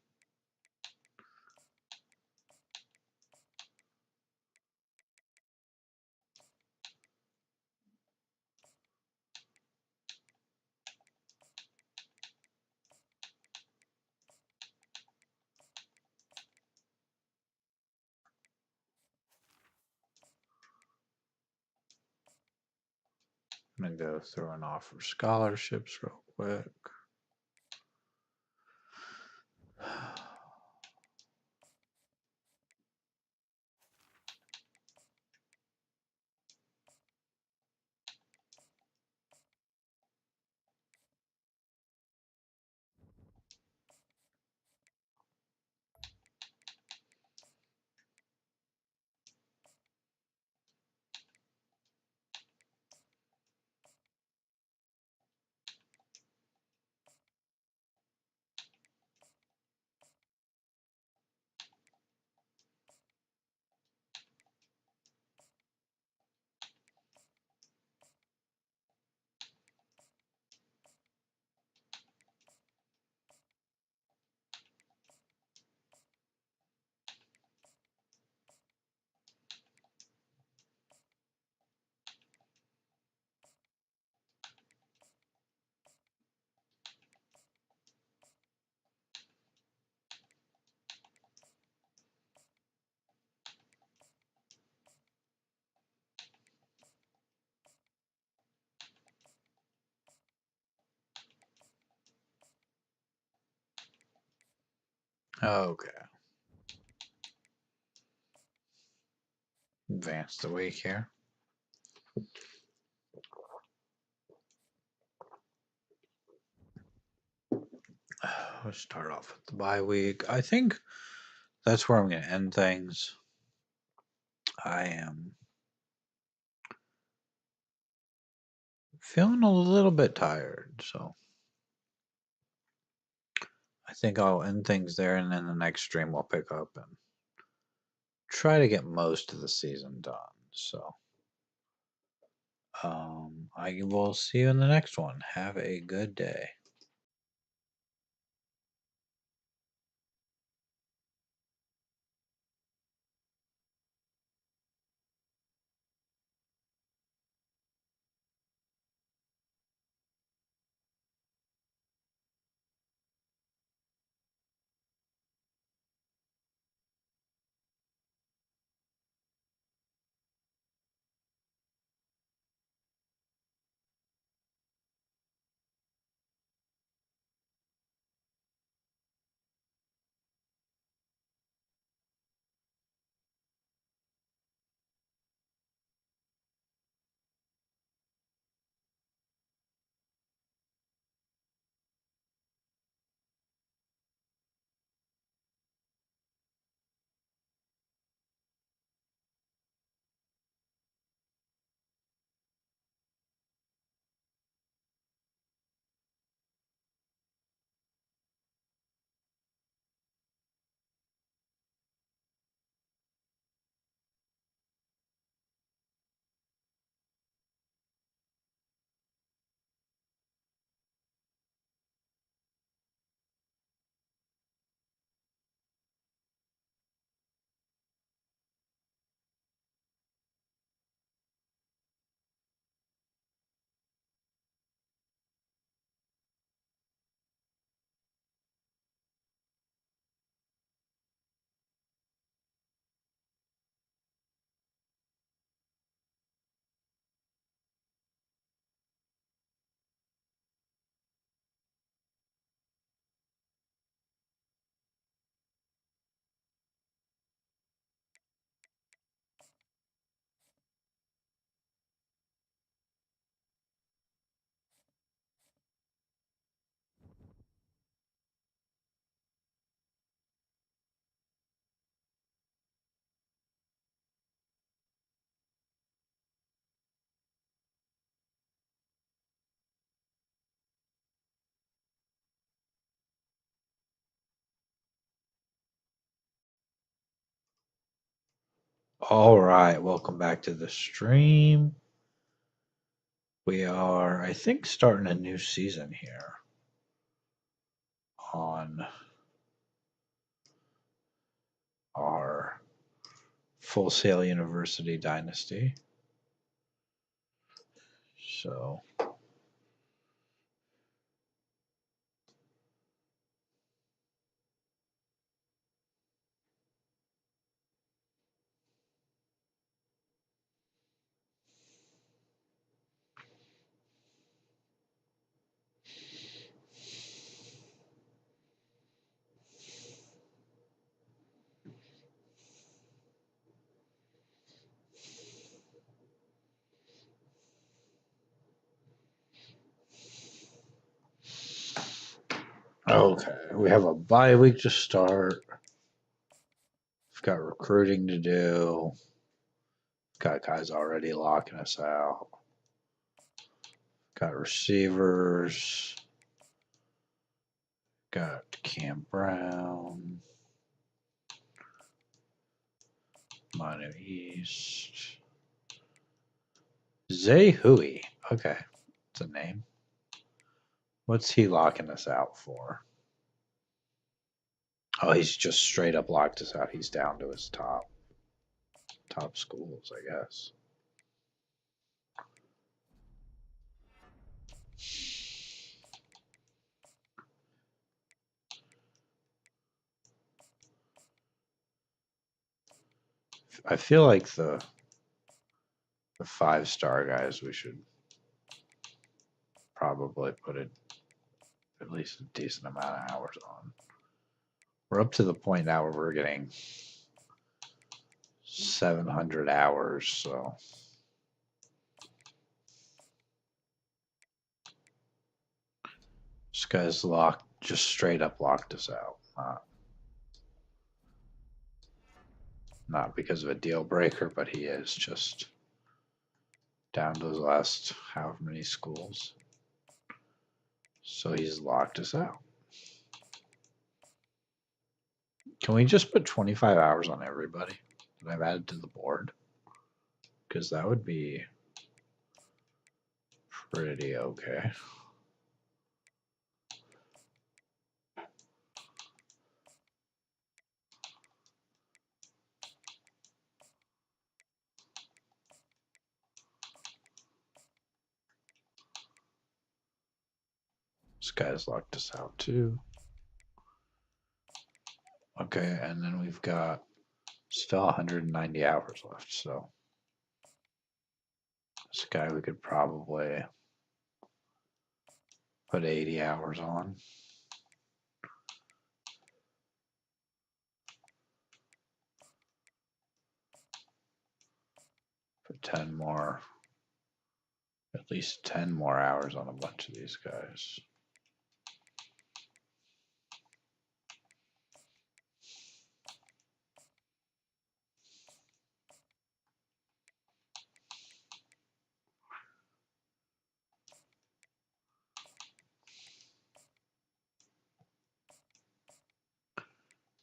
I'm going to go through and offer scholarships real quick. Okay. Advance the week here. Let's start off with the bye week. I think that's where I'm going to end things. I am feeling a little bit tired, so I think I'll end things there, and then the next stream we'll pick up and try to get most of the season done. So I will see you in the next one. Have a good day. All right, welcome back to the stream. We are, I think, starting a new season here on our Full Sail University Dynasty. So, okay, we have a bye week to start. We've got recruiting to do. Got guys already locking us out. Got receivers. Got Cam Brown. Manu East. Zay Hui. Okay, it's a name. What's he locking us out for? Oh, he's just straight up locked us out. He's down to his top schools, I guess. I feel like the 5-star guys we should probably put at least a decent amount of hours on. We're up to the point now where we're getting 700 hours, so this guy's locked, just straight up locked us out. Not because of a deal breaker, but he is just down to his last however many schools. So he's locked us out. Can we just put 25 hours on everybody that I've added to the board? Because that would be pretty okay. This guy's locked us out too. Okay, and then we've got still 190 hours left, so this guy we could probably put 80 hours on. Put 10 more, at least 10 more hours on a bunch of these guys.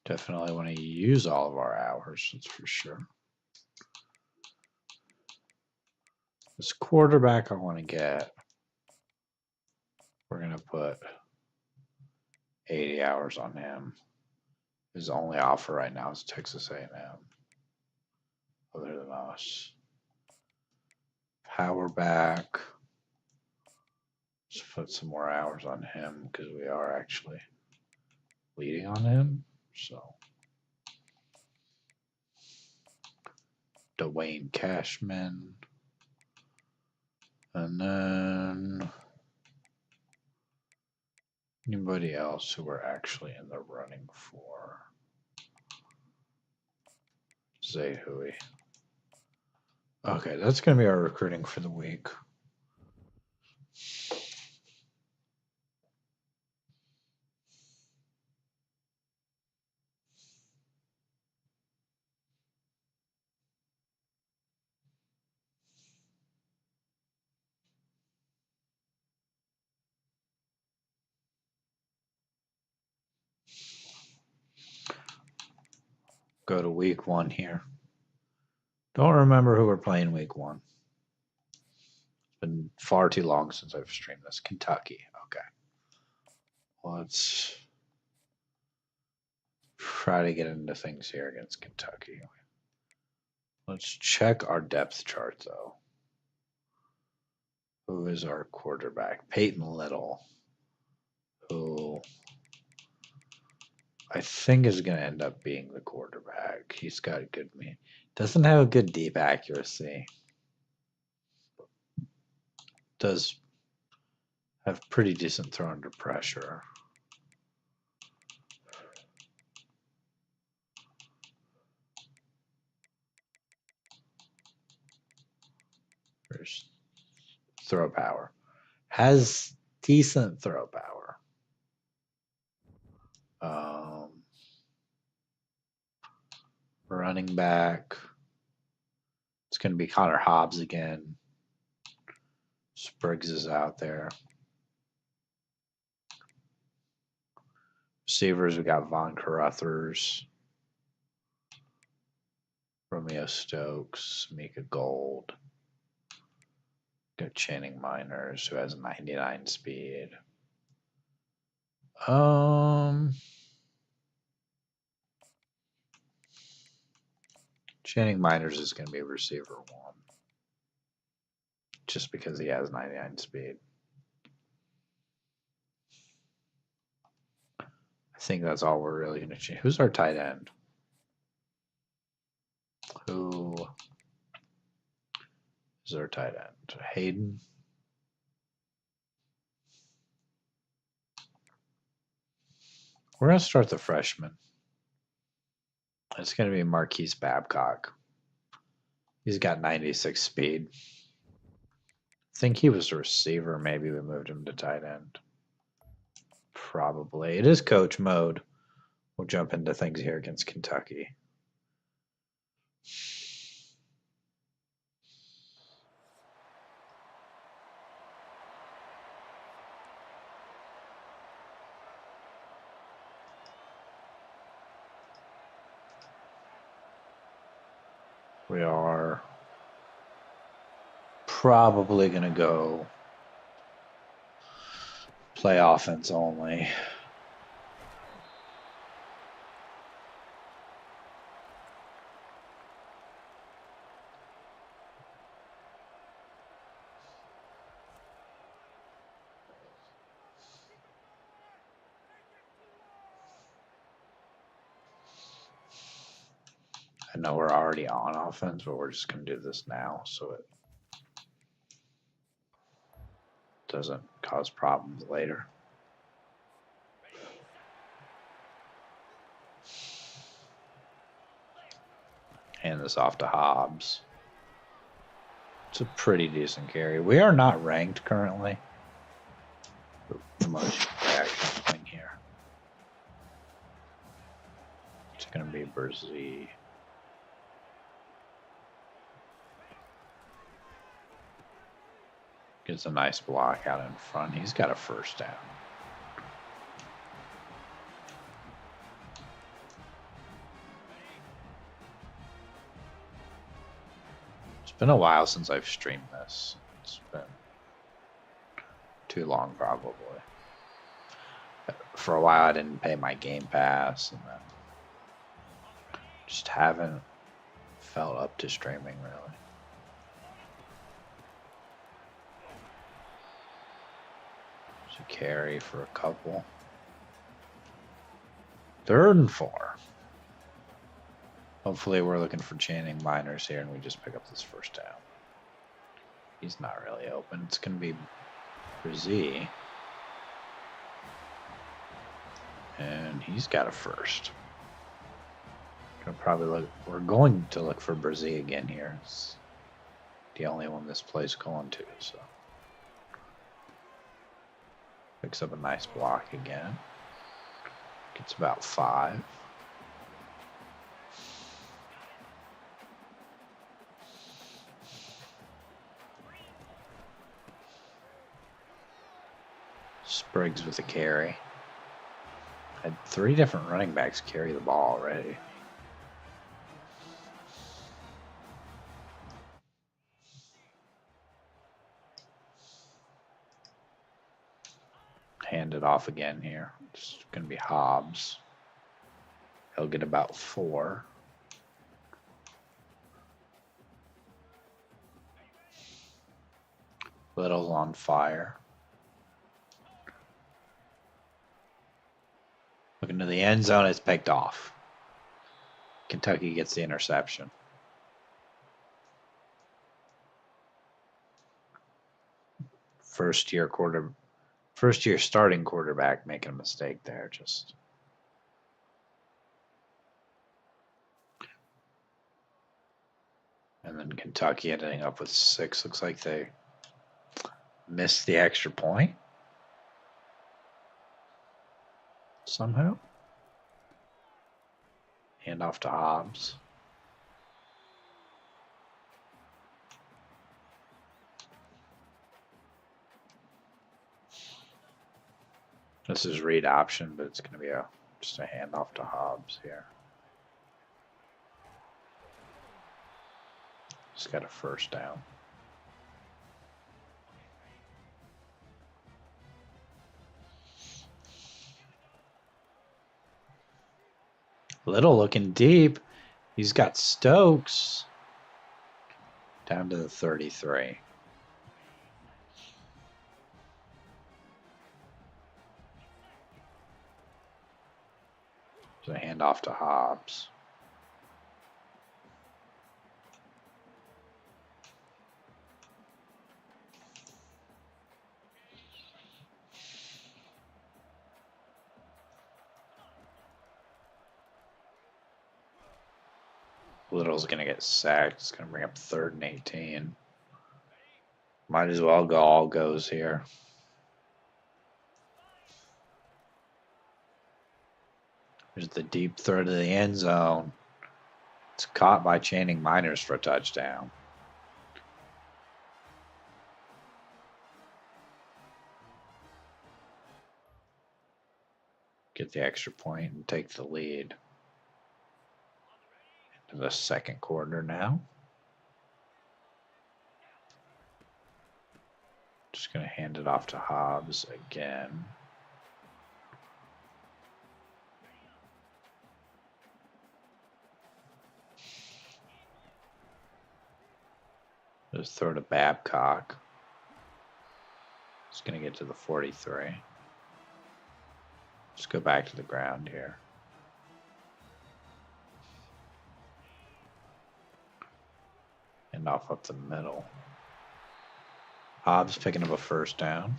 Definitely want to use all of our hours, that's for sure. This quarterback I want to get, we're going to put 80 hours on him. His only offer right now is Texas A&M, other than us. Power back. Let's put some more hours on him because we are actually leading on him. So Dwayne Cashman. And then anybody else who we're actually in the running for? Zay Hui. Okay, that's going to be our recruiting for the week. Go to week 1 here. Don't remember who we're playing week 1. It's been far too long since I've streamed this. Kentucky. Okay. Let's try to get into things here against Kentucky. Let's check our depth chart, though. Who is our quarterback? Peyton Little, who I think is going to end up being the quarterback. He's got good doesn't have a good deep accuracy. Does have pretty decent throw under pressure. There's throw power. Has decent throw power. Running back. It's going to be Connor Hobbs again. Spriggs is out there. Receivers, we got Von Carruthers, Romeo Stokes, Mika Gold. Got Channing Miners, who has 99 speed. Channing Miners is going to be receiver 1. Just because he has 99 speed. I think that's all we're really going to change. Who's our tight end? Who is our tight end? Hayden? We're going to start the freshman. It's going to be Marquise Babcock. He's got 96 speed. I think he was a receiver. Maybe we moved him to tight end. Probably. It is coach mode. We'll jump into things here against Kentucky. We are probably going to go play offense only. I know we're already on offense, but we're just going to do this now so it doesn't cause problems later. Hand this off to Hobbs. It's a pretty decent carry. We are not ranked currently. The motion reaction thing here. It's going to be Berzee. Gets a nice block out in front. He's got a first down. It's been a while since I've streamed this. It's been too long, probably. For a while, I didn't pay my Game Pass, and then just haven't felt up to streaming, really. There's a carry for a couple. 3rd and 4. Hopefully we're looking for Channing Miners here and we just pick up this first down. He's not really open. It's going to be Berzee. And he's got a first. We're going to look for Berzee again here. It's the only one this play's going to, so. Picks up a nice block again. Gets about 5. Spriggs with a carry. Had 3 different running backs carry the ball already. Hand it off again here. It's going to be Hobbs. He'll get about 4. Little's on fire. Looking to the end zone, it's picked off. Kentucky gets the interception. First year starting quarterback making a mistake there. And then Kentucky ending up with 6. Looks like they missed the extra point somehow. Hand off to Hobbs. This is read option, but it's going to be just a handoff to Hobbs here. Just got a first down. Little looking deep. He's got Stokes down to the 33. So handoff to Hobbs. Little's going to get sacked. It's going to bring up 3rd and 18. Might as well go all goes here. There's the deep third of the end zone. It's caught by Channing Miners for a touchdown. Get the extra point and take the lead. Into the 2nd quarter now. Just going to hand it off to Hobbs again. Just throw to Babcock. It's going to get to the 43. Just go back to the ground here. And off up the middle. Hobbs picking up a 1st down.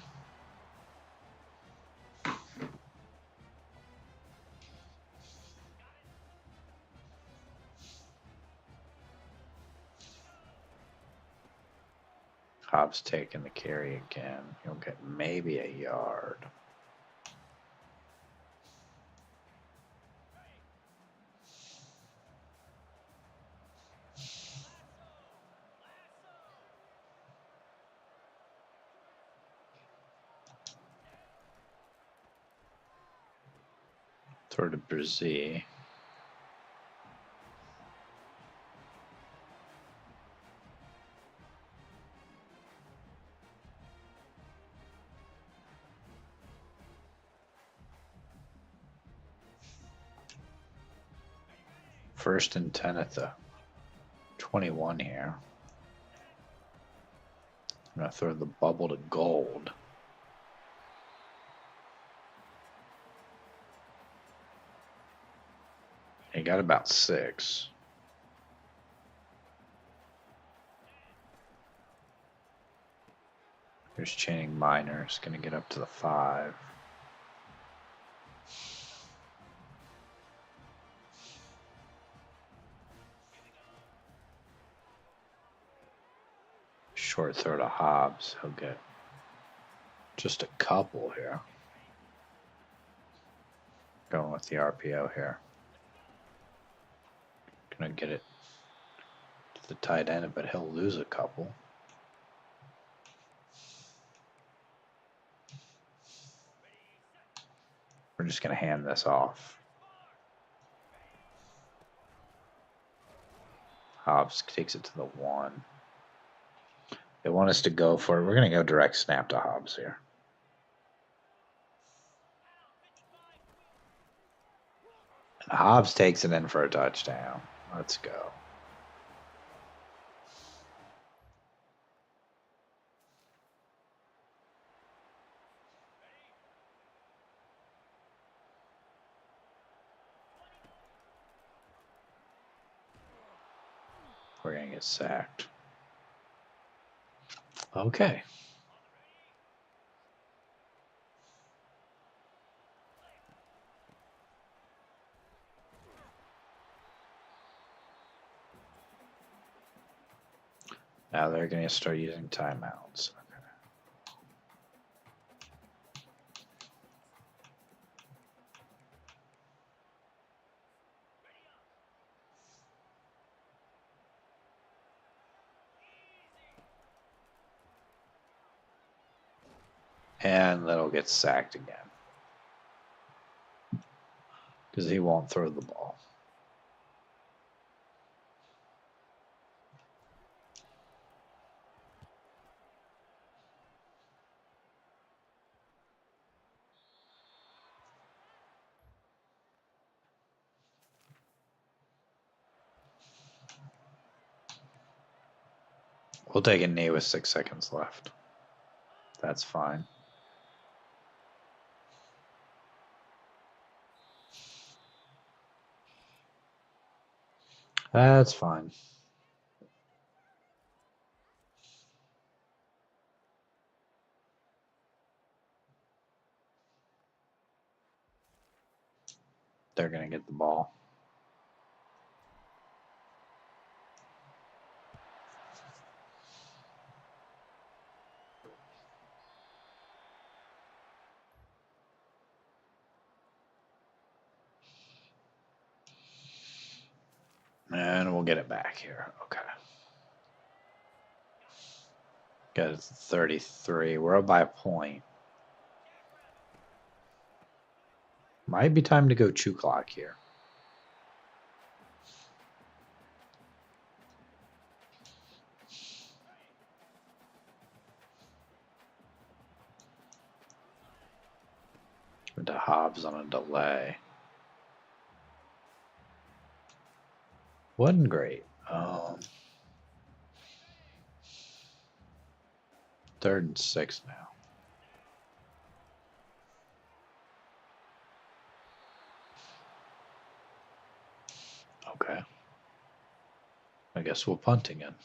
Hobbs taking the carry again. He'll get maybe a yard. Throw to Brzee. First and 10 at the 21 here. I'm going to throw the bubble to Gold. He got about 6. Here's Channing Miners. Going to get up to the 5. Short throw to Hobbs. He'll get just a couple here. Going with the RPO here. Gonna get it to the tight end, but he'll lose a couple. We're just gonna hand this off. Hobbs takes it to the 1. They want us to go for it. We're going to go direct snap to Hobbs here. And Hobbs takes it in for a touchdown. Let's go. We're going to get sacked. Okay. Now they're going to start using timeouts. And Little gets sacked again. Because he won't throw the ball. We'll take a knee with 6 seconds left. That's fine. That's fine. They're going to get the ball. And we'll get it back here. Okay. Got 33. We're up by a point. Might be time to go 2 clock here. Into Hobbs on a delay. Wasn't great. 3rd and 6 now. Okay. I guess we'll punt again.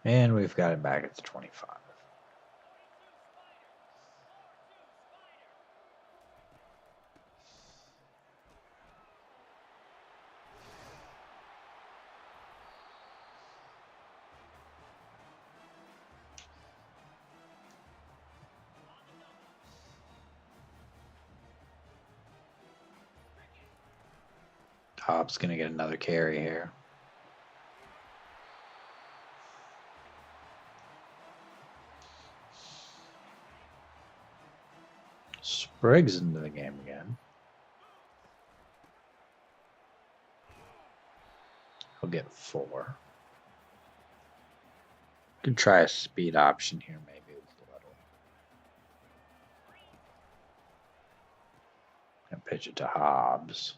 And we've got it back at the 25. Hobbs going to get another carry here. Spriggs into the game again. He'll get 4. Could try a speed option here, maybe with Little. And pitch it to Hobbs.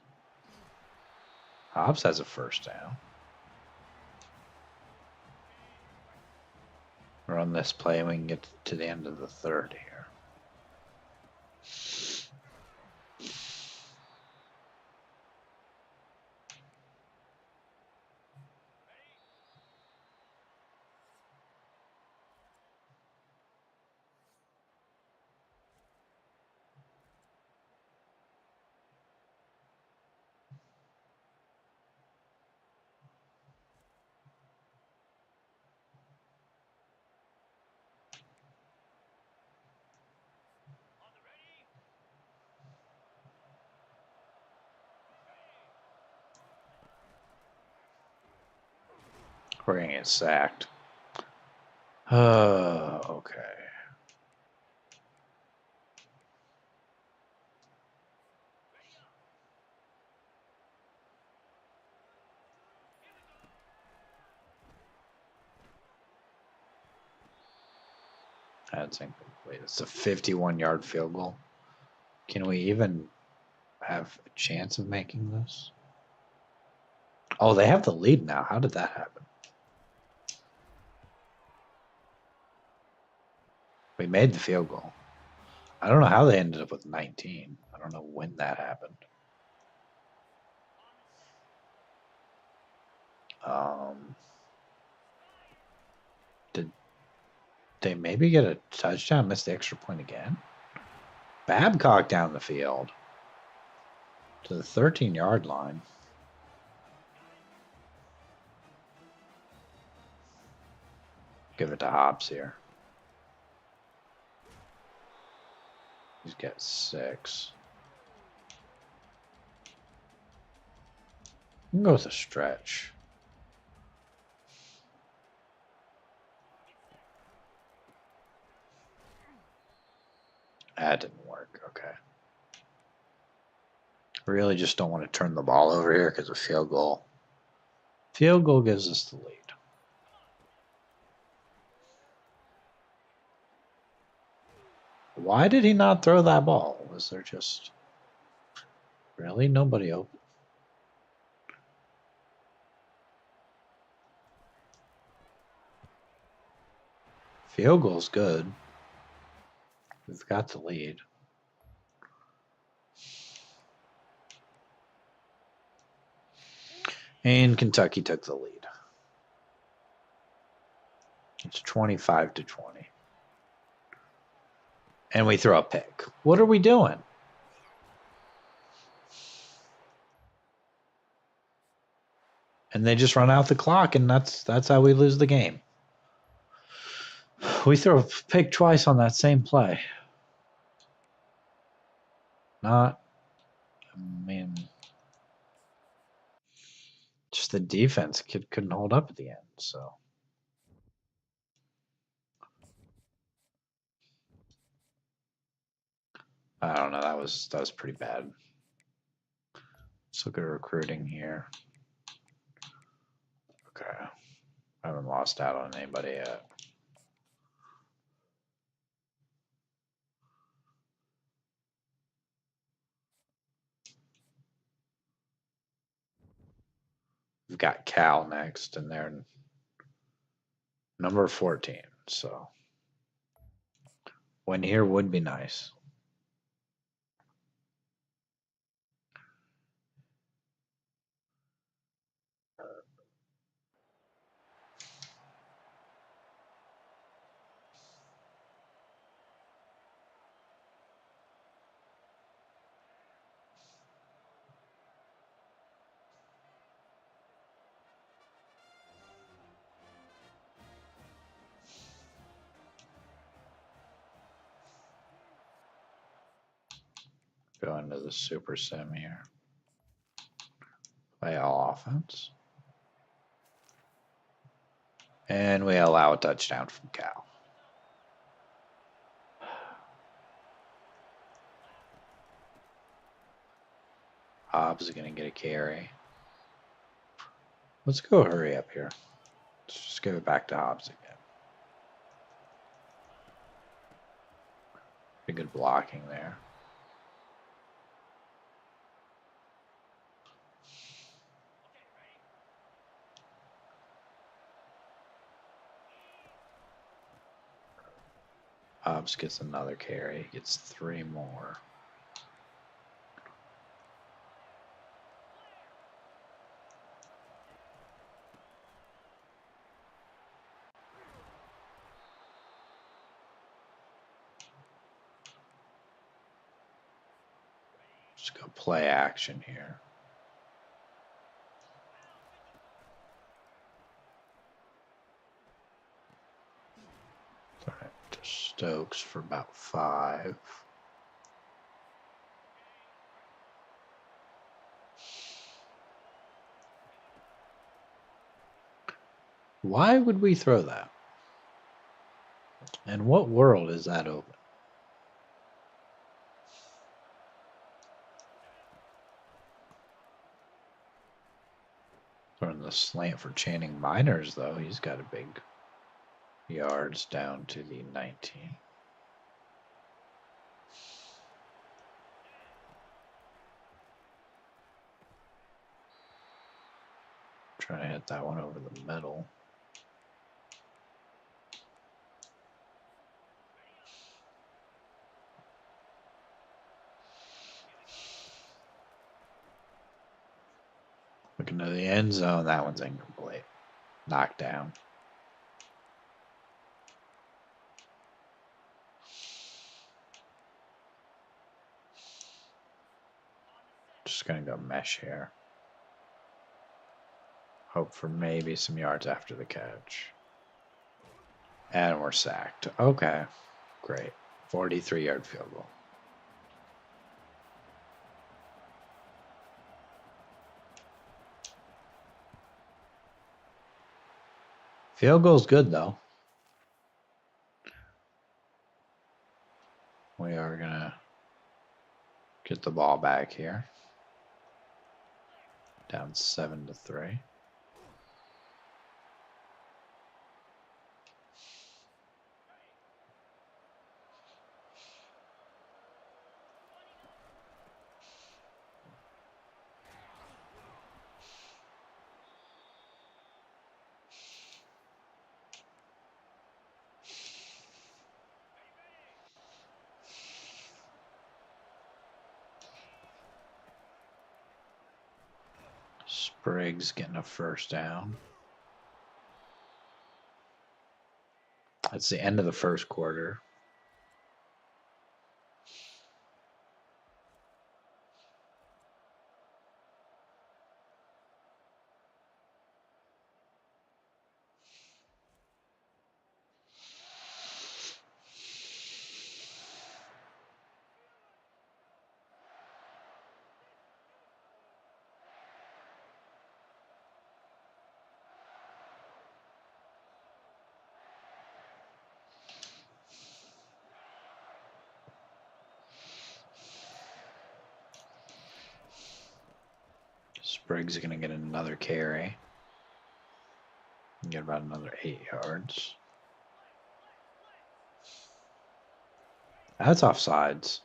Hobbs has a first down. Run this play and we can get to the end of the 3rd here. We're going to get sacked. Okay. That's incomplete. It's a 51-yard field goal. Can we even have a chance of making this? Oh, they have the lead now. How did that happen? We made the field goal. I don't know how they ended up with 19. I don't know when that happened. Did they maybe get a touchdown, miss the extra point again? Babcock down the field to the 13-yard line. Give it to Hobbs here. He's got 6. We can go with a stretch. That didn't work. Okay. Really just don't want to turn the ball over here because of field goal. Field goal gives us the lead. Why did he not throw that ball? Was there just really nobody open? Field goal's good. We've got the lead. And Kentucky took the lead. It's 25-20. And we throw a pick. What are we doing? And they just run out the clock, and that's how we lose the game. We throw a pick twice on that same play. I mean, just the defense couldn't hold up at the end. So I don't know. That was pretty bad. Let's look at recruiting here. Okay, I haven't lost out on anybody yet. We've got Cal next, and they're number 14. So win here would be nice. Go into the super sim here. Play all offense. And we allow a touchdown from Cal. Hobbs is going to get a carry. Let's go hurry up here. Let's just give it back to Hobbs again. Pretty good blocking there. Hobbs gets another carry. Gets 3 more. Just go play action here. All right, to Stokes for about 5. Why would we throw that? And what world is that open? Throwing the slant for Channing Miners, though. He's got a big yards down to the 19. Trying to hit that one over the middle. Looking to the end zone. That one's incomplete. Knocked down. Just going to go mesh here. Hope for maybe some yards after the catch. And we're sacked. Okay. Great. 43-yard field goal. Field goal's good, though. We are going to get the ball back here. Down 7-3. Spriggs getting a first down. That's the end of the first quarter. Briggs is going to get another carry. Get about another 8 yards. That's offsides.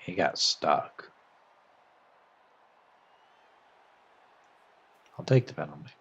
He got stuck. I'll take the penalty.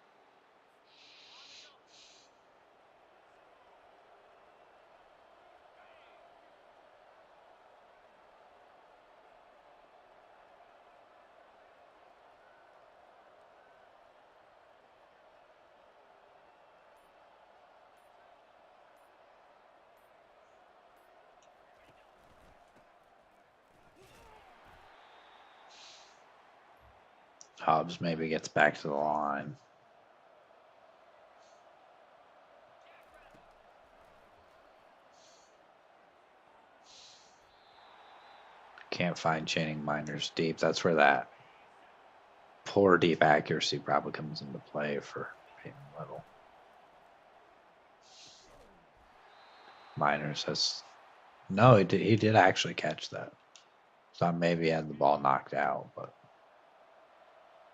Hobbs maybe gets back to the line. Can't find Channing Miners deep. That's where that poor deep accuracy probably comes into play for Peyton Little. Miners has... No, he did actually catch that. Thought maybe he had the ball knocked out, but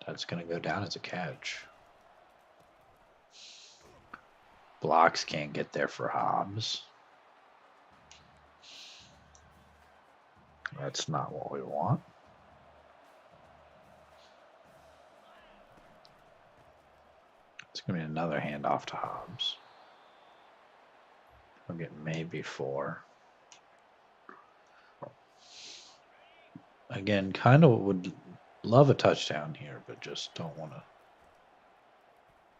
that's going to go down as a catch. Blocks can't get there for Hobbs. That's not what we want. It's going to be another handoff to Hobbs. We'll get maybe 4. Again, kind of would love a touchdown here, but just don't want to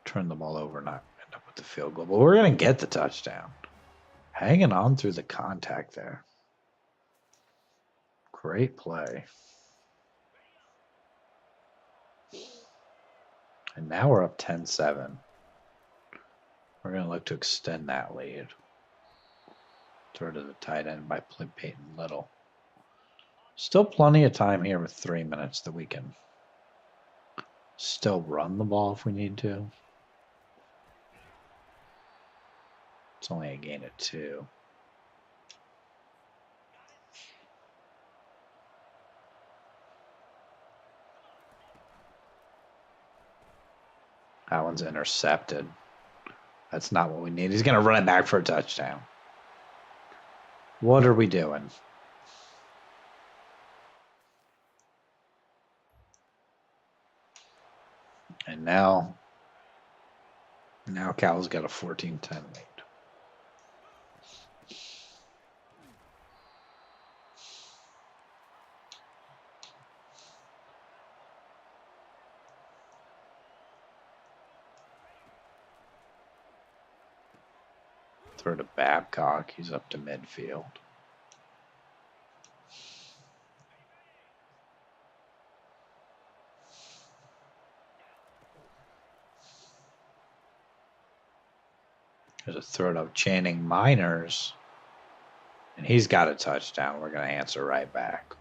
turn the ball over and not end up with the field goal. But we're going to get the touchdown. Hanging on through the contact there. Great play. And now we're up 10-7. We're going to look to extend that lead. Throw to the tight end by Peyton Little. Still plenty of time here with 3 minutes that we can still run the ball if we need to. It's only a gain of 2. That one's intercepted. That's not what we need. He's going to run it back for a touchdown. What are we doing? And now Cal's got a 14-10 lead. Throw to Babcock. He's up to midfield. There's a throw to Channing Miners. And he's got a touchdown. We're going to answer right back.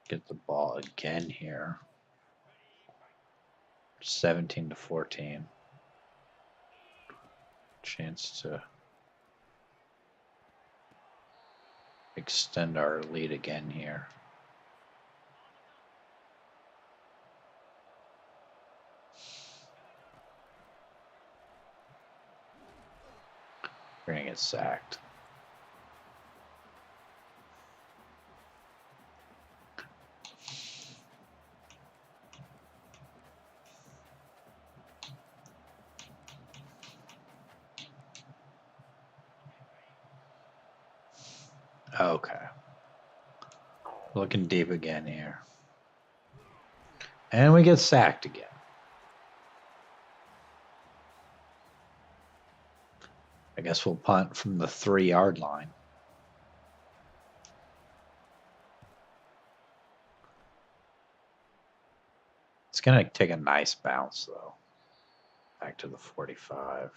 Get the ball again here. 17-14. Chance to extend our lead again here. We're going to get sacked. Okay. Looking deep again here. And we get sacked again. I guess we'll punt from the 3-yard line. It's going to take a nice bounce, though. Back to the 45.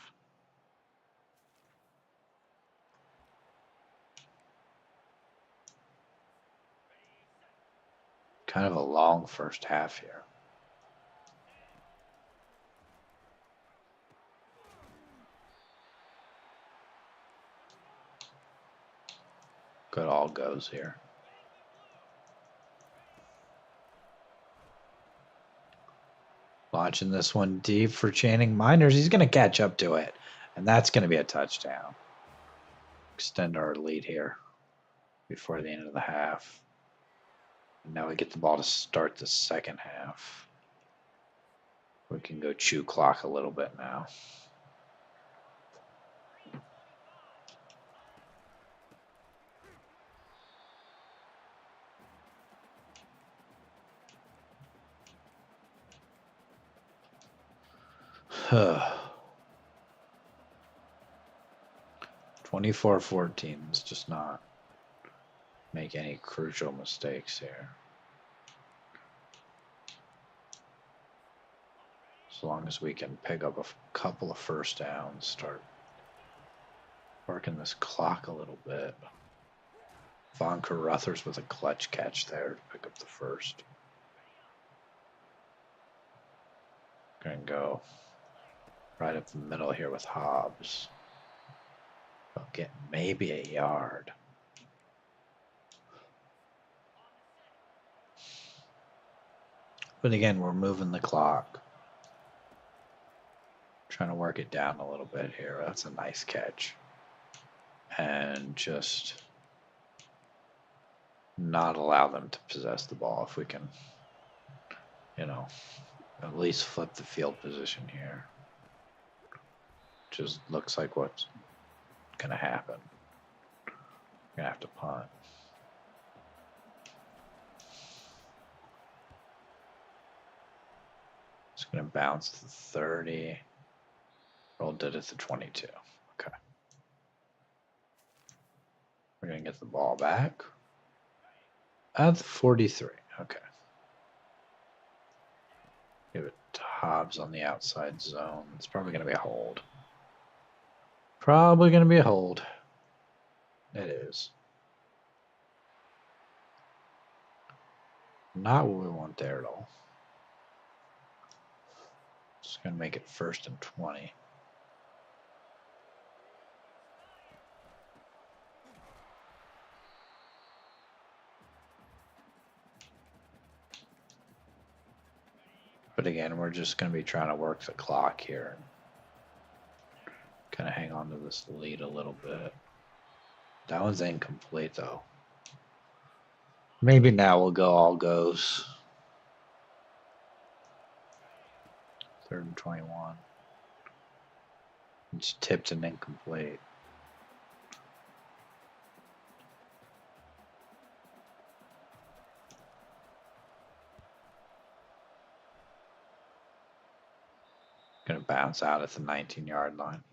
Kind of a long first half here. Good all goes here. Launching this one deep for Channing Miners. He's going to catch up to it. And that's going to be a touchdown. Extend our lead here before the end of the half. And now we get the ball to start the second half. We can go chew clock a little bit now. Huh. 24-14. Let's just not make any crucial mistakes here. As long as we can pick up a couple of first downs, start working this clock a little bit. Von Carruthers with a clutch catch there to pick up the first. Gonna go right up the middle here with Hobbs. I'll get maybe a yard. But again, we're moving the clock. Trying to work it down a little bit here. That's a nice catch. And just not allow them to possess the ball if we can, at least flip the field position here. Just looks like what's going to happen. We're going to have to punt. It's going to bounce to 30. Rolled it at the 22. Okay. We're going to get the ball back at the 43. Okay. Give it to Hobbs on the outside zone. It's probably going to be a hold. Probably going to be a hold. It is. Not what we want there at all. Just going to make it 1st and 20. But again, we're just going to be trying to work the clock here and kind of hang on to this lead a little bit. That one's incomplete, though. Maybe now we'll go all goes. 3rd and 21. It's tipped and incomplete. Going to bounce out at the 19-yard line.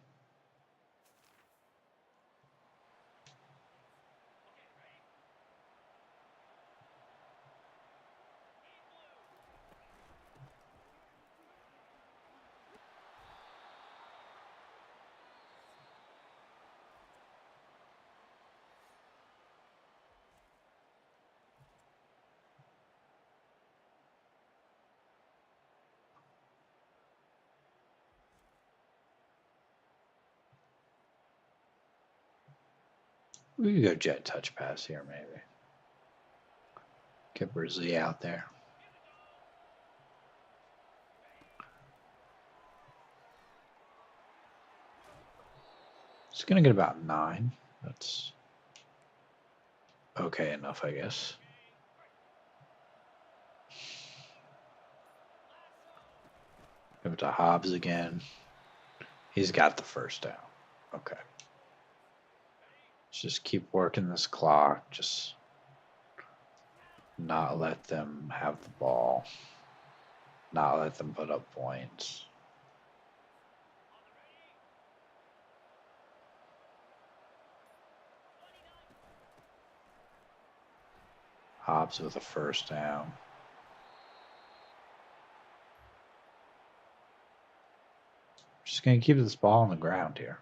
We could go jet touch pass here, maybe. Get Brzee out there. It's going to get about 9. That's okay enough, I guess. Give it to Hobbs again. He's got the first down. Okay. Let's just keep working this clock. Just not let them have the ball. Not let them put up points. Hobbs with a first down. Just going to keep this ball on the ground here.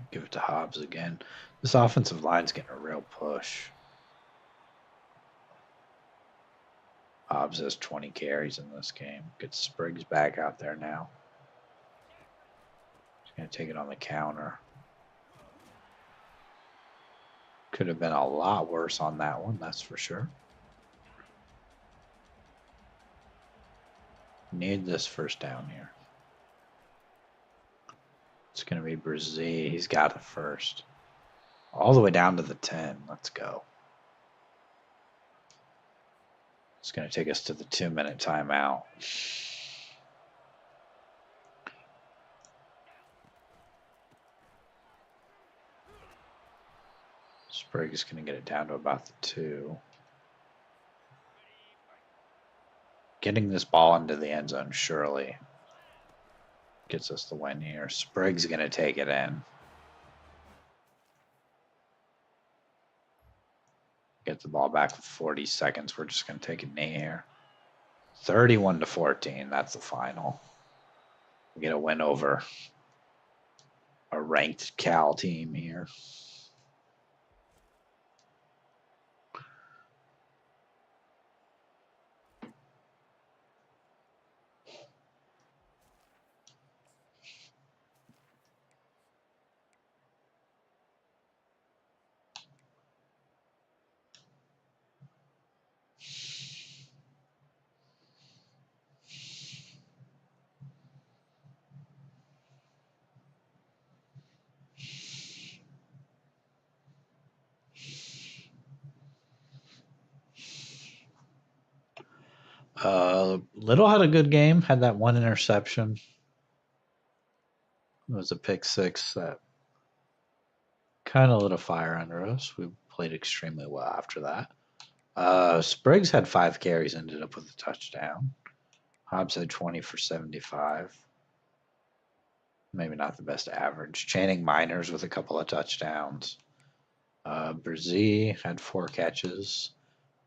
Give it to Hobbs again. This offensive line's getting a real push. Hobbs has 20 carries in this game. Gets Spriggs back out there now. He's going to take it on the counter. Could have been a lot worse on that one, that's for sure. Need this first down here. It's going to be Brazil. He's got it first. All the way down to the 10. Let's go. It's going to take us to the 2-minute timeout. Sprague is going to get it down to about the 2. Getting this ball into the end zone surely gets us the win here. Sprague's going to take it in. Get the ball back with 40 seconds. We're just going to take a knee here. 31-14. That's the final. We get a win over a ranked Cal team here. Little had a good game. Had that one interception. It was a pick 6 that kind of lit a fire under us. We played extremely well after that. Spriggs had 5 carries, ended up with a touchdown. Hobbs had 20 for 75. Maybe not the best average. Channing Miners with a couple of touchdowns. Brzee had 4 catches.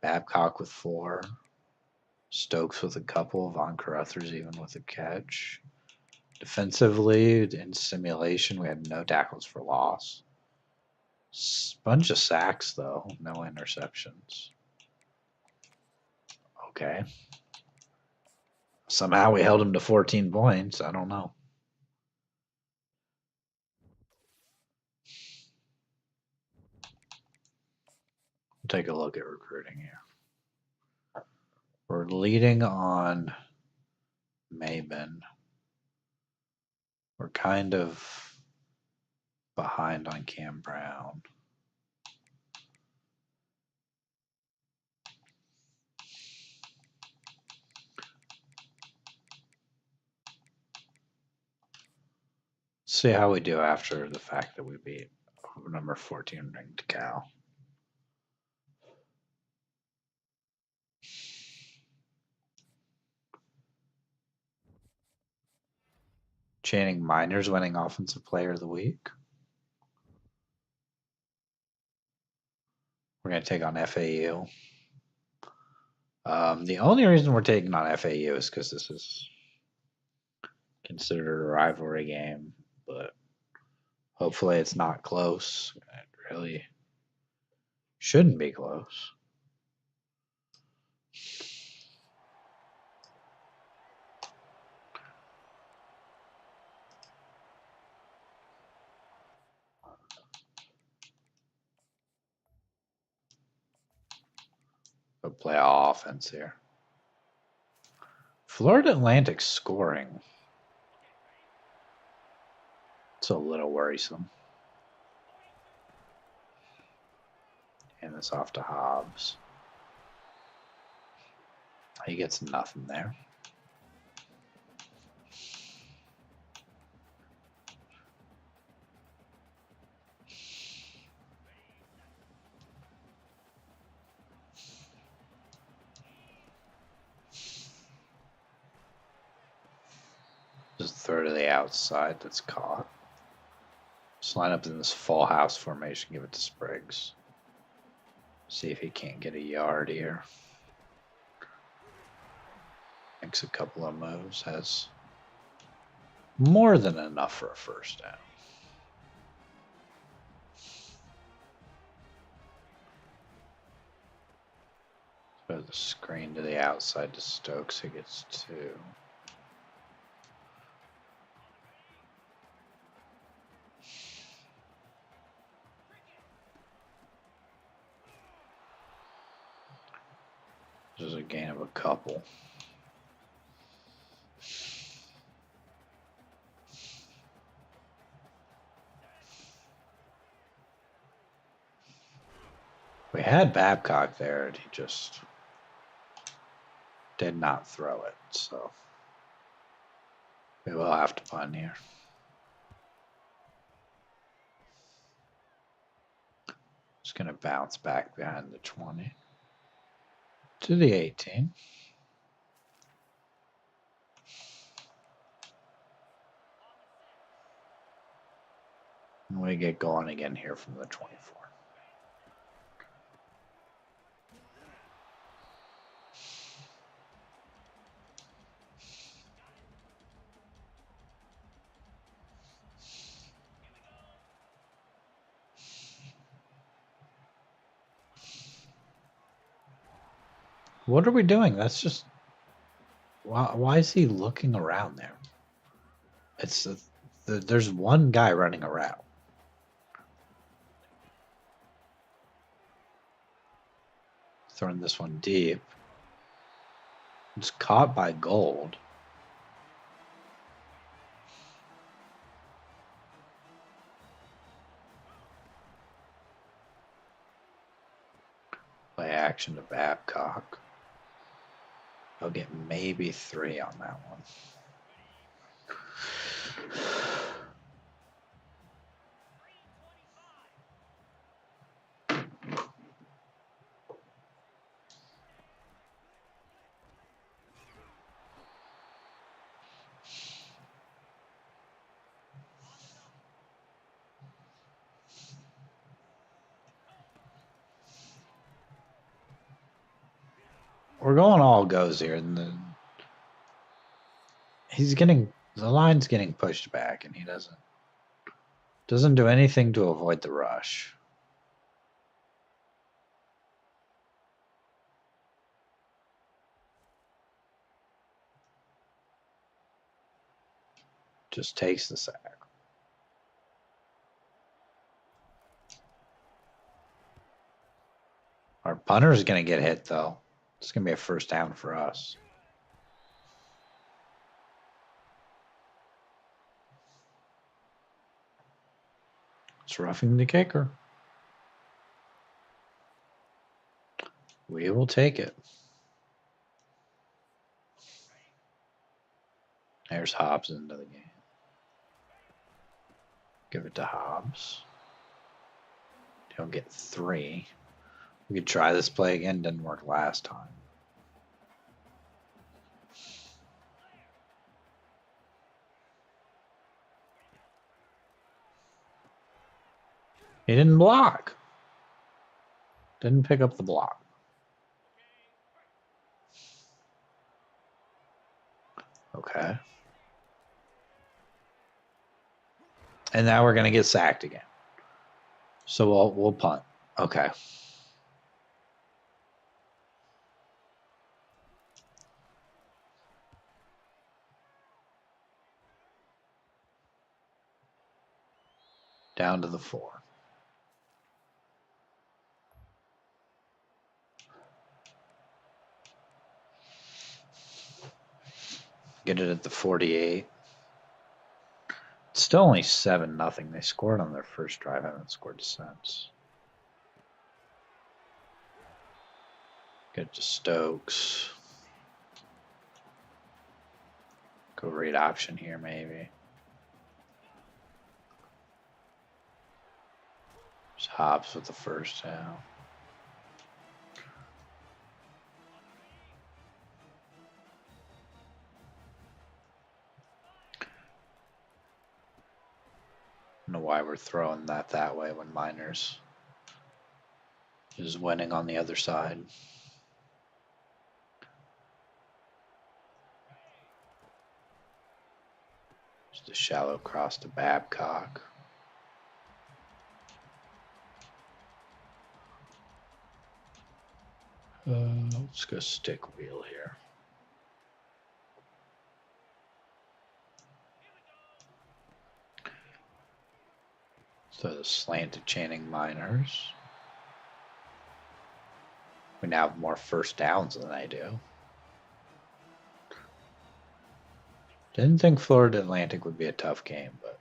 Babcock with 4. Stokes with a couple. Von Carruthers even with a catch. Defensively, in simulation, we had no tackles for loss. Bunch of sacks, though. No interceptions. Okay. Somehow we held him to 14 points. I don't know. Take a look at recruiting here. We're leading on Maben. We're kind of behind on Cam Brown. See how we do after the fact that we beat number 14 ranked Cal. Channing Miners winning Offensive Player of the Week. We're going to take on FAU. The only reason we're taking on FAU is because this is considered a rivalry game, but hopefully it's not close. It really shouldn't be close. Go play offense here. Florida Atlantic scoring. It's a little worrisome. And this off to Hobbs. He gets nothing there. Just throw to the outside. That's caught. Just line up in this full house formation. Give it to Spriggs. See if he can't get a yard here. Makes a couple of moves. Has more than enough for a first down. Throw the screen to the outside to Stokes. He gets 2. was a gain of a couple. We had Babcock there, and he just did not throw it. So we will have to punt here. Just going to bounce back behind the 20 to the 18. And we get going again here from the 24. What are we doing? That's just... Why is he looking around there? It's there's one guy running around. Throwing this one deep. It's caught by Gold. Play action to Babcock. I'll get maybe 3 on that one. We're going all goes here, and the line's getting pushed back, and he doesn't do anything to avoid the rush. Just takes the sack. Our punter is going to get hit, though. It's going to be a first down for us. It's roughing the kicker. We will take it. There's Hobbs into the game. Give it to Hobbs. He'll get 3. We could try this play again. Didn't work last time. He didn't block. Didn't pick up the block. Okay. And now we're going to get sacked again. So we'll punt. Okay. Down to the 4. Get it at the 48. It's still only 7-0. They scored on their first drive. Haven't scored since. Get it to Stokes. Go read option here, maybe. There's Hobbs with the first down. I don't know why we're throwing that way when Miners is winning on the other side. Just a shallow cross to Babcock. Let's go stick wheel here. So the slant to Channing Miners. We now have more first downs than they do. Didn't think Florida Atlantic would be a tough game, but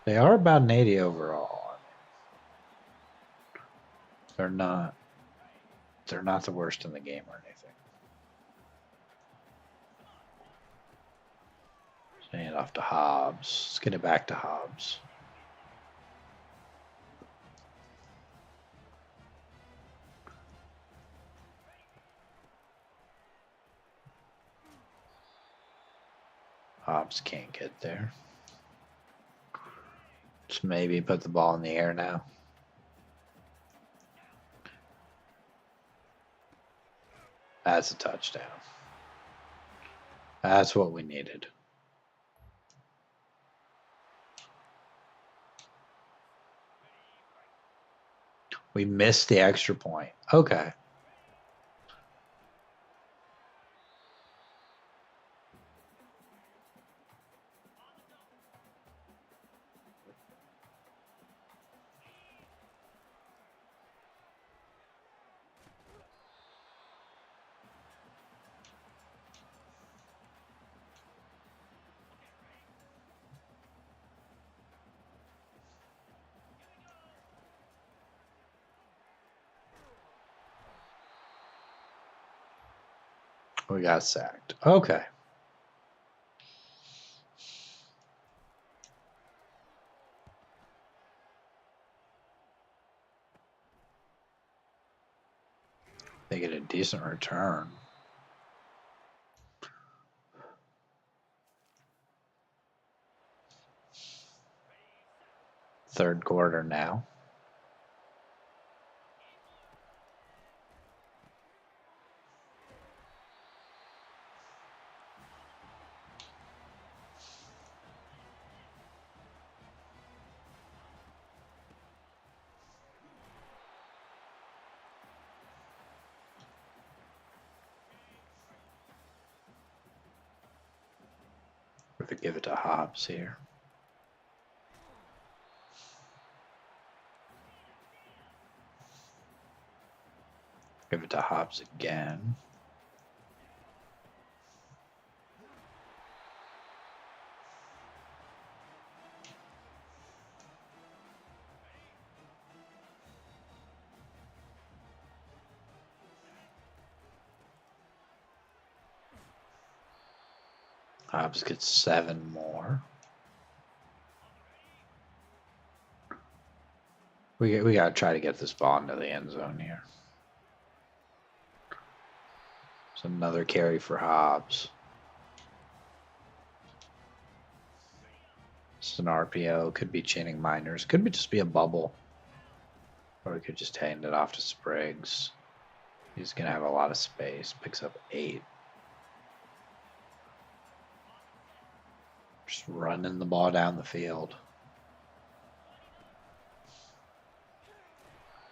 they are about an 80 overall. They're not the worst in the game or anything. Sending it off to Hobbs. Let's get it back to Hobbs. Hobbs can't get there. Just maybe put the ball in the air now. That's a touchdown. That's what we needed. We missed the extra point. Okay. We got sacked. Okay. They get a decent return. Third quarter now. We're going to give it to Hobbs here. Give it to Hobbs again. Hobbs gets 7 more. We got to try to get this ball into the end zone here. It's another carry for Hobbs. It's an RPO. Could be chaining minors. Could be just be a bubble. Or we could just hand it off to Spriggs. He's going to have a lot of space. Picks up 8. Just running the ball down the field.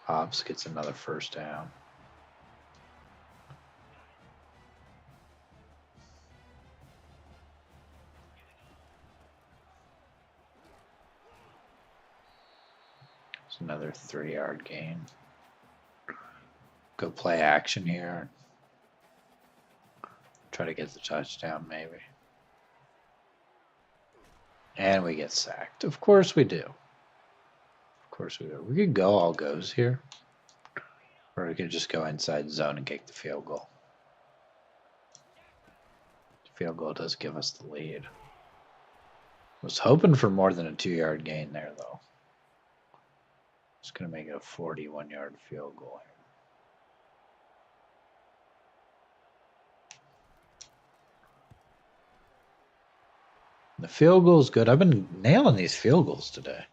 Hobbs gets another first down. It's another 3-yard gain. Go play action here. Try to get the touchdown maybe. And we get sacked. Of course we do. Of course we do. We could go all goes here. Or we could just go inside zone and kick the field goal. The field goal does give us the lead. Was hoping for more than a 2-yard gain there, though. Just going to make it a 41-yard field goal here. The field goal is good. I've been nailing these field goals today.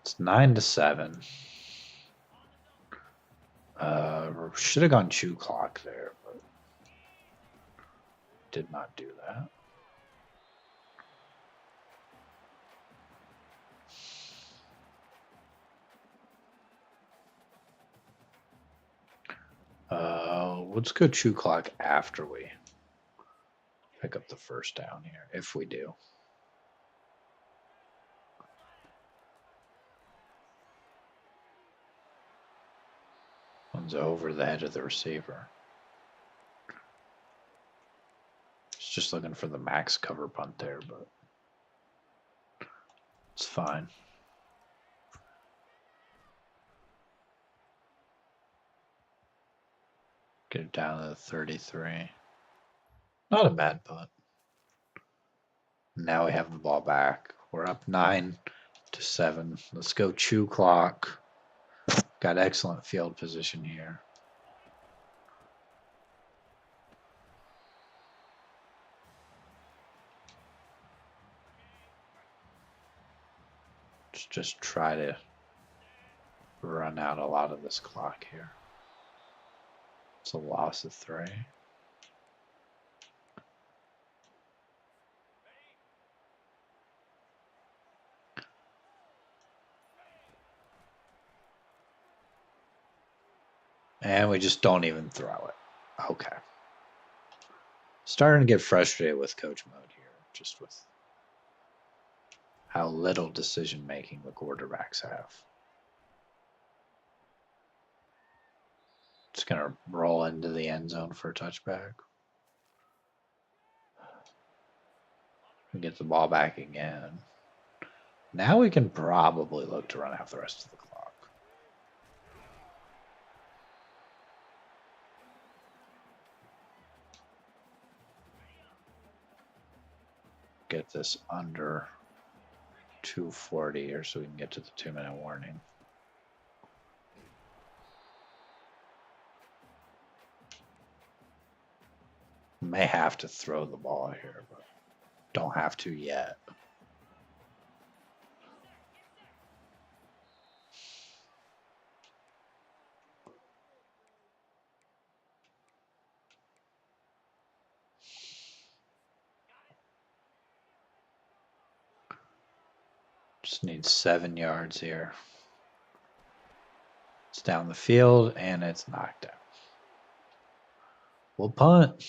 It's 9-7. Should have gone chew clock there, but did not do that. let's go chew clock after we pick up the first down here, if we do. One's over the head of the receiver. Just looking for the max cover punt there, but it's fine. Get it down to the 33. Not a bad punt. Now we have the ball back. We're up 9-7. Let's go chew clock. Got excellent field position here. Let's just try to run out a lot of this clock here. It's a loss of 3. And we just don't even throw it. Okay. Starting to get frustrated with coach mode here, just with how little decision making the quarterbacks have. Just going to roll into the end zone for a touchback. We get the ball back again. Now we can probably look to run out the rest of the clock. Get this under 2:40 here so we can get to the 2-minute warning. May have to throw the ball here, but don't have to yet. Just need 7 yards here. It's down the field and it's knocked out. We'll punt.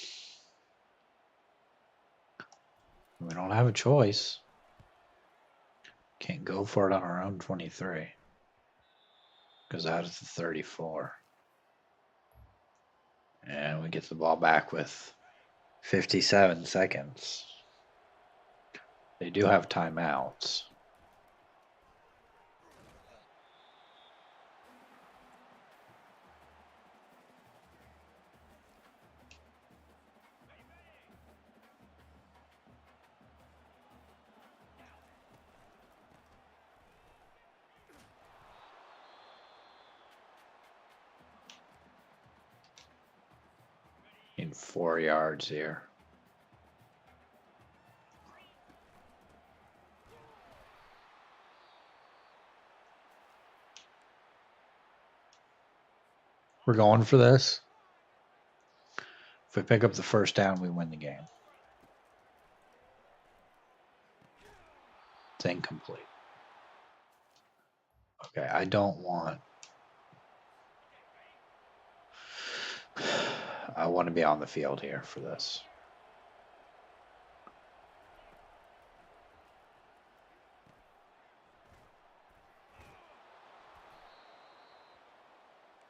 We don't have a choice. Can't go for it on our own 23. Goes out at the 34. And we get the ball back with 57 seconds. They do have timeouts. Need 4 yards here. We're going for this. If we pick up the first down, we win the game. It's incomplete. Okay, I don't want... I want to be on the field here for this.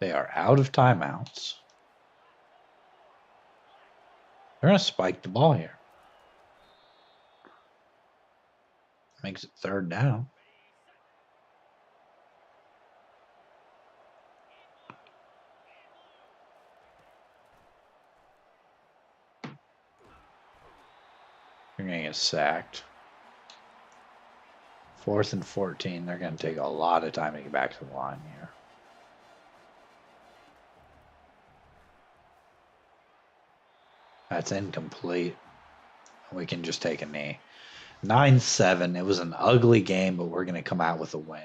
They are out of timeouts. They're going to spike the ball here. Makes it 3rd down. You're going to get sacked. 4th and 14. They're going to take a lot of time to get back to the line here. That's incomplete. We can just take a knee. 9-7. It was an ugly game, but we're going to come out with a win.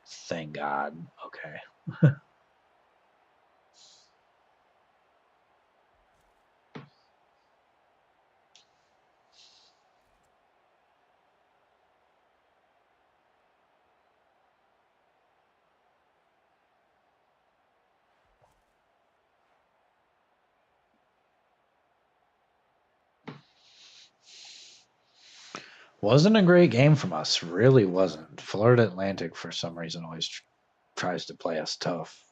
Thank God. Okay. Wasn't a great game from us. Really wasn't. Florida Atlantic, for some reason, always tries to play us tough.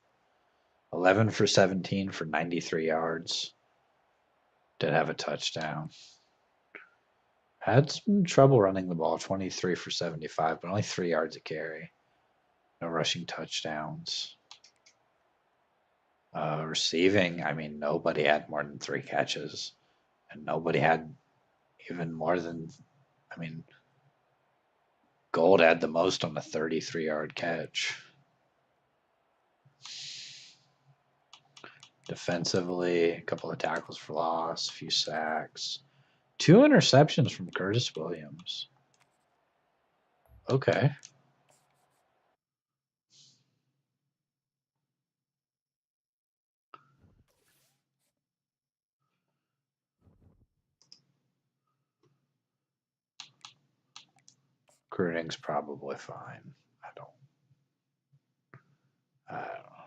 11 for 17 for 93 yards. Did have a touchdown. Had some trouble running the ball. 23 for 75, but only 3 yards a carry. No rushing touchdowns. Receiving, I mean, nobody had more than 3 catches. And nobody had even more than, I mean, Gold had the most on a 33-yard catch. Defensively, a couple of tackles for loss, a few sacks. 2 interceptions from Curtis Williams. Okay. Recruiting's probably fine. I don't know.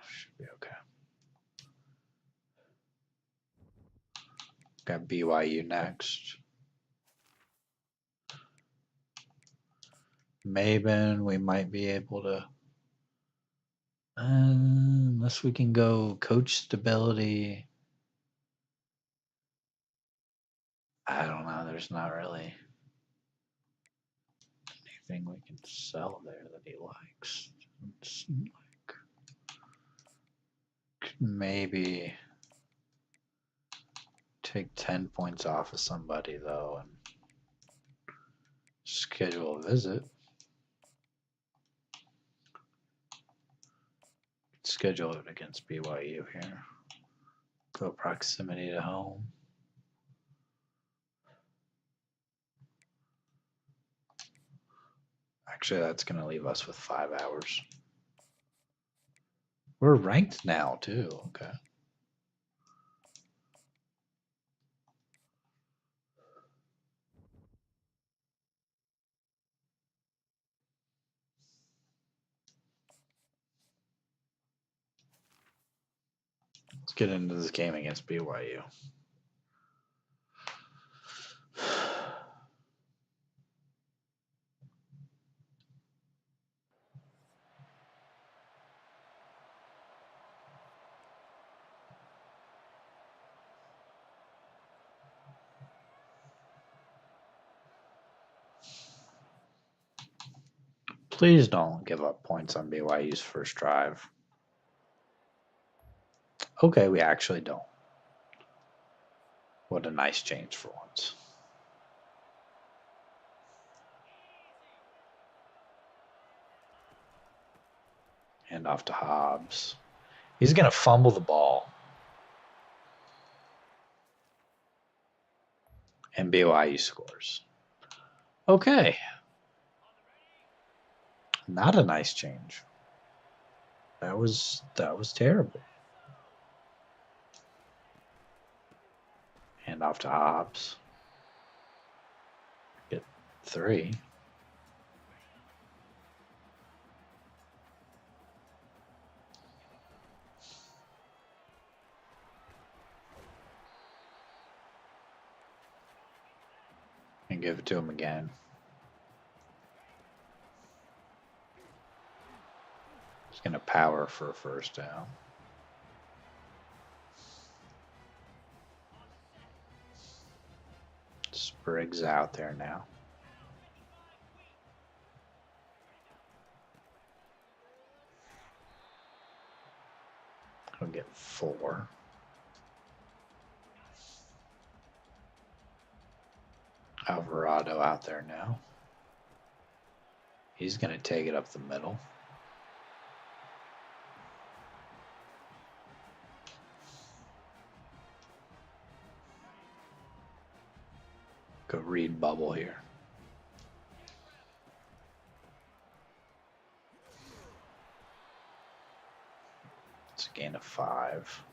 Should be okay. Got BYU next. Maben, we might be able to, unless we can go coach stability. I don't know. There's not really anything we can sell there that he likes. It's like, maybe take 10 points off of somebody though and schedule a visit. Schedule it against BYU here. Go proximity to home. Actually, that's going to leave us with 5 hours. We're ranked now, too. Okay. Let's get into this game against BYU. Please don't give up points on BYU's first drive. Okay, we actually don't. What a nice change for once. Hand off to Hobbs. He's going to fumble the ball. And BYU scores. Okay. Not a nice change. That was terrible. Hand off to Hobbs. Get 3. And give it to him again. He's going to power for a first down. Spriggs out there now. He'll get 4. Alvarado out there now. He's going to take it up the middle. Go read bubble here. It's a gain of 5.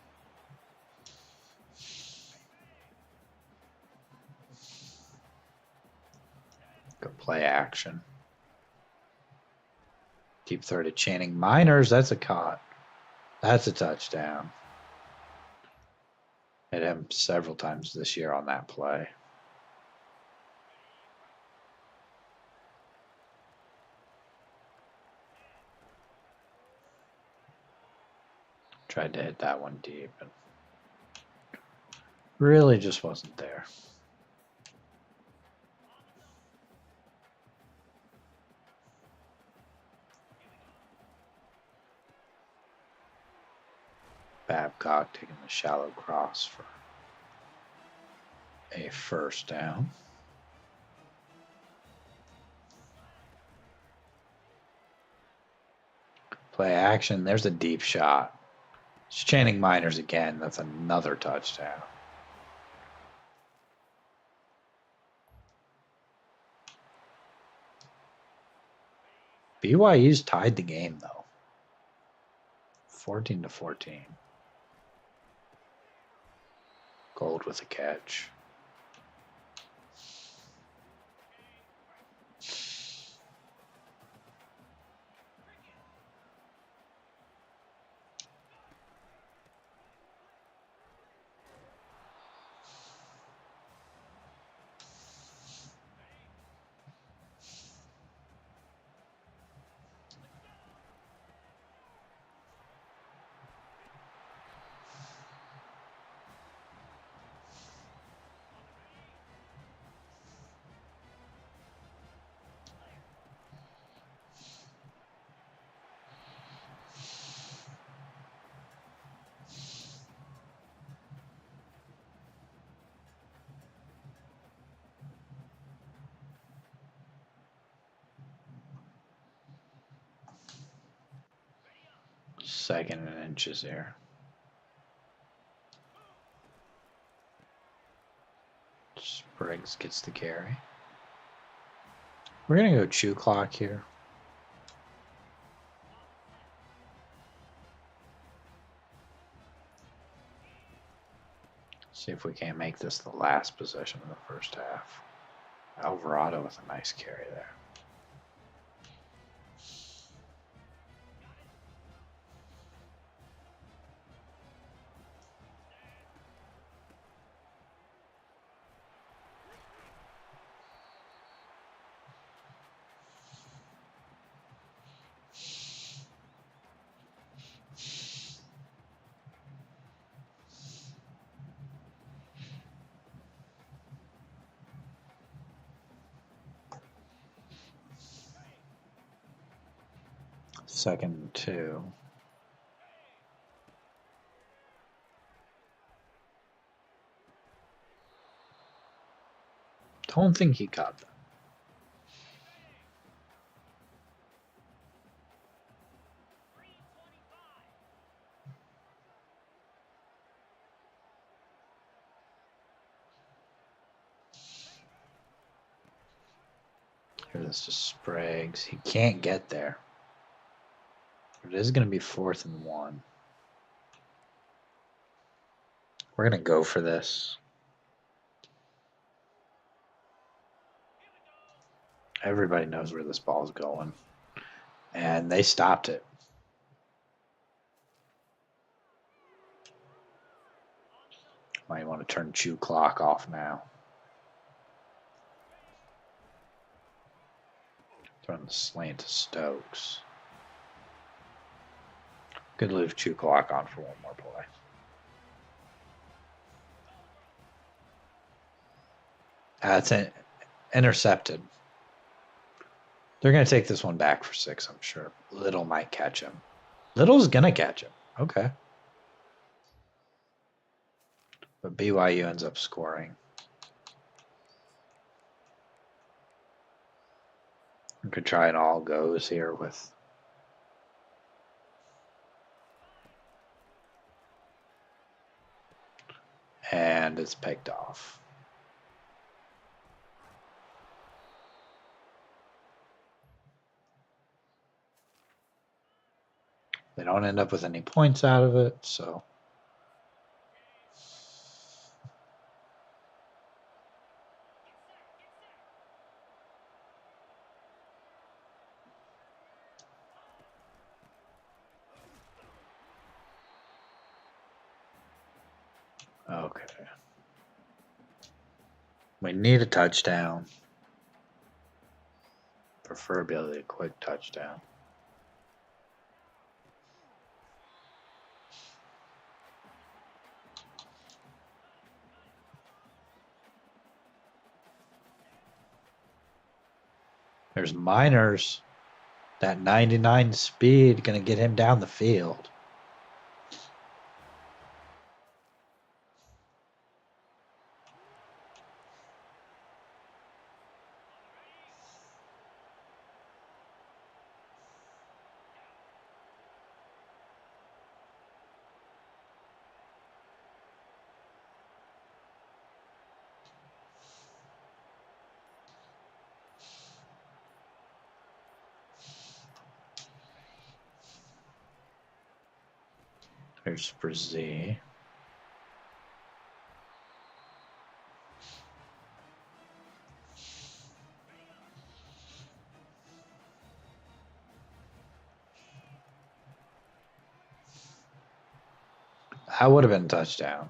Go play action. Deep throw to Channing Miners. That's a caught. That's a touchdown. Hit him several times this year on that play. Tried to hit that one deep and really just wasn't there. Babcock taking the shallow cross for a first down. Play action. There's a deep shot. It's Channing Miners again. That's another touchdown. BYU's tied the game, though. 14-14. Gold with a catch. Second and inches here. Spriggs gets the carry. We're going to go chew clock here. See if we can't make this the last possession of the first half. Alvarado with a nice carry there. Second and 2. Don't think he caught that. Here, this is Spriggs. He can't get there. It is going to be 4th and 1. We're going to go for this. Everybody knows where this ball is going. And they stopped it. Might want to turn chew clock off now. Throwing the slant to Stokes. Could leave chew clock on for one more play. It's intercepted. They're going to take this one back for 6, I'm sure. Little might catch him. Little's going to catch him. Okay. But BYU ends up scoring. We could try an all goes here with and it's picked off. They don't end up with any points out of it, so okay. We need a touchdown. Preferably a quick touchdown. There's Miners. That 99 speed going to get him down the field. There's Brazil. That would have been a touchdown.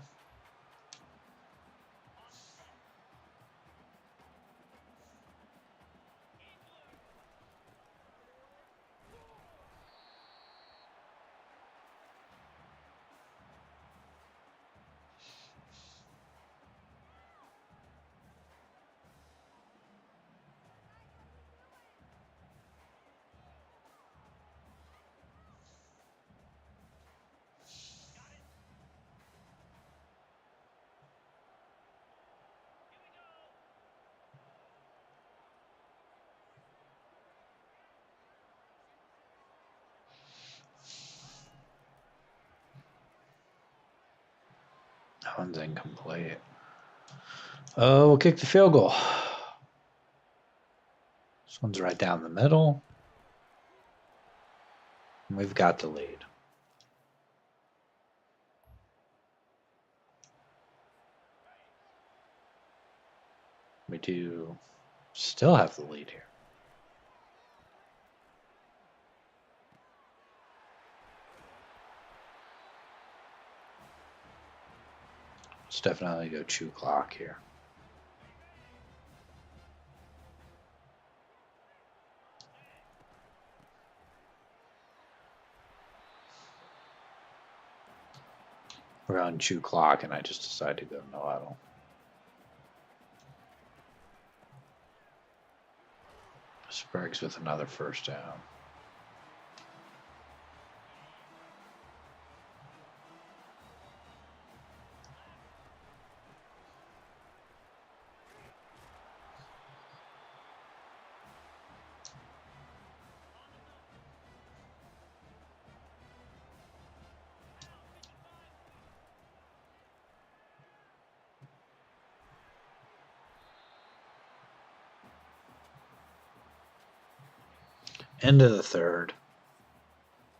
That one's incomplete. Oh, we'll kick the field goal. This one's right down the middle. And we've got the lead. We do still have the lead here. Let's definitely go chew clock here. We're on chew clock, and I just decided to go no huddle. Sprague's with another first down. End of the third.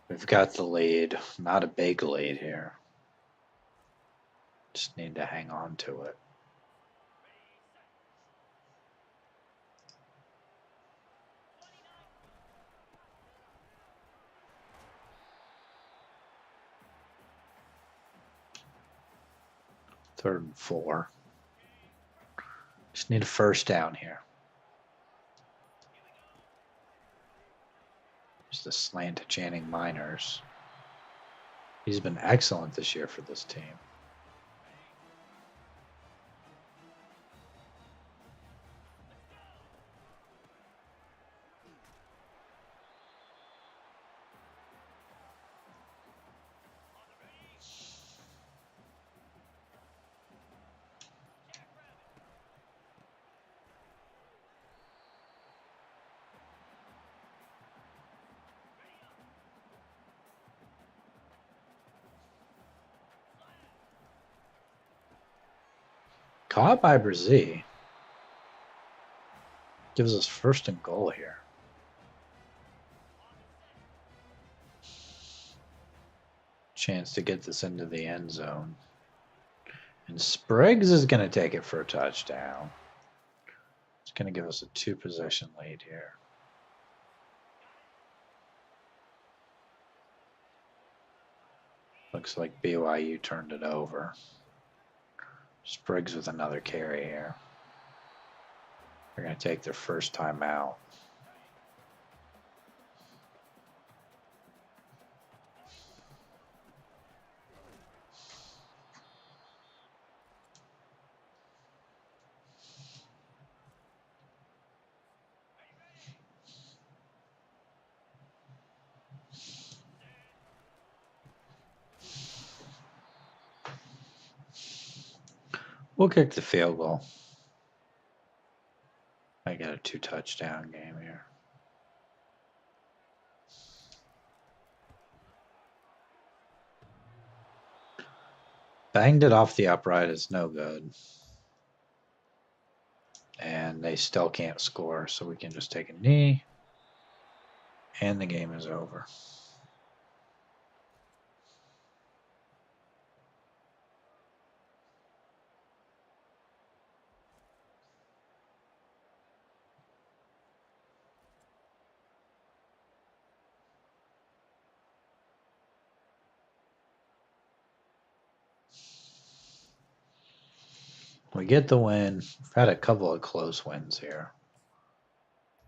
We've got the lead. Not a big lead here. Just need to hang on to it. Third and 4. Just need a first down here. There's the slant to Channing Miners. He's been excellent this year for this team. Caught by Brazil. Gives us first and goal here. Chance to get this into the end zone. And Spriggs is going to take it for a touchdown. It's going to give us a 2-possession lead here. Looks like BYU turned it over. Spriggs with another carry here. They're going to take their first time out. We'll kick the field goal. I got a 2-touchdown game here. Banged it off the upright. It's no good. And they still can't score, so we can just take a knee. And the game is over. We get the win. We've had a couple of close wins here.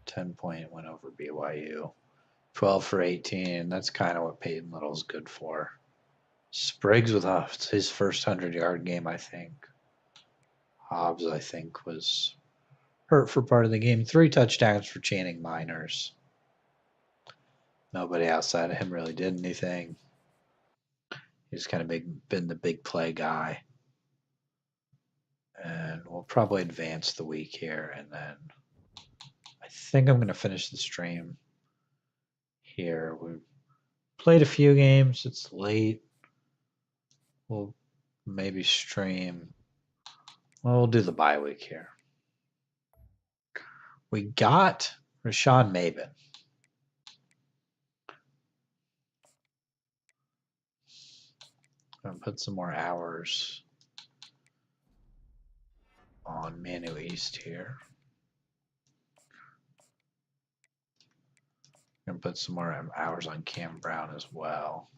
10-point win over BYU. 12 for 18. That's kind of what Peyton Little's good for. Spriggs with his first 100-yard game, I think. Hobbs, I think, was hurt for part of the game. 3 touchdowns for Channing Miners. Nobody outside of him really did anything. He's kind of been the big play guy. And we'll probably advance the week here. And then I think I'm going to finish the stream here. We've played a few games. It's late. We'll maybe stream. Well, we'll do the bye week here. We got Rashawn Maben. I'm going to put some more hours on Manu East here. I'm going to put some more hours on Cam Brown as well.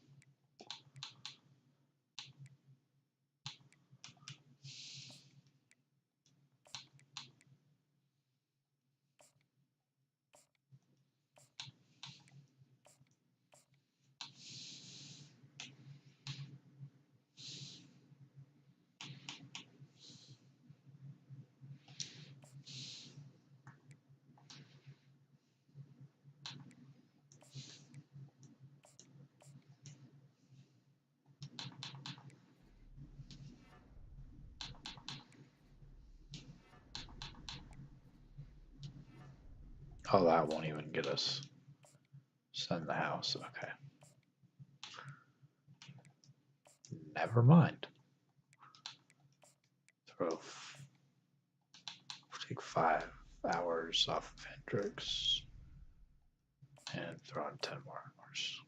Oh, that won't even get us. Send the house. Okay. Never mind. Take 5 hours off of Hendrix and throw on 10 more hours.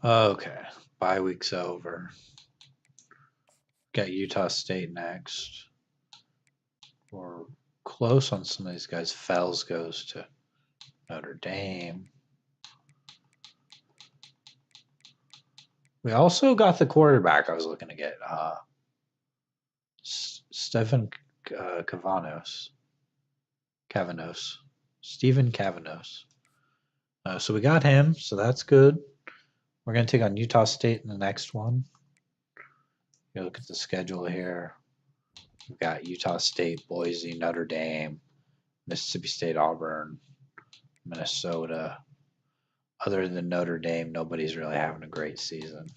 Okay, bye week's over. Got Utah State next. We're close on some of these guys. Fells goes to Notre Dame. We also got the quarterback I was looking to get. Stephen Cavanos. Stephen Cavanos. So we got him, so that's good. We're going to take on Utah State in the next one. You look at the schedule here. We've got Utah State, Boise, Notre Dame, Mississippi State, Auburn, Minnesota. Other than Notre Dame, nobody's really having a great season.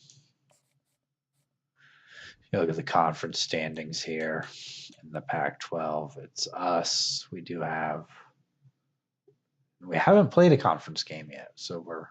You look at the conference standings here in the Pac-12. It's us. We haven't played a conference game yet, so we're